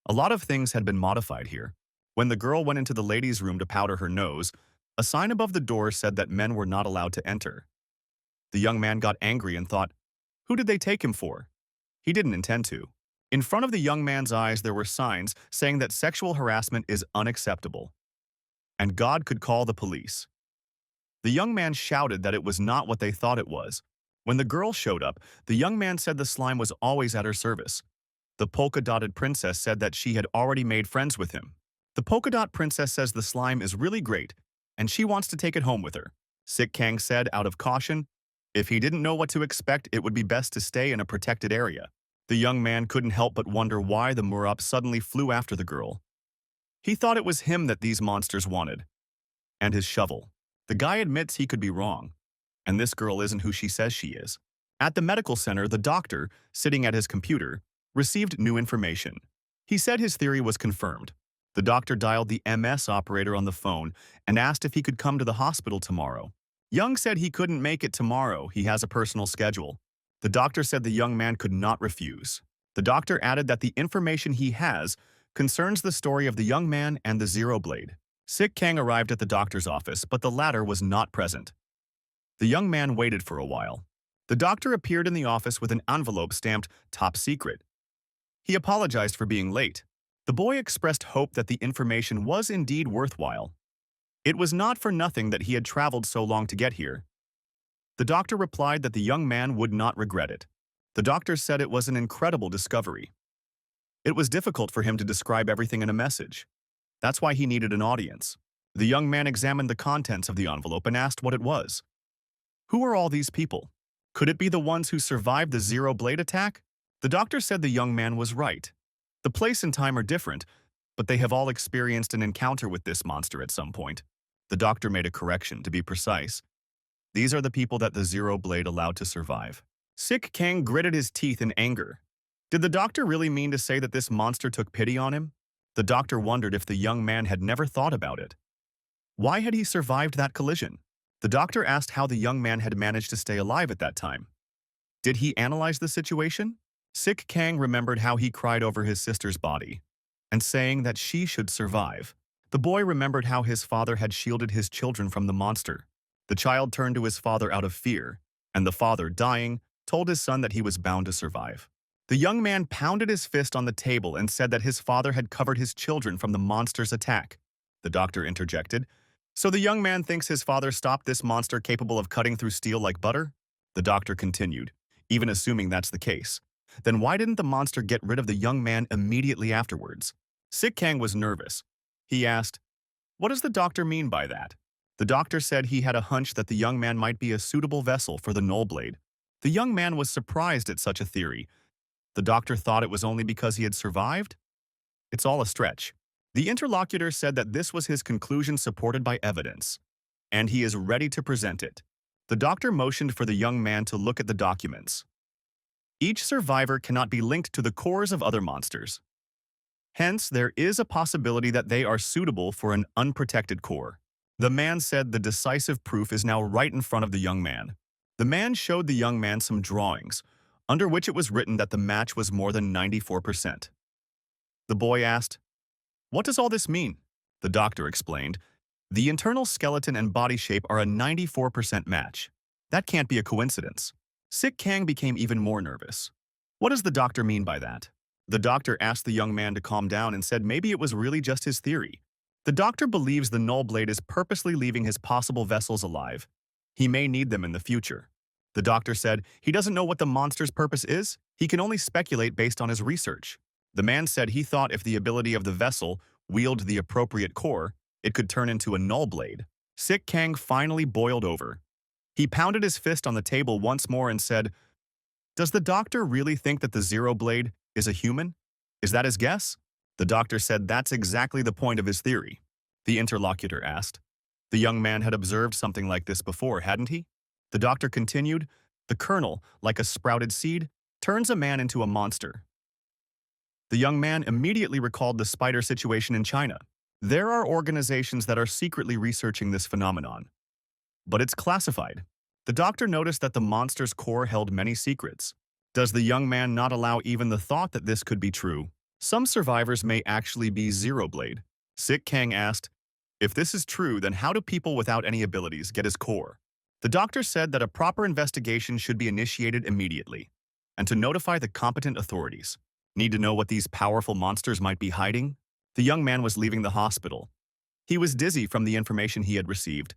A lot of things had been modified here. When the girl went into the ladies' room to powder her nose, a sign above the door said that men were not allowed to enter. The young man got angry and thought, who did they take him for? He didn't intend to. In front of the young man's eyes there were signs saying that sexual harassment is unacceptable, and God could call the police. The young man shouted that it was not what they thought it was. When the girl showed up, the young man said the slime was always at her service. The polka-dotted princess said that she had already made friends with him. The polka-dot princess says the slime is really great, and she wants to take it home with her. Sik Kang said out of caution, if he didn't know what to expect, it would be best to stay in a protected area. The young man couldn't help but wonder why the Murop suddenly flew after the girl. He thought it was him that these monsters wanted, and his shovel. The guy admits he could be wrong, and this girl isn't who she says she is. At the medical center, the doctor, sitting at his computer, received new information. He said his theory was confirmed. The doctor dialed the MS operator on the phone and asked if he could come to the hospital tomorrow. Young said he couldn't make it tomorrow, he has a personal schedule. The doctor said the young man could not refuse. The doctor added that the information he has concerns the story of the young man and the Zero Blade. Sik Kang arrived at the doctor's office, but the latter was not present. The young man waited for a while. The doctor appeared in the office with an envelope stamped "Top Secret." He apologized for being late. The boy expressed hope that the information was indeed worthwhile. It was not for nothing that he had traveled so long to get here. The doctor replied that the young man would not regret it. The doctor said it was an incredible discovery. It was difficult for him to describe everything in a message. That's why he needed an audience. The young man examined the contents of the envelope and asked what it was. Who are all these people? Could it be the ones who survived the zero-blade attack? The doctor said the young man was right. The place and time are different, but they have all experienced an encounter with this monster at some point. The doctor made a correction, to be precise. These are the people that the zero-blade allowed to survive. Sik Kang gritted his teeth in anger. Did the doctor really mean to say that this monster took pity on him? The doctor wondered if the young man had never thought about it. Why had he survived that collision? The doctor asked how the young man had managed to stay alive at that time. Did he analyze the situation? Sik Kang remembered how he cried over his sister's body and saying that she should survive. The boy remembered how his father had shielded his children from the monster. The child turned to his father out of fear, and the father, dying, told his son that he was bound to survive. The young man pounded his fist on the table and said that his father had covered his children from the monster's attack. The doctor interjected, "So the young man thinks his father stopped this monster capable of cutting through steel like butter?" The doctor continued, "Even assuming that's the case, then why didn't the monster get rid of the young man immediately afterwards?" Sik Kang was nervous. He asked, "What does the doctor mean by that?" The doctor said he had a hunch that the young man might be a suitable vessel for the null blade. The young man was surprised at such a theory. The doctor thought it was only because he had survived? It's all a stretch. The interlocutor said that this was his conclusion supported by evidence, and he is ready to present it. The doctor motioned for the young man to look at the documents. Each survivor cannot be linked to the cores of other monsters. Hence, there is a possibility that they are suitable for an unprotected core. The man said the decisive proof is now right in front of the young man. The man showed the young man some drawings, under which it was written that the match was more than 94%. The boy asked, "What does all this mean?" The doctor explained, "The internal skeleton and body shape are a 94% match. That can't be a coincidence." Sik Kang became even more nervous. What does the doctor mean by that? The doctor asked the young man to calm down and said maybe it was really just his theory. The doctor believes the null blade is purposely leaving his possible vessels alive. He may need them in the future. The doctor said he doesn't know what the monster's purpose is. He can only speculate based on his research. The man said he thought if the ability of the vessel wielded the appropriate core, it could turn into a null blade. Sik Kang finally boiled over. He pounded his fist on the table once more and said, "Does the doctor really think that the zero blade is a human? Is that his guess?" The doctor said that's exactly the point of his theory. The interlocutor asked. The young man had observed something like this before, hadn't he? The doctor continued, "The kernel, like a sprouted seed, turns a man into a monster." The young man immediately recalled the spider situation in China. There are organizations that are secretly researching this phenomenon. But it's classified. The doctor noticed that the monster's core held many secrets. Does the young man not allow even the thought that this could be true? Some survivors may actually be zero-blade. Sik Kang asked, "If this is true, then how do people without any abilities get his core?" The doctor said that a proper investigation should be initiated immediately, and to notify the competent authorities. Need to know what these powerful monsters might be hiding? The young man was leaving the hospital. He was dizzy from the information he had received.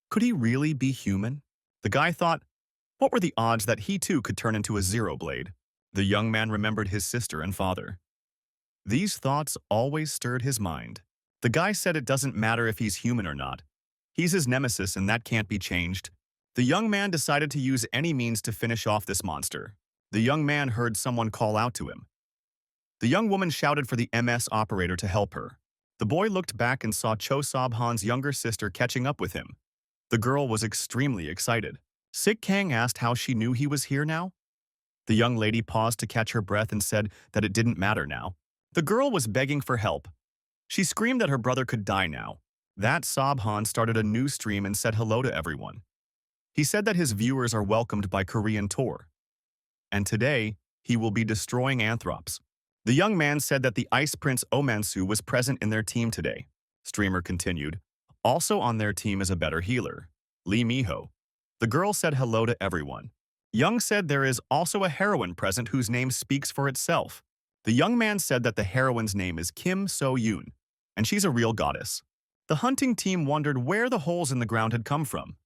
Could he really be human? The guy thought, what were the odds that he too could turn into a zero-blade? The young man remembered his sister and father. These thoughts always stirred his mind. The guy said it doesn't matter if he's human or not. He's his nemesis and that can't be changed. The young man decided to use any means to finish off this monster. The young man heard someone call out to him. The young woman shouted for the MS operator to help her. The boy looked back and saw Cho Sobhan's younger sister catching up with him. The girl was extremely excited. Sik Kang asked how she knew he was here now. The young lady paused to catch her breath and said that it didn't matter now. The girl was begging for help. She screamed that her brother could die now. That Sobhan started a new stream and said hello to everyone. He said that his viewers are welcomed by Korean Tor. And today, he will be destroying anthrops. The young man said that the Ice Prince Omansu was present in their team today. Streamer continued. Also on their team is a better healer, Lee Miho. The girl said hello to everyone. Young said there is also a heroine present whose name speaks for itself. The young man said that the heroine's name is Kim So-yoon, and she's a real goddess. The hunting team wondered where the holes in the ground had come from.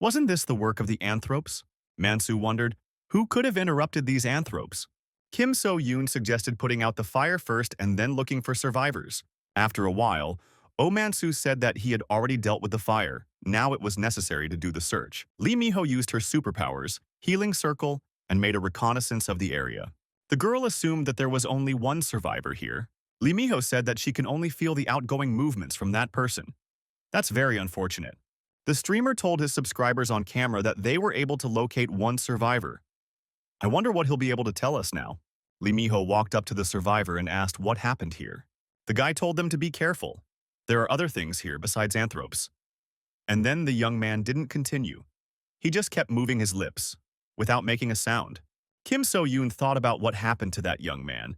Wasn't this the work of the anthropes? Mansu wondered, who could have interrupted these anthropes? Kim So-yoon suggested putting out the fire first and then looking for survivors. After a while, Oh Mansu said that he had already dealt with the fire. Now it was necessary to do the search. Lee Miho used her superpowers, Healing Circle, and made a reconnaissance of the area. The girl assumed that there was only one survivor here. Lee Miho said that she can only feel the outgoing movements from that person. That's very unfortunate. The streamer told his subscribers on camera that they were able to locate one survivor. I wonder what he'll be able to tell us now. Lee Miho walked up to the survivor and asked what happened here. The guy told them to be careful. There are other things here besides anthropes. And then the young man didn't continue. He just kept moving his lips, without making a sound. Kim So-yoon thought about what happened to that young man.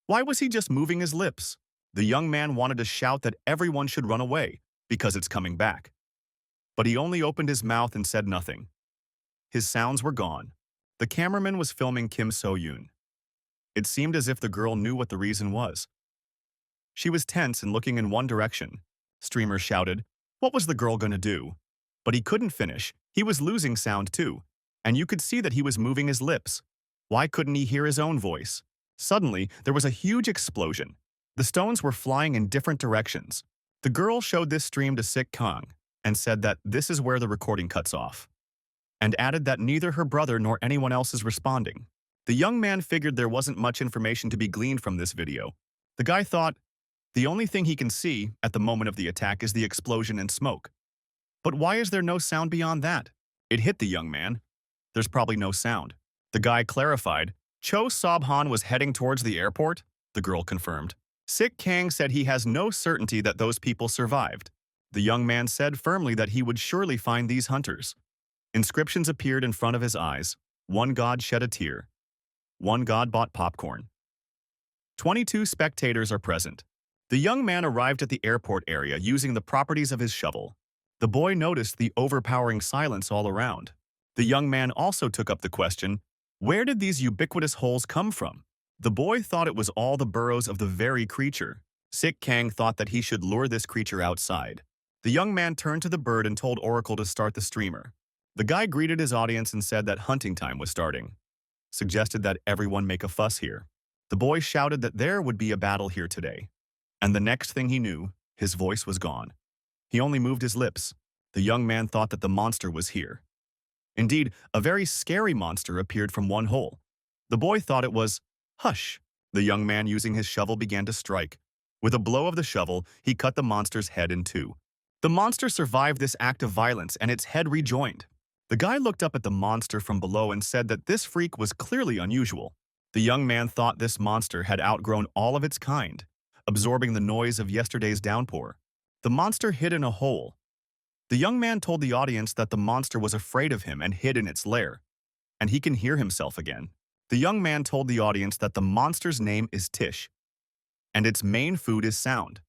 Why was he just moving his lips? The young man wanted to shout that everyone should run away, because it's coming back. But he only opened his mouth and said nothing. His sounds were gone. The cameraman was filming Kim So-yoon. It seemed as if the girl knew what the reason was. She was tense and looking in one direction. Streamer shouted, what was the girl gonna do? But he couldn't finish. He was losing sound too. And you could see that he was moving his lips. Why couldn't he hear his own voice? Suddenly, there was a huge explosion. The stones were flying in different directions. The girl showed this stream to Sik Kang and said that this is where the recording cuts off, and added that neither her brother nor anyone else is responding. The young man figured there wasn't much information to be gleaned from this video. The guy thought, the only thing he can see at the moment of the attack is the explosion and smoke. But why is there no sound beyond that? It hit the young man. There's probably no sound. The guy clarified, Cho Sobhan was heading towards the airport, the girl confirmed. Sik Kang said he has no certainty that those people survived. The young man said firmly that he would surely find these hunters. Inscriptions appeared in front of his eyes. One god shed a tear. One god bought popcorn. 22 spectators are present. The young man arrived at the airport area using the properties of his shovel. The boy noticed the overpowering silence all around. The young man also took up the question, where did these ubiquitous holes come from? The boy thought it was all the burrows of the very creature. Sik Kang thought that he should lure this creature outside. The young man turned to the bird and told Oracle to start the streamer. The guy greeted his audience and said that hunting time was starting. Suggested that everyone make a fuss here. The boy shouted that there would be a battle here today. And the next thing he knew, his voice was gone. He only moved his lips. The young man thought that the monster was here. Indeed, a very scary monster appeared from one hole. The boy thought it was, hush. The young man using his shovel began to strike. With a blow of the shovel, he cut the monster's head in two. The monster survived this act of violence and its head rejoined. The guy looked up at the monster from below and said that this freak was clearly unusual. The young man thought this monster had outgrown all of its kind, absorbing the noise of yesterday's downpour. The monster hid in a hole. The young man told the audience that the monster was afraid of him and hid in its lair, and he can hear himself again. The young man told the audience that the monster's name is Tish, and its main food is sound.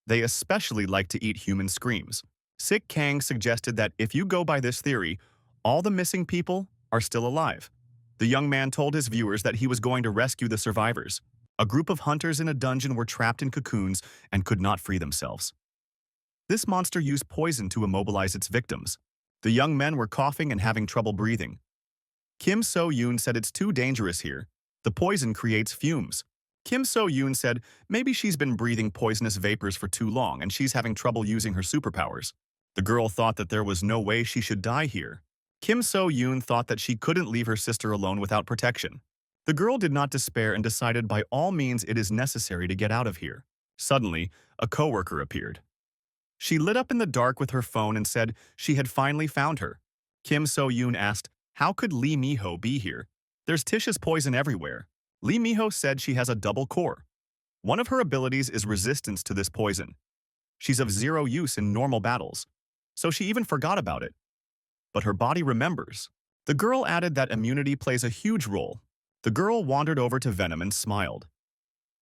They especially like to eat human screams. Sik Kang suggested that if you go by this theory, all the missing people are still alive. The young man told his viewers that he was going to rescue the survivors. A group of hunters in a dungeon were trapped in cocoons and could not free themselves. This monster used poison to immobilize its victims. The young men were coughing and having trouble breathing. Kim So-yoon said it's too dangerous here. The poison creates fumes. Kim So-yoon said maybe she's been breathing poisonous vapors for too long and she's having trouble using her superpowers. The girl thought that there was no way she should die here. Kim So-yoon thought that she couldn't leave her sister alone without protection. The girl did not despair and decided by all means it is necessary to get out of here. Suddenly, a coworker appeared. She lit up in the dark with her phone and said she had finally found her. Kim So-yoon asked, how could Lee Miho be here? There's Tish's poison everywhere. Lee Miho said she has a double core. One of her abilities is resistance to this poison. She's of zero use in normal battles, so she even forgot about it. But her body remembers. The girl added that immunity plays a huge role. The girl wandered over to Venom and smiled.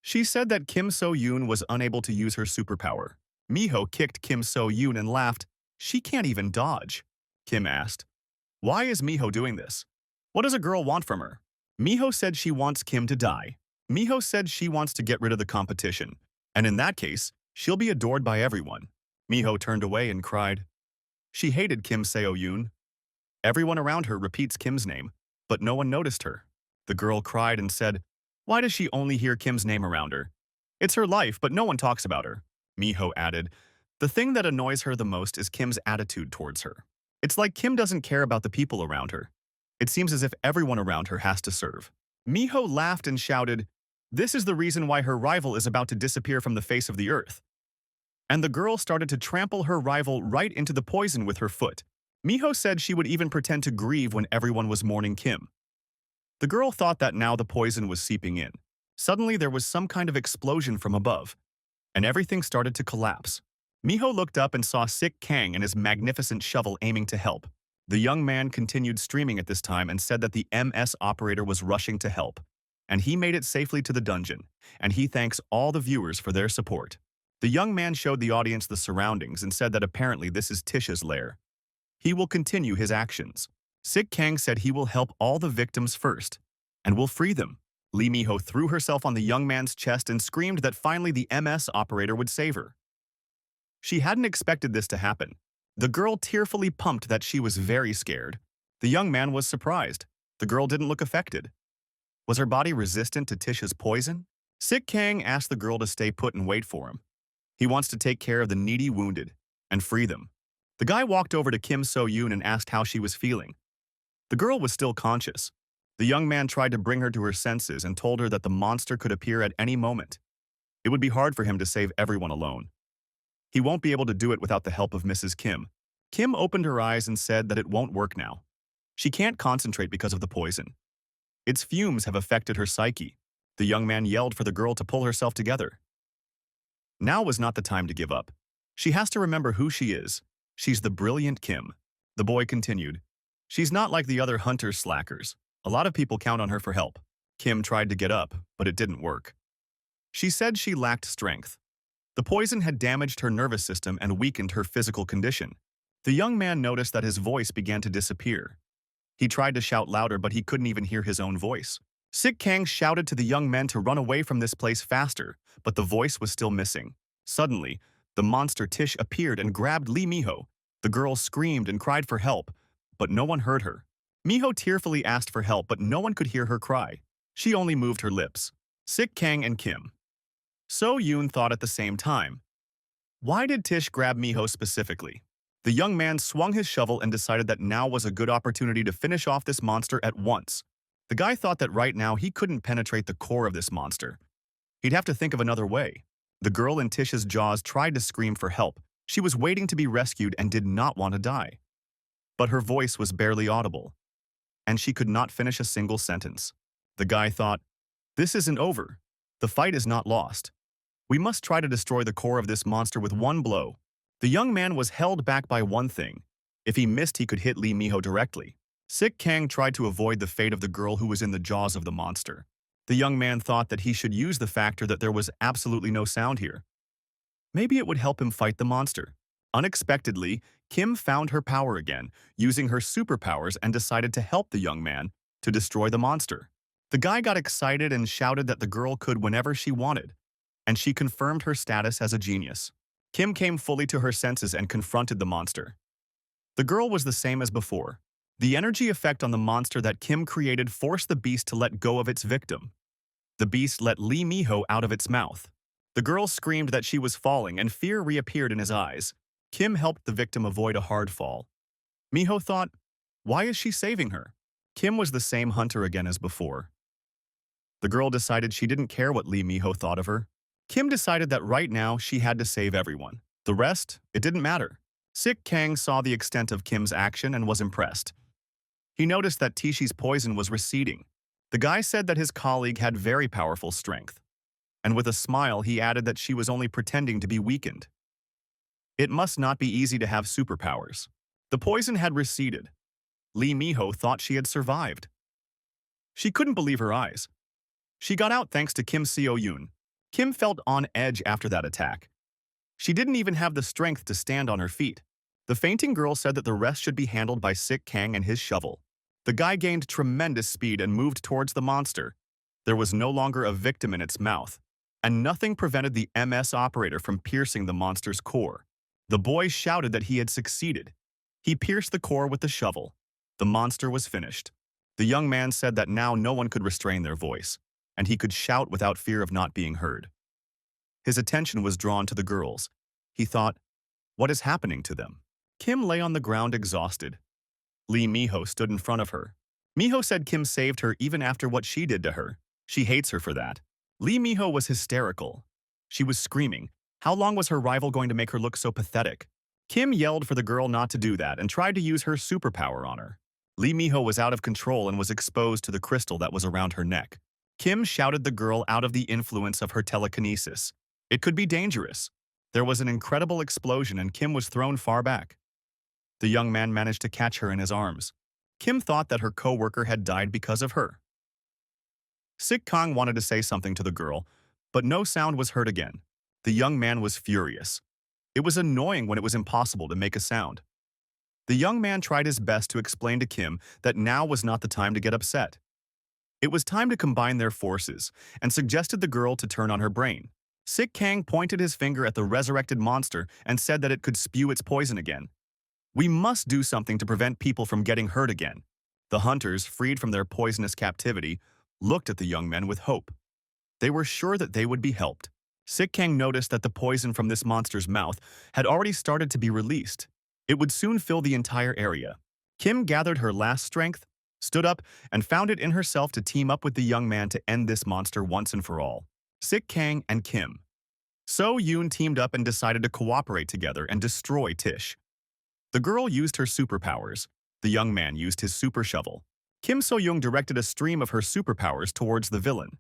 She said that Kim So-yoon was unable to use her superpower. Miho kicked Kim So-yoon and laughed. She can't even dodge. Kim asked, "Why is Miho doing this? What does a girl want from her?" Miho said she wants Kim to die. Miho said she wants to get rid of the competition, and in that case, she'll be adored by everyone. Miho turned away and cried. She hated Kim Seo-yoon. Everyone around her repeats Kim's name, but no one noticed her. The girl cried and said, "Why does she only hear Kim's name around her? It's her life, but no one talks about her." Miho added, "The thing that annoys her the most is Kim's attitude towards her. It's like Kim doesn't care about the people around her. It seems as if everyone around her has to serve." Miho laughed and shouted, "This is the reason why her rival is about to disappear from the face of the earth." And the girl started to trample her rival right into the poison with her foot. Miho said she would even pretend to grieve when everyone was mourning Kim. The girl thought that now the poison was seeping in. Suddenly there was some kind of explosion from above, and everything started to collapse. Miho looked up and saw Sik Kang and his magnificent shovel aiming to help. The young man continued streaming at this time and said that the MS operator was rushing to help, and he made it safely to the dungeon, and he thanks all the viewers for their support. The young man showed the audience the surroundings and said that apparently this is Tisha's lair. He will continue his actions. Sik Kang said he will help all the victims first, and will free them. Lee Miho threw herself on the young man's chest and screamed that finally the MS operator would save her. She hadn't expected this to happen. The girl tearfully pumped that she was very scared. The young man was surprised. The girl didn't look affected. Was her body resistant to Tisha's poison? Sik Kang asked the girl to stay put and wait for him. He wants to take care of the needy wounded and free them. The guy walked over to Kim So-yoon and asked how she was feeling. The girl was still conscious. The young man tried to bring her to her senses and told her that the monster could appear at any moment. It would be hard for him to save everyone alone. He won't be able to do it without the help of Mrs. Kim. Kim opened her eyes and said that it won't work now. She can't concentrate because of the poison. Its fumes have affected her psyche. The young man yelled for the girl to pull herself together. Now was not the time to give up. She has to remember who she is. She's the brilliant Kim. The boy continued. She's not like the other hunter slackers. A lot of people count on her for help. Kim tried to get up, but it didn't work. She said she lacked strength. The poison had damaged her nervous system and weakened her physical condition. The young man noticed that his voice began to disappear. He tried to shout louder, but he couldn't even hear his own voice. Sik Kang shouted to the young men to run away from this place faster, but the voice was still missing. Suddenly, the monster Tish appeared and grabbed Lee Miho. The girl screamed and cried for help, but no one heard her. Miho tearfully asked for help, but no one could hear her cry. She only moved her lips. Sik Kang and Kim So-yoon thought at the same time. Why did Tish grab Miho specifically? The young man swung his shovel and decided that now was a good opportunity to finish off this monster at once. The guy thought that right now he couldn't penetrate the core of this monster. He'd have to think of another way. The girl in Tish's jaws tried to scream for help. She was waiting to be rescued and did not want to die. But her voice was barely audible, and she could not finish a single sentence. The guy thought, "This isn't over. The fight is not lost. We must try to destroy the core of this monster with one blow." The young man was held back by one thing. If he missed, he could hit Lee Miho directly. Sik Kang tried to avoid the fate of the girl who was in the jaws of the monster. The young man thought that he should use the factor that there was absolutely no sound here. Maybe it would help him fight the monster. Unexpectedly, Kim found her power again, using her superpowers, and decided to help the young man to destroy the monster. The guy got excited and shouted that the girl could whenever she wanted, and she confirmed her status as a genius. Kim came fully to her senses and confronted the monster. The girl was the same as before. The energy effect on the monster that Kim created forced the beast to let go of its victim. The beast let Lee Miho out of its mouth. The girl screamed that she was falling, and fear reappeared in his eyes. Kim helped the victim avoid a hard fall. Miho thought, why is she saving her? Kim was the same hunter again as before. The girl decided she didn't care what Lee Miho thought of her. Kim decided that right now she had to save everyone. The rest, it didn't matter. Sik Kang saw the extent of Kim's action and was impressed. He noticed that Tishi's poison was receding. The guy said that his colleague had very powerful strength. And with a smile, he added that she was only pretending to be weakened. It must not be easy to have superpowers. The poison had receded. Lee Miho thought she had survived. She couldn't believe her eyes. She got out thanks to Kim So-yoon. Kim felt on edge after that attack. She didn't even have the strength to stand on her feet. The fainting girl said that the rest should be handled by Sick Kang and his shovel. The guy gained tremendous speed and moved towards the monster. There was no longer a victim in its mouth, and nothing prevented the MS operator from piercing the monster's core. The boy shouted that he had succeeded. He pierced the core with the shovel. The monster was finished. The young man said that now no one could restrain their voice, and he could shout without fear of not being heard. His attention was drawn to the girls. He thought, what is happening to them? Kim lay on the ground exhausted. Lee Miho stood in front of her. Miho said Kim saved her even after what she did to her. She hates her for that. Lee Miho was hysterical. She was screaming. How long was her rival going to make her look so pathetic? Kim yelled for the girl not to do that and tried to use her superpower on her. Lee Miho was out of control and was exposed to the crystal that was around her neck. Kim shouted the girl out of the influence of her telekinesis. It could be dangerous. There was an incredible explosion and Kim was thrown far back. The young man managed to catch her in his arms. Kim thought that her co-worker had died because of her. Sick Kang wanted to say something to the girl, but no sound was heard again. The young man was furious. It was annoying when it was impossible to make a sound. The young man tried his best to explain to Kim that now was not the time to get upset. It was time to combine their forces, and suggested the girl to turn on her brain. Sick Kang pointed his finger at the resurrected monster and said that it could spew its poison again. We must do something to prevent people from getting hurt again. The hunters, freed from their poisonous captivity, looked at the young men with hope. They were sure that they would be helped. Sick Kang noticed that the poison from this monster's mouth had already started to be released. It would soon fill the entire area. Kim gathered her last strength, stood up, and found it in herself to team up with the young man to end this monster once and for all. Sick Kang and Kim. So Yoon teamed up and decided to cooperate together and destroy Tish. The girl used her superpowers. The young man used his super shovel. Kim So-young directed a stream of her superpowers towards the villain.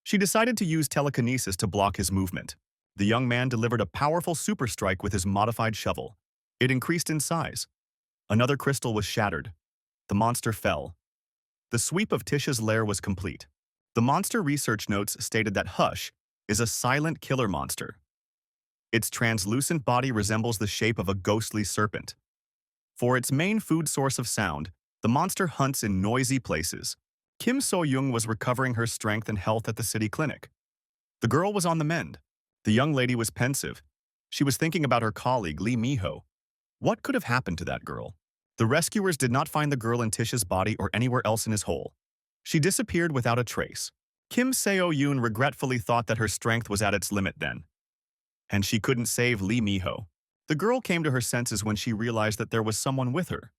She decided to use telekinesis to block his movement. The young man delivered a powerful super strike with his modified shovel. It increased in size. Another crystal was shattered. The monster fell. The sweep of Tish's lair was complete. The monster research notes stated that Hush is a silent killer monster. Its translucent body resembles the shape of a ghostly serpent. For its main food source of sound, the monster hunts in noisy places. Kim So-young was recovering her strength and health at the city clinic. The girl was on the mend. The young lady was pensive. She was thinking about her colleague, Lee Miho. What could have happened to that girl? The rescuers did not find the girl in Tish's body or anywhere else in his hole. She disappeared without a trace. Kim Seo-yoon regretfully thought that her strength was at its limit then. And she couldn't save Lee Miho. The girl came to her senses when she realized that there was someone with her.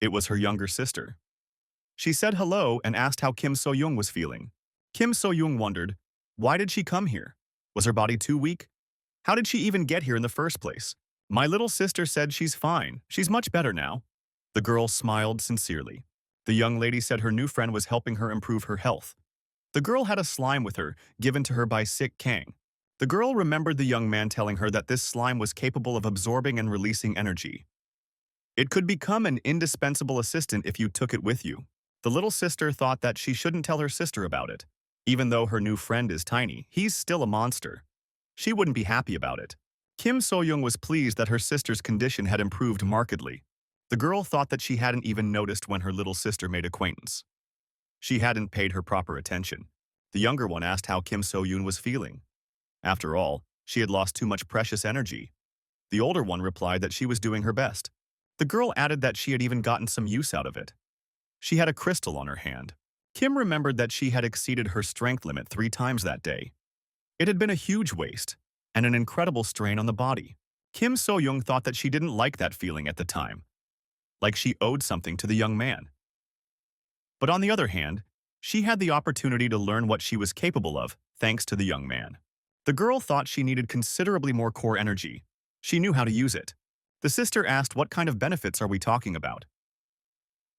It was her younger sister. She said hello and asked how Kim So-young was feeling. Kim So-young wondered, why did she come here? Was her body too weak? How did she even get here in the first place? My little sister said she's fine. She's much better now. The girl smiled sincerely. The young lady said her new friend was helping her improve her health. The girl had a slime with her, given to her by Sick Kang. The girl remembered the young man telling her that this slime was capable of absorbing and releasing energy. It could become an indispensable assistant if you took it with you. The little sister thought that she shouldn't tell her sister about it. Even though her new friend is tiny, he's still a monster. She wouldn't be happy about it. Kim So-young was pleased that her sister's condition had improved markedly. The girl thought that she hadn't even noticed when her little sister made acquaintance. She hadn't paid her proper attention. The younger one asked how Kim So-young was feeling. After all, she had lost too much precious energy. The older one replied that she was doing her best. The girl added that she had even gotten some use out of it. She had a crystal on her hand. Kim remembered that she had exceeded her strength limit 3 times that day. It had been a huge waste and an incredible strain on the body. Kim So-young thought that she didn't like that feeling at the time, like she owed something to the young man. But on the other hand, she had the opportunity to learn what she was capable of thanks to the young man. The girl thought she needed considerably more core energy. She knew how to use it. The sister asked, what kind of benefits are we talking about?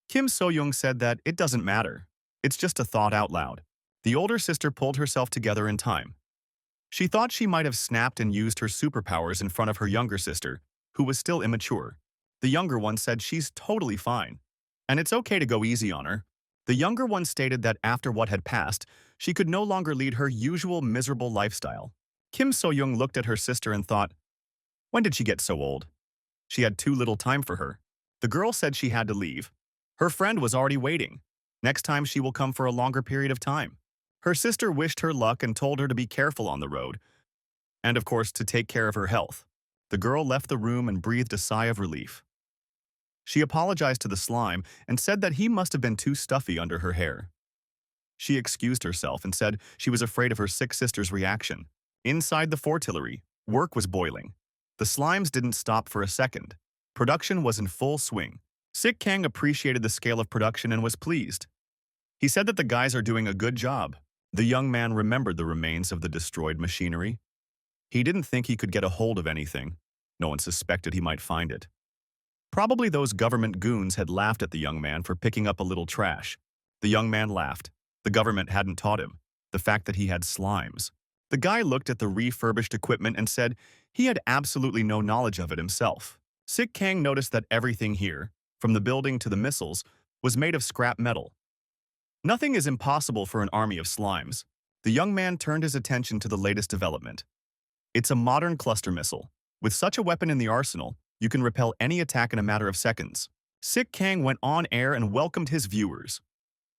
Kim So-young said that it doesn't matter. It's just a thought out loud. The older sister pulled herself together in time. She thought she might have snapped and used her superpowers in front of her younger sister, who was still immature. The younger one said she's totally fine, and it's okay to go easy on her. The younger one stated that after what had passed, she could no longer lead her usual miserable lifestyle. Kim So-young looked at her sister and thought, When did she get so old? She had too little time for her. The girl said she had to leave. Her friend was already waiting. Next time she will come for a longer period of time. Her sister wished her luck and told her to be careful on the road, and of course to take care of her health. The girl left the room and breathed a sigh of relief. She apologized to the slime and said that he must have been too stuffy under her hair. She excused herself and said she was afraid of her sick sister's reaction. Inside the fortillery, work was boiling. The slimes didn't stop for a second. Production was in full swing. Sik Kang appreciated the scale of production and was pleased. He said that the guys are doing a good job. The young man remembered the remains of the destroyed machinery. He didn't think he could get a hold of anything. No one suspected he might find it. Probably those government goons had laughed at the young man for picking up a little trash. The young man laughed. The government hadn't taught him. The fact that he had slimes. The guy looked at the refurbished equipment and said he had absolutely no knowledge of it himself. Sik Kang noticed that everything here, from the building to the missiles, was made of scrap metal. Nothing is impossible for an army of slimes. The young man turned his attention to the latest development. It's a modern cluster missile. With such a weapon in the arsenal, you can repel any attack in a matter of seconds. Sik Kang went on air and welcomed his viewers.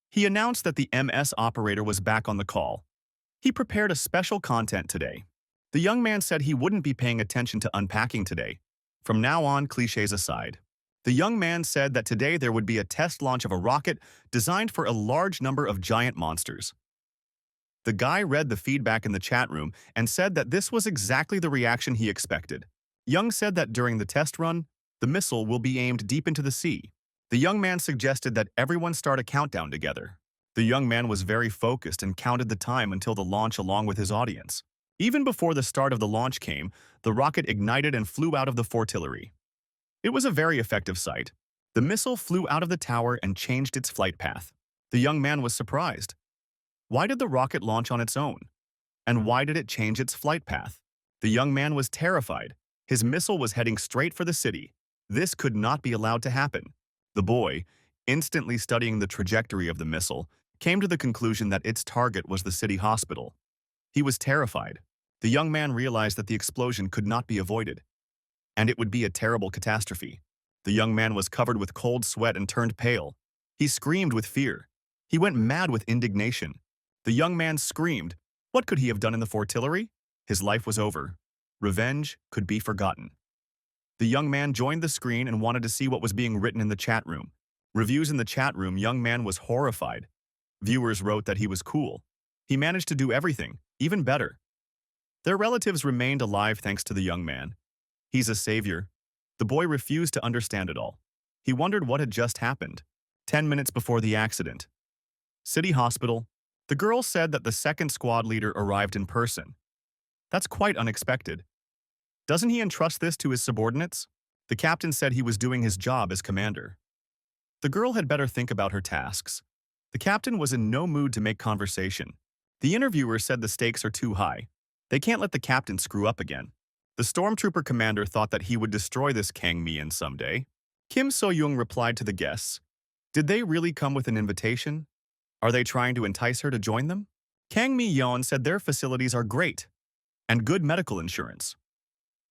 He announced that the MS operator was back on the call. He prepared a special content today. The young man said he wouldn't be paying attention to unpacking today. From now on, clichés aside. The young man said that today there would be a test launch of a rocket designed for a large number of giant monsters. The guy read the feedback in the chat room and said that this was exactly the reaction he expected. Young said that during the test run, the missile will be aimed deep into the sea. The young man suggested that everyone start a countdown together. The young man was very focused and counted the time until the launch along with his audience. Even before the start of the launch came, the rocket ignited and flew out of the fortillery. It was a very effective sight. The missile flew out of the tower and changed its flight path. The young man was surprised. Why did the rocket launch on its own? And why did it change its flight path? The young man was terrified. His missile was heading straight for the city. This could not be allowed to happen. The boy, instantly studying the trajectory of the missile, came to the conclusion that its target was the city hospital. He was terrified. The young man realized that the explosion could not be avoided, and it would be a terrible catastrophe. The young man was covered with cold sweat and turned pale. He screamed with fear. He went mad with indignation. The young man screamed. What could he have done in the fortillery? His life was over. Revenge could be forgotten. The young man joined the screen and wanted to see what was being written in the chat room. Reviews in the chat room, young man was horrified. Viewers wrote that he was cool. He managed to do everything, even better. Their relatives remained alive thanks to the young man. He's a savior. The boy refused to understand it all. He wondered what had just happened. 10 minutes before the accident. City Hospital. The girl said that the second squad leader arrived in person. That's quite unexpected. Doesn't he entrust this to his subordinates? The captain said he was doing his job as commander. The girl had better think about her tasks. The captain was in no mood to make conversation. The interviewer said the stakes are too high. They can't let the captain screw up again. The stormtrooper commander thought that he would destroy this Kang Mi-in someday. Kim So-young replied to the guests. Did they really come with an invitation? Are they trying to entice her to join them? Kang Mi-yeon said their facilities are great and good medical insurance.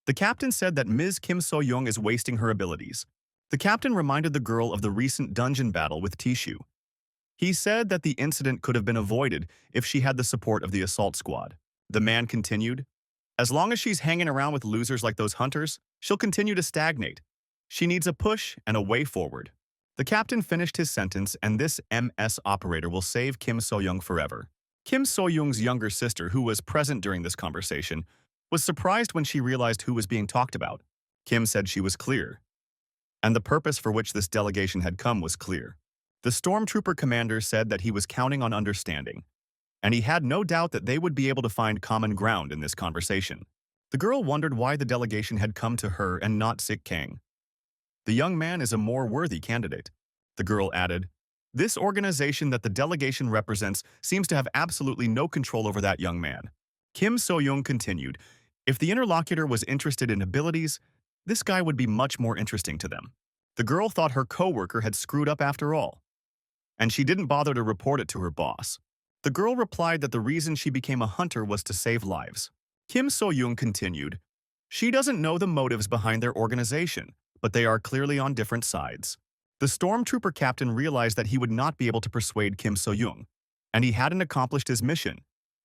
The captain said that Ms. Kim So-young is wasting her abilities. The captain reminded the girl of the recent dungeon battle with Tishu. He said that the incident could have been avoided if she had the support of the assault squad. The man continued, as long as she's hanging around with losers like those hunters, she'll continue to stagnate. She needs a push and a way forward. The captain finished his sentence, and this MS operator will save Kim So-young forever. Kim So-young's younger sister, who was present during this conversation, was surprised when she realized who was being talked about. Kim said she was clear, and the purpose for which this delegation had come was clear. The stormtrooper commander said that he was counting on understanding, and he had no doubt that they would be able to find common ground in this conversation. The girl wondered why the delegation had come to her and not Sik Kang. The young man is a more worthy candidate. The girl added, this organization that the delegation represents seems to have absolutely no control over that young man. Kim So-young continued, if the interlocutor was interested in abilities, this guy would be much more interesting to them. The girl thought her co-worker had screwed up after all, and she didn't bother to report it to her boss. The girl replied that the reason she became a hunter was to save lives. Kim So-young continued, She doesn't know the motives behind their organization, but they are clearly on different sides. The stormtrooper captain realized that he would not be able to persuade Kim So-young, and he hadn't accomplished his mission.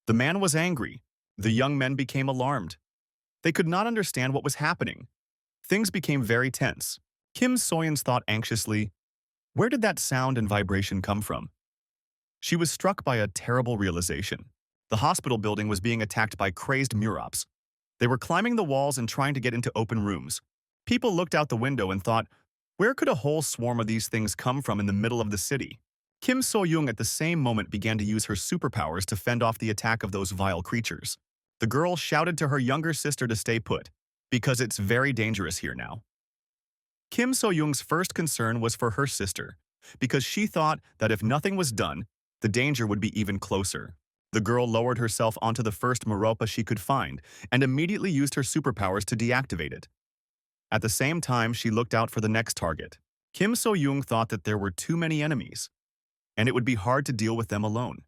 The man was angry. The young men became alarmed. They could not understand what was happening. Things became very tense. Kim So-young thought anxiously, where did that sound and vibration come from? She was struck by a terrible realization. The hospital building was being attacked by crazed Murops. They were climbing the walls and trying to get into open rooms. People looked out the window and thought, where could a whole swarm of these things come from in the middle of the city? Kim So-young at the same moment began to use her superpowers to fend off the attack of those vile creatures. The girl shouted to her younger sister to stay put, because it's very dangerous here now. Kim So-young's first concern was for her sister, because she thought that if nothing was done, the danger would be even closer. The girl lowered herself onto the first Meropa she could find and immediately used her superpowers to deactivate it. At the same time, she looked out for the next target. Kim So-young thought that there were too many enemies, and it would be hard to deal with them alone.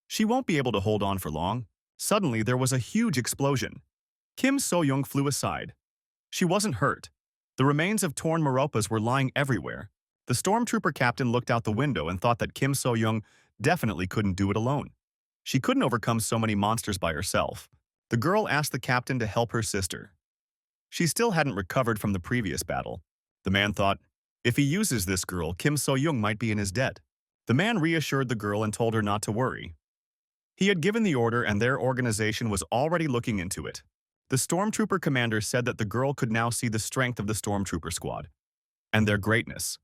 She won't be able to hold on for long. Suddenly, there was a huge explosion. Kim So-young flew aside. She wasn't hurt. The remains of torn Meropas were lying everywhere. The stormtrooper captain looked out the window and thought that Kim So-young definitely couldn't do it alone. She couldn't overcome so many monsters by herself. The girl asked the captain to help her sister. She still hadn't recovered from the previous battle. The man thought, if he uses this girl, Kim So-young might be in his debt. The man reassured the girl and told her not to worry. He had given the order and their organization was already looking into it. The stormtrooper commander said that the girl could now see the strength of the stormtrooper squad and their greatness.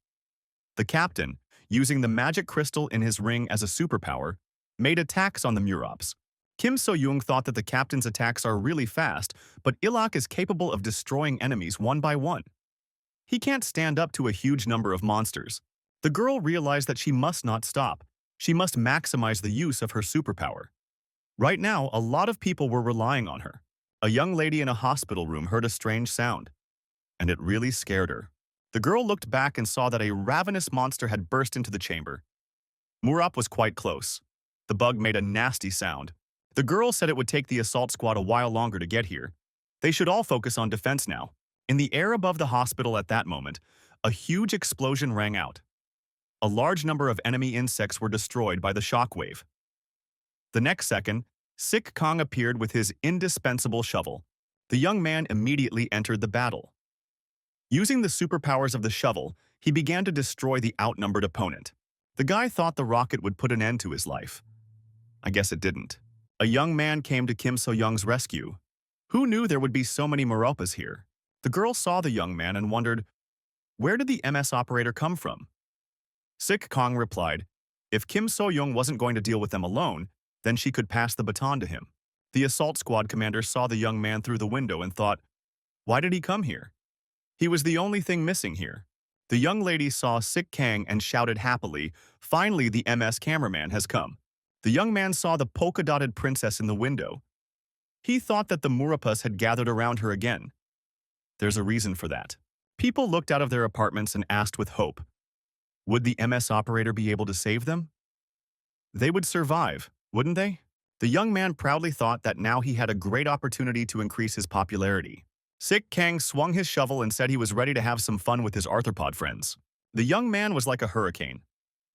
The captain, using the magic crystal in his ring as a superpower, made attacks on the Murops. Kim So-young thought that the captain's attacks are really fast, but Ilak is capable of destroying enemies one by one. He can't stand up to a huge number of monsters. The girl realized that she must not stop. She must maximize the use of her superpower. Right now, a lot of people were relying on her. A young lady in a hospital room heard a strange sound, and it really scared her. The girl looked back and saw that a ravenous monster had burst into the chamber. Murop was quite close. The bug made a nasty sound. The girl said it would take the assault squad a while longer to get here. They should all focus on defense now. In the air above the hospital at that moment, a huge explosion rang out. A large number of enemy insects were destroyed by the shockwave. The next second, Sik Kong appeared with his indispensable shovel. The young man immediately entered the battle. Using the superpowers of the shovel, he began to destroy the outnumbered opponent. The guy thought the rocket would put an end to his life. I guess it didn't. A young man came to Kim So-young's rescue. Who knew there would be so many Meropas here? The girl saw the young man and wondered, where did the MS operator come from? Sik Kong replied, if Kim So-young wasn't going to deal with them alone, then she could pass the baton to him. The assault squad commander saw the young man through the window and thought, why did he come here? He was the only thing missing here. The young lady saw Sik Kang and shouted happily, finally the MS cameraman has come. The young man saw the polka-dotted princess in the window. He thought that the Muropas had gathered around her again. There's a reason for that. People looked out of their apartments and asked with hope, would the MS operator be able to save them? They would survive, wouldn't they? The young man proudly thought that now he had a great opportunity to increase his popularity. Sik Kang swung his shovel and said he was ready to have some fun with his arthropod friends. The young man was like a hurricane.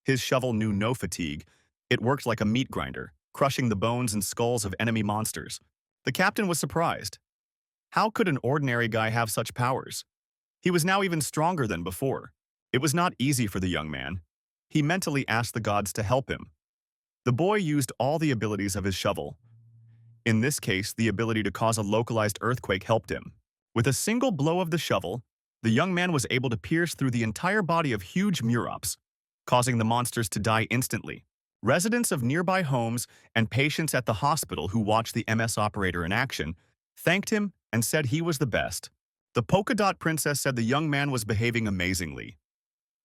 His shovel knew no fatigue. It worked like a meat grinder, crushing the bones and skulls of enemy monsters. The captain was surprised. How could an ordinary guy have such powers? He was now even stronger than before. It was not easy for the young man. He mentally asked the gods to help him. The boy used all the abilities of his shovel. In this case, the ability to cause a localized earthquake helped him. With a single blow of the shovel, the young man was able to pierce through the entire body of huge Murops, causing the monsters to die instantly. Residents of nearby homes and patients at the hospital who watched the MS operator in action thanked him and said he was the best. The polka dot princess said the young man was behaving amazingly.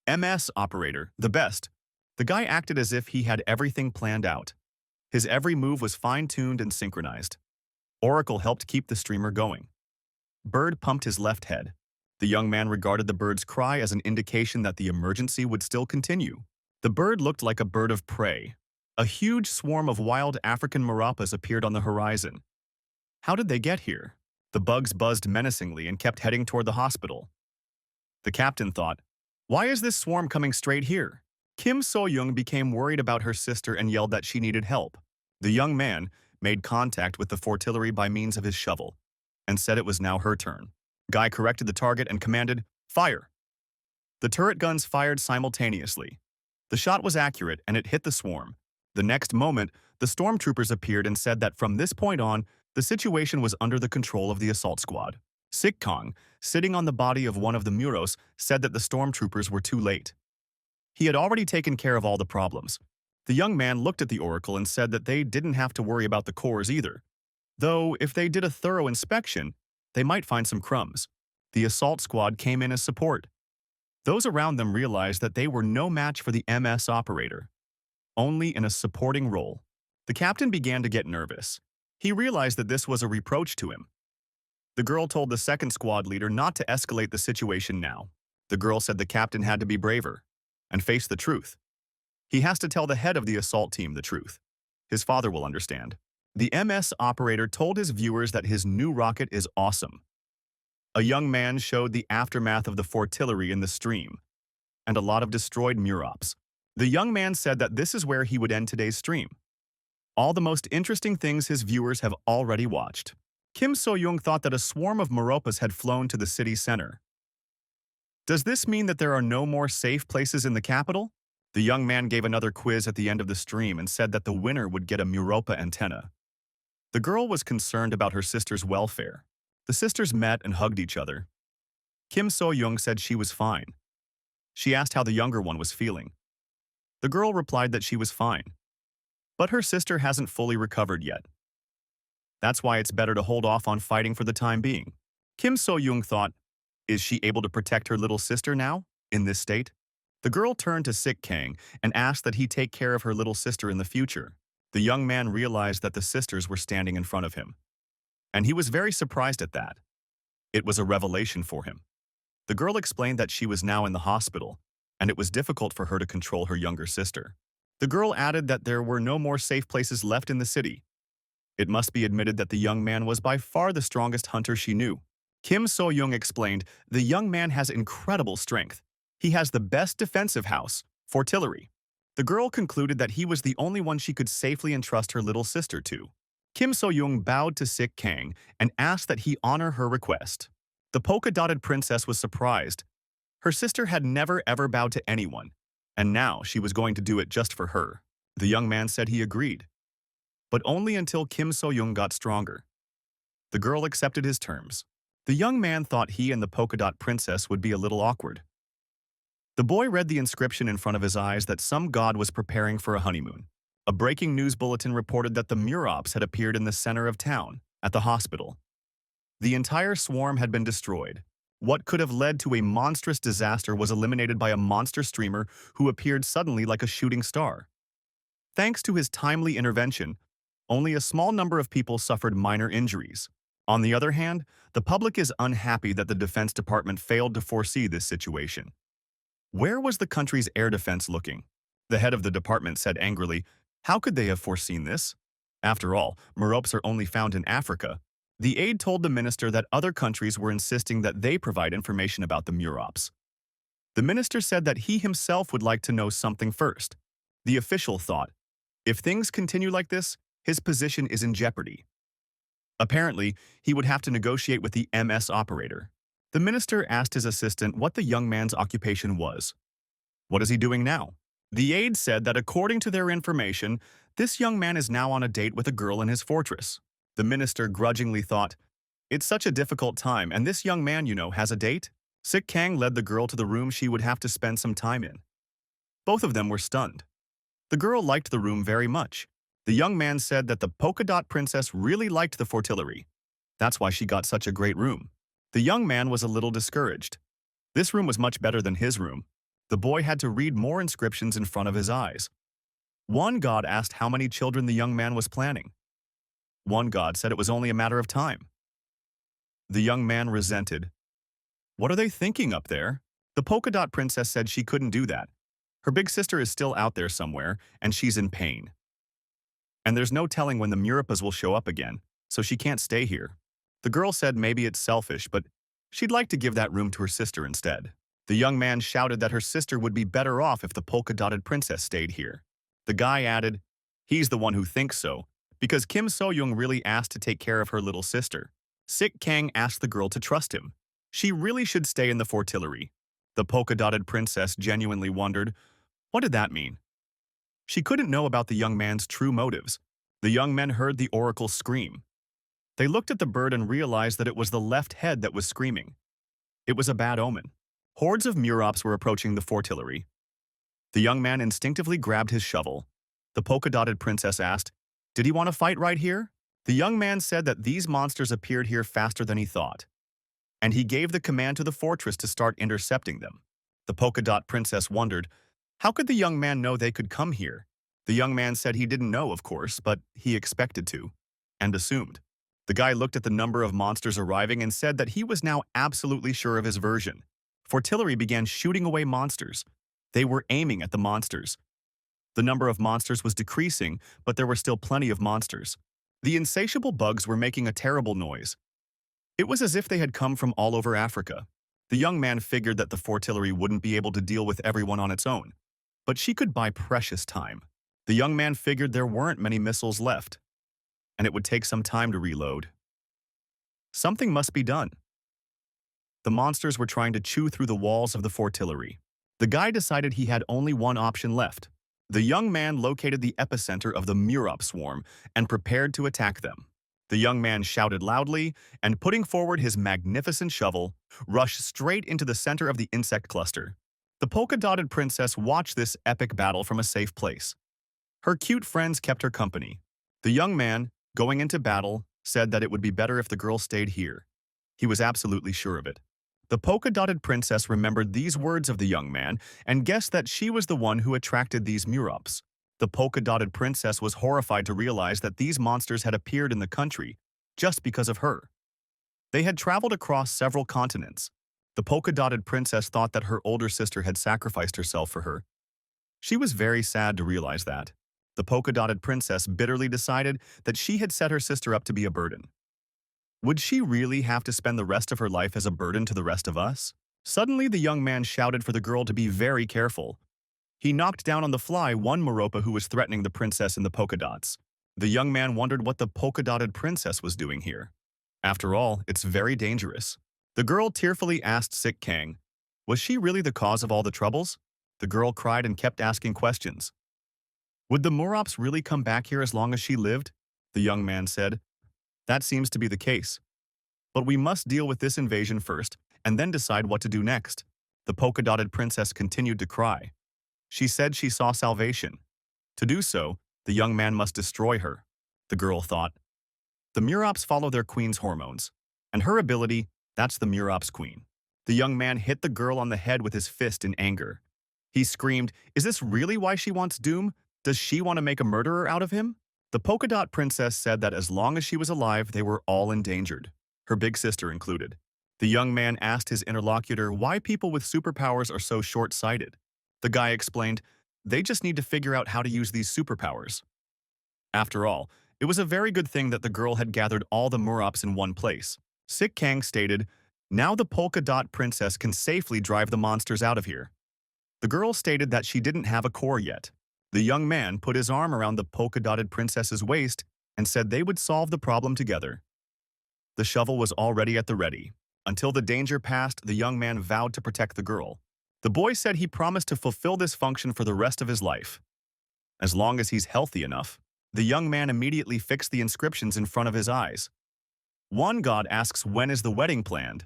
MS operator, the best. The guy acted as if he had everything planned out. His every move was fine-tuned and synchronized. Oracle helped keep the streamer going. Bird pumped his left head. The young man regarded the bird's cry as an indication that the emergency would still continue. The bird looked like a bird of prey. A huge swarm of wild African Meropas appeared on the horizon. How did they get here? The bugs buzzed menacingly and kept heading toward the hospital. The captain thought, "Why is this swarm coming straight here?" Kim So-young became worried about her sister and yelled that she needed help. The young man made contact with the fortillery by means of his shovel and said it was now her turn. Guy corrected the target and commanded, "Fire!" The turret guns fired simultaneously. The shot was accurate and it hit the swarm. The next moment, the stormtroopers appeared and said that from this point on, the situation was under the control of the assault squad. Sik Kong, sitting on the body of one of the Muros, said that the stormtroopers were too late. He had already taken care of all the problems. The young man looked at the oracle and said that they didn't have to worry about the cores either. Though, if they did a thorough inspection, they might find some crumbs. The assault squad came in as support. Those around them realized that they were no match for the MS operator, only in a supporting role. The captain began to get nervous. He realized that this was a reproach to him. The girl told the second squad leader not to escalate the situation now. The girl said the captain had to be braver and face the truth. He has to tell the head of the assault team the truth. His father will understand. The MS operator told his viewers that his new rocket is awesome. A young man showed the aftermath of the fortillery in the stream, and a lot of destroyed murops. The young man said that this is where he would end today's stream. All the most interesting things his viewers have already watched. Kim So-young thought that a swarm of Meropas had flown to the city center. Does this mean that there are no more safe places in the capital? The young man gave another quiz at the end of the stream and said that the winner would get a Meropa antenna. The girl was concerned about her sister's welfare. The sisters met and hugged each other. Kim So-young said she was fine. She asked how the younger one was feeling. The girl replied that she was fine. But her sister hasn't fully recovered yet. That's why it's better to hold off on fighting for the time being. Kim So-young thought, is she able to protect her little sister now, in this state? The girl turned to Sik Kang and asked that he take care of her little sister in the future. The young man realized that the sisters were standing in front of him. And he was very surprised at that. It was a revelation for him. The girl explained that she was now in the hospital, and it was difficult for her to control her younger sister. The girl added that there were no more safe places left in the city. It must be admitted that the young man was by far the strongest hunter she knew. Kim So-young explained, the young man has incredible strength. He has the best defensive house, fortillery. The girl concluded that he was the only one she could safely entrust her little sister to. Kim So-young bowed to Sik Kang and asked that he honor her request. The polka-dotted princess was surprised. Her sister had never ever bowed to anyone, and now she was going to do it just for her. The young man said he agreed, but only until Kim So-young got stronger. The girl accepted his terms. The young man thought he and the polka-dot princess would be a little awkward. The boy read the inscription in front of his eyes that some god was preparing for a honeymoon. A breaking news bulletin reported that the Murops had appeared in the center of town, at the hospital. The entire swarm had been destroyed. What could have led to a monstrous disaster was eliminated by a monster streamer who appeared suddenly like a shooting star. Thanks to his timely intervention, only a small number of people suffered minor injuries. On the other hand, the public is unhappy that the Defense Department failed to foresee this situation. Where was the country's air defense looking? The head of the department said angrily, how could they have foreseen this? After all, Merops are only found in Africa. The aide told the minister that other countries were insisting that they provide information about the Merops. The minister said that he himself would like to know something first. The official thought, if things continue like this, his position is in jeopardy. Apparently, he would have to negotiate with the MS operator. The minister asked his assistant what the young man's occupation was. What is he doing now? The aide said that according to their information, this young man is now on a date with a girl in his fortress. The minister grudgingly thought, it's such a difficult time, and this young man, has a date? Sik Kang led the girl to the room she would have to spend some time in. Both of them were stunned. The girl liked the room very much. The young man said that the polka-dot princess really liked the fortillery. That's why she got such a great room. The young man was a little discouraged. This room was much better than his room. The boy had to read more inscriptions in front of his eyes. One god asked how many children the young man was planning. One god said it was only a matter of time. The young man resented. What are they thinking up there? The polka-dot princess said she couldn't do that. Her big sister is still out there somewhere, and she's in pain. And there's no telling when the Muropas will show up again, so she can't stay here. The girl said maybe it's selfish, but she'd like to give that room to her sister instead. The young man shouted that her sister would be better off if the polka-dotted princess stayed here. The guy added, he's the one who thinks so, because Kim So-young really asked to take care of her little sister. Sik Kang asked the girl to trust him. She really should stay in the fortillery. The polka-dotted princess genuinely wondered, what did that mean? She couldn't know about the young man's true motives. The young men heard the oracle scream. They looked at the bird and realized that it was the left head that was screaming. It was a bad omen. Hordes of Murops were approaching the fortillery. The young man instinctively grabbed his shovel. The polka-dotted princess asked, did he want to fight right here? The young man said that these monsters appeared here faster than he thought, and he gave the command to the fortress to start intercepting them. The polka-dot princess wondered, how could the young man know they could come here? The young man said he didn't know, of course, but he expected to, and assumed. The guy looked at the number of monsters arriving and said that he was now absolutely sure of his version. Fortillery began shooting away monsters. They were aiming at the monsters. The number of monsters was decreasing, but there were still plenty of monsters. The insatiable bugs were making a terrible noise. It was as if they had come from all over Africa. The young man figured that the fortillery wouldn't be able to deal with everyone on its own, but she could buy precious time. The young man figured there weren't many missiles left, and it would take some time to reload. Something must be done. The monsters were trying to chew through the walls of the fortillery. The guy decided he had only one option left. The young man located the epicenter of the Murop swarm and prepared to attack them. The young man shouted loudly and, putting forward his magnificent shovel, rushed straight into the center of the insect cluster. The polka-dotted princess watched this epic battle from a safe place. Her cute friends kept her company. The young man, going into battle, said that it would be better if the girl stayed here. He was absolutely sure of it. The polka-dotted princess remembered these words of the young man and guessed that she was the one who attracted these Murops. The polka-dotted princess was horrified to realize that these monsters had appeared in the country just because of her. They had traveled across several continents. The polka-dotted princess thought that her older sister had sacrificed herself for her. She was very sad to realize that. The polka-dotted princess bitterly decided that she had set her sister up to be a burden. Would she really have to spend the rest of her life as a burden to the rest of us? Suddenly, the young man shouted for the girl to be very careful. He knocked down on the fly one Moropa who was threatening the princess in the polka dots. The young man wondered what the polka-dotted princess was doing here. After all, it's very dangerous. The girl tearfully asked Sik Kang, was she really the cause of all the troubles? The girl cried and kept asking questions. Would the Morops really come back here as long as she lived? The young man said, that seems to be the case. But we must deal with this invasion first, and then decide what to do next. The polka-dotted princess continued to cry. She said she saw salvation. To do so, the young man must destroy her. The girl thought. The Murops follow their queen's hormones, and her ability, that's the Murops queen. The young man hit the girl on the head with his fist in anger. He screamed, is this really why she wants doom? Does she want to make a murderer out of him? The polka dot princess said that as long as she was alive, they were all endangered, her big sister included. The young man asked his interlocutor why people with superpowers are so short-sighted. The guy explained, they just need to figure out how to use these superpowers. After all, it was a very good thing that the girl had gathered all the Murops in one place. Sik Kang stated, now the polka dot princess can safely drive the monsters out of here. The girl stated that she didn't have a core yet. The young man put his arm around the polka-dotted princess's waist and said they would solve the problem together. The shovel was already at the ready. Until the danger passed, the young man vowed to protect the girl. The boy said he promised to fulfill this function for the rest of his life. As long as he's healthy enough. The young man immediately fixed the inscriptions in front of his eyes. One god asks when is the wedding planned.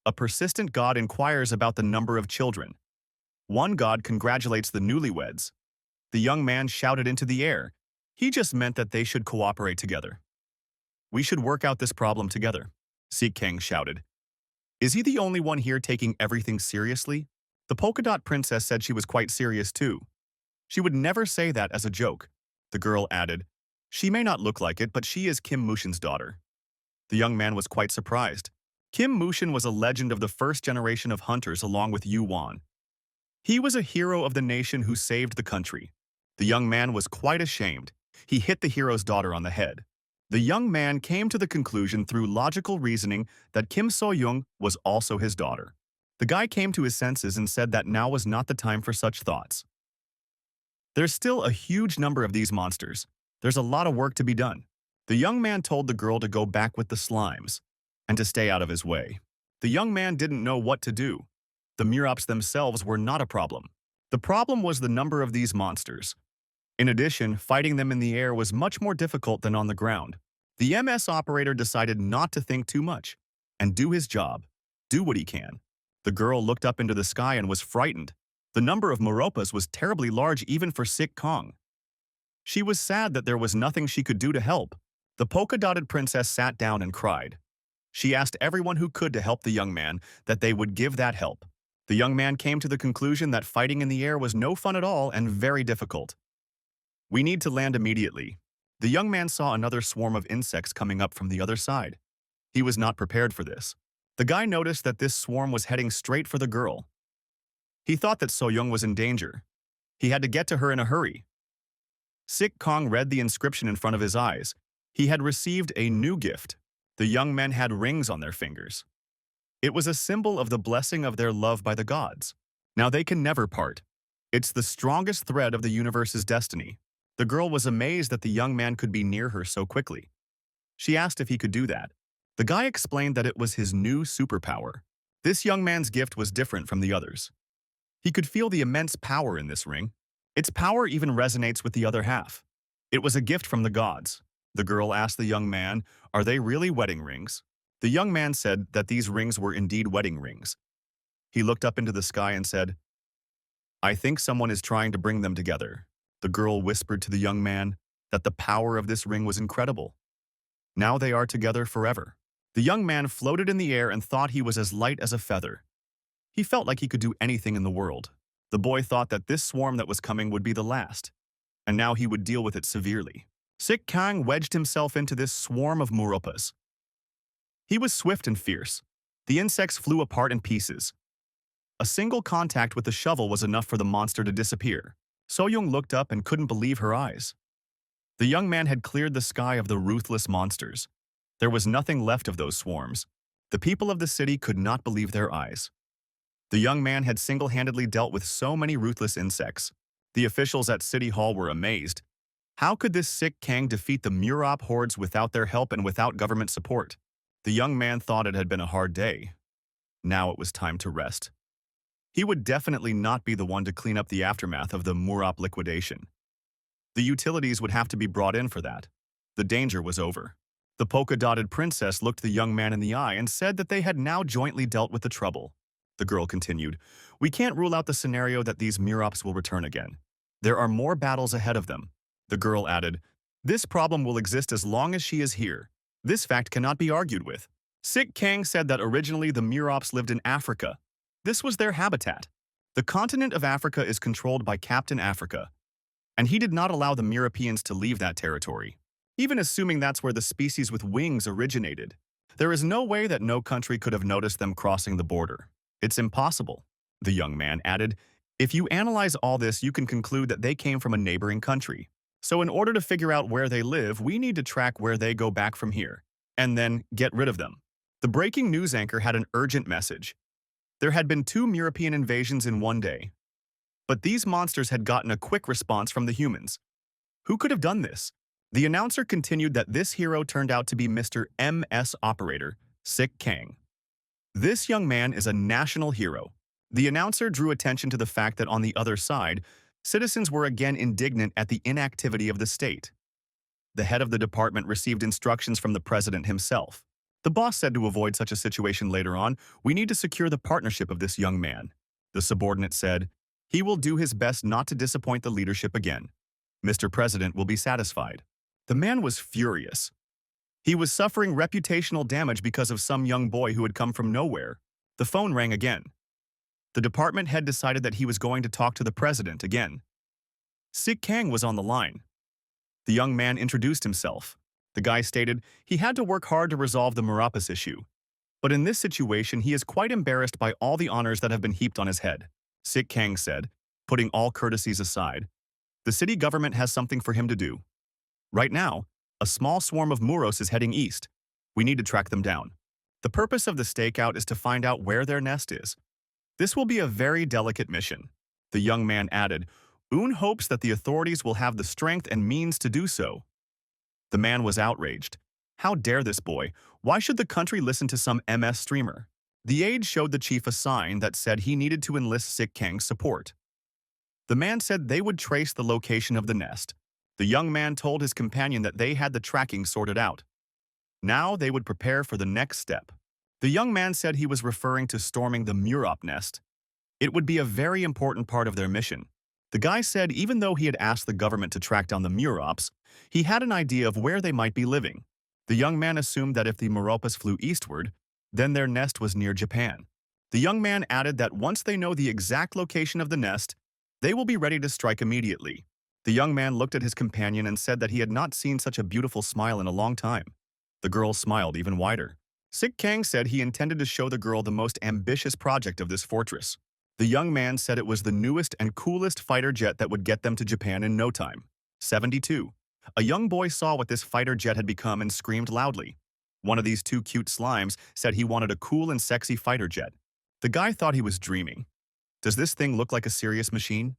A persistent god inquires about the number of children. One god congratulates the newlyweds. The young man shouted into the air. He just meant that they should cooperate together. We should work out this problem together, Sik Kang shouted. Is he the only one here taking everything seriously? The polka dot princess said she was quite serious too. She would never say that as a joke. The girl added, she may not look like it, but she is Kim Mushin's daughter. The young man was quite surprised. Kim Mushin was a legend of the first generation of hunters along with Yu Wan. He was a hero of the nation who saved the country. The young man was quite ashamed. He hit the hero's daughter on the head. The young man came to the conclusion through logical reasoning that Kim So-young was also his daughter. The guy came to his senses and said that now was not the time for such thoughts. There's still a huge number of these monsters. There's a lot of work to be done. The young man told the girl to go back with the slimes and to stay out of his way. The young man didn't know what to do. The Murops themselves were not a problem. The problem was the number of these monsters. In addition, fighting them in the air was much more difficult than on the ground. The MS operator decided not to think too much and do his job, do what he can. The girl looked up into the sky and was frightened. The number of Meropas was terribly large even for Sik Kong. She was sad that there was nothing she could do to help. The polka-dotted princess sat down and cried. She asked everyone who could to help the young man that they would give that help. The young man came to the conclusion that fighting in the air was no fun at all and very difficult. We need to land immediately. The young man saw another swarm of insects coming up from the other side. He was not prepared for this. The guy noticed that this swarm was heading straight for the girl. He thought that So-young was in danger. He had to get to her in a hurry. Sik Kong read the inscription in front of his eyes. He had received a new gift. The young men had rings on their fingers. It was a symbol of the blessing of their love by the gods. Now they can never part. It's the strongest thread of the universe's destiny. The girl was amazed that the young man could be near her so quickly. She asked if he could do that. The guy explained that it was his new superpower. This young man's gift was different from the others. He could feel the immense power in this ring. Its power even resonates with the other half. It was a gift from the gods. The girl asked the young man, "Are they really wedding rings?" The young man said that these rings were indeed wedding rings. He looked up into the sky and said, "I think someone is trying to bring them together." The girl whispered to the young man that the power of this ring was incredible. Now they are together forever. The young man floated in the air and thought he was as light as a feather. He felt like he could do anything in the world. The boy thought that this swarm that was coming would be the last, and now he would deal with it severely. Sik Kang wedged himself into this swarm of Muropas. He was swift and fierce. The insects flew apart in pieces. A single contact with the shovel was enough for the monster to disappear. So-young looked up and couldn't believe her eyes. The young man had cleared the sky of the ruthless monsters. There was nothing left of those swarms. The people of the city could not believe their eyes. The young man had single-handedly dealt with so many ruthless insects. The officials at City Hall were amazed. How could this Sik Kang defeat the Murop hordes without their help and without government support? The young man thought it had been a hard day. Now it was time to rest. He would definitely not be the one to clean up the aftermath of the Murop liquidation. The utilities would have to be brought in for that. The danger was over. The polka-dotted princess looked the young man in the eye and said that they had now jointly dealt with the trouble. The girl continued, "We can't rule out the scenario that these Murops will return again. There are more battles ahead of them." The girl added, "This problem will exist as long as she is here. This fact cannot be argued with." Sik Kang said that originally the Murops lived in Africa. This was their habitat. The continent of Africa is controlled by Captain Africa, and he did not allow the Europeans to leave that territory, even assuming that's where the species with wings originated. There is no way that no country could have noticed them crossing the border. It's impossible, the young man added. If you analyze all this, you can conclude that they came from a neighboring country. So in order to figure out where they live, we need to track where they go back from here, and then get rid of them. The breaking news anchor had an urgent message. There had been 2 European invasions in one day. But these monsters had gotten a quick response from the humans. Who could have done this? The announcer continued that this hero turned out to be Mr. MS Operator, Sik Kang. This young man is a national hero. The announcer drew attention to the fact that on the other side, citizens were again indignant at the inactivity of the state. The head of the department received instructions from the president himself. The boss said to avoid such a situation later on, "We need to secure the partnership of this young man." The subordinate said, "He will do his best not to disappoint the leadership again. Mr. President will be satisfied." The man was furious. He was suffering reputational damage because of some young boy who had come from nowhere. The phone rang again. The department head decided that he was going to talk to the president again. Sik Kang was on the line. The young man introduced himself. The guy stated he had to work hard to resolve the Meropas issue. But in this situation, he is quite embarrassed by all the honors that have been heaped on his head. Sik Kang said, putting all courtesies aside, the city government has something for him to do. Right now, A small swarm of Muros is heading east. We need to track them down. The purpose of the stakeout is to find out where their nest is. This will be a very delicate mission. The young man added, Un hopes that the authorities will have the strength and means to do so. The man was outraged. How dare this boy? Why should the country listen to some MS streamer? The aide showed the chief a sign that said he needed to enlist Sik Kang's support. The man said they would trace the location of the nest. The young man told his companion that they had the tracking sorted out. Now they would prepare for the next step. The young man said he was referring to storming the Murop nest. It would be a very important part of their mission. The guy said even though he had asked the government to track down the Murops, he had an idea of where they might be living. The young man assumed that if the Muropas flew eastward, then their nest was near Japan. The young man added that once they know the exact location of the nest, they will be ready to strike immediately. The young man looked at his companion and said that he had not seen such a beautiful smile in a long time. The girl smiled even wider. Sik Kang said he intended to show the girl the most ambitious project of this fortress. The young man said it was the newest and coolest fighter jet that would get them to Japan in no time. 72. A young boy saw what this fighter jet had become and screamed loudly. One of these two cute slimes said he wanted a cool and sexy fighter jet. The guy thought he was dreaming. Does this thing look like a serious machine?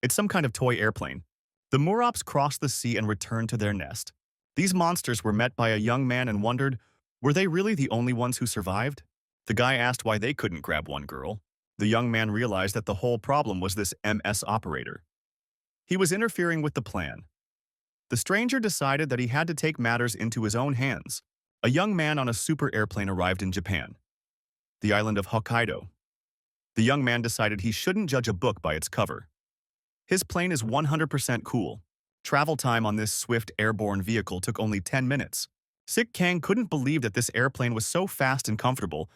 It's some kind of toy airplane. The Murops crossed the sea and returned to their nest. These monsters were met by a young man and wondered, were they really the only ones who survived? The guy asked why they couldn't grab one girl. The young man realized that the whole problem was this MS operator. He was interfering with the plan. The stranger decided that he had to take matters into his own hands. A young man on a super airplane arrived in Japan, the island of Hokkaido. The young man decided he shouldn't judge a book by its cover. His plane is 100% cool. Travel time on this swift airborne vehicle took only 10 minutes. Sik Kang couldn't believe that this airplane was so fast and comfortable.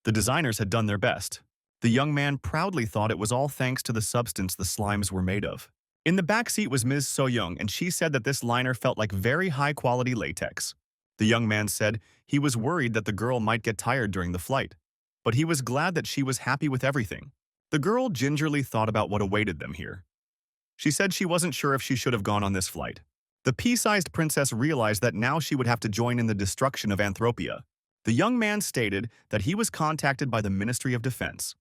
The designers had done their best. The young man proudly thought it was all thanks to the substance the slimes were made of. In the back seat was Ms. So-young, and she said that this liner felt like very high-quality latex. The young man said he was worried that the girl might get tired during the flight, but he was glad that she was happy with everything. The girl gingerly thought about what awaited them here. She said she wasn't sure if she should have gone on this flight. The pea-sized princess realized that now she would have to join in the destruction of Anthropia. The young man stated that he was contacted by the Ministry of Defense.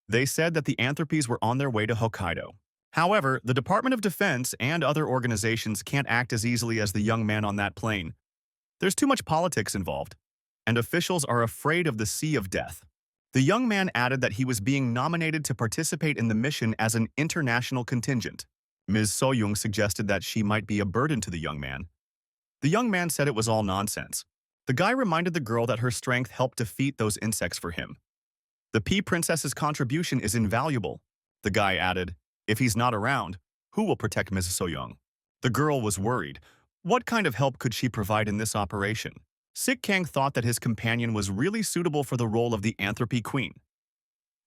They said that the Anthropes were on their way to Hokkaido. However, the Department of Defense and other organizations can't act as easily as the young man on that plane. There's too much politics involved, and officials are afraid of the Sea of Death. The young man added that he was being nominated to participate in the mission as an international contingent. Ms. So-young suggested that she might be a burden to the young man. The young man said it was all nonsense. The guy reminded the girl that her strength helped defeat those insects for him. The pea princess's contribution is invaluable. The guy added, if he's not around, who will protect Ms. So-young? The girl was worried. What kind of help could she provide in this operation? Sik Kang thought that his companion was really suitable for the role of the Anthropy Queen.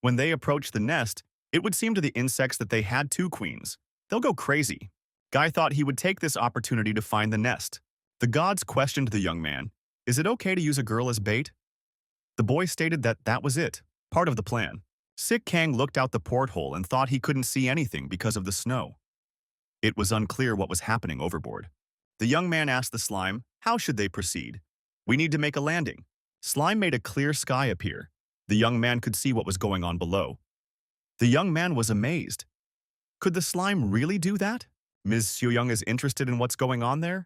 When they approached the nest, it would seem to the insects that they had two queens. They'll go crazy. Guy thought he would take this opportunity to find the nest. The gods questioned the young man. Is it okay to use a girl as bait? The boy stated that that was it, part of the plan. Sik Kang looked out the porthole and thought he couldn't see anything because of the snow. It was unclear what was happening overboard. The young man asked the slime, how should they proceed? We need to make a landing. Slime made a clear sky appear. The young man could see what was going on below. The young man was amazed. Could the slime really do that? Ms. So-young is interested in what's going on there?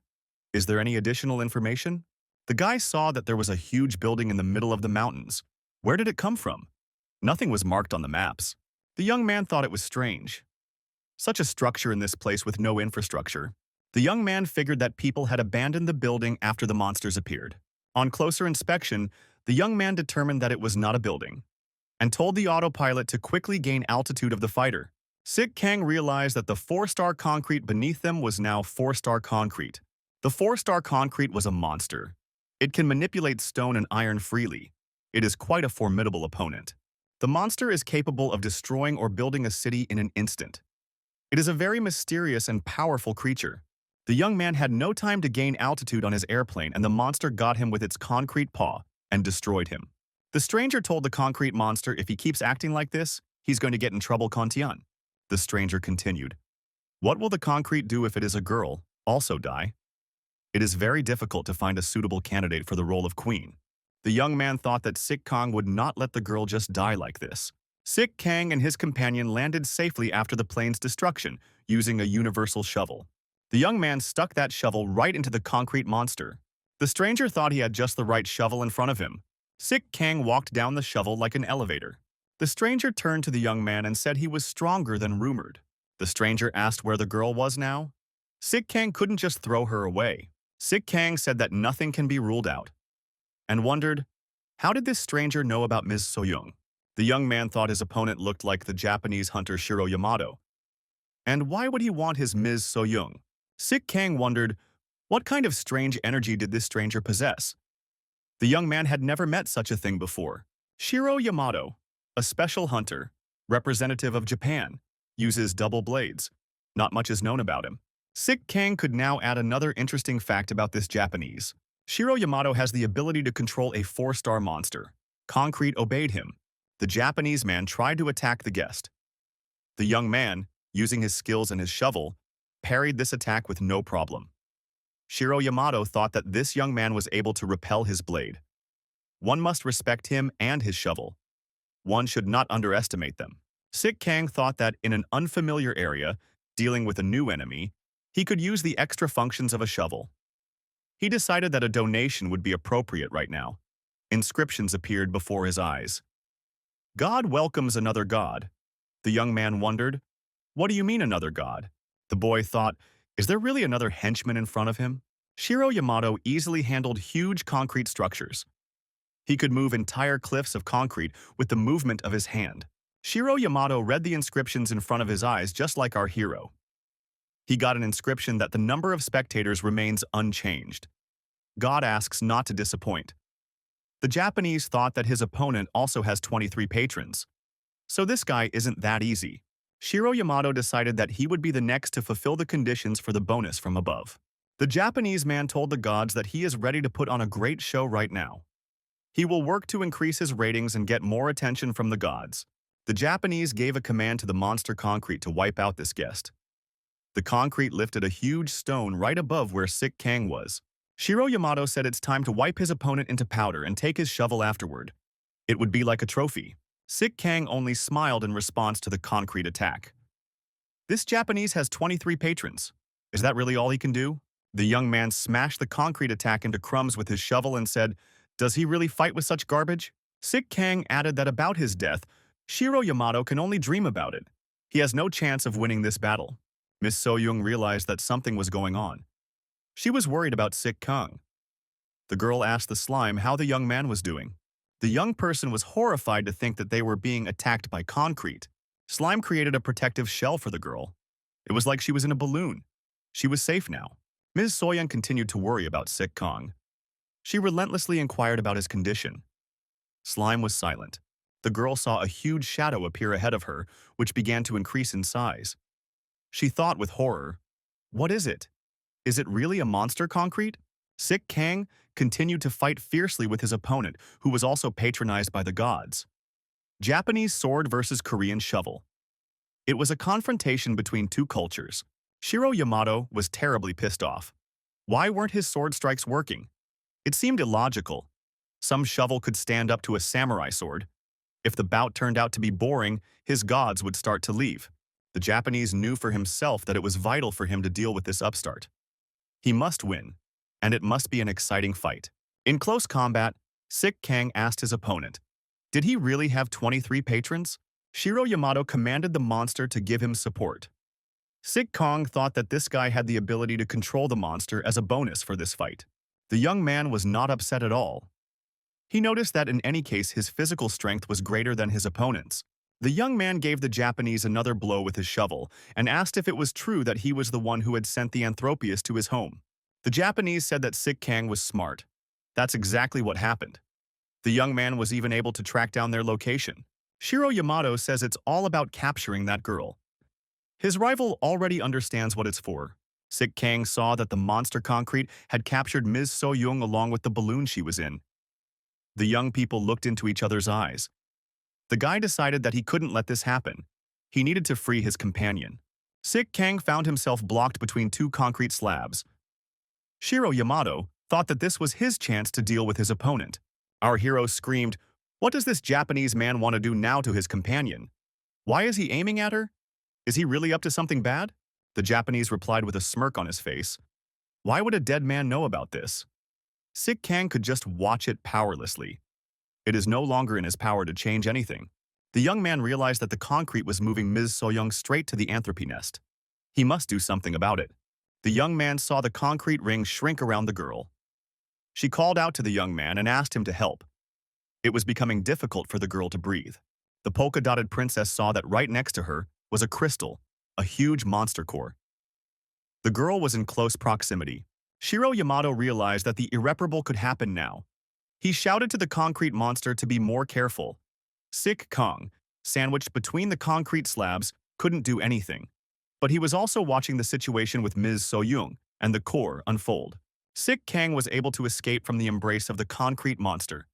Is there any additional information? The guy saw that there was a huge building in the middle of the mountains. Where did it come from? Nothing was marked on the maps. The young man thought it was strange. Such a structure in this place with no infrastructure. The young man figured that people had abandoned the building after the monsters appeared. On closer inspection, the young man determined that it was not a building, and told the autopilot to quickly gain altitude of the fighter. Sik Kang realized that the 4-star concrete beneath them was now 4-star concrete. The 4-star concrete was a monster. It can manipulate stone and iron freely. It is quite a formidable opponent. The monster is capable of destroying or building a city in an instant. It is a very mysterious and powerful creature. The young man had no time to gain altitude on his airplane, and the monster got him with its concrete paw and destroyed him. The stranger told the concrete monster if he keeps acting like this, he's going to get in trouble, Kontian. The stranger continued. What will the concrete do if it is a girl? Also die? It is very difficult to find a suitable candidate for the role of queen. The young man thought that Sik Kang would not let the girl just die like this. Sik Kang and his companion landed safely after the plane's destruction, using a universal shovel. The young man stuck that shovel right into the concrete monster. The stranger thought he had just the right shovel in front of him. Sik Kang walked down the shovel like an elevator. The stranger turned to the young man and said he was stronger than rumored. The stranger asked where the girl was now. Sik Kang couldn't just throw her away. Sik Kang said that nothing can be ruled out, and wondered, how did this stranger know about Ms. Soyoung? The young man thought his opponent looked like the Japanese hunter Shiro Yamato. And why would he want his Ms. Soyoung? Sik Kang wondered, what kind of strange energy did this stranger possess? The young man had never met such a thing before. Shiro Yamato, a special hunter, representative of Japan, uses double blades. Not much is known about him. Sik Kang could now add another interesting fact about this Japanese. Shiro Yamato has the ability to control a 4-star monster. Concrete obeyed him. The Japanese man tried to attack the guest. The young man, using his skills and his shovel, parried this attack with no problem. Shiro Yamato thought that this young man was able to repel his blade. One must respect him and his shovel. One should not underestimate them. Sik Kang thought that in an unfamiliar area, dealing with a new enemy, he could use the extra functions of a shovel. He decided that a donation would be appropriate right now. Inscriptions appeared before his eyes. God welcomes another god. The young man wondered, what do you mean another god? The boy thought, is there really another henchman in front of him? Shiro Yamato easily handled huge concrete structures. He could move entire cliffs of concrete with the movement of his hand. Shiro Yamato read the inscriptions in front of his eyes just like our hero. He got an inscription that the number of spectators remains unchanged. God asks not to disappoint. The Japanese thought that his opponent also has 23 patrons. So this guy isn't that easy. Shiro Yamato decided that he would be the next to fulfill the conditions for the bonus from above. The Japanese man told the gods that he is ready to put on a great show right now. He will work to increase his ratings and get more attention from the gods. The Japanese gave a command to the monster concrete to wipe out this guest. The concrete lifted a huge stone right above where Sik Kang was. Shiro Yamato said it's time to wipe his opponent into powder and take his shovel afterward. It would be like a trophy. Sik Kang only smiled in response to the concrete attack. This Japanese has 23 patrons. Is that really all he can do? The young man smashed the concrete attack into crumbs with his shovel and said, does he really fight with such garbage? Sik Kang added that about his death, Shiro Yamato can only dream about it. He has no chance of winning this battle. Miss Soyoung realized that something was going on. She was worried about Sik Kang. The girl asked the slime how the young man was doing. The young person was horrified to think that they were being attacked by concrete. Slime created a protective shell for the girl. It was like she was in a balloon. She was safe now. Ms. Soyoung continued to worry about Sik Kang. She relentlessly inquired about his condition. Slime was silent. The girl saw a huge shadow appear ahead of her, which began to increase in size. She thought with horror, what is it? Is it really a monster concrete? Sik Kang continued to fight fiercely with his opponent, who was also patronized by the gods. Japanese sword versus Korean shovel. It was a confrontation between two cultures. Shiro Yamato was terribly pissed off. Why weren't his sword strikes working? It seemed illogical. Some shovel could stand up to a samurai sword. If the bout turned out to be boring, his gods would start to leave. The Japanese knew for himself that it was vital for him to deal with this upstart. He must win, and it must be an exciting fight. In close combat, Sik Kang asked his opponent, did he really have 23 patrons? Shiro Yamato commanded the monster to give him support. Sik Kang thought that this guy had the ability to control the monster as a bonus for this fight. The young man was not upset at all. He noticed that in any case his physical strength was greater than his opponent's. The young man gave the Japanese another blow with his shovel and asked if it was true that he was the one who had sent the Anthropius to his home. The Japanese said that Sik Kang was smart. That's exactly what happened. The young man was even able to track down their location. Shiro Yamato says it's all about capturing that girl. His rival already understands what it's for. Sik Kang saw that the monster concrete had captured Ms. Soyoung along with the balloon she was in. The young people looked into each other's eyes. The guy decided that he couldn't let this happen. He needed to free his companion. Sik Kang found himself blocked between two concrete slabs. Shiro Yamato thought that this was his chance to deal with his opponent. Our hero screamed, "What does this Japanese man want to do now to his companion? Why is he aiming at her? Is he really up to something bad?" The Japanese replied with a smirk on his face. Why would a dead man know about this? Sik Kang could just watch it powerlessly. It is no longer in his power to change anything. The young man realized that the concrete was moving Ms. Soyoung straight to the anthropy nest. He must do something about it. The young man saw the concrete ring shrink around the girl. She called out to the young man and asked him to help. It was becoming difficult for the girl to breathe. The polka-dotted princess saw that right next to her was a crystal, a huge monster core. The girl was in close proximity. Shiro Yamato realized that the irreparable could happen now. He shouted to the concrete monster to be more careful. Sik Kang, sandwiched between the concrete slabs, couldn't do anything. But he was also watching the situation with Ms. Soyoung and the core unfold. Sik Kang was able to escape from the embrace of the concrete monster.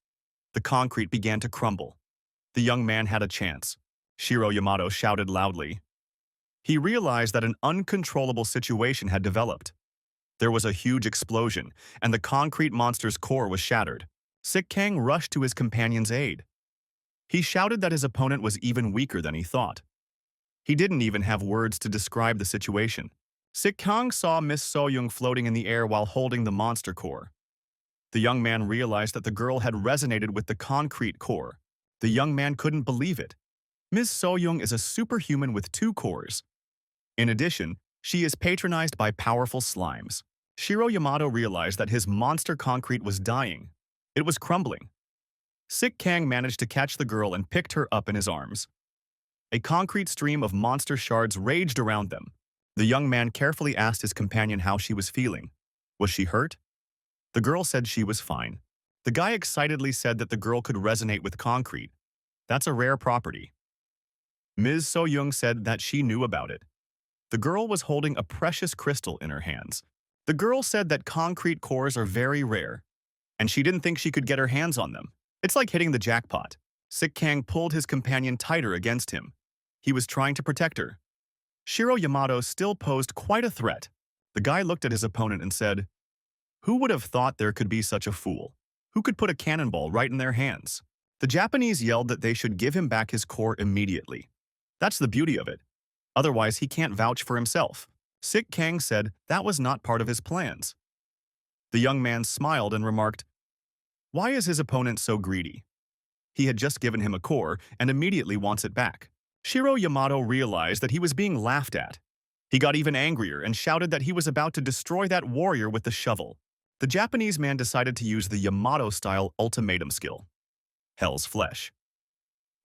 The concrete began to crumble. The young man had a chance. Shiro Yamato shouted loudly. He realized that an uncontrollable situation had developed. There was a huge explosion, and the concrete monster's core was shattered. Sik Kang rushed to his companion's aid. He shouted that his opponent was even weaker than he thought. He didn't even have words to describe the situation. Sik Kang saw Miss Soyoung floating in the air while holding the monster core. The young man realized that the girl had resonated with the concrete core. The young man couldn't believe it. Miss Soyoung is a superhuman with 2 cores. In addition, she is patronized by powerful slimes. Shiro Yamato realized that his monster concrete was dying. It was crumbling. Sik Kang managed to catch the girl and picked her up in his arms. A concrete stream of monster shards raged around them. The young man carefully asked his companion how she was feeling. Was she hurt? The girl said she was fine. The guy excitedly said that the girl could resonate with concrete. That's a rare property. Ms. Soyoung said that she knew about it. The girl was holding a precious crystal in her hands. The girl said that concrete cores are very rare, and she didn't think she could get her hands on them. It's like hitting the jackpot. Sik Kang pulled his companion tighter against him. He was trying to protect her. Shiro Yamato still posed quite a threat. The guy looked at his opponent and said, "Who would have thought there could be such a fool? Who could put a cannonball right in their hands?" The Japanese yelled that they should give him back his core immediately. That's the beauty of it. Otherwise, he can't vouch for himself. Sik Kang said that was not part of his plans. The young man smiled and remarked, "Why is his opponent so greedy? He had just given him a core and immediately wants it back." Shiro Yamato realized that he was being laughed at. He got even angrier and shouted that he was about to destroy that warrior with the shovel. The Japanese man decided to use the Yamato-style ultimatum skill. Hell's Flesh.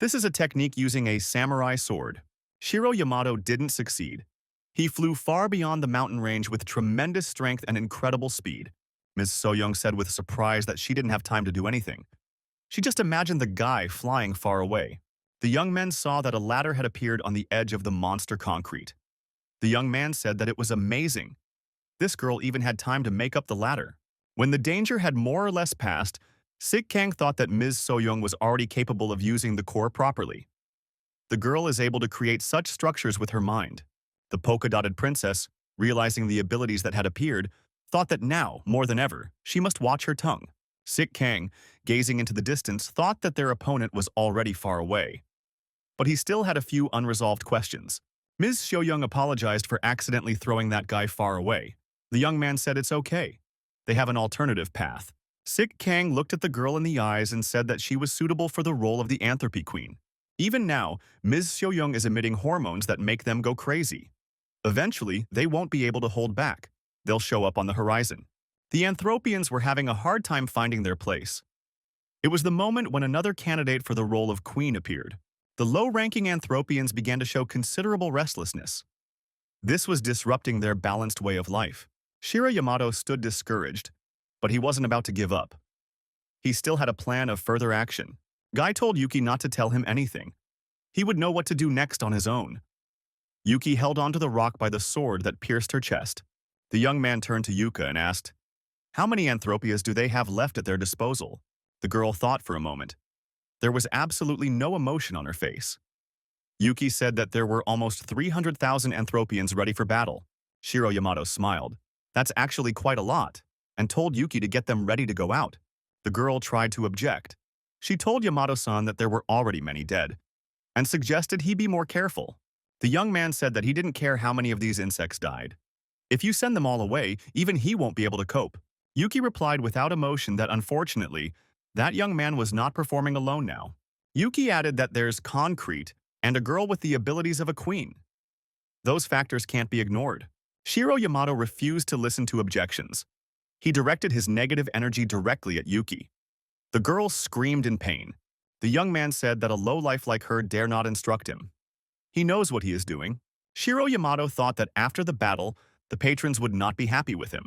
This is a technique using a samurai sword. Shiro Yamato didn't succeed. He flew far beyond the mountain range with tremendous strength and incredible speed. Ms. Soyoung said with surprise that she didn't have time to do anything. She just imagined the guy flying far away. The young men saw that a ladder had appeared on the edge of the monster concrete. The young man said that it was amazing. This girl even had time to make up the ladder. When the danger had more or less passed, Sik Kang thought that Ms. Soyoung was already capable of using the core properly. The girl is able to create such structures with her mind. The polka-dotted princess, realizing the abilities that had appeared, thought that now, more than ever, she must watch her tongue. Sik Kang, gazing into the distance, thought that their opponent was already far away. But he still had a few unresolved questions. Ms. Soyoung apologized for accidentally throwing that guy far away. The young man said it's okay. They have an alternative path. Sik Kang looked at the girl in the eyes and said that she was suitable for the role of the Anthropy Queen. Even now, Ms. Soyoung is emitting hormones that make them go crazy. Eventually, they won't be able to hold back. They'll show up on the horizon. The Anthropians were having a hard time finding their place. It was the moment when another candidate for the role of queen appeared. The low-ranking Anthropians began to show considerable restlessness. This was disrupting their balanced way of life. Shiro Yamato stood discouraged, but he wasn't about to give up. He still had a plan of further action. Guy told Yuki not to tell him anything. He would know what to do next on his own. Yuki held onto the rock by the sword that pierced her chest. The young man turned to Yuka and asked, "How many Anthropias do they have left at their disposal?" The girl thought for a moment. There was absolutely no emotion on her face. Yuki said that there were almost 300,000 Anthropians ready for battle. Shiro Yamato smiled. That's actually quite a lot. and told Yuki to get them ready to go out. The girl tried to object. She told Yamato-san that there were already many dead, and suggested he be more careful. The young man said that he didn't care how many of these insects died. If you send them all away, even he won't be able to cope. Yuki replied without emotion that unfortunately, that young man was not performing alone now. Yuki added that there's concrete and a girl with the abilities of a queen. Those factors can't be ignored. Shiro Yamato refused to listen to objections. He directed his negative energy directly at Yuki. The girl screamed in pain. The young man said that a lowlife like her dare not instruct him. He knows what he is doing. Shiro Yamato thought that after the battle, the patrons would not be happy with him.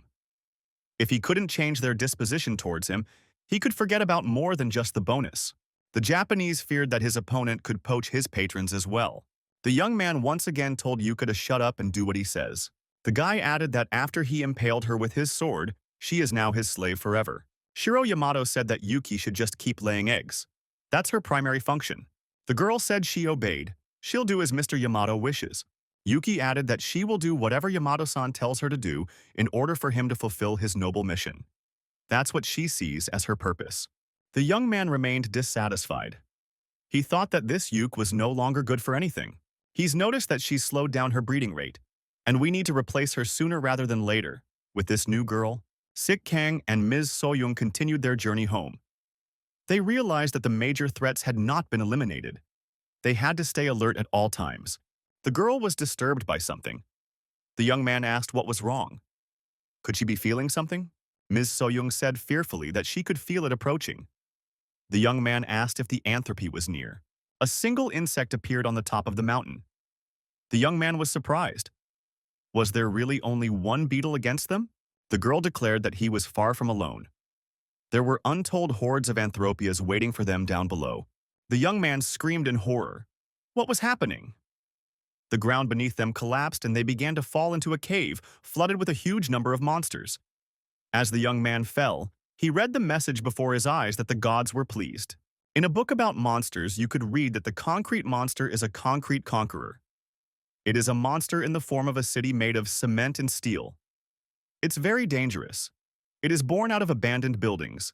If he couldn't change their disposition towards him, he could forget about more than just the bonus. The Japanese feared that his opponent could poach his patrons as well. The young man once again told Yuka to shut up and do what he says. The guy added that after he impaled her with his sword, she is now his slave forever. Shiro Yamato said that Yuki should just keep laying eggs. That's her primary function. The girl said she obeyed. She'll do as Mr. Yamato wishes. Yuki added that she will do whatever Yamato-san tells her to do in order for him to fulfill his noble mission. That's what she sees as her purpose. The young man remained dissatisfied. He thought that this Yuki was no longer good for anything. He's noticed that she's slowed down her breeding rate, and we need to replace her sooner rather than later. With this new girl, Sik Kang and Ms. Soyoung continued their journey home. They realized that the major threats had not been eliminated. They had to stay alert at all times. The girl was disturbed by something. The young man asked what was wrong. Could she be feeling something? Ms. Soyoung said fearfully that she could feel it approaching. The young man asked if the anthropy was near. A single insect appeared on the top of the mountain. The young man was surprised. Was there really only one beetle against them? The girl declared that he was far from alone. There were untold hordes of anthropias waiting for them down below. The young man screamed in horror. What was happening? The ground beneath them collapsed and they began to fall into a cave flooded with a huge number of monsters. As the young man fell, he read the message before his eyes that the gods were pleased. In a book about monsters, you could read that the concrete monster is a concrete conqueror. It is a monster in the form of a city made of cement and steel. It's very dangerous. It is born out of abandoned buildings,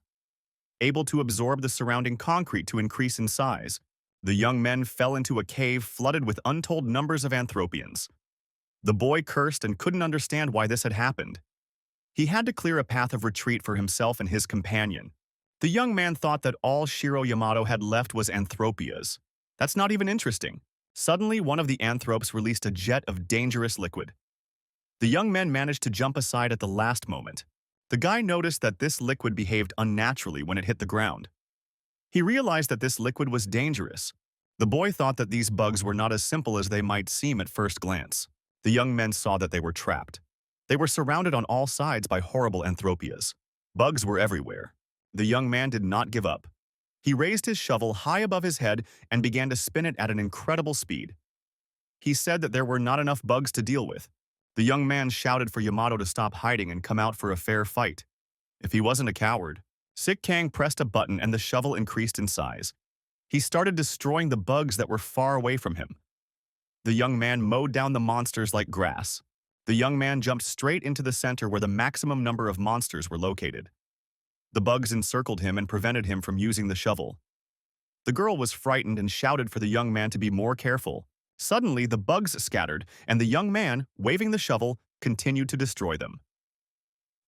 able to absorb the surrounding concrete to increase in size. The young men fell into a cave flooded with untold numbers of anthropians. The boy cursed and couldn't understand why this had happened. He had to clear a path of retreat for himself and his companion. The young man thought that all Shiro Yamato had left was anthropias. That's not even interesting. Suddenly, one of the anthropes released a jet of dangerous liquid. The young men managed to jump aside at the last moment. The guy noticed that this liquid behaved unnaturally when it hit the ground. He realized that this liquid was dangerous. The boy thought that these bugs were not as simple as they might seem at first glance. The young men saw that they were trapped. They were surrounded on all sides by horrible anthropias. Bugs were everywhere. The young man did not give up. He raised his shovel high above his head and began to spin it at an incredible speed. He said that there were not enough bugs to deal with. The young man shouted for Yamato to stop hiding and come out for a fair fight. If he wasn't a coward, Sik Kang pressed a button and the shovel increased in size. He started destroying the bugs that were far away from him. The young man mowed down the monsters like grass. The young man jumped straight into the center where the maximum number of monsters were located. The bugs encircled him and prevented him from using the shovel. The girl was frightened and shouted for the young man to be more careful. Suddenly, the bugs scattered, and the young man, waving the shovel, continued to destroy them.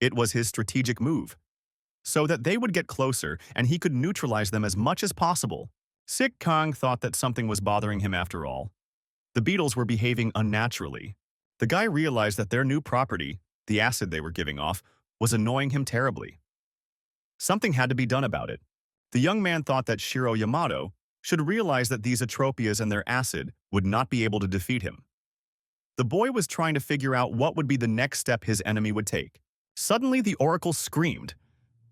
It was his strategic move, so that they would get closer and he could neutralize them as much as possible. Sik Kang thought that something was bothering him after all. The beetles were behaving unnaturally. The guy realized that their new property, the acid they were giving off, was annoying him terribly. Something had to be done about it. The young man thought that Shiro Yamato should realize that these atropias and their acid would not be able to defeat him. The boy was trying to figure out what would be the next step his enemy would take. Suddenly, the oracle screamed.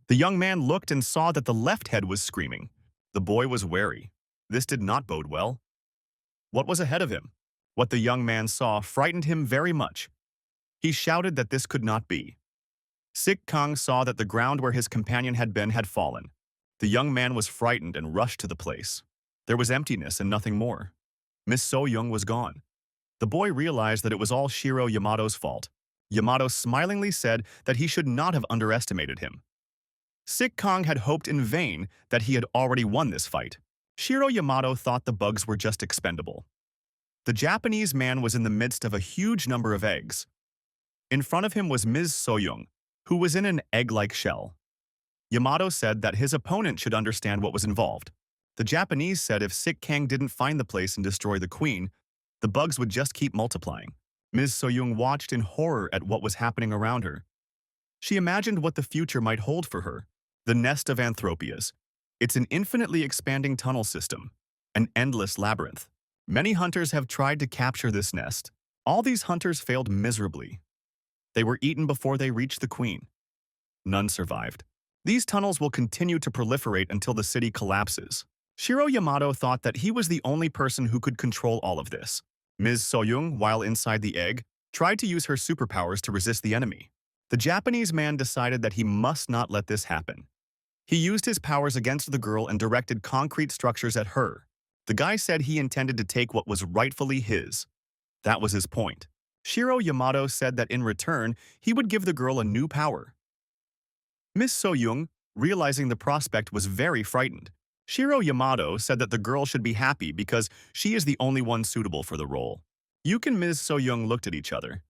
The young man looked and saw that the left head was screaming. The boy was wary. This did not bode well. What was ahead of him? What the young man saw frightened him very much. He shouted that this could not be. Sik Kang saw that the ground where his companion had been had fallen. The young man was frightened and rushed to the place. There was emptiness and nothing more. Miss Soyoung was gone. The boy realized that it was all Shiro Yamato's fault. Yamato smilingly said that he should not have underestimated him. Sick Kong had hoped in vain that he had already won this fight. Shiro Yamato thought the bugs were just expendable. The Japanese man was in the midst of a huge number of eggs. In front of him was Ms. Soyoung, who was in an egg-like shell. Yamato said that his opponent should understand what was involved. The Japanese said if Sick Kang didn't find the place and destroy the queen, the bugs would just keep multiplying. Ms. Soyoung watched in horror at what was happening around her. She imagined what the future might hold for her. The nest of Anthropias. It's an infinitely expanding tunnel system, an endless labyrinth. Many hunters have tried to capture this nest. All these hunters failed miserably. They were eaten before they reached the queen. None survived. These tunnels will continue to proliferate until the city collapses. Shiro Yamato thought that he was the only person who could control all of this. Ms. Soyoung, while inside the egg, tried to use her superpowers to resist the enemy. The Japanese man decided that he must not let this happen. He used his powers against the girl and directed concrete structures at her. The guy said he intended to take what was rightfully his. That was his point. Shiro Yamato said that in return, he would give the girl a new power. Miss Soyoung, realizing the prospect, was very frightened. Shiro Yamato said that the girl should be happy because she is the only one suitable for the role. Yuke and Ms. Soyoung looked at each other.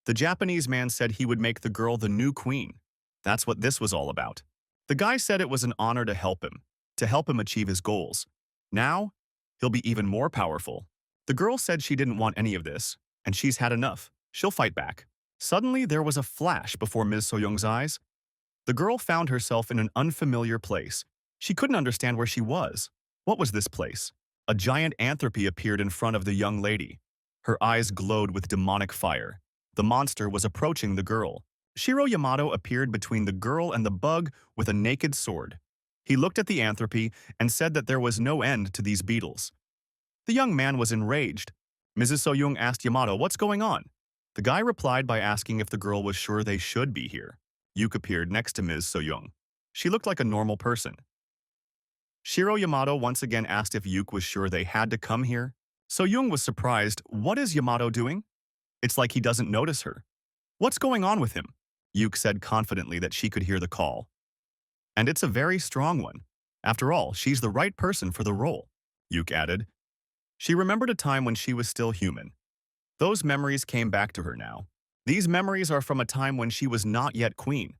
The Japanese man said he would make the girl the new queen. That's what this was all about. The guy said it was an honor to help him achieve his goals. Now, he'll be even more powerful. The girl said she didn't want any of this, and she's had enough. She'll fight back. Suddenly, there was a flash before Ms. Soyoung's eyes. The girl found herself in an unfamiliar place. She couldn't understand where she was. What was this place? A giant anthropy appeared in front of the young lady. Her eyes glowed with demonic fire. The monster was approaching the girl. Shiro Yamato appeared between the girl and the bug with a naked sword. He looked at the anthropy and said that there was no end to these beetles. The young man was enraged. Mrs. Soyoung asked Yamato, "What's going on?" The guy replied by asking if the girl was sure they should be here. Yuke appeared next to Ms. Soyoung. She looked like a normal person. Shiro Yamato once again asked if Yuke was sure they had to come here. Soyoung was surprised. What is Yamato doing? It's like he doesn't notice her. What's going on with him? Yuke said confidently that she could hear the call. And it's a very strong one. After all, she's the right person for the role, Yuke added. She remembered a time when she was still human. Those memories came back to her now. These memories are from a time when she was not yet queen.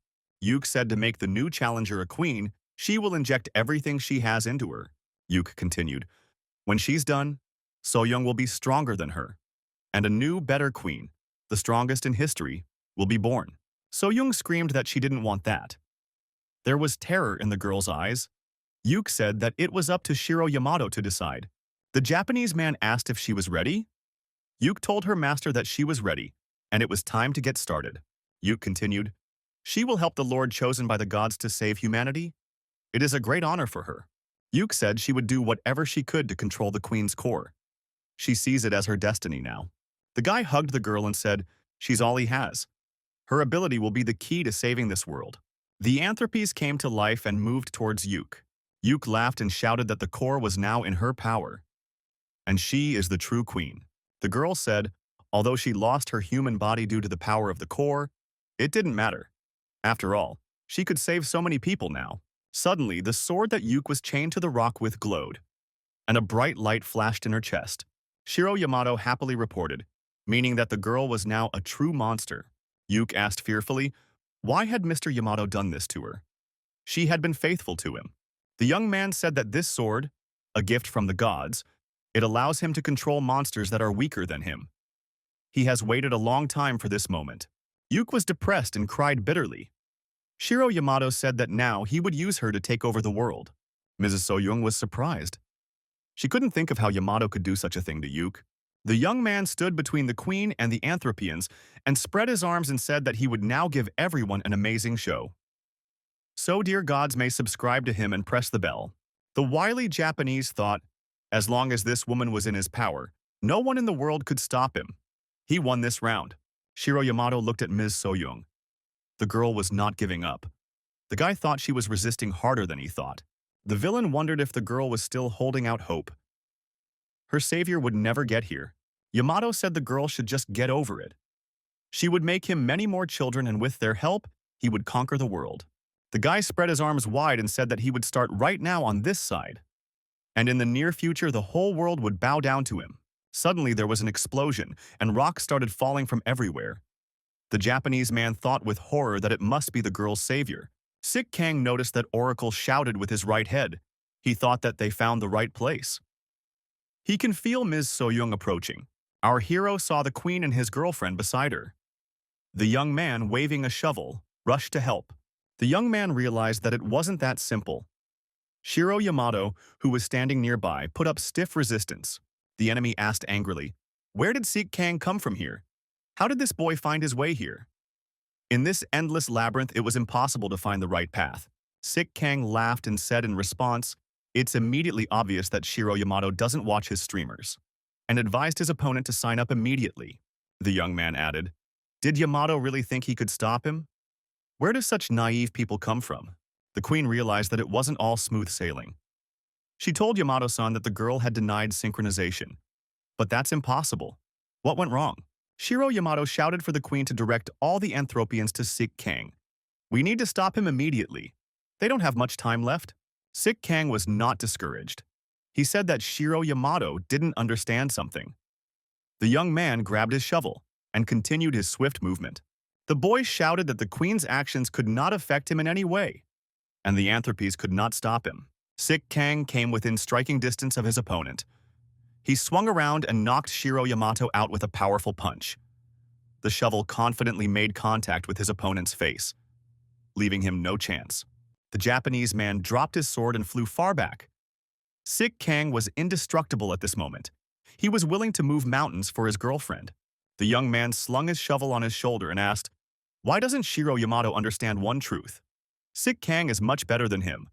Yuke said to make the new challenger a queen, she will inject everything she has into her. Yuke continued. When she's done, Soyoung will be stronger than her. And a new, better queen, the strongest in history, will be born. Soyoung screamed that she didn't want that. There was terror in the girl's eyes. Yuke said that it was up to Shiro Yamato to decide. The Japanese man asked if she was ready. Yuke told her master that she was ready, and it was time to get started. Yuke continued, she will help the Lord chosen by the gods to save humanity. It is a great honor for her. Yuke said she would do whatever she could to control the queen's core. She sees it as her destiny now. The guy hugged the girl and said, she's all he has. Her ability will be the key to saving this world. The anthropies came to life and moved towards Yuke. Yuke laughed and shouted that the core was now in her power. And she is the true queen. The girl said, although she lost her human body due to the power of the core, it didn't matter. After all, she could save so many people now. Suddenly, the sword that Yuke was chained to the rock with glowed, and a bright light flashed in her chest. Shiro Yamato happily reported, meaning that the girl was now a true monster. Yuke asked fearfully, why had Mr. Yamato done this to her? She had been faithful to him. The young man said that this sword, a gift from the gods, it allows him to control monsters that are weaker than him. He has waited a long time for this moment. Yuke was depressed and cried bitterly. Shiro Yamato said that now he would use her to take over the world. Mrs. Soyoung was surprised. She couldn't think of how Yamato could do such a thing to Yuke. The young man stood between the queen and the Anthropians and spread his arms and said that he would now give everyone an amazing show. So dear gods may subscribe to him and press the bell. The wily Japanese thought, as long as this woman was in his power, no one in the world could stop him. He won this round. Shiro Yamato looked at Ms. Soyoung. The girl was not giving up. The guy thought she was resisting harder than he thought. The villain wondered if the girl was still holding out hope. Her savior would never get here. Yamato said the girl should just get over it. She would make him many more children, and with their help, he would conquer the world. The guy spread his arms wide and said that he would start right now on this side. And in the near future, the whole world would bow down to him. Suddenly, there was an explosion, and rocks started falling from everywhere. The Japanese man thought with horror that it must be the girl's savior. Sik Kang noticed that Oracle shouted with his right head. He thought that they found the right place. He can feel Ms. So-young approaching. Our hero saw the queen and his girlfriend beside her. The young man, waving a shovel, rushed to help. The young man realized that it wasn't that simple. Shiro Yamato, who was standing nearby, put up stiff resistance. The enemy asked angrily, "Where did Sik Kang come from here? How did this boy find his way here?" In this endless labyrinth, it was impossible to find the right path. Sik Kang laughed and said in response, "It's immediately obvious that Shiro Yamato doesn't watch his streamers," and advised his opponent to sign up immediately. The young man added, "Did Yamato really think he could stop him? Where do such naive people come from?" The queen realized that it wasn't all smooth sailing. She told Yamato-san that the girl had denied synchronization. But that's impossible. What went wrong? Shiro Yamato shouted for the queen to direct all the Anthropians to Sik Kang. "We need to stop him immediately. They don't have much time left." Sik Kang was not discouraged. He said that Shiro Yamato didn't understand something. The young man grabbed his shovel and continued his swift movement. The boy shouted that the queen's actions could not affect him in any way, and the Anthropes could not stop him. Sik Kang came within striking distance of his opponent. He swung around and knocked Shiro Yamato out with a powerful punch. The shovel confidently made contact with his opponent's face, leaving him no chance. The Japanese man dropped his sword and flew far back. Sik Kang was indestructible at this moment. He was willing to move mountains for his girlfriend. The young man slung his shovel on his shoulder and asked, "Why doesn't Shiro Yamato understand one truth? Sik Kang is much better than him."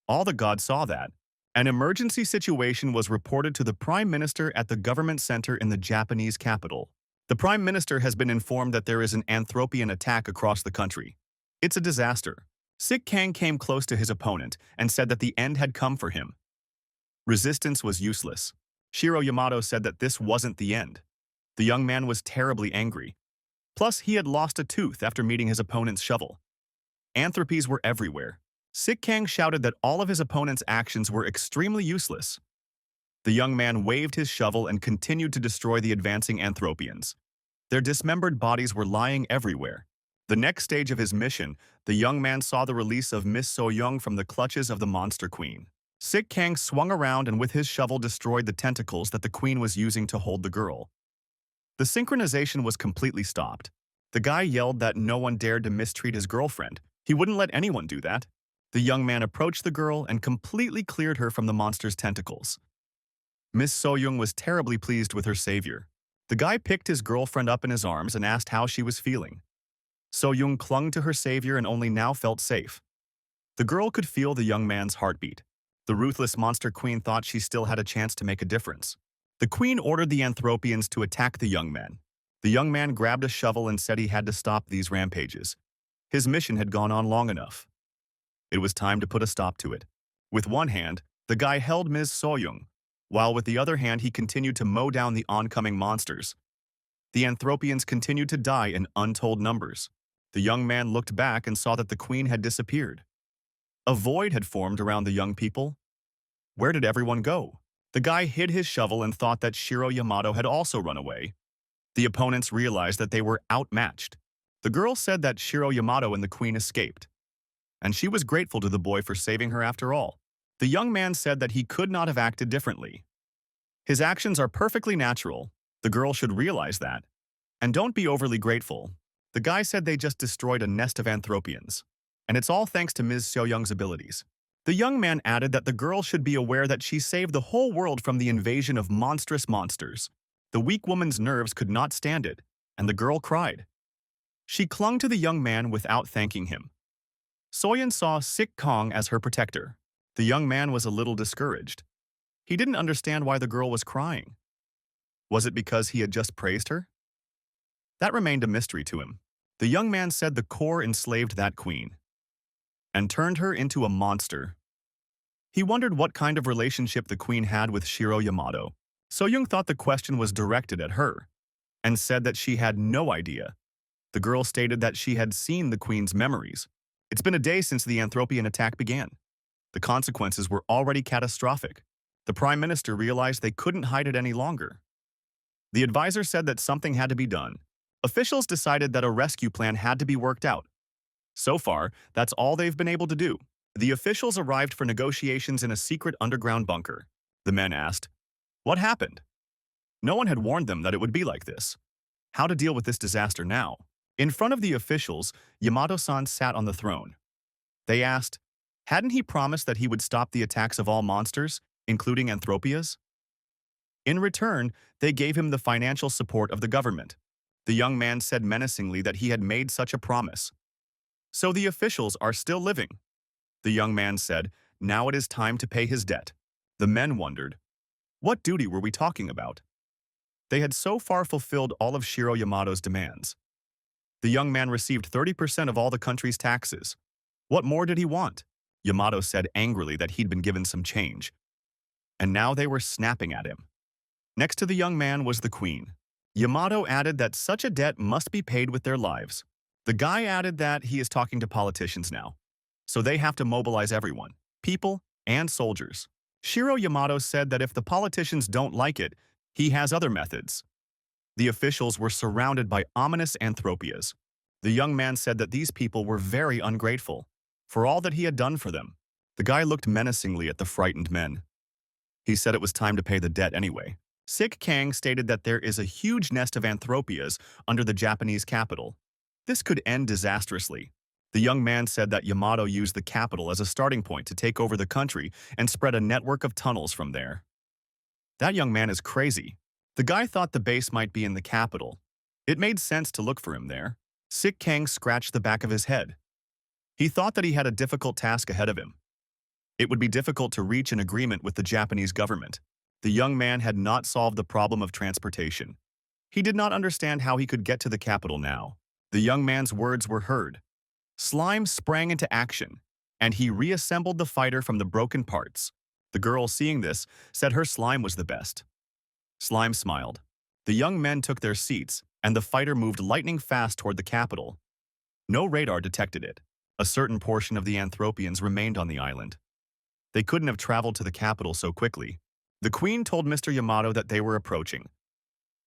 All the gods saw that. An emergency situation was reported to the Prime Minister at the government center in the Japanese capital. The Prime Minister has been informed that there is an Anthropian attack across the country. It's a disaster. Sik Kang came close to his opponent and said that the end had come for him. Resistance was useless. Shiro Yamato said that this wasn't the end. The young man was terribly angry. Plus, he had lost a tooth after meeting his opponent's shovel. Anthropes were everywhere. Sik Kang shouted that all of his opponent's actions were extremely useless. The young man waved his shovel and continued to destroy the advancing Anthropians. Their dismembered bodies were lying everywhere. The next stage of his mission, the young man saw the release of Miss So-young from the clutches of the Monster Queen. Sik Kang swung around and with his shovel destroyed the tentacles that the queen was using to hold the girl. The synchronization was completely stopped. The guy yelled that no one dared to mistreat his girlfriend. He wouldn't let anyone do that. The young man approached the girl and completely cleared her from the monster's tentacles. Miss So-young was terribly pleased with her savior. The guy picked his girlfriend up in his arms and asked how she was feeling. So-young clung to her savior and only now felt safe. The girl could feel the young man's heartbeat. The ruthless monster queen thought she still had a chance to make a difference. The queen ordered the Anthropians to attack the young man. The young man grabbed a shovel and said he had to stop these rampages. His mission had gone on long enough. It was time to put a stop to it. With one hand, the guy held Ms. So-young, while with the other hand he continued to mow down the oncoming monsters. The Anthropians continued to die in untold numbers. The young man looked back and saw that the queen had disappeared. A void had formed around the young people. Where did everyone go? The guy hid his shovel and thought that Shiro Yamato had also run away. The opponents realized that they were outmatched. The girl said that Shiro Yamato and the queen escaped, and she was grateful to the boy for saving her after all. The young man said that he could not have acted differently. His actions are perfectly natural. The girl should realize that. And don't be overly grateful. The guy said they just destroyed a nest of Anthropians. And it's all thanks to Ms. So-young's abilities. The young man added that the girl should be aware that she saved the whole world from the invasion of monstrous monsters. The weak woman's nerves could not stand it, and the girl cried. She clung to the young man without thanking him. So-young saw Sik Kang as her protector. The young man was a little discouraged. He didn't understand why the girl was crying. Was it because he had just praised her? That remained a mystery to him. The young man said the core enslaved that queen and turned her into a monster. He wondered what kind of relationship the queen had with Shiro Yamato. So-young thought the question was directed at her and said that she had no idea. The girl stated that she had seen the queen's memories. It's been a day since the Anthropian attack began. The consequences were already catastrophic. The prime minister realized they couldn't hide it any longer. The advisor said that something had to be done. Officials decided that a rescue plan had to be worked out. So far, that's all they've been able to do. The officials arrived for negotiations in a secret underground bunker. The men asked, "What happened?" No one had warned them that it would be like this. How to deal with this disaster now? In front of the officials, Yamato-san sat on the throne. They asked, hadn't he promised that he would stop the attacks of all monsters, including Anthropias? In return, they gave him the financial support of the government. The young man said menacingly that he had made such a promise. So the officials are still living. The young man said, now it is time to pay his debt. The men wondered, what duty were we talking about? They had so far fulfilled all of Shiro Yamato's demands. The young man received 30% of all the country's taxes. What more did he want? Yamato said angrily that he'd been given some change. And now they were snapping at him. Next to the young man was the queen. Yamato added that such a debt must be paid with their lives. The guy added that he is talking to politicians now. So they have to mobilize everyone, people and soldiers. Shiro Yamato said that if the politicians don't like it, he has other methods. The officials were surrounded by ominous Anthropias. The young man said that these people were very ungrateful for all that he had done for them. The guy looked menacingly at the frightened men. He said it was time to pay the debt anyway. Sik Kang stated that there is a huge nest of Anthropias under the Japanese capital. This could end disastrously. The young man said that Yamato used the capital as a starting point to take over the country and spread a network of tunnels from there. That young man is crazy. The guy thought the base might be in the capital. It made sense to look for him there. Sik Kang scratched the back of his head. He thought that he had a difficult task ahead of him. It would be difficult to reach an agreement with the Japanese government. The young man had not solved the problem of transportation. He did not understand how he could get to the capital now. The young man's words were heard. Slime sprang into action, and he reassembled the fighter from the broken parts. The girl, seeing this, said her slime was the best. Slime smiled. The young men took their seats, and the fighter moved lightning fast toward the capital. No radar detected it. A certain portion of the Anthropians remained on the island. They couldn't have traveled to the capital so quickly. The queen told Mr. Yamato that they were approaching.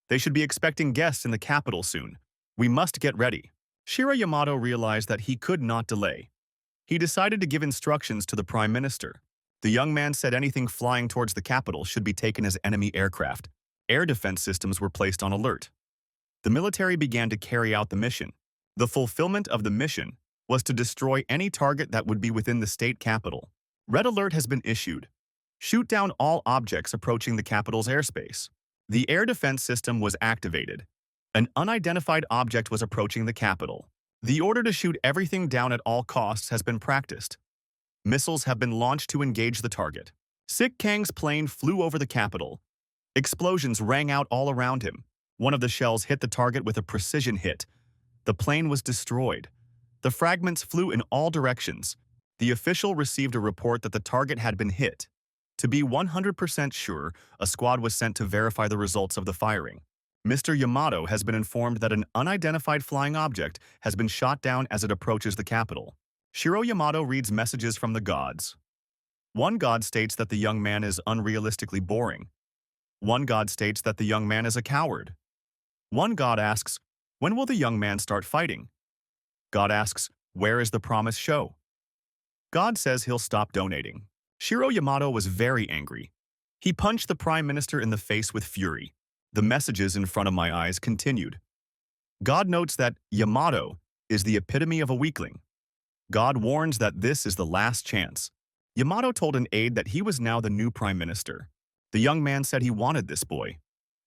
They should be expecting guests in the capital soon. We must get ready. Shiro Yamato realized that he could not delay. He decided to give instructions to the prime minister. The young man said anything flying towards the capital should be taken as enemy aircraft. Air defense systems were placed on alert. The military began to carry out the mission. The fulfillment of the mission was to destroy any target that would be within the state capital. Red alert has been issued. Shoot down all objects approaching the capital's airspace. The air defense system was activated. An unidentified object was approaching the capital. The order to shoot everything down at all costs has been practiced. Missiles have been launched to engage the target. Sik Kang's plane flew over the capital. Explosions rang out all around him. One of the shells hit the target with a precision hit. The plane was destroyed. The fragments flew in all directions. The official received a report that the target had been hit. To be 100% sure, a squad was sent to verify the results of the firing. Mr. Yamato has been informed that an unidentified flying object has been shot down as it approaches the capital. Shiro Yamato reads messages from the gods. One god states that the young man is unrealistically boring. One god states that the young man is a coward. One god asks, when will the young man start fighting? God asks, where is the promised show? God says he'll stop donating. Shiro Yamato was very angry. He punched the prime minister in the face with fury. The messages in front of my eyes continued. God notes that Yamato is the epitome of a weakling. God warns that this is the last chance. Yamato told an aide that he was now the new prime minister. The young man said he wanted this boy.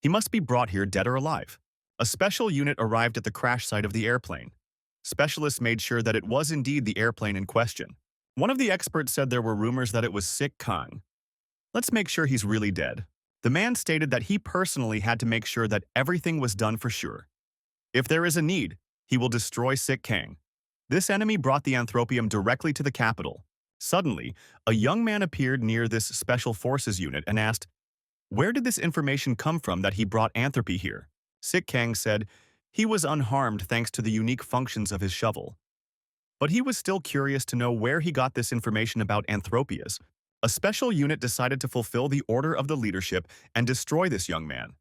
He must be brought here dead or alive. A special unit arrived at the crash site of the airplane. Specialists made sure that it was indeed the airplane in question. One of the experts said there were rumors that it was Sik Kang. Let's make sure he's really dead. The man stated that he personally had to make sure that everything was done for sure. If there is a need, he will destroy Sik Kang. This enemy brought the Anthropium directly to the capital. Suddenly, a young man appeared near this special forces unit and asked, where did this information come from that he brought Anthropy here? Sik Kang said, He was unharmed thanks to the unique functions of his shovel. But he was still curious to know where he got this information about Anthropias. A special unit decided to fulfill the order of the leadership and destroy this young man.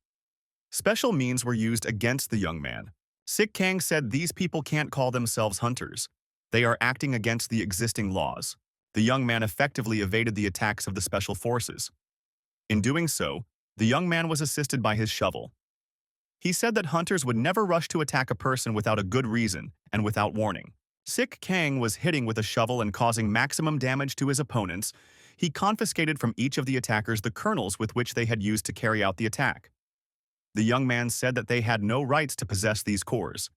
Special means were used against the young man. Sik Kang said these people can't call themselves hunters. They are acting against the existing laws. The young man effectively evaded the attacks of the special forces. In doing so, the young man was assisted by his shovel. He said that hunters would never rush to attack a person without a good reason and without warning. Sik Kang was hitting with a shovel and causing maximum damage to his opponents. He confiscated from each of the attackers the kernels with which they had used to carry out the attack. The young man said that they had no rights to possess these cores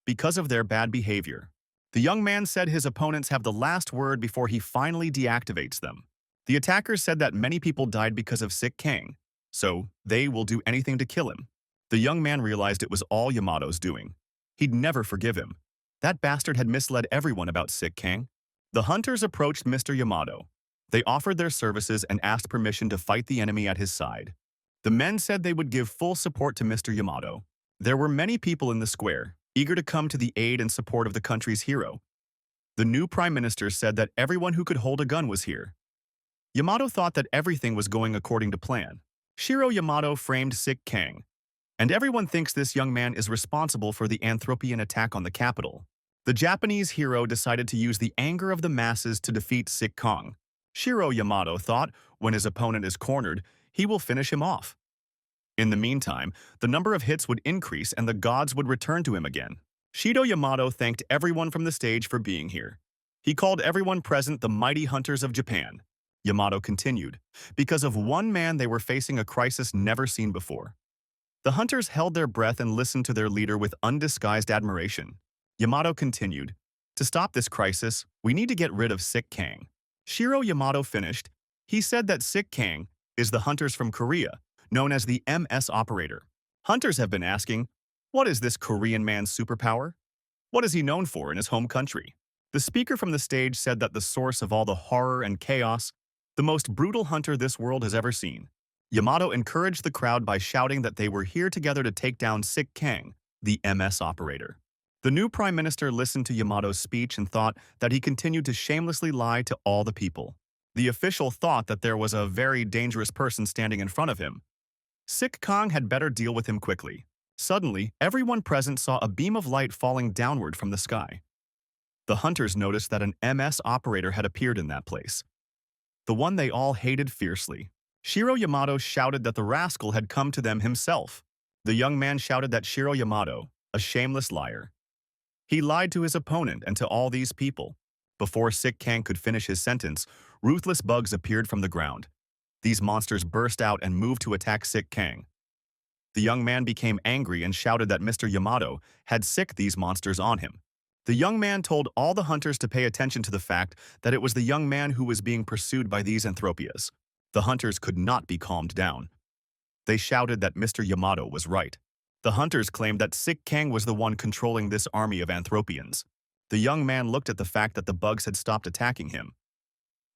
because of their bad behavior. The young man said his opponents have the last word before he finally deactivates them. The attackers said that many people died because of Sik Kang, so they will do anything to kill him. The young man realized it was all Yamato's doing. He'd never forgive him. That bastard had misled everyone about Sik Kang. The hunters approached Mr. Yamato. They offered their services and asked permission to fight the enemy at his side. The men said they would give full support to Mr. Yamato. There were many people in the square, eager to come to the aid and support of the country's hero. The new prime minister said that everyone who could hold a gun was here. Yamato thought that everything was going according to plan. Shiro Yamato framed Sik Kang, and everyone thinks this young man is responsible for the Anthropian attack on the capital. The Japanese hero decided to use the anger of the masses to defeat Sik Kang. Shiro Yamato thought when his opponent is cornered, he will finish him off. In the meantime, the number of hits would increase and the gods would return to him again. Shiro Yamato thanked everyone from the stage for being here. He called everyone present the mighty hunters of Japan. Yamato continued, because of one man they were facing a crisis never seen before. The hunters held their breath and listened to their leader with undisguised admiration. Yamato continued, to stop this crisis, we need to get rid of Sik Kang. Shiro Yamato finished. He said that Sik Kang is the hunters from Korea, known as the MS operator. Hunters have been asking, what is this Korean man's superpower? What is he known for in his home country? The speaker from the stage said that the source of all the horror and chaos, the most brutal hunter this world has ever seen. Yamato encouraged the crowd by shouting that they were here together to take down Sik Kang, the MS operator. The new prime minister listened to Yamato's speech and thought that he continued to shamelessly lie to all the people. The official thought that there was a very dangerous person standing in front of him. Sik Kang had better deal with him quickly. Suddenly, everyone present saw a beam of light falling downward from the sky. The hunters noticed that an MS operator had appeared in that place. The one they all hated fiercely. Shiro Yamato shouted that the rascal had come to them himself. The young man shouted that Shiro Yamato, a shameless liar. He lied to his opponent and to all these people. Before Sik Kang could finish his sentence, ruthless bugs appeared from the ground. These monsters burst out and moved to attack Sik Kang. The young man became angry and shouted that Mr. Yamato had sicked these monsters on him. The young man told all the hunters to pay attention to the fact that it was the young man who was being pursued by these Anthropias. The hunters could not be calmed down. They shouted that Mr. Yamato was right. The hunters claimed that Sik Kang was the one controlling this army of Anthropians. The young man looked at the fact that the bugs had stopped attacking him.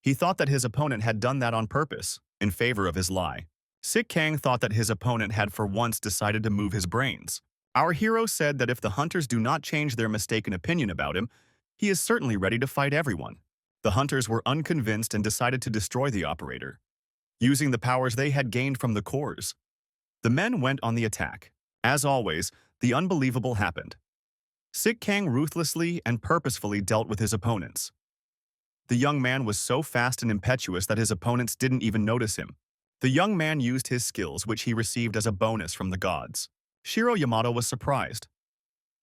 He thought that his opponent had done that on purpose, in favor of his lie. Sik Kang thought that his opponent had for once decided to move his brains. Our hero said that if the hunters do not change their mistaken opinion about him, he is certainly ready to fight everyone. The hunters were unconvinced and decided to destroy the operator, using the powers they had gained from the cores. The men went on the attack. As always, the unbelievable happened. Sik Kang ruthlessly and purposefully dealt with his opponents. The young man was so fast and impetuous that his opponents didn't even notice him. The young man used his skills, which he received as a bonus from the gods. Shiro Yamato was surprised.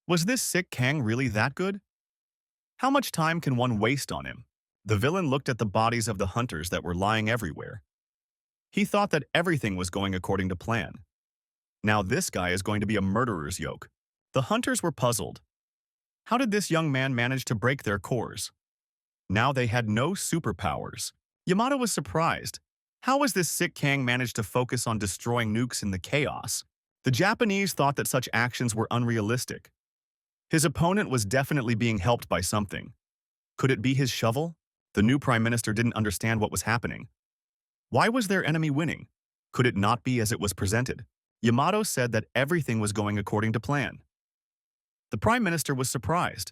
Was this Sik Kang really that good? How much time can one waste on him? The villain looked at the bodies of the hunters that were lying everywhere. He thought that everything was going according to plan. Now this guy is going to be a murderer's yoke. The hunters were puzzled. How did this young man manage to break their cores? Now they had no superpowers. Yamato was surprised. How was this Sik Kang managed to focus on destroying nukes in the chaos? The Japanese thought that such actions were unrealistic. His opponent was definitely being helped by something. Could it be his shovel? The new prime minister didn't understand what was happening. Why was their enemy winning? Could it not be as it was presented? Yamato said that everything was going according to plan. The Prime Minister was surprised.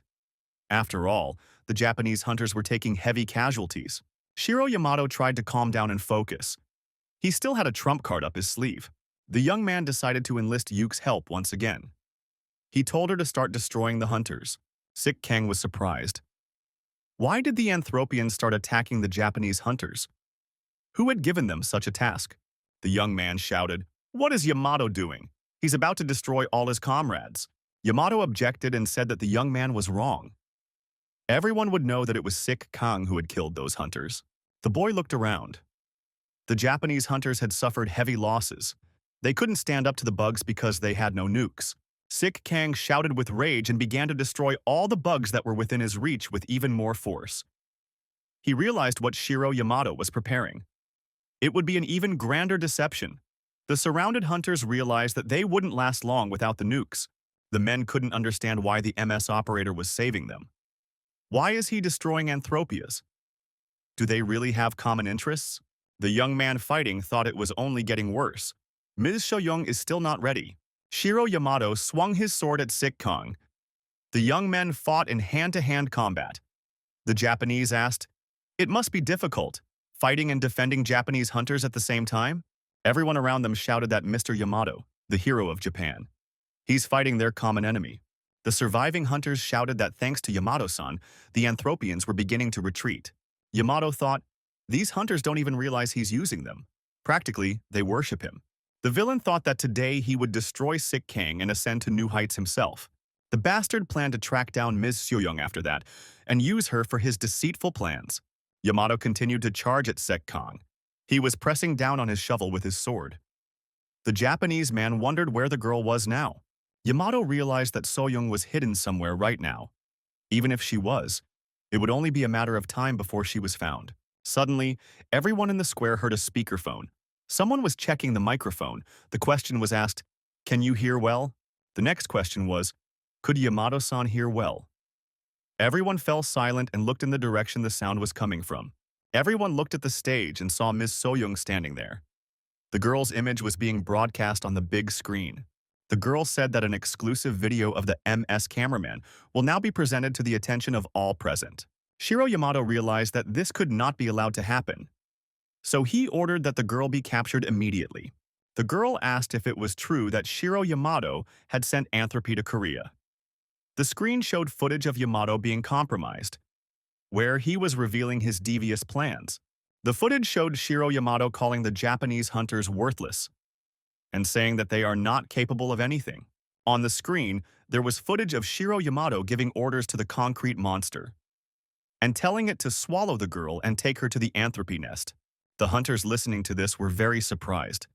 After all, the Japanese hunters were taking heavy casualties. Shiro Yamato tried to calm down and focus. He still had a trump card up his sleeve. The young man decided to enlist Yuke's help once again. He told her to start destroying the hunters. Sik Kang was surprised. Why did the Anthropians start attacking the Japanese hunters? Who had given them such a task? The young man shouted, "What is Yamato doing? He's about to destroy all his comrades." Yamato objected and said that the young man was wrong. Everyone would know that it was Sik Kang who had killed those hunters. The boy looked around. The Japanese hunters had suffered heavy losses. They couldn't stand up to the bugs because they had no nukes. Sik Kang shouted with rage and began to destroy all the bugs that were within his reach with even more force. He realized what Shiro Yamato was preparing. It would be an even grander deception. The surrounded hunters realized that they wouldn't last long without the nukes. The men couldn't understand why the MS operator was saving them. Why is he destroying Anthropias? Do they really have common interests? The young man fighting thought it was only getting worse. Ms. Shoyoung is still not ready. Shiro Yamato swung his sword at Sik Kang. The young men fought in hand-to-hand combat. The Japanese asked, "It must be difficult, fighting and defending Japanese hunters at the same time?" Everyone around them shouted that Mr. Yamato, the hero of Japan. He's fighting their common enemy. The surviving hunters shouted that thanks to Yamato-san, the Anthropians were beginning to retreat. Yamato thought, these hunters don't even realize he's using them. Practically, they worship him. The villain thought that today he would destroy Sik Kang and ascend to new heights himself. The bastard planned to track down Ms. Shoyoung after that and use her for his deceitful plans. Yamato continued to charge at Sik Kang. He was pressing down on his shovel with his sword. The Japanese man wondered where the girl was now. Yamato realized that Soyoung was hidden somewhere right now. Even if she was, it would only be a matter of time before she was found. Suddenly, everyone in the square heard a speakerphone. Someone was checking the microphone. The question was asked, "Can you hear well?" The next question was, "Could Yamato-san hear well?" Everyone fell silent and looked in the direction the sound was coming from. Everyone looked at the stage and saw Ms. Soyoung standing there. The girl's image was being broadcast on the big screen. The girl said that an exclusive video of the MS cameraman will now be presented to the attention of all present. Shiro Yamato realized that this could not be allowed to happen. So he ordered that the girl be captured immediately. The girl asked if it was true that Shiro Yamato had sent Anthropy to Korea. The screen showed footage of Yamato being compromised, where he was revealing his devious plans. The footage showed Shiro Yamato calling the Japanese hunters worthless and saying that they are not capable of anything. On the screen, there was footage of Shiro Yamato giving orders to the concrete monster and telling it to swallow the girl and take her to the Anthropy nest. The hunters listening to this were very surprised.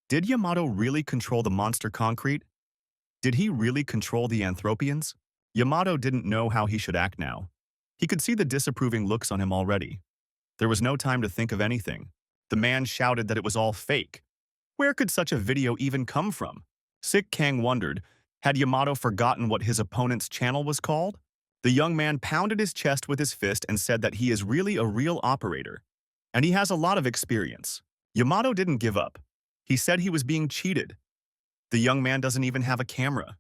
Did Yamato really control the monster concrete? Did he really control the Anthropians? Yamato didn't know how he should act now. He could see the disapproving looks on him already. There was no time to think of anything. The man shouted that it was all fake. Where could such a video even come from? Sik Kang wondered, had Yamato forgotten what his opponent's channel was called? The young man pounded his chest with his fist and said that he is really a real operator, and he has a lot of experience. Yamato didn't give up. He said he was being cheated. The young man doesn't even have a camera.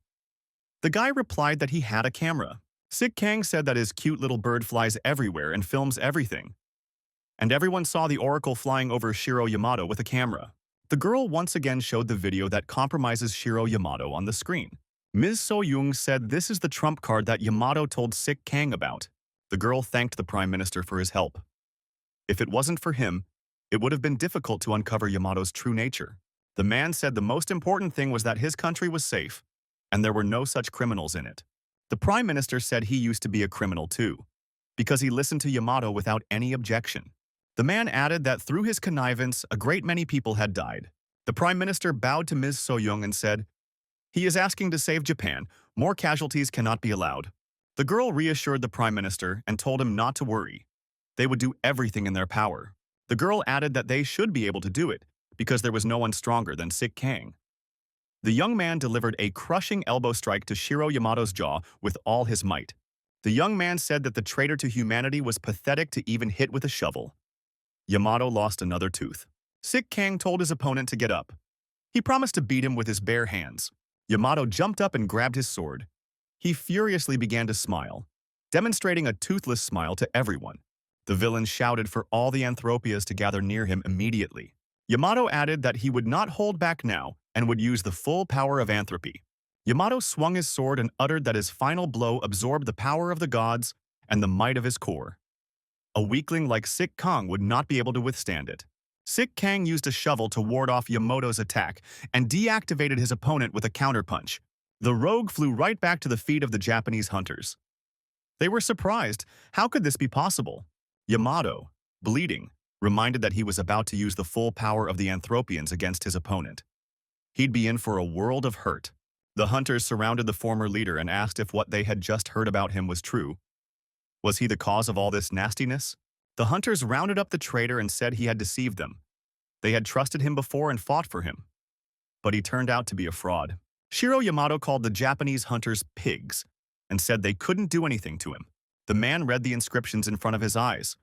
The guy replied that he had a camera. Sik Kang said that his cute little bird flies everywhere and films everything. And everyone saw the oracle flying over Shiro Yamato with a camera. The girl once again showed the video that compromises Shiro Yamato on the screen. Ms. Soyoung said this is the trump card that Yamato told Sik Kang about. The girl thanked the Prime Minister for his help. If it wasn't for him, it would have been difficult to uncover Yamato's true nature. The man said the most important thing was that his country was safe, and there were no such criminals in it. The Prime Minister said he used to be a criminal too, because he listened to Yamato without any objection. The man added that through his connivance, a great many people had died. The Prime Minister bowed to Ms. Soyoung and said, "He is asking to save Japan. More casualties cannot be allowed." The girl reassured the Prime Minister and told him not to worry. They would do everything in their power. The girl added that they should be able to do it because there was no one stronger than Sik Kang. The young man delivered a crushing elbow strike to Shiro Yamato's jaw with all his might. The young man said that the traitor to humanity was pathetic to even hit with a shovel. Yamato lost another tooth. Sik Kang told his opponent to get up. He promised to beat him with his bare hands. Yamato jumped up and grabbed his sword. He furiously began to smile, demonstrating a toothless smile to everyone. The villain shouted for all the Anthropias to gather near him immediately. Yamato added that he would not hold back now and would use the full power of Anthropy. Yamato swung his sword and uttered that his final blow absorbed the power of the gods and the might of his core. A weakling like Sik Kang would not be able to withstand it. Sik Kang used a shovel to ward off Yamato's attack and deactivated his opponent with a counterpunch. The rogue flew right back to the feet of the Japanese hunters. They were surprised. How could this be possible? Yamato, bleeding, reminded that he was about to use the full power of the Anthropians against his opponent. He'd be in for a world of hurt. The hunters surrounded the former leader and asked if what they had just heard about him was true. Was he the cause of all this nastiness? The hunters rounded up the traitor and said he had deceived them. They had trusted him before and fought for him. But he turned out to be a fraud. Shiro Yamato called the Japanese hunters pigs and said they couldn't do anything to him. The man read the inscriptions in front of his eyes.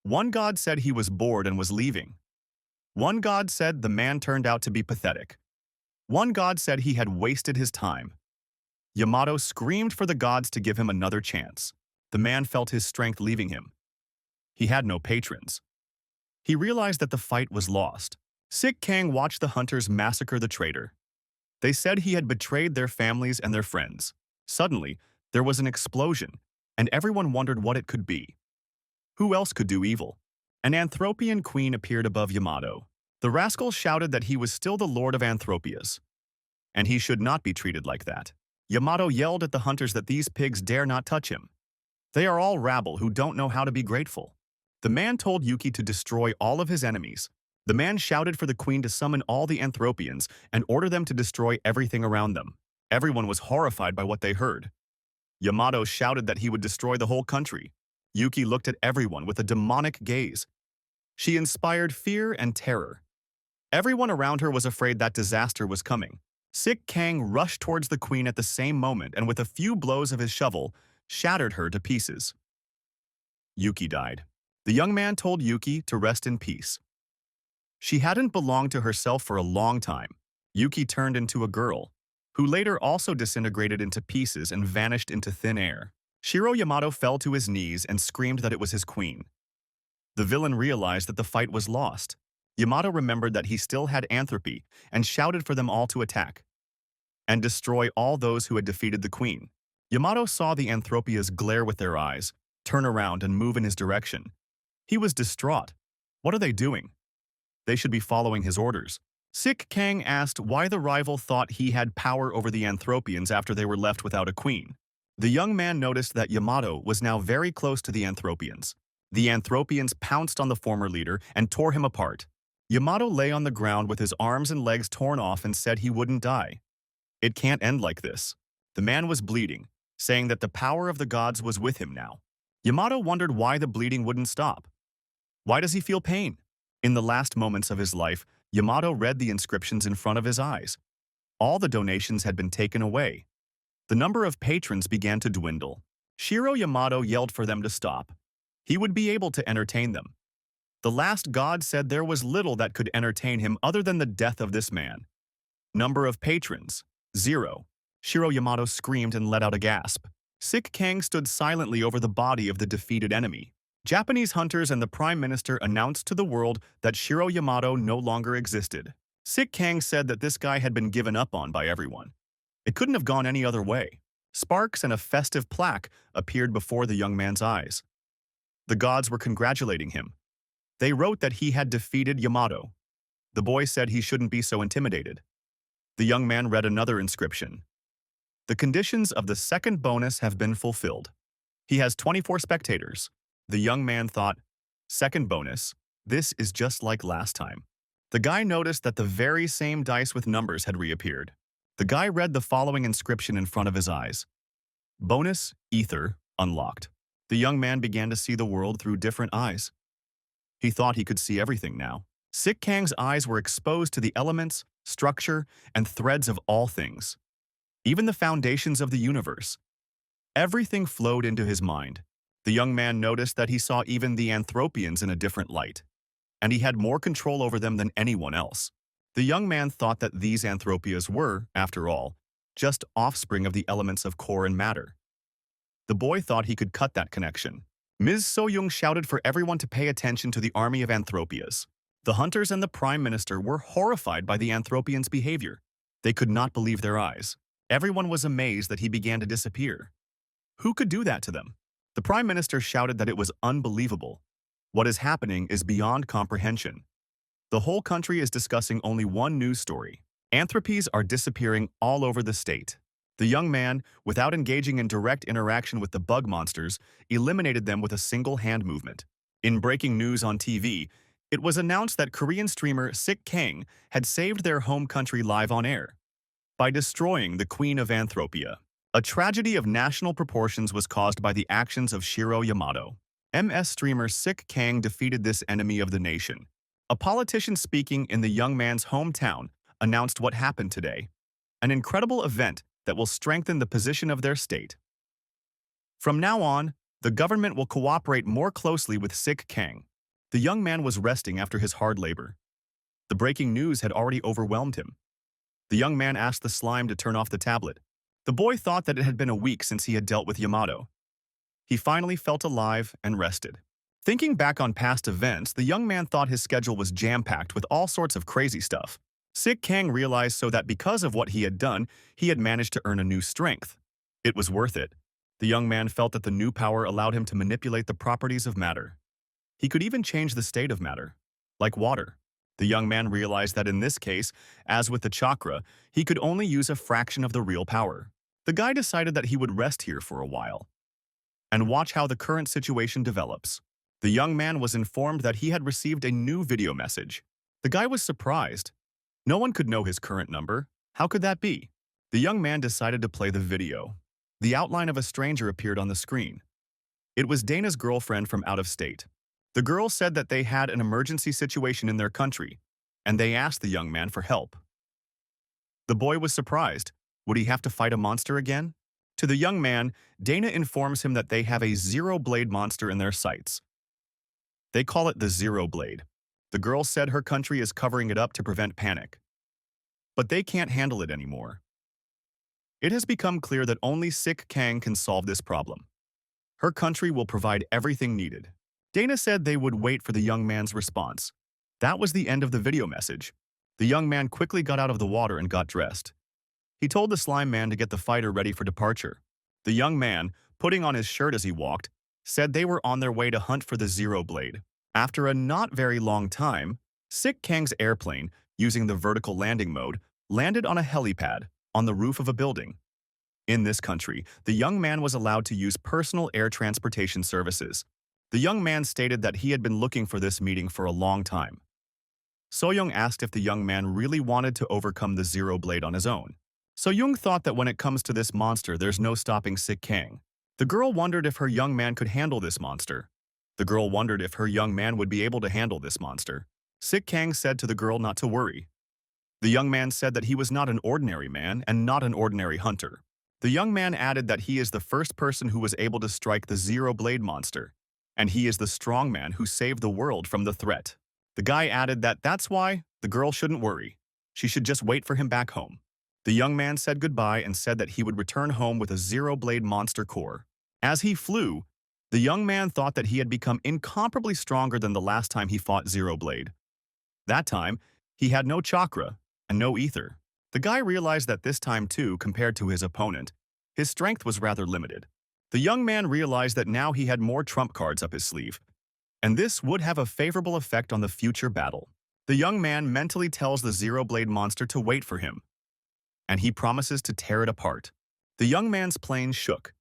One god said he was bored and was leaving. One god said the man turned out to be pathetic. One god said he had wasted his time. Yamato screamed for the gods to give him another chance. The man felt his strength leaving him. He had no patrons. He realized that the fight was lost. Sik Kang watched the hunters massacre the traitor. They said he had betrayed their families and their friends. Suddenly, there was an explosion, and everyone wondered what it could be. Who else could do evil? An Anthropian queen appeared above Yamato. The rascal shouted that he was still the lord of Anthropias, and he should not be treated like that. Yamato yelled at the hunters that these pigs dare not touch him. They are all rabble who don't know how to be grateful. The man told Yuki to destroy all of his enemies. The man shouted for the queen to summon all the Anthropians and order them to destroy everything around them. Everyone was horrified by what they heard. Yamato shouted that he would destroy the whole country. Yuki looked at everyone with a demonic gaze. She inspired fear and terror. Everyone around her was afraid that disaster was coming. Sik Kang rushed towards the queen at the same moment and with a few blows of his shovel, shattered her to pieces. Yuki died. The young man told Yuki to rest in peace. She hadn't belonged to herself for a long time. Yuki turned into a girl, who later also disintegrated into pieces and vanished into thin air. Shiro Yamato fell to his knees and screamed that it was his queen. The villain realized that the fight was lost. Yamato remembered that he still had Anthropy and shouted for them all to attack and destroy all those who had defeated the queen. Yamato saw the Anthropias glare with their eyes, turn around and move in his direction. He was distraught. What are they doing? They should be following his orders. Sik Kang asked why the rival thought he had power over the Anthropians after they were left without a queen. The young man noticed that Yamato was now very close to the Anthropians. The Anthropians pounced on the former leader and tore him apart. Yamato lay on the ground with his arms and legs torn off and said he wouldn't die. It can't end like this. The man was bleeding, saying that the power of the gods was with him now. Yamato wondered why the bleeding wouldn't stop. Why does he feel pain? In the last moments of his life, Yamato read the inscriptions in front of his eyes. All the donations had been taken away. The number of patrons began to dwindle. Shiro Yamato yelled for them to stop. He would be able to entertain them. The last god said there was little that could entertain him other than the death of this man. Number of patrons, 0. Shiro Yamato screamed and let out a gasp. Sik Kang stood silently over the body of the defeated enemy. Japanese hunters and the Prime Minister announced to the world that Shiro Yamato no longer existed. Sik Kang said that this guy had been given up on by everyone. It couldn't have gone any other way. Sparks and a festive plaque appeared before the young man's eyes. The gods were congratulating him. They wrote that he had defeated Yamato. The boy said he shouldn't be so intimidated. The young man read another inscription. The conditions of the second bonus have been fulfilled. He has 24 spectators. The young man thought, second bonus, this is just like last time. The guy noticed that the very same dice with numbers had reappeared. The guy read the following inscription in front of his eyes. Bonus, ether, unlocked. The young man began to see the world through different eyes. He thought he could see everything now. Sik Kang's eyes were exposed to the elements, structure, and threads of all things. Even the foundations of the universe. Everything flowed into his mind. The young man noticed that he saw even the Anthropians in a different light, and he had more control over them than anyone else. The young man thought that these Anthropias were, after all, just offspring of the elements of core and matter. The boy thought he could cut that connection. Ms. So-young shouted for everyone to pay attention to the army of Anthropias. The hunters and the prime minister were horrified by the Anthropians' behavior. They could not believe their eyes. Everyone was amazed that he began to disappear. Who could do that to them? The prime minister shouted that it was unbelievable. What is happening is beyond comprehension. The whole country is discussing only one news story. Anthropies are disappearing all over the state. The young man, without engaging in direct interaction with the bug monsters, eliminated them with a single hand movement. In breaking news on TV, it was announced that Korean streamer Sik Kang had saved their home country live on air by destroying the Queen of Anthropia. A tragedy of national proportions was caused by the actions of Shiro Yamato. MS streamer Sik Kang defeated this enemy of the nation. A politician speaking in the young man's hometown announced what happened today. An incredible event that will strengthen the position of their state. From now on, the government will cooperate more closely with Sik Kang. The young man was resting after his hard labor. The breaking news had already overwhelmed him. The young man asked the slime to turn off the tablet. The boy thought that it had been a week since he had dealt with Yamato. He finally felt alive and rested. Thinking back on past events, the young man thought his schedule was jam-packed with all sorts of crazy stuff. Sik Kang realized so that because of what he had done, he had managed to earn a new strength. It was worth it. The young man felt that the new power allowed him to manipulate the properties of matter. He could even change the state of matter, like water. The young man realized that in this case, as with the chakra, he could only use a fraction of the real power. The guy decided that he would rest here for a while and watch how the current situation develops. The young man was informed that he had received a new video message. The guy was surprised. No one could know his current number. How could that be? The young man decided to play the video. The outline of a stranger appeared on the screen. It was Dana's girlfriend from out of state. The girl said that they had an emergency situation in their country, and they asked the young man for help. The boy was surprised. Would he have to fight a monster again? To the young man, Dana informs him that they have a zero-blade monster in their sights. They call it the Zero Blade. The girl said her country is covering it up to prevent panic. But they can't handle it anymore. It has become clear that only Sik Kang can solve this problem. Her country will provide everything needed. Dana said they would wait for the young man's response. That was the end of the video message. The young man quickly got out of the water and got dressed. He told the slime man to get the fighter ready for departure. The young man, putting on his shirt as he walked, said they were on their way to hunt for the Zero Blade. After a not very long time, Sik Kang's airplane, using the vertical landing mode, landed on a helipad on the roof of a building. In this country, the young man was allowed to use personal air transportation services. The young man stated that he had been looking for this meeting for a long time. So-young asked if the young man really wanted to overcome the Zero Blade on his own. So-young thought that when it comes to this monster, there's no stopping Sik Kang. The girl wondered if her young man could handle this monster. The girl wondered if her young man would be able to handle this monster. Sik Kang said to the girl not to worry. The young man said that he was not an ordinary man and not an ordinary hunter. The young man added that he is the first person who was able to strike the Zero Blade monster, and he is the strong man who saved the world from the threat. The guy added that that's why the girl shouldn't worry. She should just wait for him back home. The young man said goodbye and said that he would return home with a Zero Blade monster core. As he flew, the young man thought that he had become incomparably stronger than the last time he fought Zero Blade. That time, he had no chakra and no ether. The guy realized that this time too, compared to his opponent, his strength was rather limited. The young man realized that now he had more trump cards up his sleeve, and this would have a favorable effect on the future battle. The young man mentally tells the Zero Blade monster to wait for him, and he promises to tear it apart. The young man's plane shook.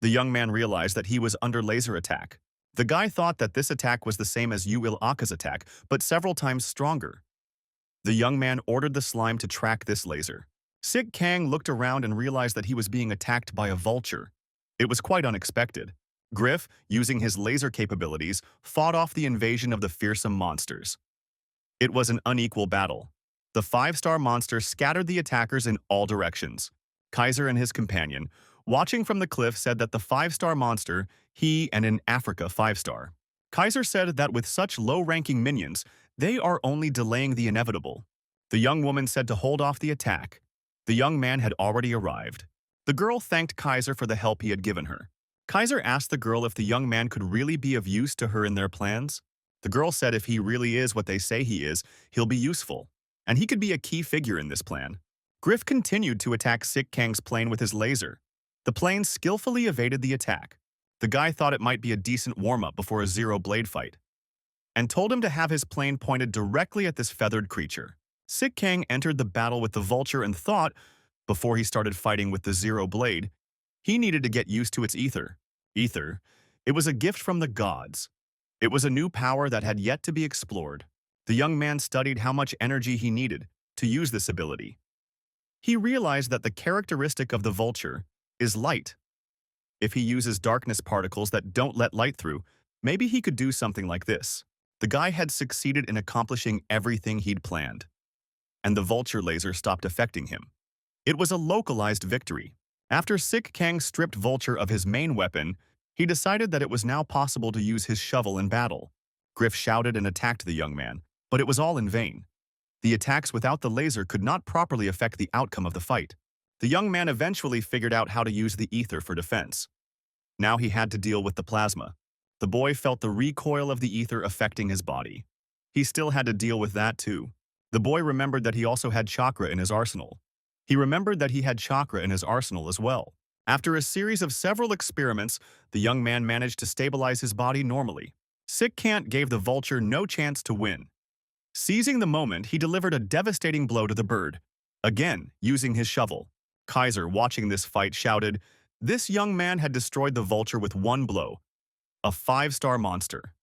The young man realized that he was under laser attack. The guy thought that this attack was the same as Yu Il Aka's attack, but several times stronger. The young man ordered the slime to track this laser. Sik Kang looked around and realized that he was being attacked by a vulture. It was quite unexpected. Griff, using his laser capabilities, fought off the invasion of the fearsome monsters. It was an unequal battle. The 5-star monster scattered the attackers in all directions. Kaiser and his companion, watching from the cliff, said that the 5-star monster, he and in Africa 5-star. Kaiser said that with such low-ranking minions, they are only delaying the inevitable. The young woman said to hold off the attack. The young man had already arrived. The girl thanked Kaiser for the help he had given her. Kaiser asked the girl if the young man could really be of use to her in their plans. The girl said if he really is what they say he is, he'll be useful, and he could be a key figure in this plan. Griff continued to attack Sik Kang's plane with his laser. The plane skillfully evaded the attack. The guy thought it might be a decent warm-up before a zero-blade fight, and told him to have his plane pointed directly at this feathered creature. Sik Kang entered the battle with the vulture and thought, before he started fighting with the zero blade, he needed to get used to its ether. Ether. It was a gift from the gods. It was a new power that had yet to be explored. The young man studied how much energy he needed to use this ability. He realized that the characteristic of the vulture is light. If he uses darkness particles that don't let light through, maybe he could do something like this. The guy had succeeded in accomplishing everything he'd planned, and the vulture laser stopped affecting him. It was a localized victory. After Sik Kang stripped Vulture of his main weapon, he decided that it was now possible to use his shovel in battle. Griff shouted and attacked the young man, but it was all in vain. The attacks without the laser could not properly affect the outcome of the fight. The young man eventually figured out how to use the ether for defense. Now he had to deal with the plasma. The boy felt the recoil of the ether affecting his body. He still had to deal with that too. The boy remembered that he also had chakra in his arsenal. He remembered that he had chakra in his arsenal as well. After a series of several experiments, the young man managed to stabilize his body normally. Sik Kang gave the vulture no chance to win. Seizing the moment, he delivered a devastating blow to the bird, again using his shovel. Kaiser, watching this fight, shouted, "This young man had destroyed the vulture with one blow. A 5-star monster."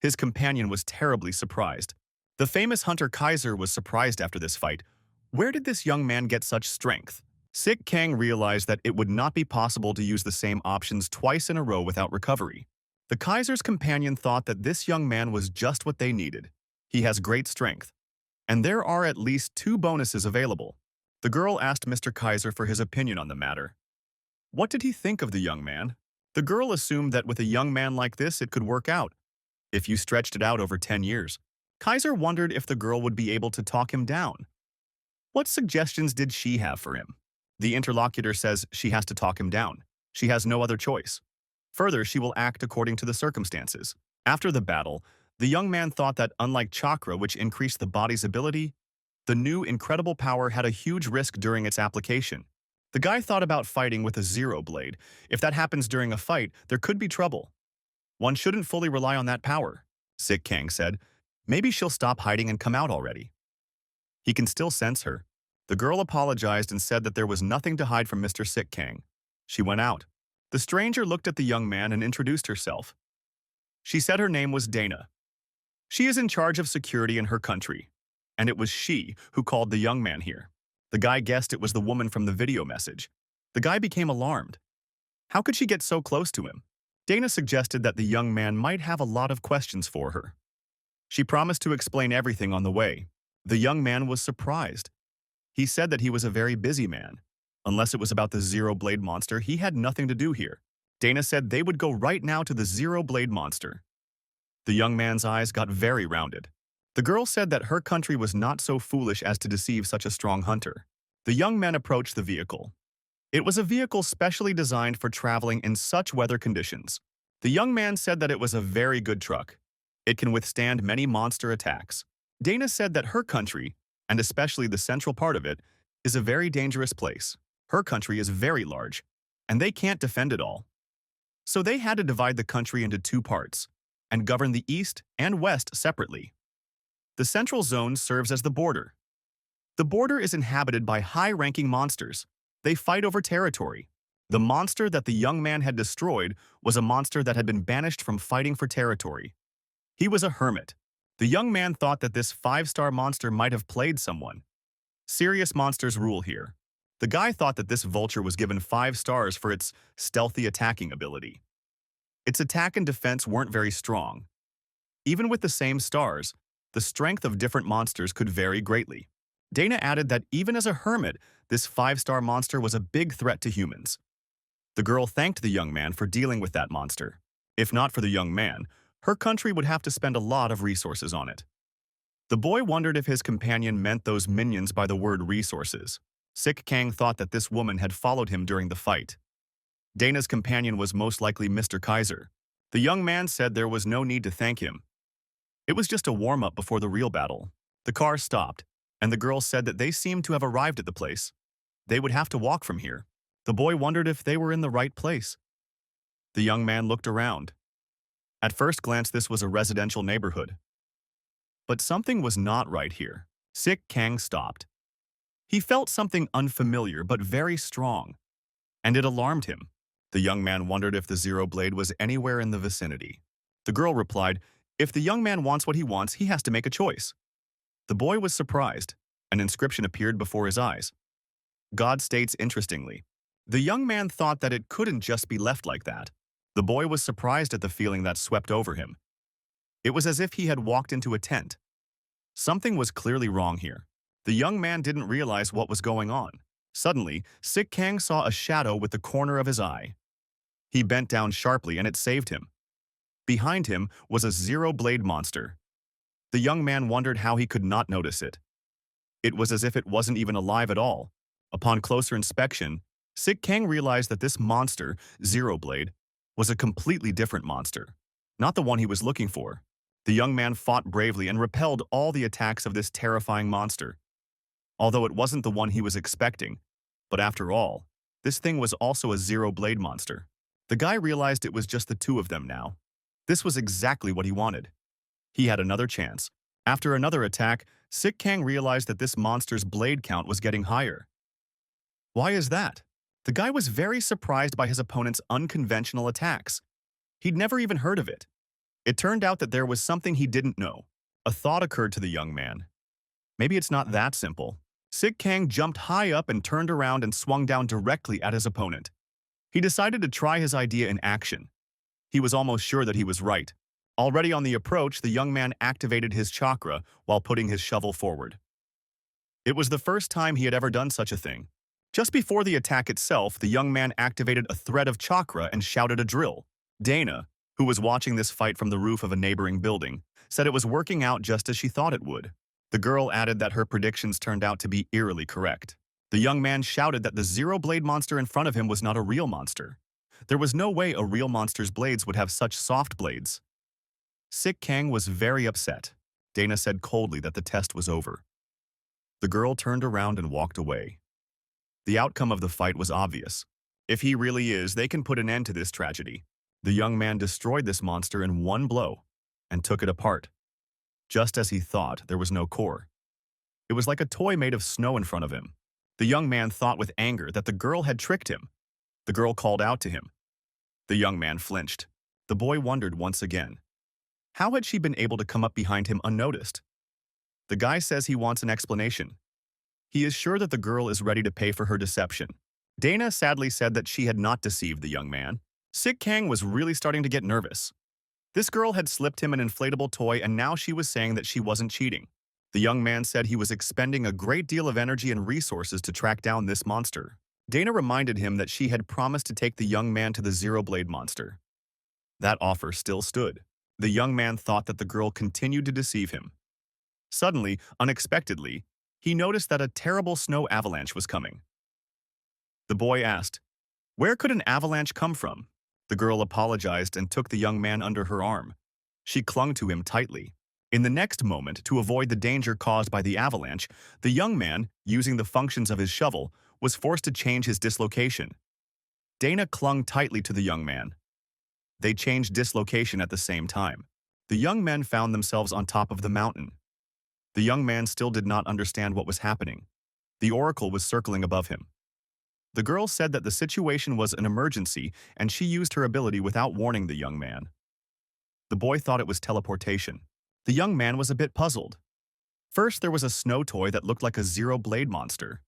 His companion was terribly surprised. The famous hunter Kaiser was surprised after this fight. Where did this young man get such strength? Sik Kang realized that it would not be possible to use the same options twice in a row without recovery. The Kaiser's companion thought that this young man was just what they needed. He has great strength, and there are at least 2 bonuses available. The girl asked Mr. Kaiser for his opinion on the matter. What did he think of the young man? The girl assumed that with a young man like this, it could work out, if you stretched it out over 10 years. Kaiser wondered if the girl would be able to talk him down. What suggestions did she have for him? The interlocutor says she has to talk him down. She has no other choice. Further, she will act according to the circumstances. After the battle, the young man thought that unlike chakra, which increased the body's ability, the new incredible power had a huge risk during its application. The guy thought about fighting with a zero blade. If that happens during a fight, there could be trouble. One shouldn't fully rely on that power, Sik Kang said. Maybe she'll stop hiding and come out already. He can still sense her. The girl apologized and said that there was nothing to hide from Mr. Sik Kang. She went out. The stranger looked at the young man and introduced herself. She said her name was Dana. She is in charge of security in her country, and it was she who called the young man here. The guy guessed it was the woman from the video message. The guy became alarmed. How could she get so close to him? Dana suggested that the young man might have a lot of questions for her. She promised to explain everything on the way. The young man was surprised. He said that he was a very busy man. Unless it was about the zero-blade monster, he had nothing to do here. Dana said they would go right now to the zero-blade monster. The young man's eyes got very rounded. The girl said that her country was not so foolish as to deceive such a strong hunter. The young man approached the vehicle. It was a vehicle specially designed for traveling in such weather conditions. The young man said that it was a very good truck. It can withstand many monster attacks. Dana said that her country, and especially the central part of it, is a very dangerous place. Her country is very large, and they can't defend it all. So they had to divide the country into 2 parts, and govern the east and west separately. The central zone serves as the border. The border is inhabited by high-ranking monsters. They fight over territory. The monster that the young man had destroyed was a monster that had been banished from fighting for territory. He was a hermit. The young man thought that this 5-star monster might have played someone. Serious monsters rule here. The guy thought that this vulture was given 5 stars for its stealthy attacking ability. Its attack and defense weren't very strong. Even with the same stars, the strength of different monsters could vary greatly. Dana added that even as a hermit, this 5-star monster was a big threat to humans. The girl thanked the young man for dealing with that monster. If not for the young man, her country would have to spend a lot of resources on it. The boy wondered if his companion meant those minions by the word resources. Sik Kang thought that this woman had followed him during the fight. Dana's companion was most likely Mr. Kaiser. The young man said there was no need to thank him. It was just a warm-up before the real battle. The car stopped, and the girl said that they seemed to have arrived at the place. They would have to walk from here. The boy wondered if they were in the right place. The young man looked around. At first glance, this was a residential neighborhood. But something was not right here. Sik Kang stopped. He felt something unfamiliar but very strong, and it alarmed him. The young man wondered if the Zero Blade was anywhere in the vicinity. The girl replied, "If the young man wants what he wants, he has to make a choice." The boy was surprised. An inscription appeared before his eyes. God states interestingly. The young man thought that it couldn't just be left like that. The boy was surprised at the feeling that swept over him. It was as if he had walked into a tent. Something was clearly wrong here. The young man didn't realize what was going on. Suddenly, Sik Kang saw a shadow with the corner of his eye. He bent down sharply and it saved him. Behind him was a zero-blade monster. The young man wondered how he could not notice it. It was as if it wasn't even alive at all. Upon closer inspection, Sik Kang realized that this monster, Zero Blade, was a completely different monster, not the one he was looking for. The young man fought bravely and repelled all the attacks of this terrifying monster. Although it wasn't the one he was expecting, but after all, this thing was also a zero-blade monster. The guy realized it was just the two of them now. This was exactly what he wanted. He had another chance. After another attack, Sik Kang realized that this monster's blade count was getting higher. Why is that? The guy was very surprised by his opponent's unconventional attacks. He'd never even heard of it. It turned out that there was something he didn't know. A thought occurred to the young man. Maybe it's not that simple. Sik Kang jumped high up and turned around and swung down directly at his opponent. He decided to try his idea in action. He was almost sure that he was right. Already on the approach, the young man activated his chakra while putting his shovel forward. It was the first time he had ever done such a thing. Just before the attack itself, the young man activated a thread of chakra and shouted a drill. Dana, who was watching this fight from the roof of a neighboring building, said it was working out just as she thought it would. The girl added that her predictions turned out to be eerily correct. The young man shouted that the zero-blade monster in front of him was not a real monster. There was no way a real monster's blades would have such soft blades. Sik Kang was very upset. Dana said coldly that the test was over. The girl turned around and walked away. The outcome of the fight was obvious. If he really is, they can put an end to this tragedy. The young man destroyed this monster in one blow and took it apart. Just as he thought, there was no core. It was like a toy made of snow in front of him. The young man thought with anger that the girl had tricked him. The girl called out to him. The young man flinched. The boy wondered once again. How had she been able to come up behind him unnoticed? The guy says he wants an explanation. He is sure that the girl is ready to pay for her deception. Dana sadly said that she had not deceived the young man. Sik Kang was really starting to get nervous. This girl had slipped him an inflatable toy and now she was saying that she wasn't cheating. The young man said he was expending a great deal of energy and resources to track down this monster. Dana reminded him that she had promised to take the young man to the zero-blade monster. That offer still stood. The young man thought that the girl continued to deceive him. Suddenly, unexpectedly, he noticed that a terrible snow avalanche was coming. The boy asked, "Where could an avalanche come from?" The girl apologized and took the young man under her arm. She clung to him tightly. In the next moment, to avoid the danger caused by the avalanche, the young man, using the functions of his shovel, was forced to change his dislocation. Dana clung tightly to the young man. They changed dislocation at the same time. The young men found themselves on top of the mountain. The young man still did not understand what was happening. The oracle was circling above him. The girl said that the situation was an emergency and she used her ability without warning the young man. The boy thought it was teleportation. The young man was a bit puzzled. First, there was a snow toy that looked like a zero-blade monster.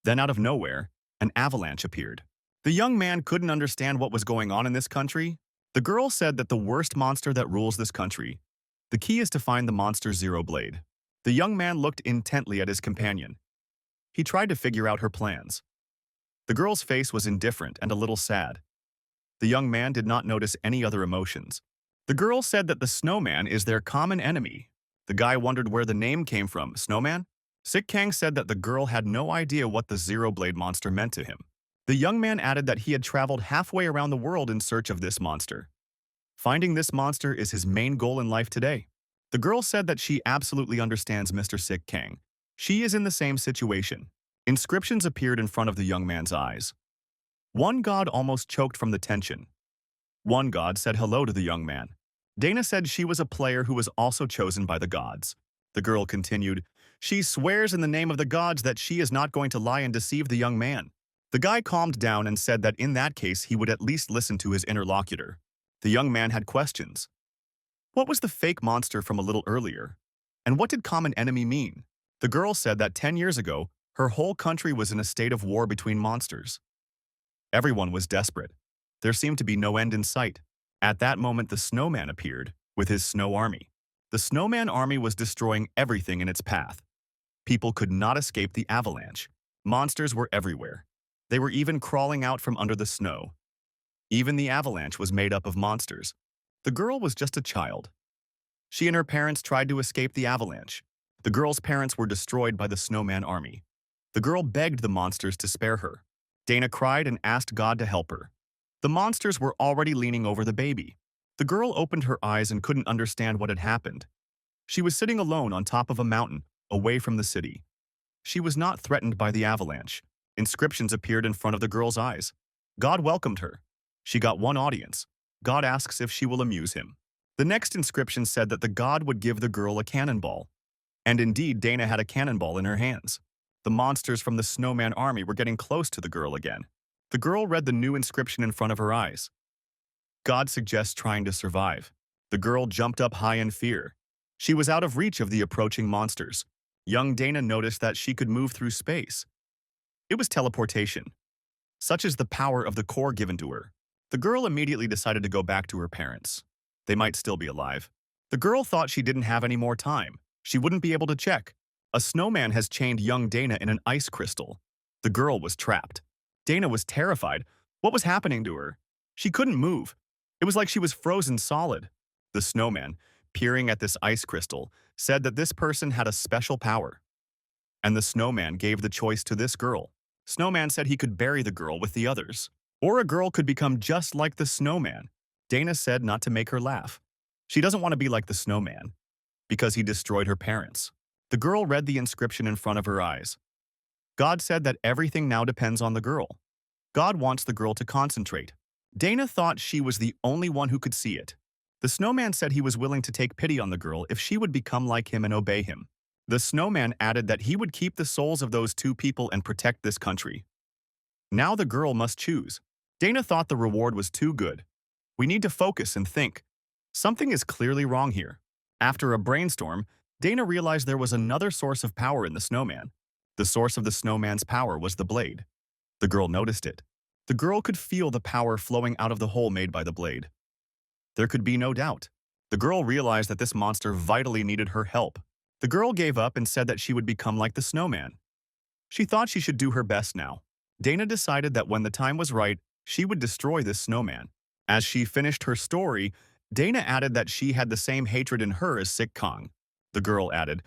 Then out of nowhere, an avalanche appeared. The young man couldn't understand what was going on in this country. The girl said that the worst monster that rules this country. The key is to find the monster Zero-Blade. The young man looked intently at his companion. He tried to figure out her plans. The girl's face was indifferent and a little sad. The young man did not notice any other emotions. The girl said that the snowman is their common enemy. The guy wondered where the name came from. Snowman? Sick Kang said that the girl had no idea what the zero-blade monster meant to him. The young man added that he had traveled halfway around the world in search of this monster. Finding this monster is his main goal in life today. The girl said that she absolutely understands Mr. Sick Kang. She is in the same situation. Inscriptions appeared in front of the young man's eyes. One god almost choked from the tension. One god said hello to the young man. Dana said she was a player who was also chosen by the gods. The girl continued, "She swears in the name of the gods that she is not going to lie and deceive the young man." The guy calmed down and said that in that case he would at least listen to his interlocutor. The young man had questions. What was the fake monster from a little earlier? And what did common enemy mean? The girl said that 10 years ago, her whole country was in a state of war between monsters. Everyone was desperate. There seemed to be no end in sight. At that moment, the snowman appeared with his snow army. The snowman army was destroying everything in its path. People could not escape the avalanche. Monsters were everywhere. They were even crawling out from under the snow. Even the avalanche was made up of monsters. The girl was just a child. She and her parents tried to escape the avalanche. The girl's parents were destroyed by the snowman army. The girl begged the monsters to spare her. Dana cried and asked God to help her. The monsters were already leaning over the baby. The girl opened her eyes and couldn't understand what had happened. She was sitting alone on top of a mountain, away from the city. She was not threatened by the avalanche. Inscriptions appeared in front of the girl's eyes. God welcomed her. She got one audience. God asks if she will amuse him. The next inscription said that the god would give the girl a cannonball. And indeed, Dana had a cannonball in her hands. The monsters from the snowman army were getting close to the girl again. The girl read the new inscription in front of her eyes. God suggests trying to survive. The girl jumped up high in fear. She was out of reach of the approaching monsters. Young Dana noticed that she could move through space. It was teleportation. Such is the power of the core given to her. The girl immediately decided to go back to her parents. They might still be alive. The girl thought she didn't have any more time. She wouldn't be able to check. A snowman has chained young Dana in an ice crystal. The girl was trapped. Dana was terrified. What was happening to her? She couldn't move. It was like she was frozen solid. The snowman, peering at this ice crystal, said that this person had a special power. And the snowman gave the choice to this girl. Snowman said he could bury the girl with the others. Or a girl could become just like the snowman. Dana said not to make her laugh. She doesn't want to be like the snowman, because he destroyed her parents. The girl read the inscription in front of her eyes. God said that everything now depends on the girl. God wants the girl to concentrate. Dana thought she was the only one who could see it. The snowman said he was willing to take pity on the girl if she would become like him and obey him. The snowman added that he would keep the souls of those two people and protect this country. Now the girl must choose. Dana thought the reward was too good. We need to focus and think. Something is clearly wrong here. After a brainstorm, Dana realized there was another source of power in the snowman. The source of the snowman's power was the blade. The girl noticed it. The girl could feel the power flowing out of the hole made by the blade. There could be no doubt. The girl realized that this monster vitally needed her help. The girl gave up and said that she would become like the snowman. She thought she should do her best now. Dana decided that when the time was right, she would destroy this snowman. As she finished her story, Dana added that she had the same hatred in her as Sick Kang. The girl added,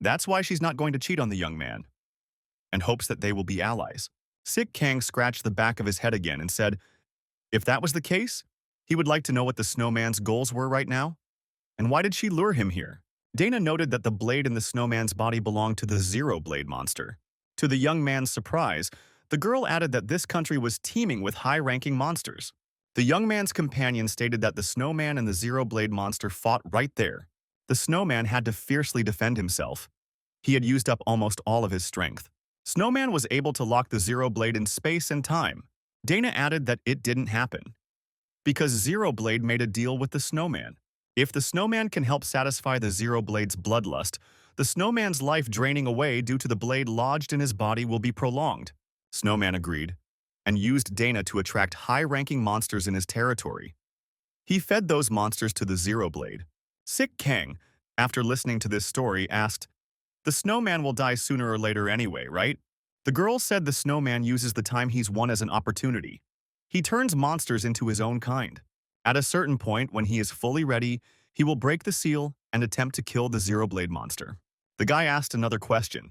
that's why she's not going to cheat on the young man, and hopes that they will be allies. Sick Kang scratched the back of his head again and said, if that was the case, he would like to know what the snowman's goals were right now. And why did she lure him here? Dana noted that the blade in the snowman's body belonged to the zero-blade monster. To the young man's surprise, the girl added that this country was teeming with high-ranking monsters. The young man's companion stated that the snowman and the zero-blade monster fought right there. The snowman had to fiercely defend himself. He had used up almost all of his strength. Snowman was able to lock the zero-blade in space and time. Dana added that it didn't happen, because Zero-Blade made a deal with the snowman. If the snowman can help satisfy the Zero-Blade's bloodlust, the snowman's life draining away due to the blade lodged in his body will be prolonged. Snowman agreed, and used Dana to attract high-ranking monsters in his territory. He fed those monsters to the Zero-Blade. Sick Kang, after listening to this story, asked, the snowman will die sooner or later anyway, right? The girl said the snowman uses the time he's won as an opportunity. He turns monsters into his own kind. At a certain point, when he is fully ready, he will break the seal and attempt to kill the Zero-Blade monster. The guy asked another question.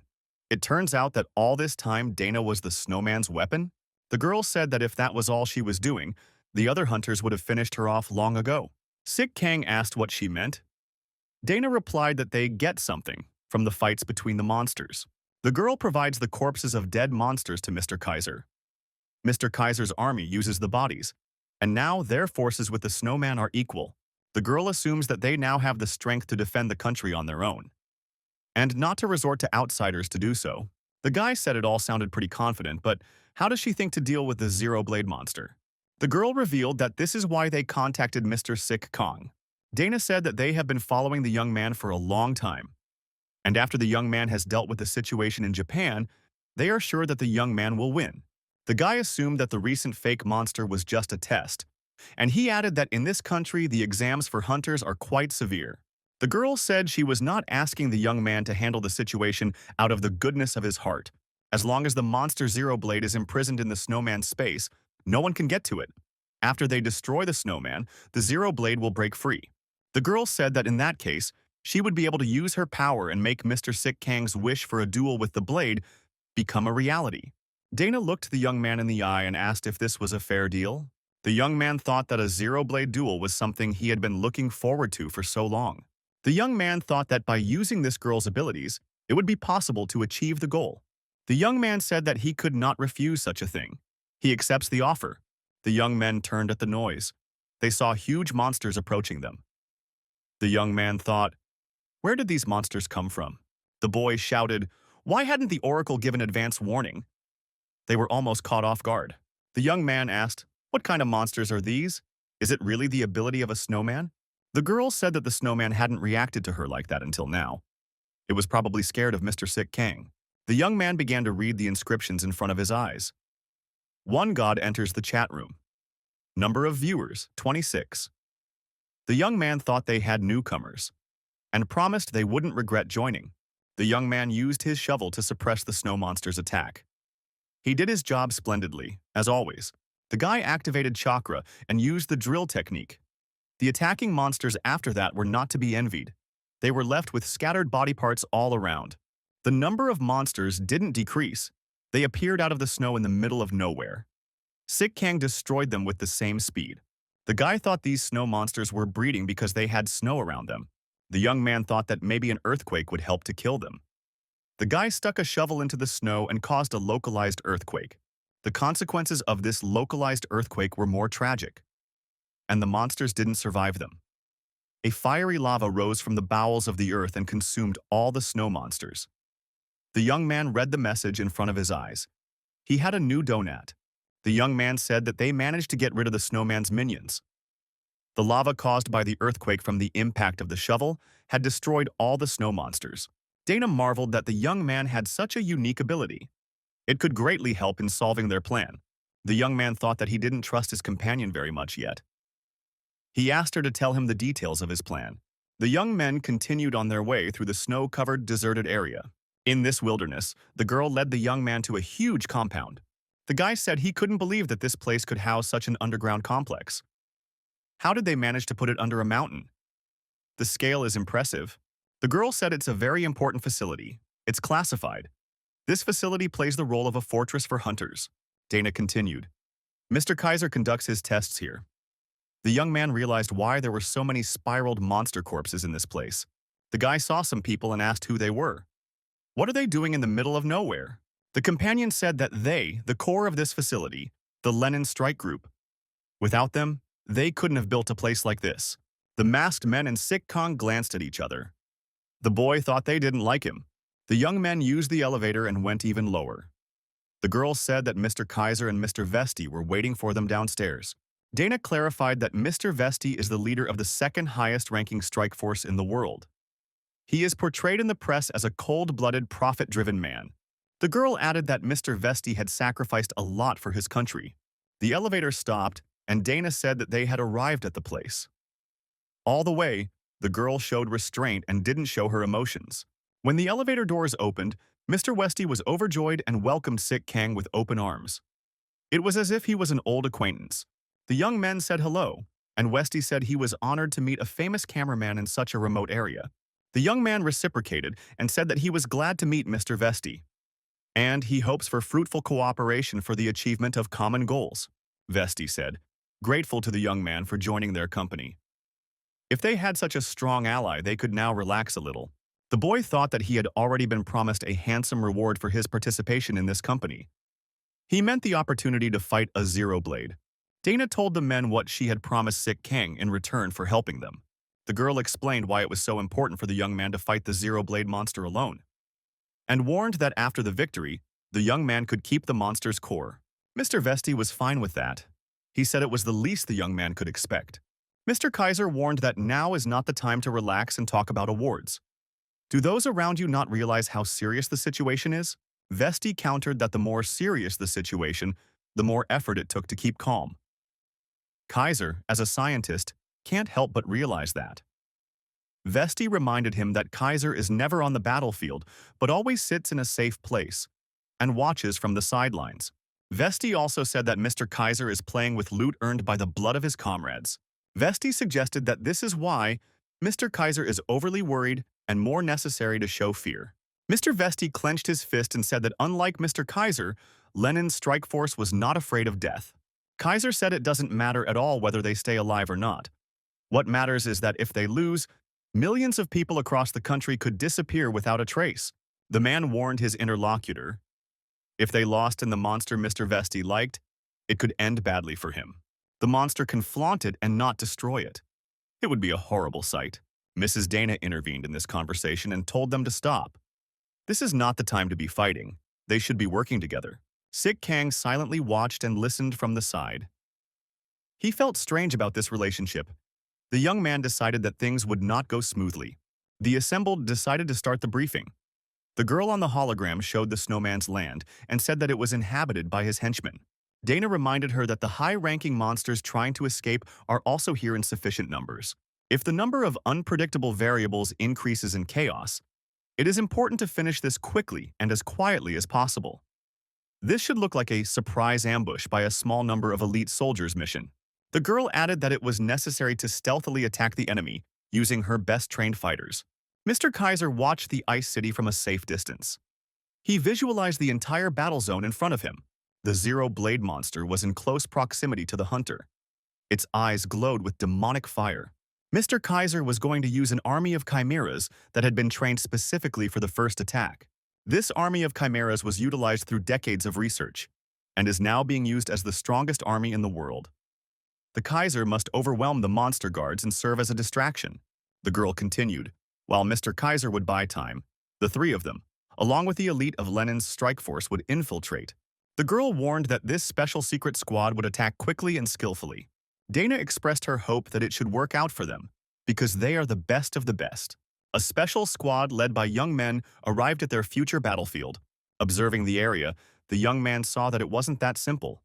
It turns out that all this time Dana was the snowman's weapon. The girl said that if that was all she was doing, the other hunters would have finished her off long ago. Sik Kang asked what she meant. Dana replied that they get something from the fights between the monsters. The girl provides the corpses of dead monsters to Mr. Kaiser. Mr. Kaiser's army uses the bodies, and now their forces with the snowman are equal. The girl assumes that they now have the strength to defend the country on their own, and not to resort to outsiders to do so. The guy said it all sounded pretty confident, but how does she think to deal with the zero-blade monster? The girl revealed that this is why they contacted Mr. Sik Kang. Dana said that they have been following the young man for a long time, and after the young man has dealt with the situation in Japan, they are sure that the young man will win. The guy assumed that the recent fake monster was just a test, and he added that in this country the exams for hunters are quite severe. The girl said she was not asking the young man to handle the situation out of the goodness of his heart. As long as the monster Zero Blade is imprisoned in the snowman's space, no one can get to it. After they destroy the snowman, the Zero Blade will break free. The girl said that in that case, she would be able to use her power and make Mr. Sik Kang's wish for a duel with the blade become a reality. Dana looked the young man in the eye and asked if this was a fair deal. The young man thought that a zero-blade duel was something he had been looking forward to for so long. The young man thought that by using this girl's abilities, it would be possible to achieve the goal. The young man said that he could not refuse such a thing. He accepts the offer. The young men turned at the noise. They saw huge monsters approaching them. The young man thought, where did these monsters come from? The boy shouted, why hadn't the oracle given advance warning? They were almost caught off guard. The young man asked, what kind of monsters are these? Is it really the ability of a snowman? The girl said that the snowman hadn't reacted to her like that until now. It was probably scared of Mr. Sik Kang. The young man began to read the inscriptions in front of his eyes. One god enters the chat room. Number of viewers, 26. The young man thought they had newcomers and promised they wouldn't regret joining. The young man used his shovel to suppress the snow monster's attack. He did his job splendidly, as always. The guy activated chakra and used the drill technique. The attacking monsters after that were not to be envied. They were left with scattered body parts all around. The number of monsters didn't decrease. They appeared out of the snow in the middle of nowhere. Sik Kang destroyed them with the same speed. The guy thought these snow monsters were breeding because they had snow around them. The young man thought that maybe an earthquake would help to kill them. The guy stuck a shovel into the snow and caused a localized earthquake. The consequences of this localized earthquake were more tragic, and the monsters didn't survive them. A fiery lava rose from the bowels of the earth and consumed all the snow monsters. The young man read the message in front of his eyes. He had a new donut. The young man said that they managed to get rid of the snowman's minions. The lava caused by the earthquake from the impact of the shovel had destroyed all the snow monsters. Dana marveled that the young man had such a unique ability. It could greatly help in solving their plan. The young man thought that he didn't trust his companion very much yet. He asked her to tell him the details of his plan. The young men continued on their way through the snow-covered, deserted area. In this wilderness, the girl led the young man to a huge compound. The guy said he couldn't believe that this place could house such an underground complex. How did they manage to put it under a mountain? The scale is impressive. The girl said it's a very important facility. It's classified. This facility plays the role of a fortress for hunters. Dana continued. Mr. Kaiser conducts his tests here. The young man realized why there were so many spiraled monster corpses in this place. The guy saw some people and asked who they were. What are they doing in the middle of nowhere? The companion said that they, the core of this facility, the Lenin Strike Group. Without them, they couldn't have built a place like this. The masked men and Sik Kang glanced at each other. The boy thought they didn't like him. The young men used the elevator and went even lower. The girl said that Mr. Kaiser and Mr. Vesti were waiting for them downstairs. Dana clarified that Mr. Vesti is the leader of the second highest-ranking strike force in the world. He is portrayed in the press as a cold-blooded, profit-driven man. The girl added that Mr. Vesti had sacrificed a lot for his country. The elevator stopped, and Dana said that they had arrived at the place. All the way, the girl showed restraint and didn't show her emotions. When the elevator doors opened, Mr. Vesti was overjoyed and welcomed Sik Kang with open arms. It was as if he was an old acquaintance. The young men said hello, and Vesti said he was honored to meet a famous cameraman in such a remote area. The young man reciprocated and said that he was glad to meet Mr. Vesti. and he hopes for fruitful cooperation for the achievement of common goals, Vesti said, grateful to the young man for joining their company. If they had such a strong ally, they could now relax a little. The boy thought that he had already been promised a handsome reward for his participation in this company. He meant the opportunity to fight a zero blade. Dana told the men what she had promised Sik Kang in return for helping them. The girl explained why it was so important for the young man to fight the zero blade monster alone, and warned that after the victory, the young man could keep the monster's core. Mr. Vesti was fine with that. He said it was the least the young man could expect. Mr. Kaiser warned that now is not the time to relax and talk about awards. Do those around you not realize how serious the situation is? Vesti countered that the more serious the situation, the more effort it took to keep calm. Kaiser, as a scientist, can't help but realize that. Vesti reminded him that Kaiser is never on the battlefield, but always sits in a safe place and watches from the sidelines. Vesti also said that Mr. Kaiser is playing with loot earned by the blood of his comrades. Vesti suggested that this is why Mr. Kaiser is overly worried and more necessary to show fear. Mr. Vesti clenched his fist and said that unlike Mr. Kaiser, Lenin's strike force was not afraid of death. Kaiser said it doesn't matter at all whether they stay alive or not. What matters is that if they lose, millions of people across the country could disappear without a trace. The man warned his interlocutor. If they lost and the monster Mr. Vesti liked, it could end badly for him. The monster can flaunt it and not destroy it. It would be a horrible sight. Mrs. Dana intervened in this conversation and told them to stop. This is not the time to be fighting. They should be working together. Sik Kang silently watched and listened from the side. He felt strange about this relationship. The young man decided that things would not go smoothly. The assembled decided to start the briefing. The girl on the hologram showed the snowman's land and said that it was inhabited by his henchmen. Dana reminded her that the high-ranking monsters trying to escape are also here in sufficient numbers. If the number of unpredictable variables increases in chaos, it is important to finish this quickly and as quietly as possible. This should look like a surprise ambush by a small number of elite soldiers mission. The girl added that it was necessary to stealthily attack the enemy using her best-trained fighters. Mr. Kaiser watched the ice city from a safe distance. He visualized the entire battle zone in front of him. The zero-blade monster was in close proximity to the hunter. Its eyes glowed with demonic fire. Mr. Kaiser was going to use an army of chimeras that had been trained specifically for the first attack. This army of chimeras was utilized through decades of research and is now being used as the strongest army in the world. The Kaiser must overwhelm the monster guards and serve as a distraction, the girl continued. While Mr. Kaiser would buy time, the three of them, along with the elite of Lenin's strike force, would infiltrate. The girl warned that this special secret squad would attack quickly and skillfully. Dana expressed her hope that it should work out for them, because they are the best of the best. A special squad led by young men arrived at their future battlefield. Observing the area, the young man saw that it wasn't that simple.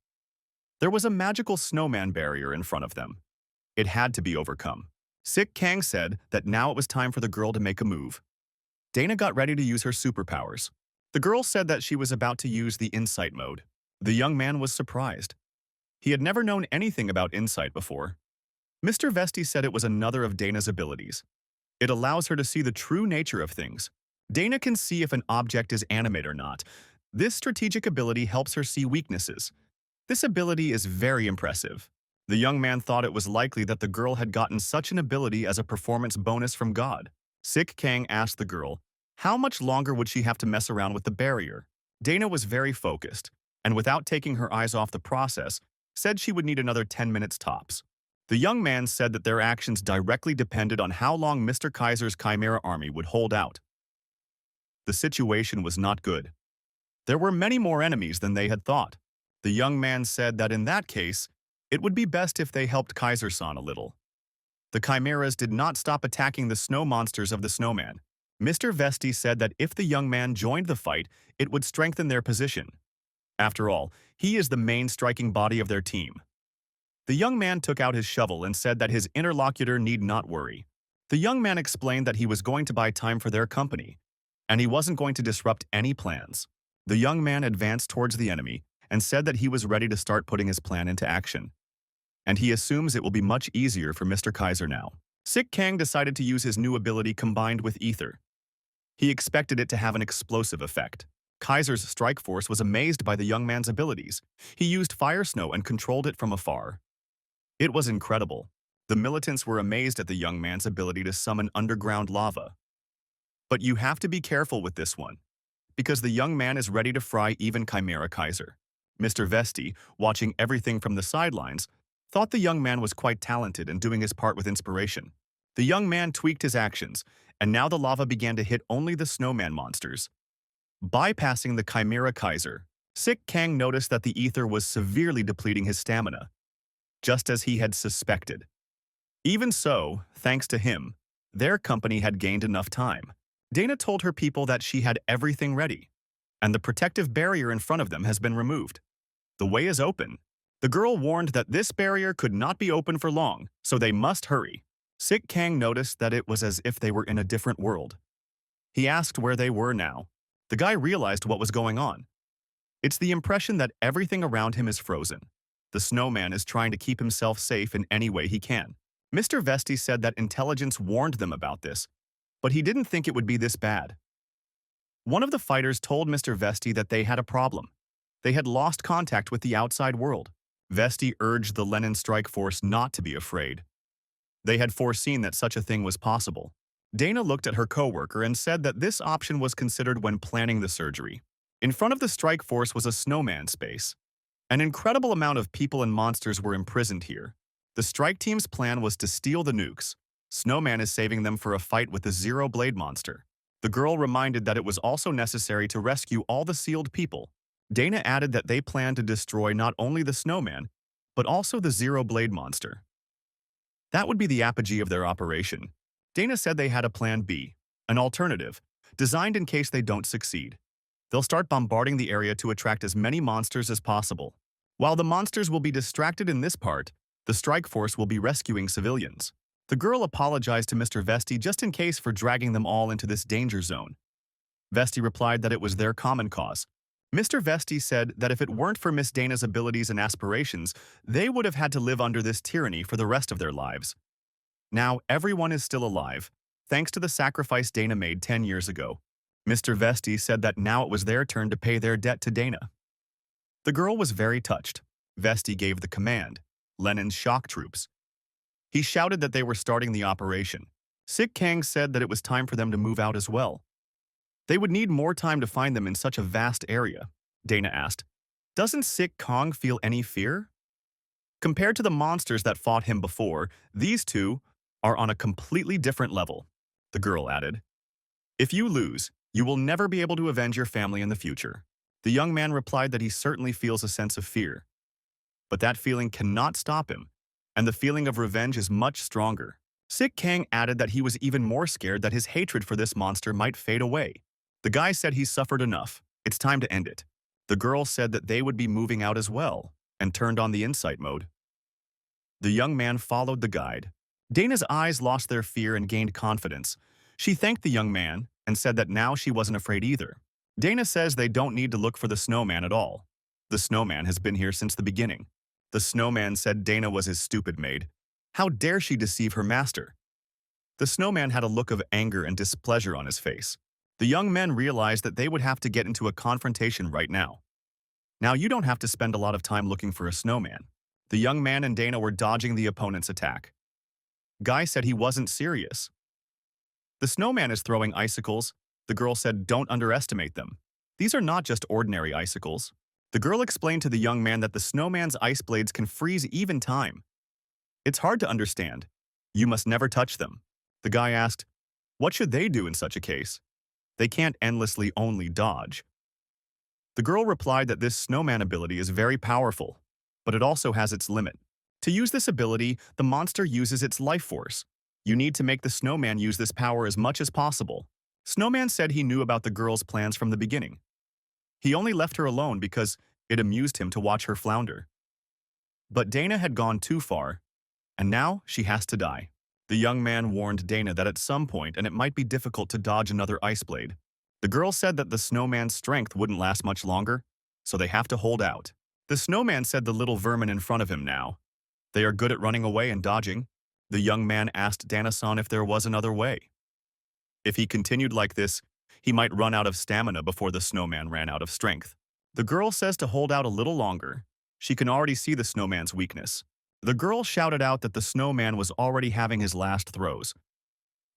There was a magical snowman barrier in front of them. It had to be overcome. Sik Kang said that now it was time for the girl to make a move. Dana got ready to use her superpowers. The girl said that she was about to use the insight mode. The young man was surprised. He had never known anything about insight before. Mr. Vesti said it was another of Dana's abilities. It allows her to see the true nature of things. Dana can see if an object is animate or not. This strategic ability helps her see weaknesses. This ability is very impressive. The young man thought it was likely that the girl had gotten such an ability as a performance bonus from God. Sik Kang asked the girl, how much longer would she have to mess around with the barrier? Dana was very focused, and without taking her eyes off the process, said she would need another 10 minutes tops. The young man said that their actions directly depended on how long Mr. Kaiser's Chimera army would hold out. The situation was not good. There were many more enemies than they had thought. The young man said that in that case, it would be best if they helped Kaiser-san a little. The chimeras did not stop attacking the snow monsters of the snowman. Mr. Vesti said that if the young man joined the fight, it would strengthen their position. After all, he is the main striking body of their team. The young man took out his shovel and said that his interlocutor need not worry. The young man explained that he was going to buy time for their company, and he wasn't going to disrupt any plans. The young man advanced towards the enemy and said that he was ready to start putting his plan into action. And he assumes it will be much easier for Mr. Kaiser now. Sik Kang decided to use his new ability combined with ether. He expected it to have an explosive effect. Kaiser's strike force was amazed by the young man's abilities. He used fire snow and controlled it from afar. It was incredible. The militants were amazed at the young man's ability to summon underground lava. But you have to be careful with this one, because the young man is ready to fry even Chimera Kaiser. Mr. Vesti, watching everything from the sidelines, thought the young man was quite talented and doing his part with inspiration. The young man tweaked his actions, and now the lava began to hit only the snowman monsters. Bypassing the Chimera Kaiser, Sik Kang noticed that the ether was severely depleting his stamina, just as he had suspected. Even so, thanks to him, their company had gained enough time. Dana told her people that she had everything ready, and the protective barrier in front of them has been removed. The way is open. The girl warned that this barrier could not be open for long, so they must hurry. Sik Kang noticed that it was as if they were in a different world. He asked where they were now. The guy realized what was going on. It's the impression that everything around him is frozen. The snowman is trying to keep himself safe in any way he can. Mr. Vesti said that intelligence warned them about this, but he didn't think it would be this bad. One of the fighters told Mr. Vesti that they had a problem. They had lost contact with the outside world. Vesti urged the Lenin strike force not to be afraid. They had foreseen that such a thing was possible. Dana looked at her coworker and said that this option was considered when planning the surgery. In front of the strike force was a snowman space. An incredible amount of people and monsters were imprisoned here. The strike team's plan was to steal the nukes. Snowman is saving them for a fight with the Zero Blade monster. The girl reminded that it was also necessary to rescue all the sealed people. Dana added that they planned to destroy not only the snowman, but also the Zero Blade monster. That would be the apogee of their operation. Dana said they had a plan B, an alternative, designed in case they don't succeed. They'll start bombarding the area to attract as many monsters as possible. While the monsters will be distracted in this part, the strike force will be rescuing civilians. The girl apologized to Mr. Vesti just in case for dragging them all into this danger zone. Vesti replied that it was their common cause. Mr. Vesti said that if it weren't for Miss Dana's abilities and aspirations, they would have had to live under this tyranny for the rest of their lives. Now everyone is still alive, thanks to the sacrifice Dana made 10 years ago. Mr. Vesti said that now it was their turn to pay their debt to Dana. The girl was very touched. Vesti gave the command, Lenin's shock troops. He shouted that they were starting the operation. Sik Kang said that it was time for them to move out as well. They would need more time to find them in such a vast area. Dana asked, "Doesn't Sik Kang feel any fear?" Compared to the monsters that fought him before, these two are on a completely different level, the girl added. "If you lose, you will never be able to avenge your family in the future." The young man replied that he certainly feels a sense of fear. But that feeling cannot stop him, and the feeling of revenge is much stronger. Sik Kang added that he was even more scared that his hatred for this monster might fade away. The guy said he suffered enough. It's time to end it. The girl said that they would be moving out as well, and turned on the insight mode. The young man followed the guide. Dana's eyes lost their fear and gained confidence. She thanked the young man and said that now she wasn't afraid either. Dana says they don't need to look for the snowman at all. The snowman has been here since the beginning. The snowman said Dana was his stupid maid. How dare she deceive her master? The snowman had a look of anger and displeasure on his face. The young men realized that they would have to get into a confrontation right now. Now you don't have to spend a lot of time looking for a snowman. The young man and Dana were dodging the opponent's attack. Guy said he wasn't serious. The snowman is throwing icicles. The girl said don't underestimate them. These are not just ordinary icicles. The girl explained to the young man that the snowman's ice blades can freeze even time. It's hard to understand. You must never touch them. The guy asked, what should they do in such a case? They can't endlessly only dodge. The girl replied that this snowman ability is very powerful, but it also has its limit. To use this ability, the monster uses its life force. You need to make the snowman use this power as much as possible. Snowman said he knew about the girl's plans from the beginning. He only left her alone because it amused him to watch her flounder. But Dana had gone too far, and now she has to die. The young man warned Dana that at some point and it might be difficult to dodge another ice blade. The girl said that the snowman's strength wouldn't last much longer, so they have to hold out. The snowman said the little vermin in front of him now. They are good at running away and dodging. The young man asked Dana-san if there was another way. If he continued like this, He might run out of stamina before the snowman ran out of strength. The girl says to hold out a little longer. She can already see the snowman's weakness. The girl shouted out that the snowman was already having his last throes.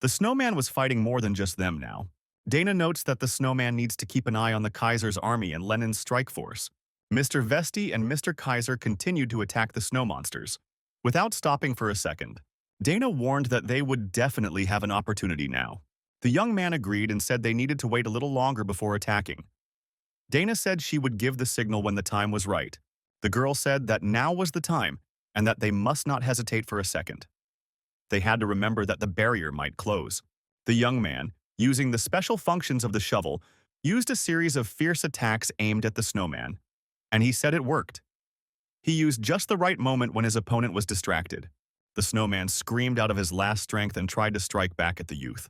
The snowman was fighting more than just them now. Dana notes that the snowman needs to keep an eye on the Kaiser's army and Lenin's strike force. Mr. Vesti and Mr. Kaiser continued to attack the snow monsters. Without stopping for a second, Dana warned that they would definitely have an opportunity now. The young man agreed and said they needed to wait a little longer before attacking. Dana said she would give the signal when the time was right. The girl said that now was the time and that they must not hesitate for a second. They had to remember that the barrier might close. The young man, using the special functions of the shovel, used a series of fierce attacks aimed at the snowman, and he said it worked. He used just the right moment when his opponent was distracted. The snowman screamed out of his last strength and tried to strike back at the youth.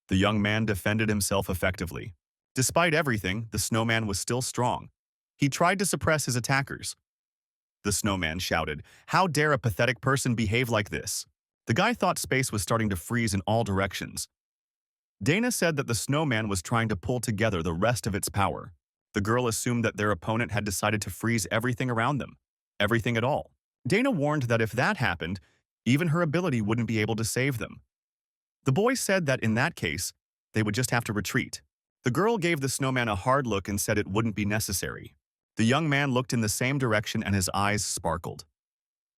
The young man defended himself effectively. Despite everything, the snowman was still strong. He tried to suppress his attackers. The snowman shouted, "How dare a pathetic person behave like this?" The guy thought space was starting to freeze in all directions. Dana said that the snowman was trying to pull together the rest of its power. The girl assumed that their opponent had decided to freeze everything around them. Everything at all. Dana warned that if that happened, even her ability wouldn't be able to save them. The boy said that in that case, they would just have to retreat. The girl gave the snowman a hard look and said it wouldn't be necessary. The young man looked in the same direction and his eyes sparkled.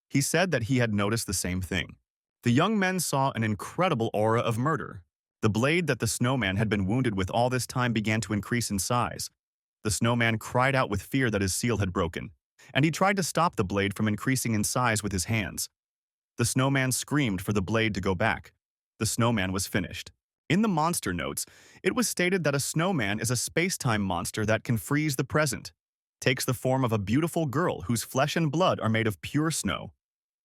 He said that he had noticed the same thing. The young men saw an incredible aura of murder. The blade that the snowman had been wounded with all this time began to increase in size. The snowman cried out with fear that his seal had broken, and he tried to stop the blade from increasing in size with his hands. The snowman screamed for the blade to go back. The snowman was finished. In the monster notes, it was stated that a snowman is a space-time monster that can freeze the present, takes the form of a beautiful girl whose flesh and blood are made of pure snow,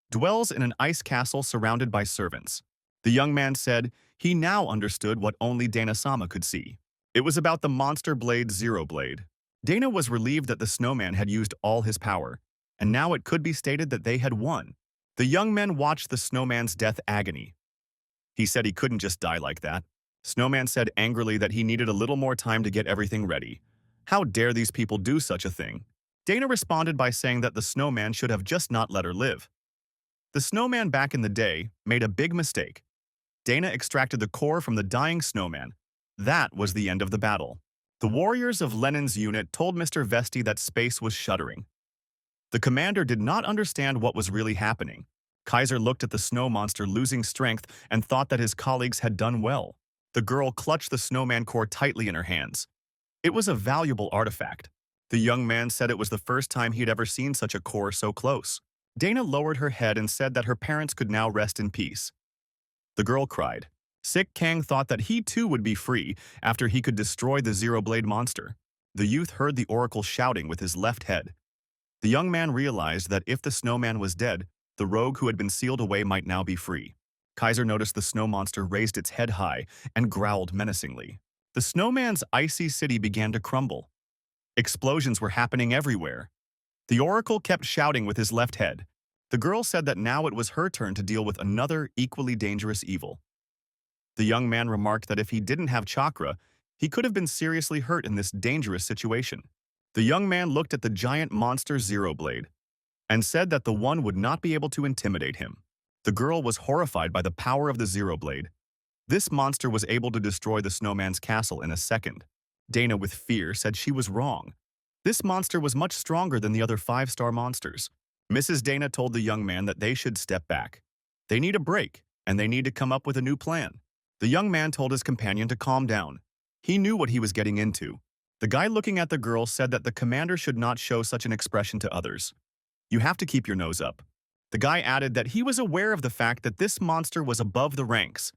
dwells in an ice castle surrounded by servants. The young man said he now understood what only Dana-sama could see. It was about the monster blade Zero Blade. Dana was relieved that the snowman had used all his power, and now it could be stated that they had won. The young men watched the snowman's death agony. He said he couldn't just die like that. Snowman said angrily that he needed a little more time to get everything ready. How dare these people do such a thing? Dana responded by saying that the snowman should have just not let her live. The snowman back in the day made a big mistake. Dana extracted the core from the dying snowman. That was the end of the battle. The warriors of Lenin's unit told Mr. Vesti that space was shuddering. The commander did not understand what was really happening. Kaiser looked at the snow monster losing strength and thought that his colleagues had done well. The girl clutched the snowman core tightly in her hands. It was a valuable artifact. The young man said it was the first time he had ever seen such a core so close. Dana lowered her head and said that her parents could now rest in peace. The girl cried. Sick Kang thought that he too would be free after he could destroy the Zero-Blade monster. The youth heard the oracle shouting with his left head. The young man realized that if the snowman was dead, the rogue who had been sealed away might now be free. Kaiser noticed the snow monster raised its head high and growled menacingly. The snowman's icy city began to crumble. Explosions were happening everywhere. The oracle kept shouting with his left head. The girl said that now it was her turn to deal with another equally dangerous evil. The young man remarked that if he didn't have chakra, he could have been seriously hurt in this dangerous situation. The young man looked at the giant monster Zero Blade and said that the one would not be able to intimidate him. The girl was horrified by the power of the Zero Blade. This monster was able to destroy the snowman's castle in a second. Dana, with fear, said she was wrong. This monster was much stronger than the other 5-star monsters. Mrs. Dana told the young man that they should step back. They need a break, and they need to come up with a new plan. The young man told his companion to calm down. He knew what he was getting into. The guy looking at the girl said that the commander should not show such an expression to others. You have to keep your nose up. The guy added that he was aware of the fact that this monster was above the ranks.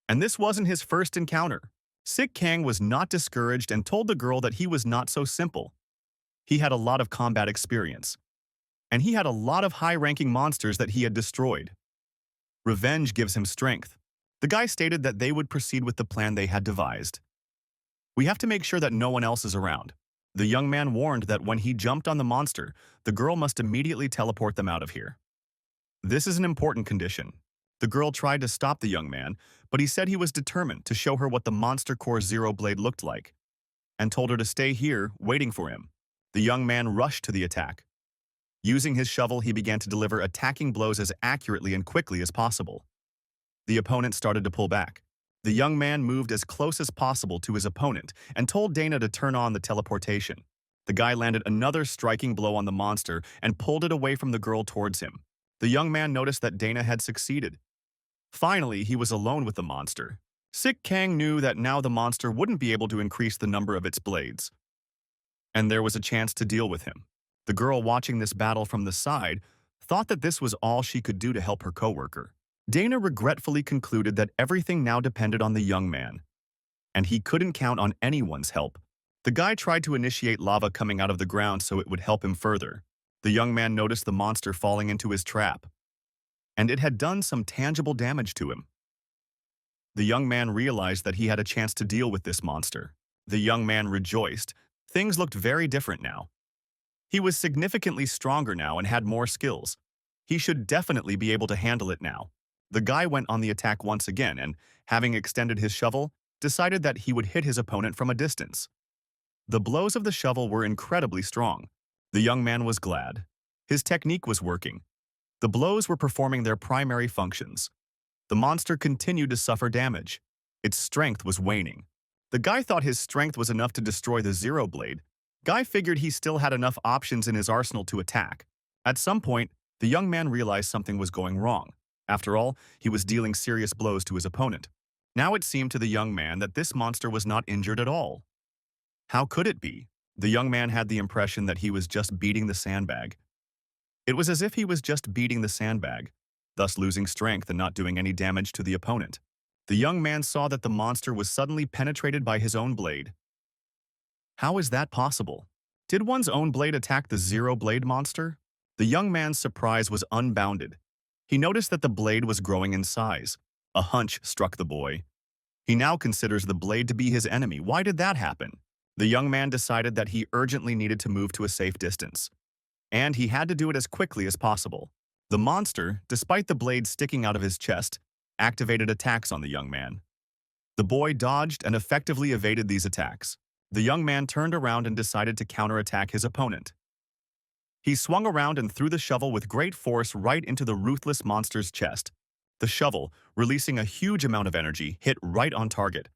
And this wasn't his first encounter. Sick Kang was not discouraged and told the girl that he was not so simple. He had a lot of combat experience. And he had a lot of high-ranking monsters that he had destroyed. Revenge gives him strength. The guy stated that they would proceed with the plan they had devised. We have to make sure that no one else is around. The young man warned that when he jumped on the monster, the girl must immediately teleport them out of here. This is an important condition. The girl tried to stop the young man, but he said he was determined to show her what the Monster Core Zero blade looked like, and told her to stay here, waiting for him. The young man rushed to the attack. Using his shovel, he began to deliver attacking blows as accurately and quickly as possible. The opponent started to pull back. The young man moved as close as possible to his opponent and told Dana to turn on the teleportation. The guy landed another striking blow on the monster and pulled it away from the girl towards him. The young man noticed that Dana had succeeded. Finally, he was alone with the monster. Sik Kang knew that now the monster wouldn't be able to increase the number of its blades, and there was a chance to deal with him. The girl watching this battle from the side thought that this was all she could do to help her coworker. Dana regretfully concluded that everything now depended on the young man, and he couldn't count on anyone's help. The guy tried to initiate lava coming out of the ground so it would help him further. The young man noticed the monster falling into his trap, and it had done some tangible damage to him. The young man realized that he had a chance to deal with this monster. The young man rejoiced. Things looked very different now. He was significantly stronger now and had more skills. He should definitely be able to handle it now. The guy went on the attack once again and, having extended his shovel, decided that he would hit his opponent from a distance. The blows of the shovel were incredibly strong. The young man was glad. His technique was working. The blows were performing their primary functions. The monster continued to suffer damage. Its strength was waning. The guy thought his strength was enough to destroy the Zero Blade. Guy figured he still had enough options in his arsenal to attack. At some point, the young man realized something was going wrong. After all, he was dealing serious blows to his opponent. Now it seemed to the young man that this monster was not injured at all. How could it be? The young man had the impression that he was just beating the sandbag. It was as if he was just beating the sandbag, thus losing strength and not doing any damage to the opponent. The young man saw that the monster was suddenly penetrated by his own blade. How is that possible? Did one's own blade attack the Zero Blade monster? The young man's surprise was unbounded. He noticed that the blade was growing in size. A hunch struck the boy. He now considers the blade to be his enemy. Why did that happen? The young man decided that he urgently needed to move to a safe distance, and he had to do it as quickly as possible. The monster, despite the blade sticking out of his chest, activated attacks on the young man. The boy dodged and effectively evaded these attacks. The young man turned around and decided to counterattack his opponent. He swung around and threw the shovel with great force right into the ruthless monster's chest. The shovel, releasing a huge amount of energy, hit right on target.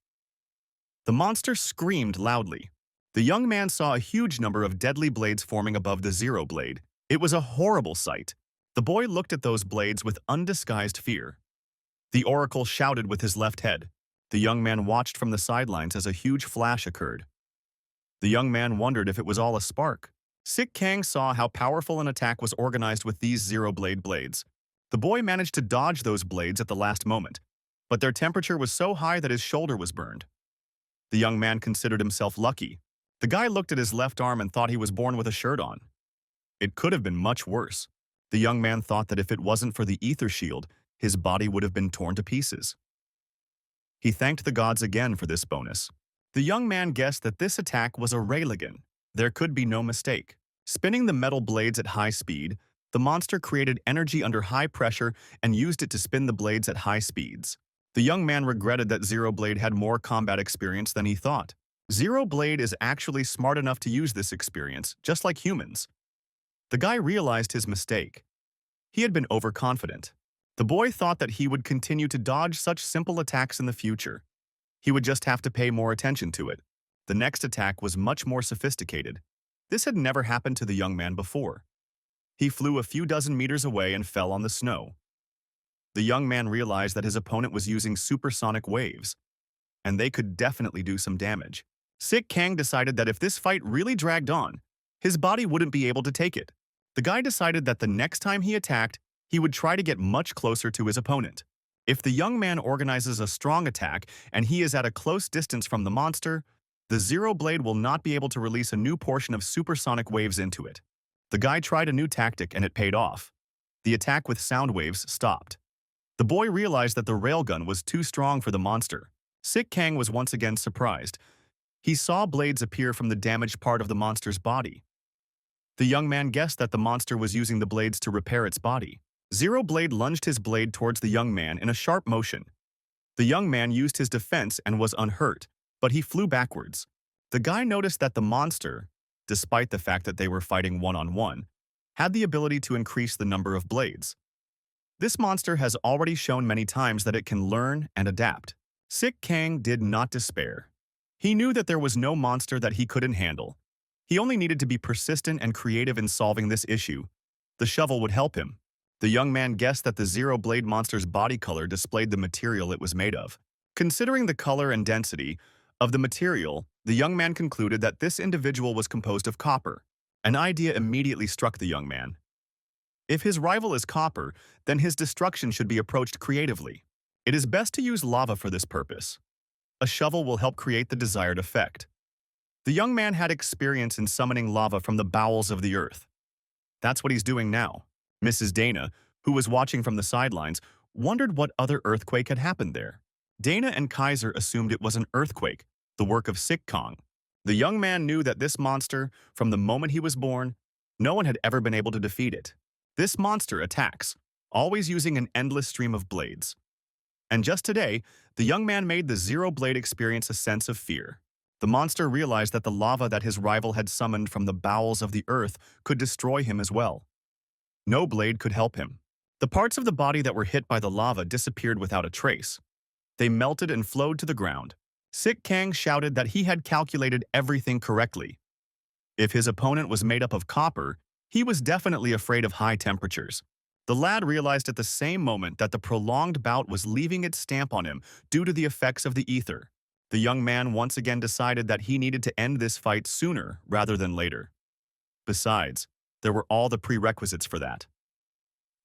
The monster screamed loudly. The young man saw a huge number of deadly blades forming above the Zero Blade. It was a horrible sight. The boy looked at those blades with undisguised fear. The oracle shouted with his left head. The young man watched from the sidelines as a huge flash occurred. The young man wondered if it was all a spark. Sik Kang saw how powerful an attack was organized with these Zero Blade blades. The boy managed to dodge those blades at the last moment, but their temperature was so high that his shoulder was burned. The young man considered himself lucky. The guy looked at his left arm and thought he was born with a shirt on. It could have been much worse. The young man thought that if it wasn't for the ether shield, his body would have been torn to pieces. He thanked the gods again for this bonus. The young man guessed that this attack was a Rayligan. There could be no mistake. Spinning the metal blades at high speed, the monster created energy under high pressure and used it to spin the blades at high speeds. The young man regretted that Zero Blade had more combat experience than he thought. Zero Blade is actually smart enough to use this experience, just like humans. The guy realized his mistake. He had been overconfident. The boy thought that he would continue to dodge such simple attacks in the future. He would just have to pay more attention to it. The next attack was much more sophisticated. This had never happened to the young man before. He flew a few dozen meters away and fell on the snow. The young man realized that his opponent was using supersonic waves, and they could definitely do some damage. Sik Kang decided that if this fight really dragged on, his body wouldn't be able to take it. The guy decided that the next time he attacked, he would try to get much closer to his opponent. If the young man organizes a strong attack and he is at a close distance from the monster, the Zero Blade will not be able to release a new portion of supersonic waves into it. The guy tried a new tactic and it paid off. The attack with sound waves stopped. The boy realized that the railgun was too strong for the monster. Sik Kang was once again surprised. He saw blades appear from the damaged part of the monster's body. The young man guessed that the monster was using the blades to repair its body. Zero Blade lunged his blade towards the young man in a sharp motion. The young man used his defense and was unhurt, but he flew backwards. The guy noticed that the monster, despite the fact that they were fighting one-on-one, had the ability to increase the number of blades. This monster has already shown many times that it can learn and adapt. Sik Kang did not despair. He knew that there was no monster that he couldn't handle. He only needed to be persistent and creative in solving this issue. The shovel would help him. The young man guessed that the zero-blade monster's body color displayed the material it was made of. Considering the color and density of the material, the young man concluded that this individual was composed of copper. An idea immediately struck the young man. If his rival is copper, then his destruction should be approached creatively. It is best to use lava for this purpose. A shovel will help create the desired effect. The young man had experience in summoning lava from the bowels of the earth. That's what he's doing now. Mrs. Dana, who was watching from the sidelines, wondered what other earthquake had happened there. Dana and Kaiser assumed it was an earthquake, the work of Sik Kang. The young man knew that this monster, from the moment he was born, no one had ever been able to defeat it. This monster attacks, always using an endless stream of blades. And just today, the young man made the Zero Blade experience a sense of fear. The monster realized that the lava that his rival had summoned from the bowels of the earth could destroy him as well. No blade could help him. The parts of the body that were hit by the lava disappeared without a trace. They melted and flowed to the ground. Sik Kang shouted that he had calculated everything correctly. If his opponent was made up of copper, he was definitely afraid of high temperatures. The lad realized at the same moment that the prolonged bout was leaving its stamp on him due to the effects of the ether. The young man once again decided that he needed to end this fight sooner rather than later. Besides, there were all the prerequisites for that.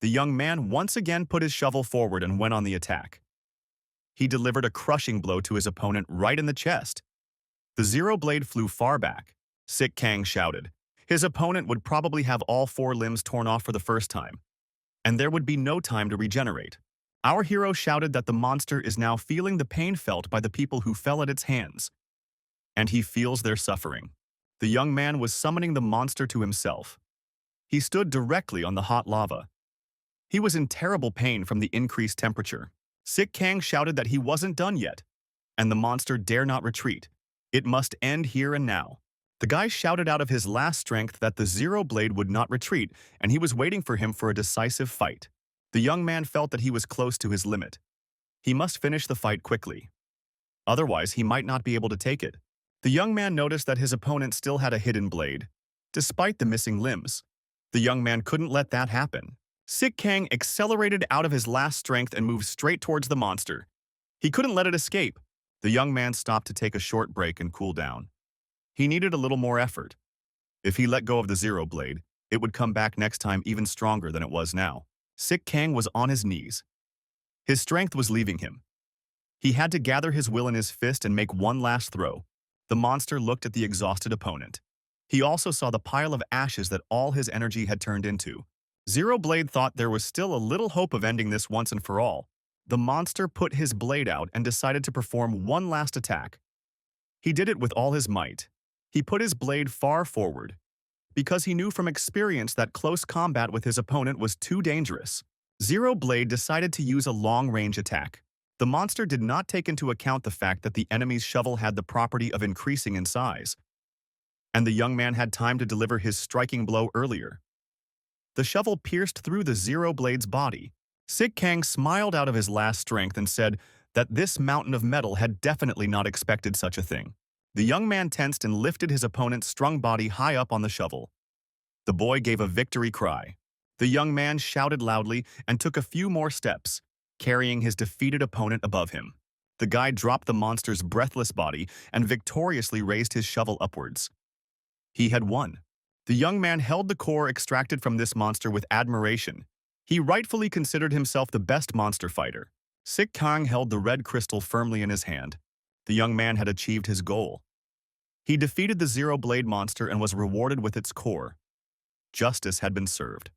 The young man once again put his shovel forward and went on the attack. He delivered a crushing blow to his opponent right in the chest. The zero blade flew far back. Sik Kang shouted. His opponent would probably have all 4 limbs torn off for the first time, and there would be no time to regenerate. Our hero shouted that the monster is now feeling the pain felt by the people who fell at its hands, and he feels their suffering. The young man was summoning the monster to himself. He stood directly on the hot lava. He was in terrible pain from the increased temperature. Sik Kang shouted that he wasn't done yet, and the monster dare not retreat. It must end here and now. The guy shouted out of his last strength that the Zero Blade would not retreat, and he was waiting for him for a decisive fight. The young man felt that he was close to his limit. He must finish the fight quickly. Otherwise, he might not be able to take it. The young man noticed that his opponent still had a hidden blade, despite the missing limbs. The young man couldn't let that happen. Sik Kang accelerated out of his last strength and moved straight towards the monster. He couldn't let it escape. The young man stopped to take a short break and cool down. He needed a little more effort. If he let go of the Zero Blade, it would come back next time even stronger than it was now. Sik Kang was on his knees. His strength was leaving him. He had to gather his will in his fist and make one last throw. The monster looked at the exhausted opponent. He also saw the pile of ashes that all his energy had turned into. Zero Blade thought there was still a little hope of ending this once and for all. The monster put his blade out and decided to perform one last attack. He did it with all his might. He put his blade far forward, because he knew from experience that close combat with his opponent was too dangerous. Zero Blade decided to use a long-range attack. The monster did not take into account the fact that the enemy's shovel had the property of increasing in size, and the young man had time to deliver his striking blow earlier. The shovel pierced through the Zero Blade's body. Sik Kang smiled out of his last strength and said that this mountain of metal had definitely not expected such a thing. The young man tensed and lifted his opponent's strung body high up on the shovel. The boy gave a victory cry. The young man shouted loudly and took a few more steps, carrying his defeated opponent above him. The guy dropped the monster's breathless body and victoriously raised his shovel upwards. He had won. The young man held the core extracted from this monster with admiration. He rightfully considered himself the best monster fighter. Sik Kang held the red crystal firmly in his hand. The young man had achieved his goal. He defeated the Zero Blade monster and was rewarded with its core. Justice had been served.